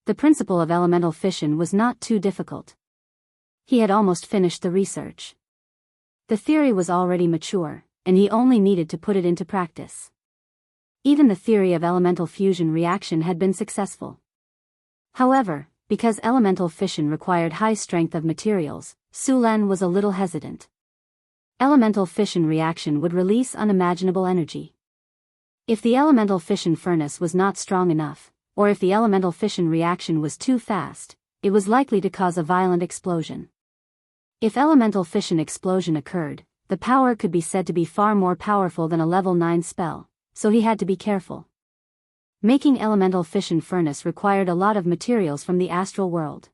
The principle of elemental fission was not too difficult. He had almost finished the research. The theory was already mature, and he only needed to put it into practice. Even the theory of elemental fusion reaction had been successful. However, because elemental fission required high strength of materials, Su Len was a little hesitant. Elemental fission reaction would release unimaginable energy. If the elemental fission furnace was not strong enough, or if the elemental fission reaction was too fast, it was likely to cause a violent explosion. If elemental fission explosion occurred, the power could be said to be far more powerful than a level 9 spell, so he had to be careful. Making elemental fission furnace required a lot of materials from the astral world.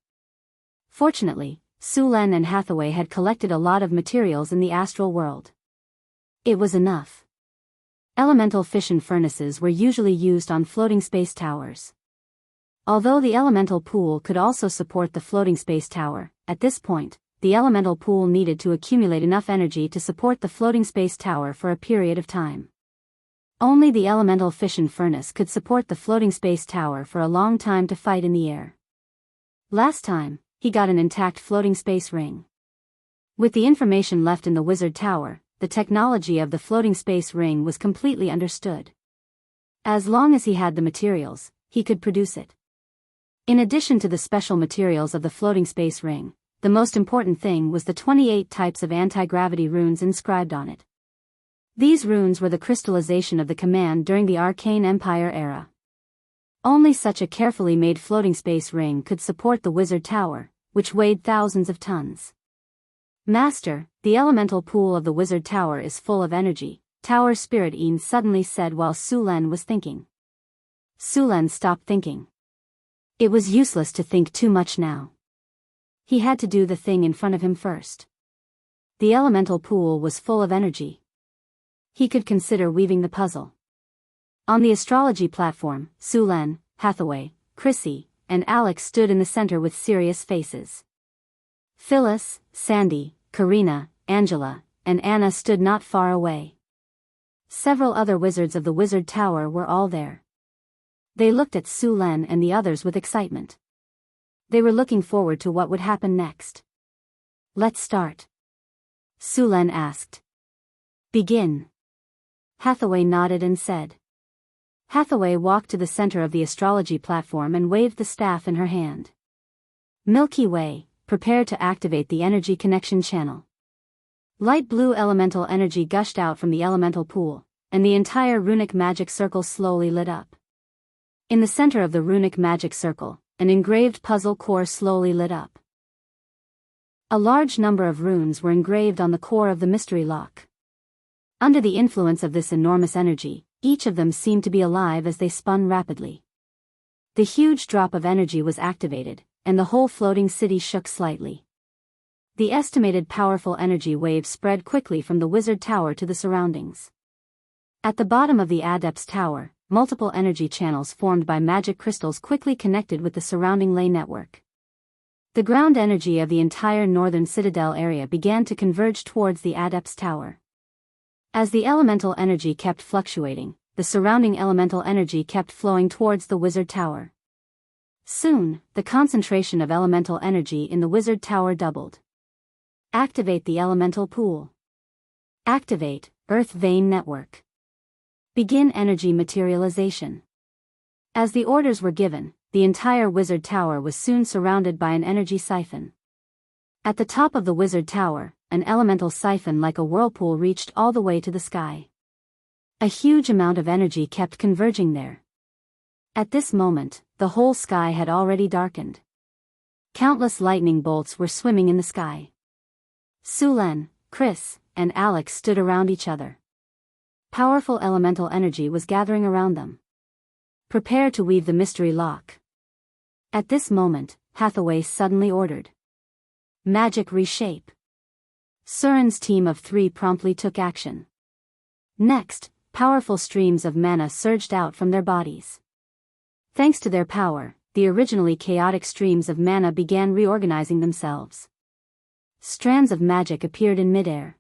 Fortunately, Su Len and Hathaway had collected a lot of materials in the astral world. It was enough. Elemental fission furnaces were usually used on floating space towers. Although the elemental pool could also support the floating space tower, at this point, the elemental pool needed to accumulate enough energy to support the floating space tower for a period of time. Only the elemental fission furnace could support the floating space tower for a long time to fight in the air. Last time, he got an intact floating space ring. With the information left in the wizard tower, the technology of the floating space ring was completely understood. As long as he had the materials, he could produce it. In addition to the special materials of the floating space ring, the most important thing was the 28 types of anti-gravity runes inscribed on it. These runes were the crystallization of the command during the Arcane Empire era. Only such a carefully made floating space ring could support the wizard tower, which weighed thousands of tons. Master, the elemental pool of the wizard tower is full of energy, Tower Spirit Een suddenly said while Su Len was thinking. Su Len stopped thinking. It was useless to think too much now. He had to do the thing in front of him first. The elemental pool was full of energy. He could consider weaving the puzzle. On the astrology platform, Su Len, Hathaway, Chrissy, and Alex stood in the center with serious faces. Phyllis, Sandy, Karina, Angela, and Anna stood not far away. Several other wizards of the wizard tower were all there. They looked at Su Len and the others with excitement. They were looking forward to what would happen next. Let's start. Su Len asked. Begin. Hathaway nodded and said. Hathaway walked to the center of the astrology platform and waved the staff in her hand. Milky Way, prepare to activate the energy connection channel. Light blue elemental energy gushed out from the elemental pool, and the entire runic magic circle slowly lit up. In the center of the runic magic circle, an engraved puzzle core slowly lit up. A large number of runes were engraved on the core of the mystery lock. Under the influence of this enormous energy, each of them seemed to be alive as they spun rapidly. The huge drop of energy was activated, and the whole floating city shook slightly. The estimated powerful energy wave spread quickly from the wizard tower to the surroundings. At the bottom of the Adept's tower, multiple energy channels formed by magic crystals quickly connected with the surrounding ley network. The ground energy of the entire northern citadel area began to converge towards the Adept's tower. As the elemental energy kept fluctuating, the surrounding elemental energy kept flowing towards the wizard tower. Soon, the concentration of elemental energy in the wizard tower doubled. Activate the elemental pool. Activate Earth Vein Network. Begin energy materialization. As the orders were given, the entire wizard tower was soon surrounded by an energy siphon. At the top of the wizard tower, an elemental siphon like a whirlpool reached all the way to the sky. A huge amount of energy kept converging there. At this moment, the whole sky had already darkened. Countless lightning bolts were swimming in the sky. Sulen, Chris, and Alex stood around each other. Powerful elemental energy was gathering around them. Prepare to weave the mystery lock. At this moment, Hathaway suddenly ordered. Magic reshape. Suren's team of 3 promptly took action. Next, powerful streams of mana surged out from their bodies. Thanks to their power, the originally chaotic streams of mana began reorganizing themselves. Strands of magic appeared in midair.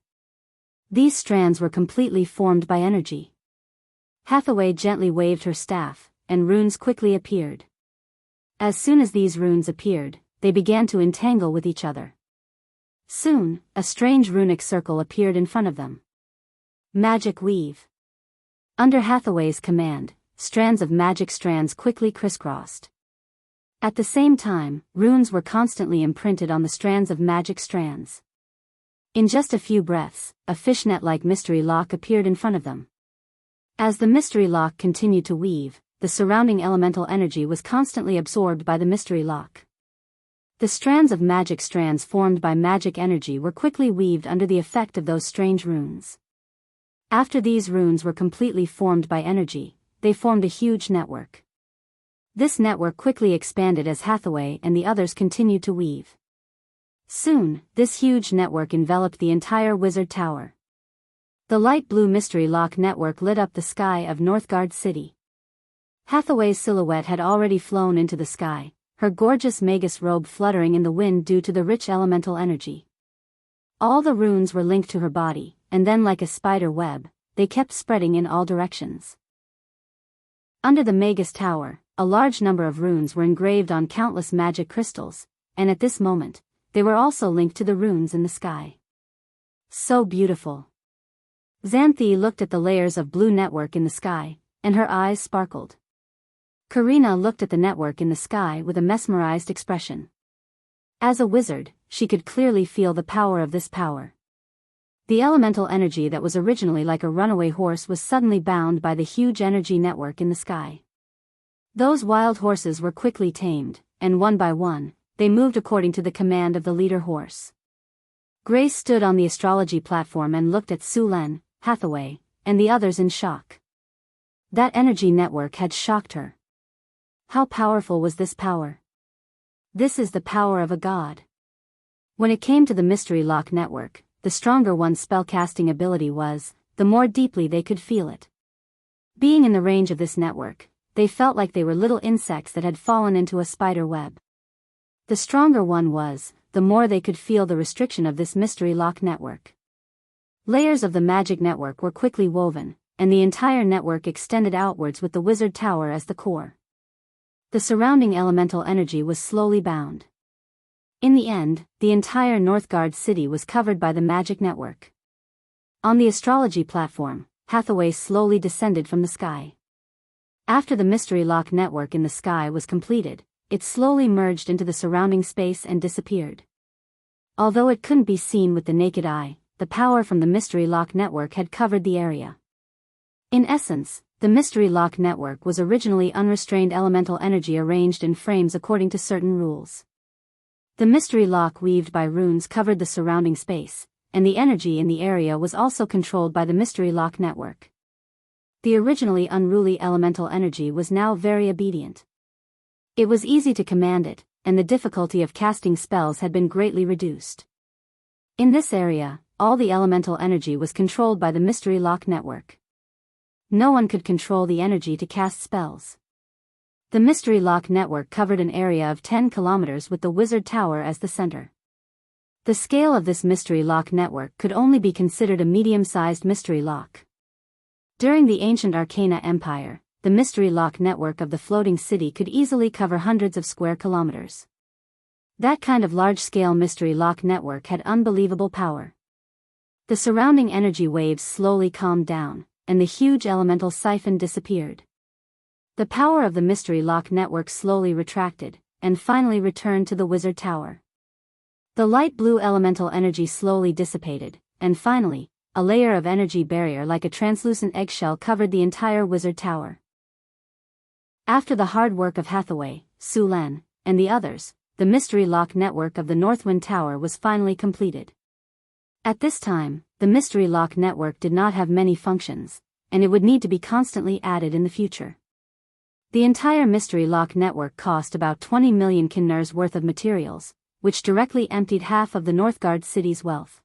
These strands were completely formed by energy. Hathaway gently waved her staff, and runes quickly appeared. As soon as these runes appeared, they began to entangle with each other. Soon, a strange runic circle appeared in front of them. Magic weave. Under Hathaway's command, strands of magic strands quickly crisscrossed. At the same time, runes were constantly imprinted on the strands of magic strands. In just a few breaths, a fishnet-like mystery lock appeared in front of them. As the mystery lock continued to weave, the surrounding elemental energy was constantly absorbed by the mystery lock. The strands of magic strands formed by magic energy were quickly weaved under the effect of those strange runes. After these runes were completely formed by energy, they formed a huge network. This network quickly expanded as Hathaway and the others continued to weave. Soon, this huge network enveloped the entire wizard tower. The light blue mystery lock network lit up the sky of Northgard City. Hathaway's silhouette had already flown into the sky, her gorgeous magus robe fluttering in the wind due to the rich elemental energy. All the runes were linked to her body, and then like a spider web, they kept spreading in all directions. Under the magus tower, a large number of runes were engraved on countless magic crystals, and at this moment, they were also linked to the runes in the sky. So beautiful. Xanthi looked at the layers of blue network in the sky, and her eyes sparkled. Karina looked at the network in the sky with a mesmerized expression. As a wizard, she could clearly feel the power of this power. The elemental energy that was originally like a runaway horse was suddenly bound by the huge energy network in the sky. Those wild horses were quickly tamed, and one by one, they moved according to the command of the leader horse. Grace stood on the astrology platform and looked at Sulen, Hathaway, and the others in shock. That energy network had shocked her. How powerful was this power? This is the power of a god. When it came to the mystery lock network, the stronger one's spellcasting ability was, the more deeply they could feel it. Being in the range of this network, they felt like they were little insects that had fallen into a spider web. The stronger one was, the more they could feel the restriction of this mystery lock network. Layers of the magic network were quickly woven, and the entire network extended outwards with the wizard tower as the core. The surrounding elemental energy was slowly bound. In the end, the entire Northgard city was covered by the magic network. On the astrology platform, Hathaway slowly descended from the sky. After the mystery lock network in the sky was completed, it slowly merged into the surrounding space and disappeared. Although it couldn't be seen with the naked eye, the power from the mystery lock network had covered the area. In essence, the mystery lock network was originally unrestrained elemental energy arranged in frames according to certain rules. The mystery lock weaved by runes covered the surrounding space, and the energy in the area was also controlled by the mystery lock network. The originally unruly elemental energy was now very obedient. It was easy to command it, and the difficulty of casting spells had been greatly reduced. In this area, all the elemental energy was controlled by the mystery lock network. No one could control the energy to cast spells. The mystery lock network covered an area of 10 kilometers with the wizard tower as the center. The scale of this mystery lock network could only be considered a medium-sized mystery lock. During the ancient Arcana Empire, the mystery lock network of the floating city could easily cover hundreds of square kilometers. That kind of large-scale mystery lock network had unbelievable power. The surrounding energy waves slowly calmed down, and the huge elemental siphon disappeared. The power of the mystery lock network slowly retracted, and finally returned to the wizard tower. The light blue elemental energy slowly dissipated, and finally, a layer of energy barrier like a translucent eggshell covered the entire wizard tower. After the hard work of Hathaway, Su Lan, and the others, the mystery lock network of the Northwind Tower was finally completed. At this time, the mystery lock network did not have many functions, and it would need to be constantly added in the future. The entire mystery lock network cost about 20 million kinners worth of materials, which directly emptied half of the Northgard city's wealth.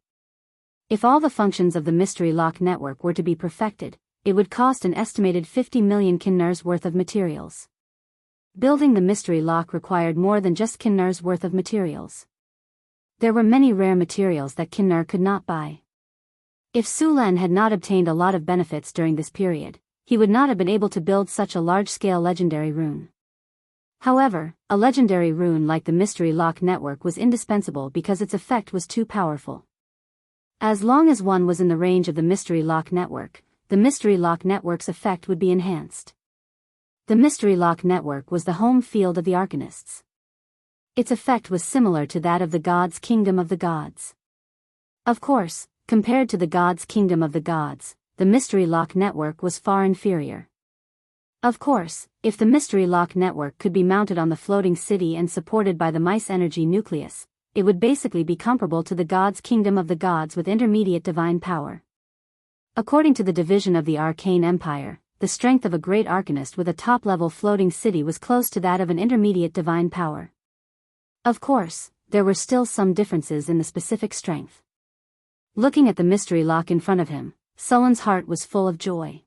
If all the functions of the mystery lock network were to be perfected, it would cost an estimated 50 million kinners worth of materials. Building the mystery lock required more than just kinners worth of materials. There were many rare materials that kinner could not buy. If Su Lan had not obtained a lot of benefits during this period, he would not have been able to build such a large-scale legendary rune. However, a legendary rune like the mystery lock network was indispensable because its effect was too powerful. As long as one was in the range of the mystery lock network, the mystery lock network's effect would be enhanced. The mystery lock network was the home field of the Arcanists. Its effect was similar to that of the gods' kingdom of the gods. Of course, compared to the gods' kingdom of the gods, the mystery lock network was far inferior. Of course, if the mystery lock network could be mounted on the floating city and supported by the mice energy nucleus, it would basically be comparable to the gods' kingdom of the gods with intermediate divine power. According to the division of the Arcane Empire, the strength of a great arcanist with a top-level floating city was close to that of an intermediate divine power. Of course, there were still some differences in the specific strength. Looking at the mystery lock in front of him, Sullen's heart was full of joy.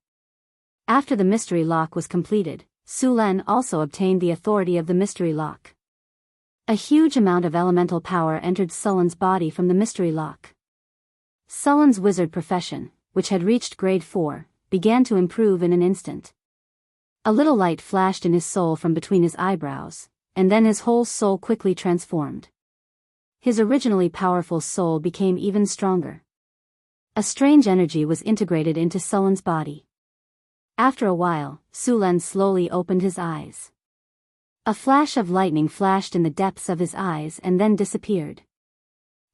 After the mystery lock was completed, Su Lan also obtained the authority of the mystery lock. A huge amount of elemental power entered Sullen's body from the mystery lock. Sullen's wizard profession, which had reached grade 4, began to improve in an instant. A little light flashed in his soul from between his eyebrows, and then his whole soul quickly transformed. His originally powerful soul became even stronger. A strange energy was integrated into Sullen's body. After a while, Su Lan slowly opened his eyes. A flash of lightning flashed in the depths of his eyes and then disappeared.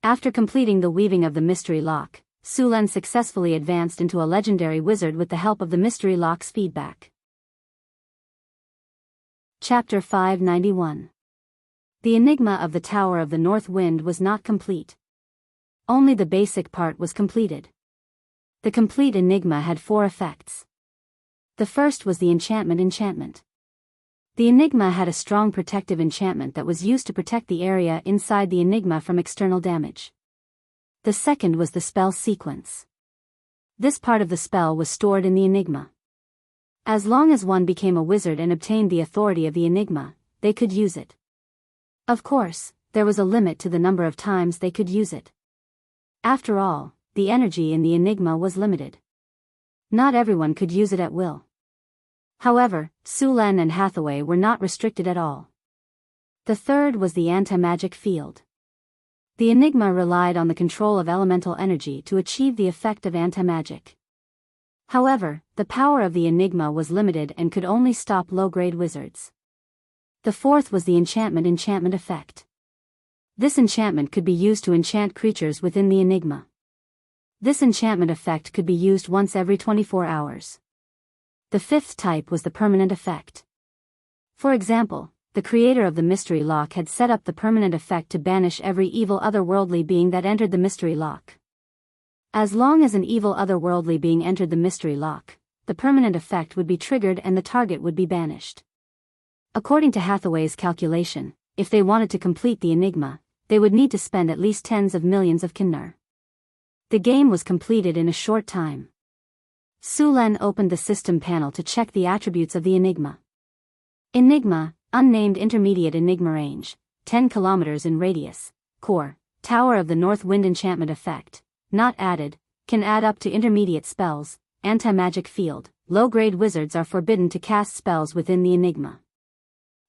After completing the weaving of the mystery lock, Su Lan successfully advanced into a legendary wizard with the help of the mystery lock's feedback. Chapter 591. The Enigma of the Tower of the North Wind was not complete. Only the basic part was completed. The complete enigma had 4 effects. The first was the enchantment. The enigma had a strong protective enchantment that was used to protect the area inside the enigma from external damage. The second was the spell sequence. This part of the spell was stored in the enigma. As long as one became a wizard and obtained the authority of the enigma, they could use it. Of course, there was a limit to the number of times they could use it. After all, the energy in the enigma was limited. Not everyone could use it at will. However, Su Lan and Hathaway were not restricted at all. The third was the anti-magic field. The enigma relied on the control of elemental energy to achieve the effect of anti-magic. However, the power of the enigma was limited and could only stop low-grade wizards. The fourth was the enchantment effect. This enchantment could be used to enchant creatures within the enigma. This enchantment effect could be used once every 24 hours. The fifth type was the permanent effect. For example, the creator of the mystery lock had set up the permanent effect to banish every evil otherworldly being that entered the mystery lock. As long as an evil otherworldly being entered the mystery lock, the permanent effect would be triggered and the target would be banished. According to Hathaway's calculation, if they wanted to complete the enigma, they would need to spend at least tens of millions of kiner. The game was completed in a short time. Su Len opened the system panel to check the attributes of the enigma. Enigma, unnamed intermediate enigma range, 10 kilometers in radius, core, Tower of the North Wind enchantment effect, not added, can add up to intermediate spells, anti-magic field, low-grade wizards are forbidden to cast spells within the enigma.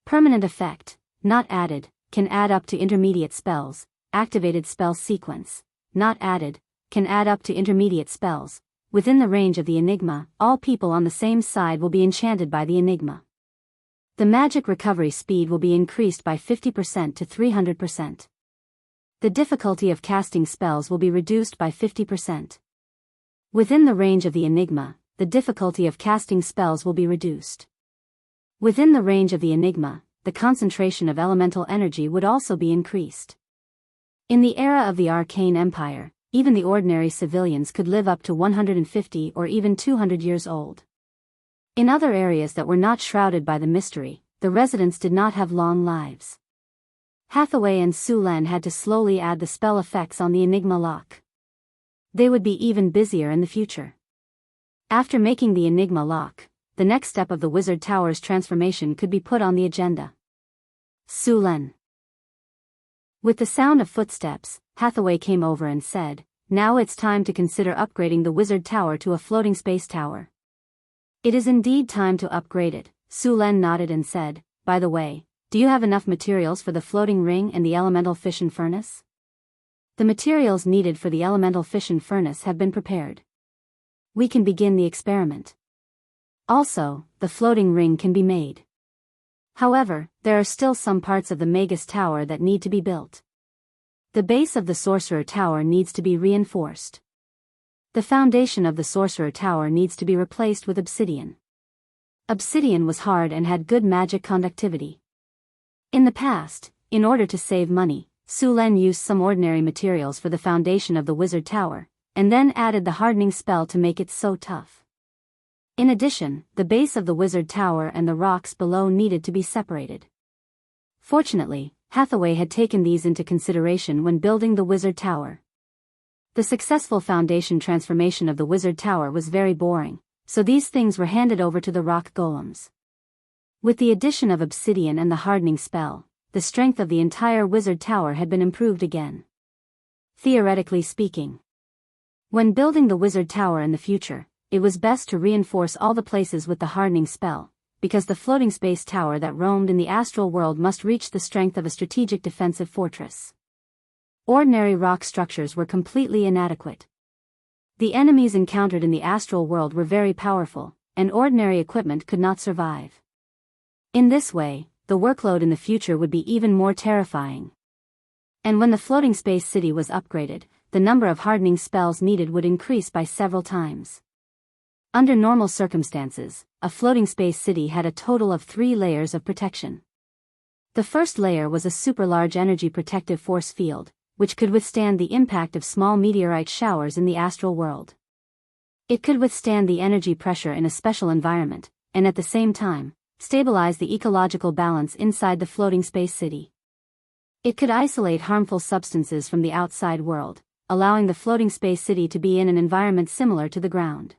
Permanent effect, not added, can add up to intermediate spells, activated spell sequence, not added, can add up to intermediate spells. Within the range of the enigma, all people on the same side will be enchanted by the enigma. The magic recovery speed will be increased by 50% to 300%. The difficulty of casting spells will be reduced by 50%. Within the range of the enigma, the difficulty of casting spells will be reduced. Within the range of the enigma, the concentration of elemental energy would also be increased. In the era of the Arcane Empire, even the ordinary civilians could live up to 150 or even 200 years old. In other areas that were not shrouded by the mystery, the residents did not have long lives. Hathaway and Su Len had to slowly add the spell effects on the Enigma lock. They would be even busier in the future. After making the Enigma lock, the next step of the Wizard Tower's transformation could be put on the agenda. Su Len. With the sound of footsteps, Hathaway came over and said, "Now it's time to consider upgrading the Wizard Tower to a floating space tower." "It is indeed time to upgrade it," Su Len nodded and said, "By the way, do you have enough materials for the floating ring and the elemental fission furnace?" "The materials needed for the elemental fission furnace have been prepared. We can begin the experiment. Also, the floating ring can be made. However, there are still some parts of the Magus Tower that need to be built. The base of the Sorcerer Tower needs to be reinforced. The foundation of the Sorcerer Tower needs to be replaced with obsidian. Obsidian was hard and had good magic conductivity. In the past, in order to save money, Su Len used some ordinary materials for the foundation of the Wizard Tower, and then added the hardening spell to make it so tough. In addition, the base of the Wizard Tower and the rocks below needed to be separated. Fortunately, Hathaway had taken these into consideration when building the Wizard Tower. The successful foundation transformation of the Wizard Tower was very boring, so these things were handed over to the rock golems. With the addition of obsidian and the hardening spell, the strength of the entire Wizard Tower had been improved again. Theoretically speaking, when building the Wizard Tower in the future, it was best to reinforce all the places with the hardening spell, because the floating space tower that roamed in the astral world must reach the strength of a strategic defensive fortress. Ordinary rock structures were completely inadequate. The enemies encountered in the astral world were very powerful, and ordinary equipment could not survive. In this way, the workload in the future would be even more terrifying. And when the floating space city was upgraded, the number of hardening spells needed would increase by several times. Under normal circumstances, a floating space city had a total of 3 layers of protection. The first layer was a super-large energy protective force field, which could withstand the impact of small meteorite showers in the astral world. It could withstand the energy pressure in a special environment, and at the same time, stabilize the ecological balance inside the floating space city. It could isolate harmful substances from the outside world, allowing the floating space city to be in an environment similar to the ground.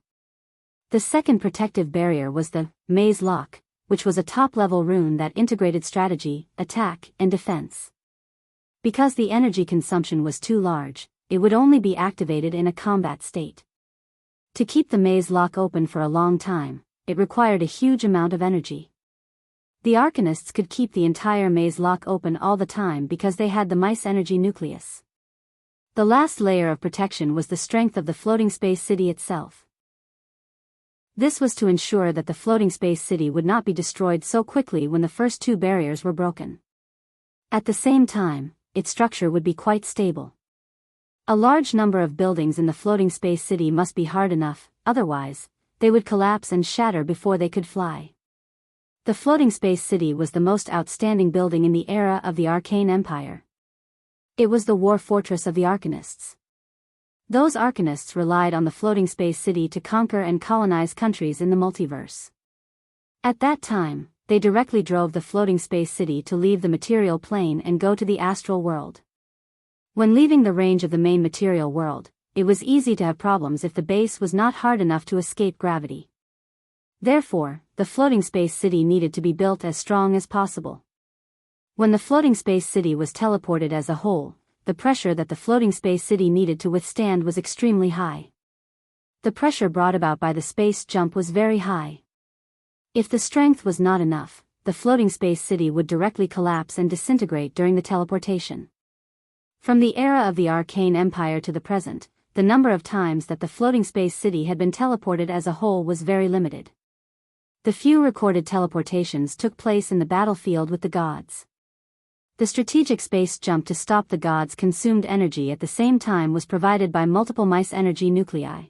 The second protective barrier was the Maze Lock, which was a top-level rune that integrated strategy, attack, and defense. Because the energy consumption was too large, it would only be activated in a combat state. To keep the Maze Lock open for a long time, it required a huge amount of energy. The Arcanists could keep the entire Maze Lock open all the time because they had the Mice Energy Nucleus. The last layer of protection was the strength of the floating space city itself. This was to ensure that the floating space city would not be destroyed so quickly when the first 2 barriers were broken. At the same time, its structure would be quite stable. A large number of buildings in the floating space city must be hard enough, otherwise, they would collapse and shatter before they could fly. The floating space city was the most outstanding building in the era of the Arcane Empire. It was the war fortress of the Arcanists. Those Arcanists relied on the floating space city to conquer and colonize countries in the multiverse. At that time, they directly drove the floating space city to leave the material plane and go to the astral world. When leaving the range of the main material world, it was easy to have problems if the base was not hard enough to escape gravity. Therefore, the floating space city needed to be built as strong as possible. When the floating space city was teleported as a whole, the pressure that the floating space city needed to withstand was extremely high. The pressure brought about by the space jump was very high. If the strength was not enough, the floating space city would directly collapse and disintegrate during the teleportation. From the era of the Arcane Empire to the present, the number of times that the floating space city had been teleported as a whole was very limited. The few recorded teleportations took place in the battlefield with the gods. The strategic space jump to stop the gods consumed energy at the same time was provided by multiple mice energy nuclei.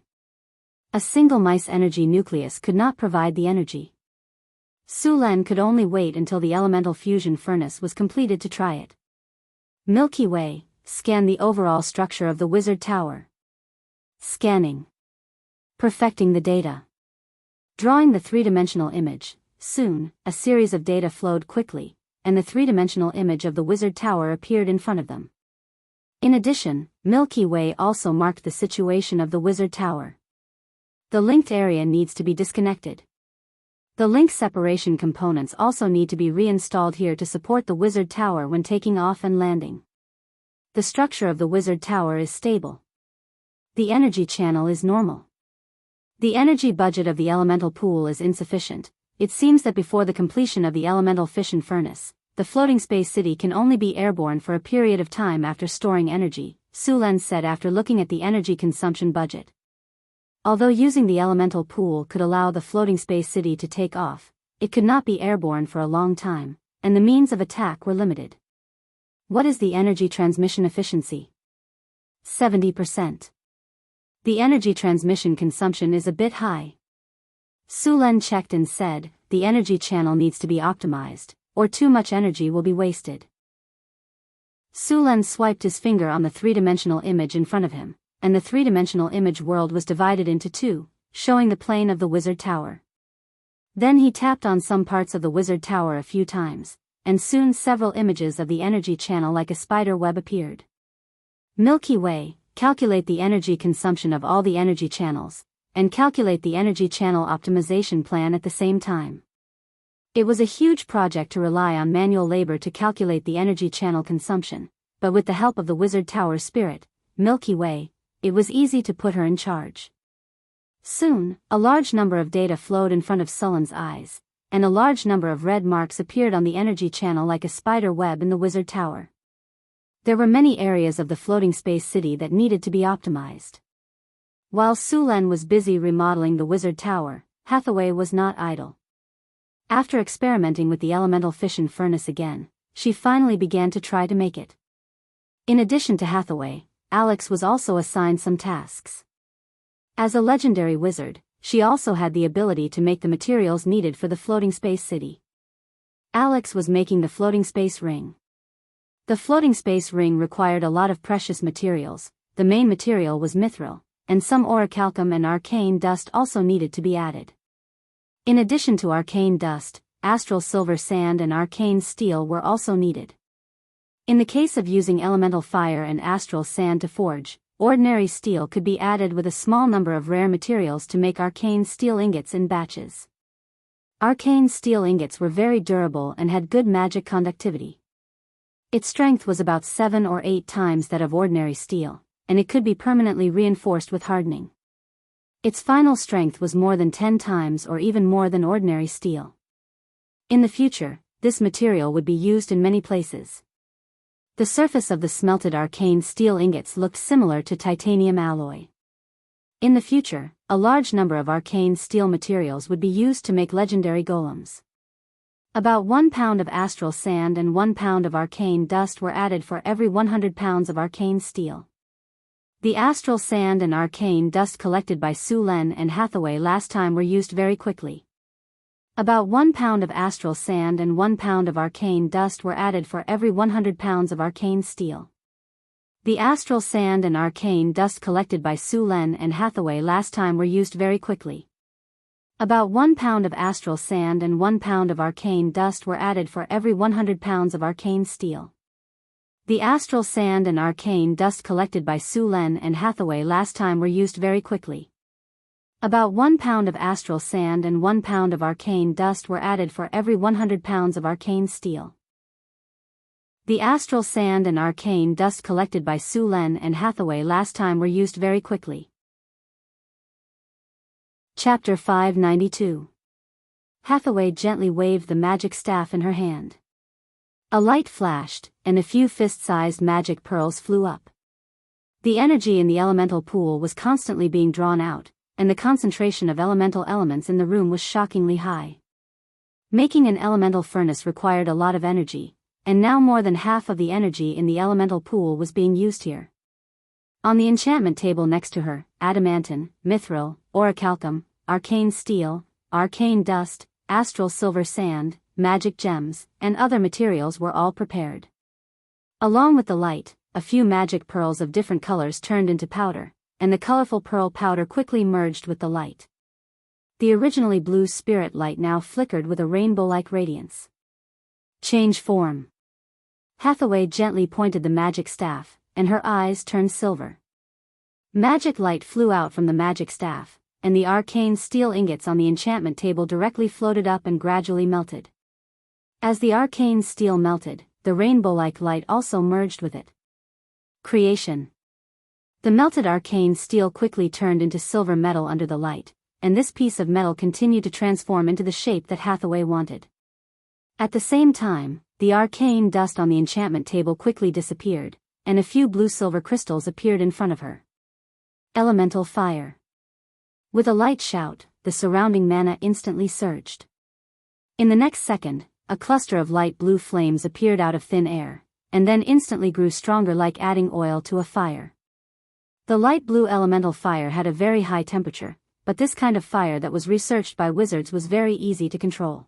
A single mice energy nucleus could not provide the energy. Su Len could only wait until the elemental fusion furnace was completed to try it. Milky Way, scan the overall structure of the wizard tower. Scanning. Perfecting the data. Drawing the three-dimensional image. Soon, a series of data flowed quickly, and the three-dimensional image of the wizard tower appeared in front of them. In addition, Milky Way also marked the situation of the wizard tower. The linked area needs to be disconnected. The link separation components also need to be reinstalled here to support the wizard tower when taking off and landing. The structure of the wizard tower is stable. The energy channel is normal. The energy budget of the elemental pool is insufficient. It seems that before the completion of the elemental fission furnace, the floating space city can only be airborne for a period of time after storing energy, Su Len said after looking at the energy consumption budget. Although using the elemental pool could allow the floating space city to take off, it could not be airborne for a long time, and the means of attack were limited. What is the energy transmission efficiency? 70%. The energy transmission consumption is a bit high. Su Len checked and said, the energy channel needs to be optimized, or too much energy will be wasted. Su Len swiped his finger on the three-dimensional image in front of him, and the three-dimensional image world was divided into two, showing the plane of the wizard tower. Then he tapped on some parts of the wizard tower a few times, and soon several images of the energy channel like a spider web appeared. Milky Way, calculate the energy consumption of all the energy channels, and calculate the energy channel optimization plan at the same time. It was a huge project to rely on manual labor to calculate the energy channel consumption, but with the help of the wizard tower spirit, Milky Way, it was easy to put her in charge. Soon, a large number of data flowed in front of Sullen's eyes, and a large number of red marks appeared on the energy channel like a spider web in the wizard tower. There were many areas of the floating space city that needed to be optimized. While Su Len was busy remodeling the wizard tower, Hathaway was not idle. After experimenting with the elemental fission furnace again, she finally began to try to make it. In addition to Hathaway, Alex was also assigned some tasks. As a legendary wizard, she also had the ability to make the materials needed for the floating space city. Alex was making the floating space ring. The floating space ring required a lot of precious materials. The main material was mithril, and some orichalcum and arcane dust also needed to be added. In addition to arcane dust, astral silver sand and arcane steel were also needed. In the case of using elemental fire and astral sand to forge, ordinary steel could be added with a small number of rare materials to make arcane steel ingots in batches. Arcane steel ingots were very durable and had good magic conductivity. Its strength was about 7 or 8 times that of ordinary steel, and it could be permanently reinforced with hardening. Its final strength was more than 10 times or even more than ordinary steel. In the future, this material would be used in many places. The surface of the smelted arcane steel ingots looked similar to titanium alloy. In the future, a large number of arcane steel materials would be used to make legendary golems. About 1 pound of astral sand and 1 pound of arcane dust were added for every 100 pounds of arcane steel. The astral sand and arcane dust collected by Su Len and Hathaway last time were used very quickly. About 1 pound of astral sand and 1 pound of arcane dust were added for every 100 pounds of arcane steel. The astral sand and arcane dust collected by Su Len and Hathaway last time were used very quickly. About 1 pound of astral sand and 1 pound of arcane dust were added for every 100 pounds of arcane steel. The astral sand and arcane dust collected by Su Len and Hathaway last time were used very quickly. About 1 pound of astral sand and 1 pound of arcane dust were added for every 100 pounds of arcane steel. The astral sand and arcane dust collected by Su Len and Hathaway last time were used very quickly. Chapter 592. Hathaway gently waved the magic staff in her hand. A light flashed, and a few fist-sized magic pearls flew up. The energy in the elemental pool was constantly being drawn out, and the concentration of elemental elements in the room was shockingly high. Making an elemental furnace required a lot of energy, and now more than half of the energy in the elemental pool was being used here. On the enchantment table next to her, adamantine, mithril, orichalcum, arcane steel, arcane dust, astral silver sand, magic gems, and other materials were all prepared. Along with the light, a few magic pearls of different colors turned into powder, and the colorful pearl powder quickly merged with the light. The originally blue spirit light now flickered with a rainbow-like radiance. Change form. Hathaway gently pointed the magic staff, and her eyes turned silver. Magic light flew out from the magic staff, and the arcane steel ingots on the enchantment table directly floated up and gradually melted. As the arcane steel melted, the rainbow-like light also merged with it. Creation. The melted arcane steel quickly turned into silver metal under the light, and this piece of metal continued to transform into the shape that Hathaway wanted. At the same time, the arcane dust on the enchantment table quickly disappeared, and a few blue-silver crystals appeared in front of her. Elemental fire. With a light shout, the surrounding mana instantly surged. In the next second, a cluster of light blue flames appeared out of thin air, and then instantly grew stronger like adding oil to a fire. The light blue elemental fire had a very high temperature, but this kind of fire that was researched by wizards was very easy to control.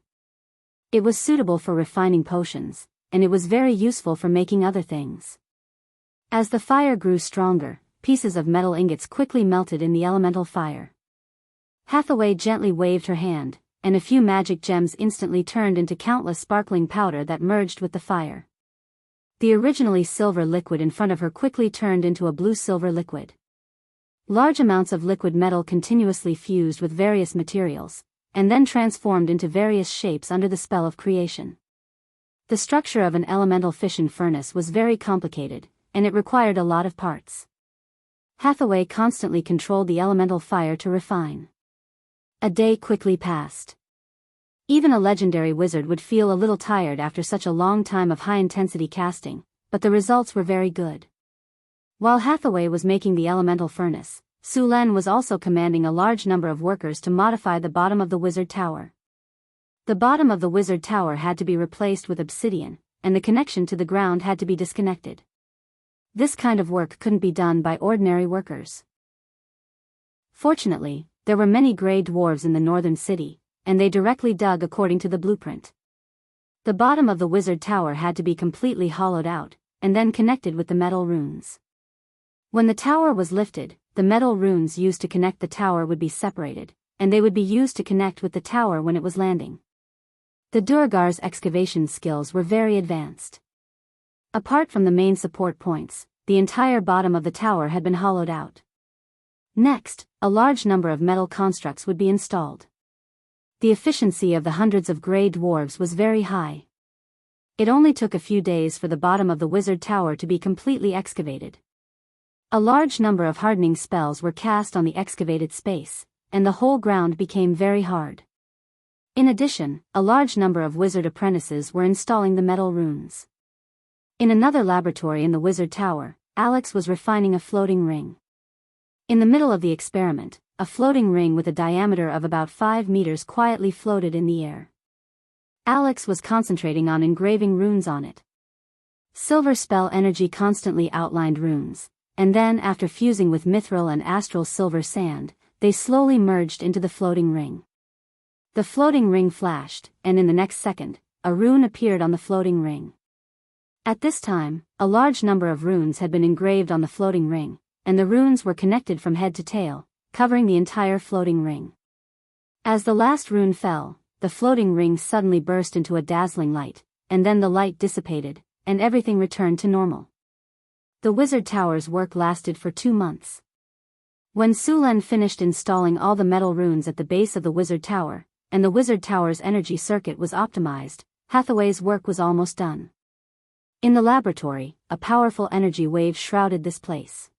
It was suitable for refining potions, and it was very useful for making other things. As the fire grew stronger, pieces of metal ingots quickly melted in the elemental fire. Hathaway gently waved her hand, and a few magic gems instantly turned into countless sparkling powder that merged with the fire. The originally silver liquid in front of her quickly turned into a blue-silver liquid. Large amounts of liquid metal continuously fused with various materials, and then transformed into various shapes under the spell of creation. The structure of an elemental fission furnace was very complicated, and it required a lot of parts. Hathaway constantly controlled the elemental fire to refine. A day quickly passed. Even a legendary wizard would feel a little tired after such a long time of high-intensity casting, but the results were very good. While Hathaway was making the elemental furnace, Su Len was also commanding a large number of workers to modify the bottom of the wizard tower. The bottom of the wizard tower had to be replaced with obsidian, and the connection to the ground had to be disconnected. This kind of work couldn't be done by ordinary workers. Fortunately, there were many gray dwarves in the northern city, and they directly dug according to the blueprint. The bottom of the wizard tower had to be completely hollowed out, and then connected with the metal runes. When the tower was lifted, the metal runes used to connect the tower would be separated, and they would be used to connect with the tower when it was landing. The Durgar's excavation skills were very advanced. Apart from the main support points, the entire bottom of the tower had been hollowed out. Next, a large number of metal constructs would be installed. The efficiency of the hundreds of gray dwarves was very high. It only took a few days for the bottom of the wizard tower to be completely excavated. A large number of hardening spells were cast on the excavated space, and the whole ground became very hard. In addition, a large number of wizard apprentices were installing the metal runes. In another laboratory in the wizard tower, Alex was refining a floating ring. In the middle of the experiment, a floating ring with a diameter of about 5 meters quietly floated in the air. Alex was concentrating on engraving runes on it. Silver spell energy constantly outlined runes, and then after fusing with mithril and astral silver sand, they slowly merged into the floating ring. The floating ring flashed, and in the next second, a rune appeared on the floating ring. At this time, a large number of runes had been engraved on the floating ring, and the runes were connected from head to tail, covering the entire floating ring. As the last rune fell, the floating ring suddenly burst into a dazzling light, and then the light dissipated, and everything returned to normal. The wizard tower's work lasted for 2 months. When Sulen finished installing all the metal runes at the base of the wizard tower, and the wizard tower's energy circuit was optimized, Hathaway's work was almost done. In the laboratory, a powerful energy wave shrouded this place.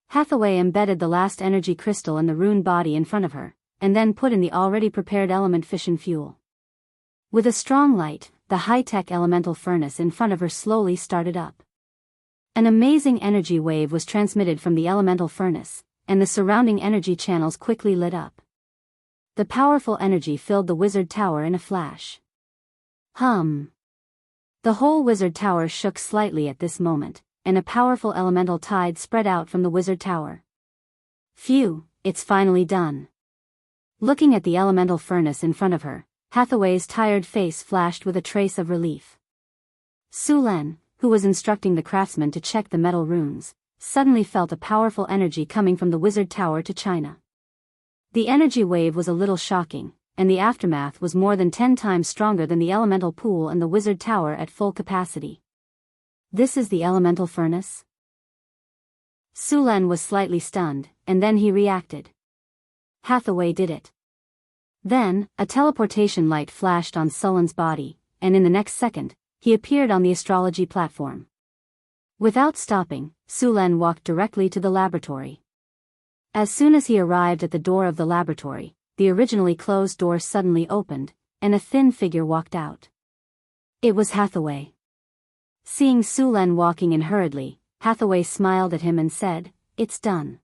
Hathaway embedded the last energy crystal in the rune body in front of her, and then put in the already prepared element fission fuel. With a strong light, the high-tech elemental furnace in front of her slowly started up. An amazing energy wave was transmitted from the elemental furnace, and the surrounding energy channels quickly lit up. The powerful energy filled the wizard tower in a flash. The whole wizard tower shook slightly at this moment, and a powerful elemental tide spread out from the wizard tower. Phew, it's finally done. Looking at the elemental furnace in front of her, Hathaway's tired face flashed with a trace of relief. Sulen, who was instructing the craftsman to check the metal runes, suddenly felt a powerful energy coming from the wizard tower to China. The energy wave was a little shocking, and the aftermath was more than 10 times stronger than the elemental pool and the wizard tower at full capacity. This is the elemental furnace? Sulen was slightly stunned, and then he reacted. Hathaway did it. Then, a teleportation light flashed on Sulen's body, and in the next second, he appeared on the astrology platform. Without stopping, Sulen walked directly to the laboratory. As soon as he arrived at the door of the laboratory, the originally closed door suddenly opened, and a thin figure walked out. It was Hathaway. Seeing Sulen walking in hurriedly, Hathaway smiled at him and said, "It's done.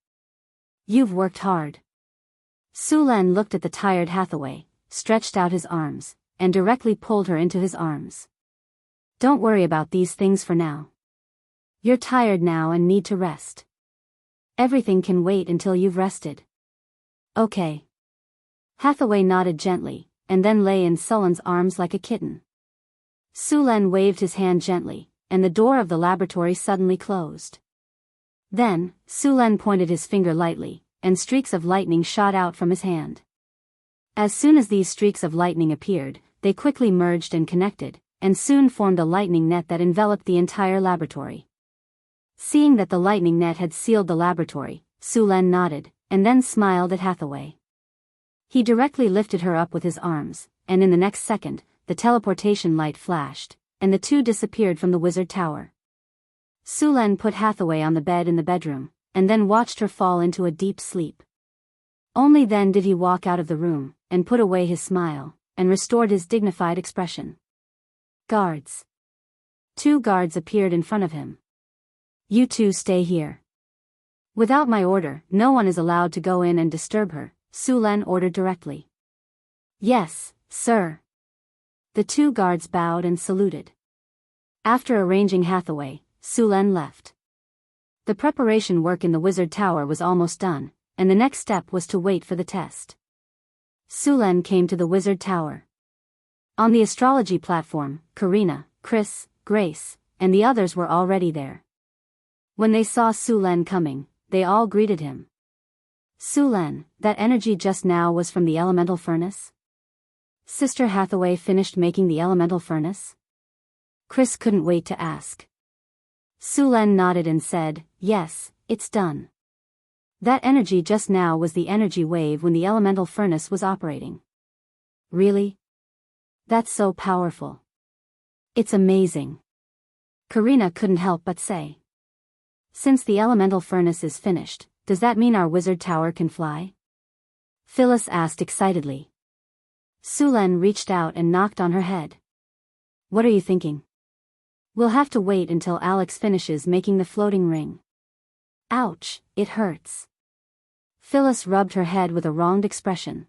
You've worked hard." Sulen looked at the tired Hathaway, stretched out his arms, and directly pulled her into his arms. "Don't worry about these things for now. You're tired now and need to rest. Everything can wait until you've rested." "Okay." Hathaway nodded gently, and then lay in Sulen's arms like a kitten. Sulen waved his hand gently, and the door of the laboratory suddenly closed. Then, Sulen pointed his finger lightly, and streaks of lightning shot out from his hand. As soon as these streaks of lightning appeared, they quickly merged and connected, and soon formed a lightning net that enveloped the entire laboratory. Seeing that the lightning net had sealed the laboratory, Sulen nodded, and then smiled at Hathaway. He directly lifted her up with his arms, and in the next second, the teleportation light flashed, and the two disappeared from the wizard tower. Sulen put Hathaway on the bed in the bedroom, and then watched her fall into a deep sleep. Only then did he walk out of the room, and put away his smile, and restored his dignified expression. Guards. 2 guards appeared in front of him. "You two stay here. Without my order, no one is allowed to go in and disturb her," Sulen ordered directly. "Yes, sir." The 2 guards bowed and saluted. After arranging Hathaway, Sulen left. The preparation work in the wizard tower was almost done, and the next step was to wait for the test. Sulen came to the wizard tower. On the astrology platform, Karina, Chris, Grace, and the others were already there. When they saw Sulen coming, they all greeted him. "Sulen, that energy just now was from the elemental furnace?" Sister Hathaway finished making the elemental furnace? Chris couldn't wait to ask. Sulen nodded and said, "Yes, it's done. That energy just now was the energy wave when the elemental furnace was operating." "Really? That's so powerful. It's amazing." Karina couldn't help but say. "Since the elemental furnace is finished, does that mean our wizard tower can fly?" Phyllis asked excitedly. Sulen reached out and knocked on her head. "What are you thinking?" "We'll have to wait until Alex finishes making the floating ring." "Ouch, it hurts." Phyllis rubbed her head with a wronged expression.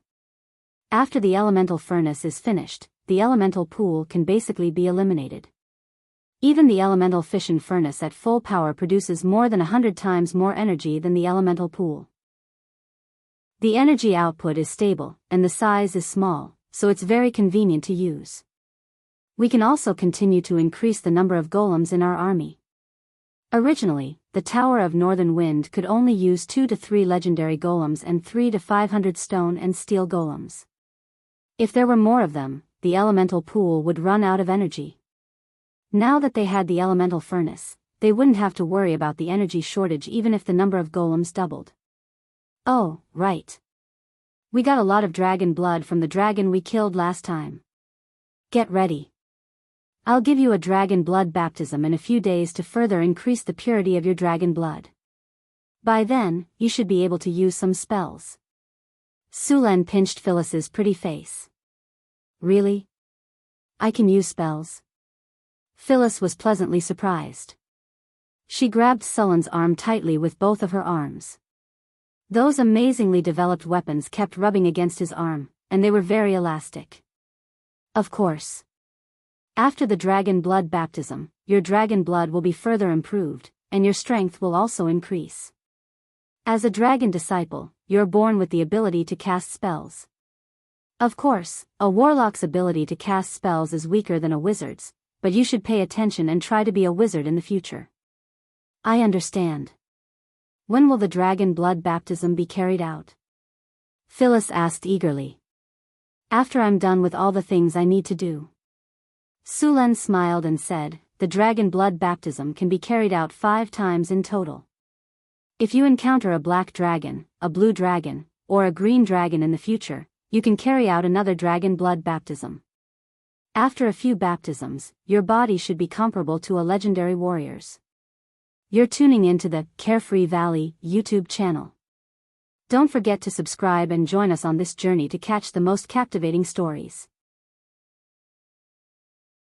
"After the elemental furnace is finished, the elemental pool can basically be eliminated. Even the elemental fission furnace at full power produces more than 100 times more energy than the elemental pool. The energy output is stable, and the size is small, so it's very convenient to use. We can also continue to increase the number of golems in our army." Originally, the Tower of Northern Wind could only use 2 to 3 legendary golems and 3 to 500 stone and steel golems. If there were more of them, the elemental pool would run out of energy. Now that they had the elemental furnace, they wouldn't have to worry about the energy shortage even if the number of golems doubled. Oh, right. We got a lot of dragon blood from the dragon we killed last time. Get ready. I'll give you a dragon blood baptism in a few days to further increase the purity of your dragon blood. By then, you should be able to use some spells. Sulan pinched Phyllis's pretty face. Really? I can use spells? Phyllis was pleasantly surprised. She grabbed Sullen's arm tightly with both of her arms. Those amazingly developed weapons kept rubbing against his arm, and they were very elastic. Of course. After the dragon blood baptism, your dragon blood will be further improved, and your strength will also increase. As a dragon disciple, you're born with the ability to cast spells. Of course, a warlock's ability to cast spells is weaker than a wizard's, but you should pay attention and try to be a wizard in the future. I understand. When will the dragon blood baptism be carried out? Phyllis asked eagerly. After I'm done with all the things I need to do. Sulan smiled and said, the dragon blood baptism can be carried out 5 times in total. If you encounter a black dragon, a blue dragon, or a green dragon in the future, you can carry out another dragon blood baptism. After a few baptisms, your body should be comparable to a legendary warrior's. You're tuning into the Carefree Valley YouTube channel. Don't forget to subscribe and join us on this journey to catch the most captivating stories.